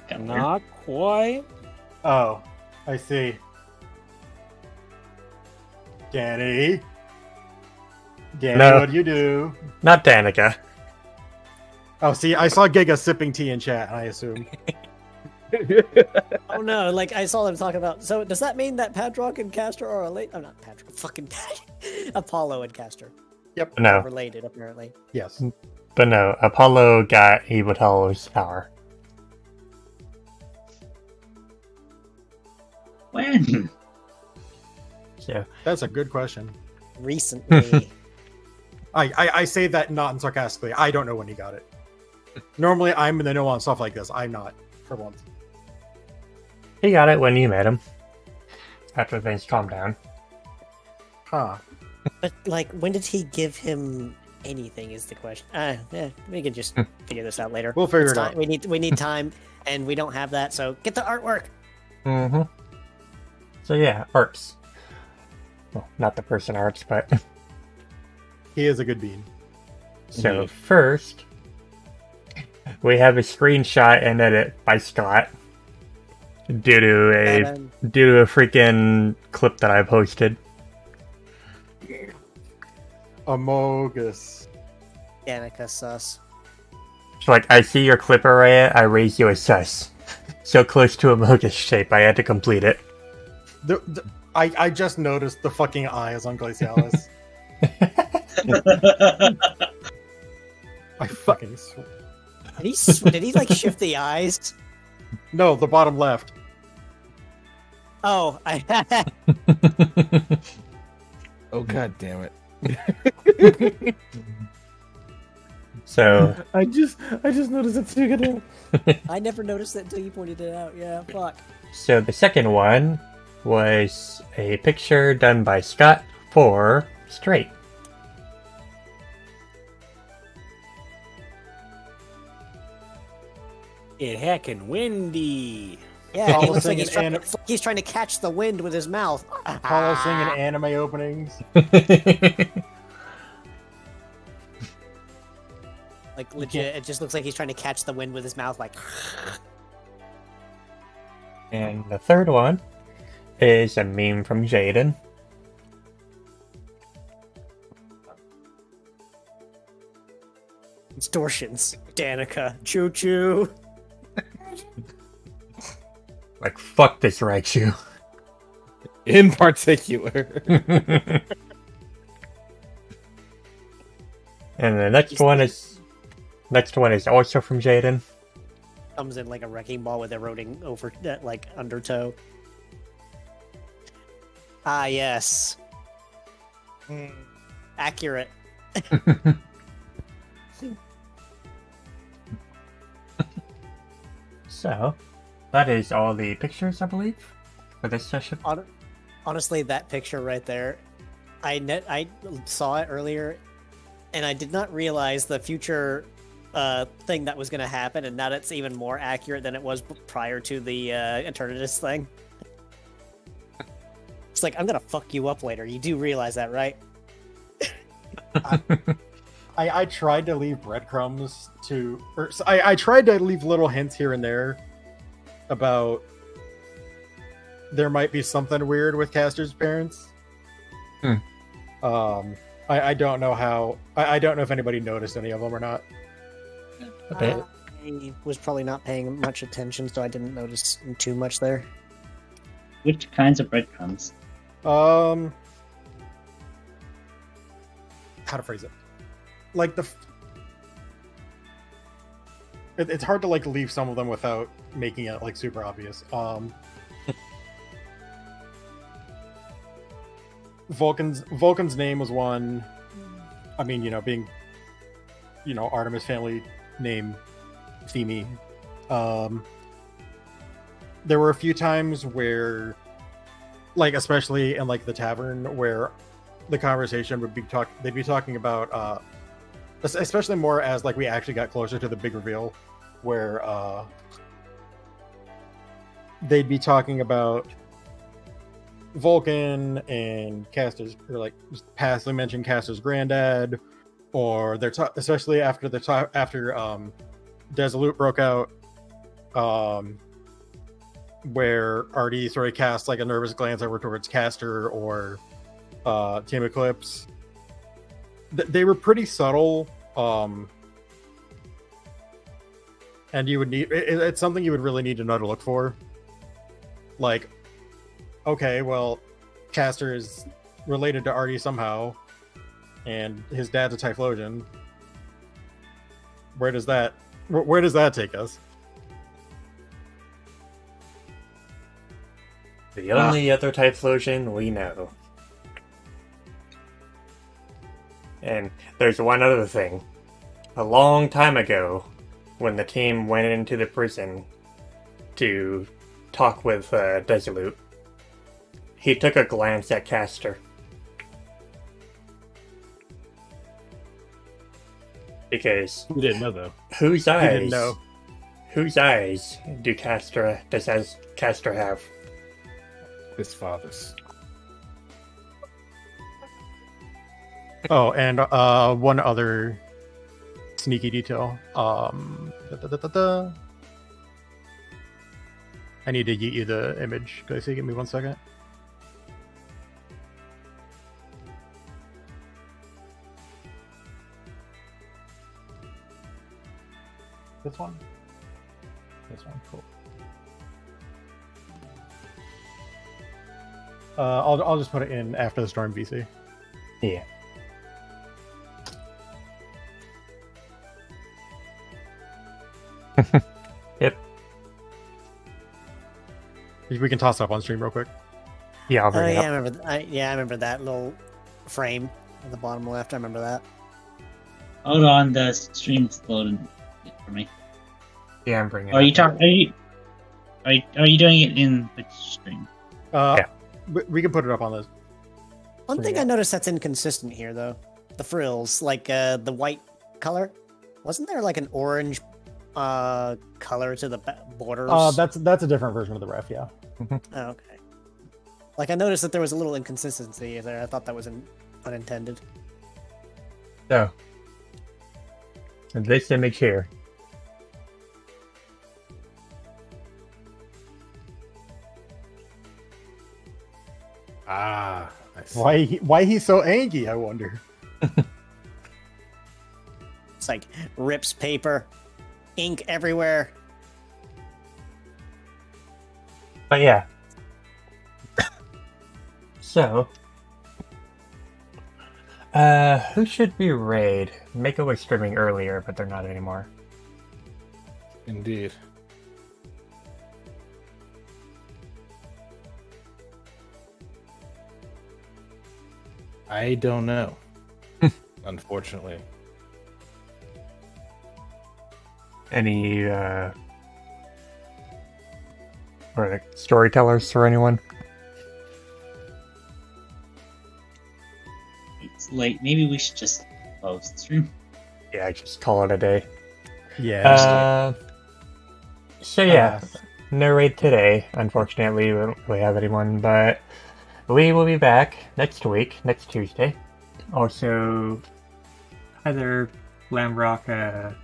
Got weird. Not quite. Oh, I see. Danny, No. what do you do? not Danica. Oh, see, I saw Giga sipping tea in chat, I assume. Oh no! I saw them talking about. So does that mean that Padrock and Castor are related? Oh, not Padrock. Fucking Apollo and Castor are No, related, apparently. Yes. but no. Apollo got Evital's power. When? So That's a good question. Recently. I say that not sarcastically. I don't know when he got it. Normally, I'm in the know on stuff like this. I'm not, for once. he got it when you met him. After things calmed down. Huh. But, like, when did he give him anything is the question. Yeah, we can just figure this out later. We'll figure It's it time. out. We need time, and we don't have that, so get the artwork! Mm-hmm. So yeah, arts. Well, not the person arts, but... He is a good bean. So first, we have a screenshot and edit by Scott due to a freaking clip that I posted. Amogus. Danica sus. So like, I see your clip array, I raise you a sus. So close to a Mogus shape, I had to complete it. I just noticed the fucking eyes on Glacialis. I fucking swear. Did he like shift the eyes? No, the bottom left. Oh, Oh god damn it. So I just noticed it too. I never noticed that until you pointed it out. Yeah, fuck. So the second one was a picture done by Scott for Straight. It heckin' windy. Yeah, he looks like Holocene he's trying to catch the wind with his mouth. Hollow singing anime openings. Like legit, it just looks like he's trying to catch the wind with his mouth, like. And the third one is a meme from Jaden. Distortions. Danica. Choo choo. Like, fuck this Raichu. In particular. And the next one is also from Jaden. Comes in like a wrecking ball with eroding over like undertow. Ah yes. Accurate. So, that is all the pictures, I believe, for this session. Honestly, that picture right there, I saw it earlier, and I did not realize the future thing that was going to happen, and now it's even more accurate than it was prior to the Eternatus thing. It's like, I'm going to fuck you up later. You do realize that, right? I tried to leave breadcrumbs I tried to leave little hints here and there about there might be something weird with Castor's parents. I don't know how. I don't know if anybody noticed any of them or not. A bit. I was probably not paying much attention, so I didn't notice too much there. Which kinds of breadcrumbs? How to phrase it? Like it's hard to like leave some of them without making it like super obvious. Vulcan's name was one. I mean, being Artemis family name themey. There were a few times where, like, especially in like the tavern, where the conversation would be they'd be talking about especially more as like we actually got closer to the big reveal, where they'd be talking about Vulcan and Castor's, or like just passively mention Castor's granddad, or they're especially after Desolate broke out, where Artie sort of cast like a nervous glance over towards Castor or Team Eclipse. They were pretty subtle, and you would need it's something you would really need to know to look for. Like, okay, well, Castor is related to Artie somehow, and his dad's a Typhlosion. Where does that take us? The only other Typhlosion we know. And there's one other thing. A long time ago, when the team went into the prison to talk with Desolate, he took a glance at Castor. Because We didn't know though. whose He eyes? didn't know. Whose eyes does Castor have? His father's. Oh, and one other sneaky detail. I need to get you the image. Can I see? Give me 1 second. This one. This one. Cool. I'll just put it in after the storm VC. Yeah. Yep. We can toss it up on stream real quick. Yeah, I'll Oh bring it yeah, up. I remember that little frame at the bottom left. I remember that. Hold on, the stream's loading for me. Yeah, I'm bringing it Are up. you talking? Are you doing it in which stream? Yeah. We can put it up on this. One thing I noticed that's inconsistent here, though, the frills, like the white color. Wasn't there like an orange color to the borders? That's a different version of the ref. Yeah. Oh, okay. Like I noticed that there was a little inconsistency there. I thought that was unintended. So, this image here. Ah, I see. Why he's so angry? I wonder. It's like rips paper, ink everywhere. But yeah. So, who should we raid? Mako was streaming earlier, but they're not anymore. Indeed. I don't know. Unfortunately. Any, storytellers or anyone? It's late. Maybe we should just close the stream. Yeah, just call it a day. Yeah. So yeah, no raid today. Unfortunately, we don't really have anyone, but we will be back next week, next Tuesday. Also, either Lamrock,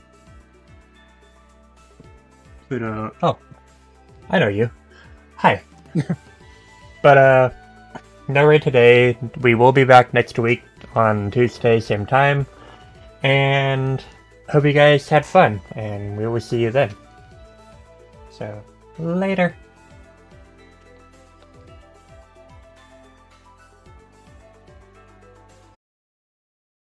Pluto. Oh, I know you. Hi. But no raid today. We will be back next week on Tuesday, same time. And hope you guys had fun, and we will see you then. So, later.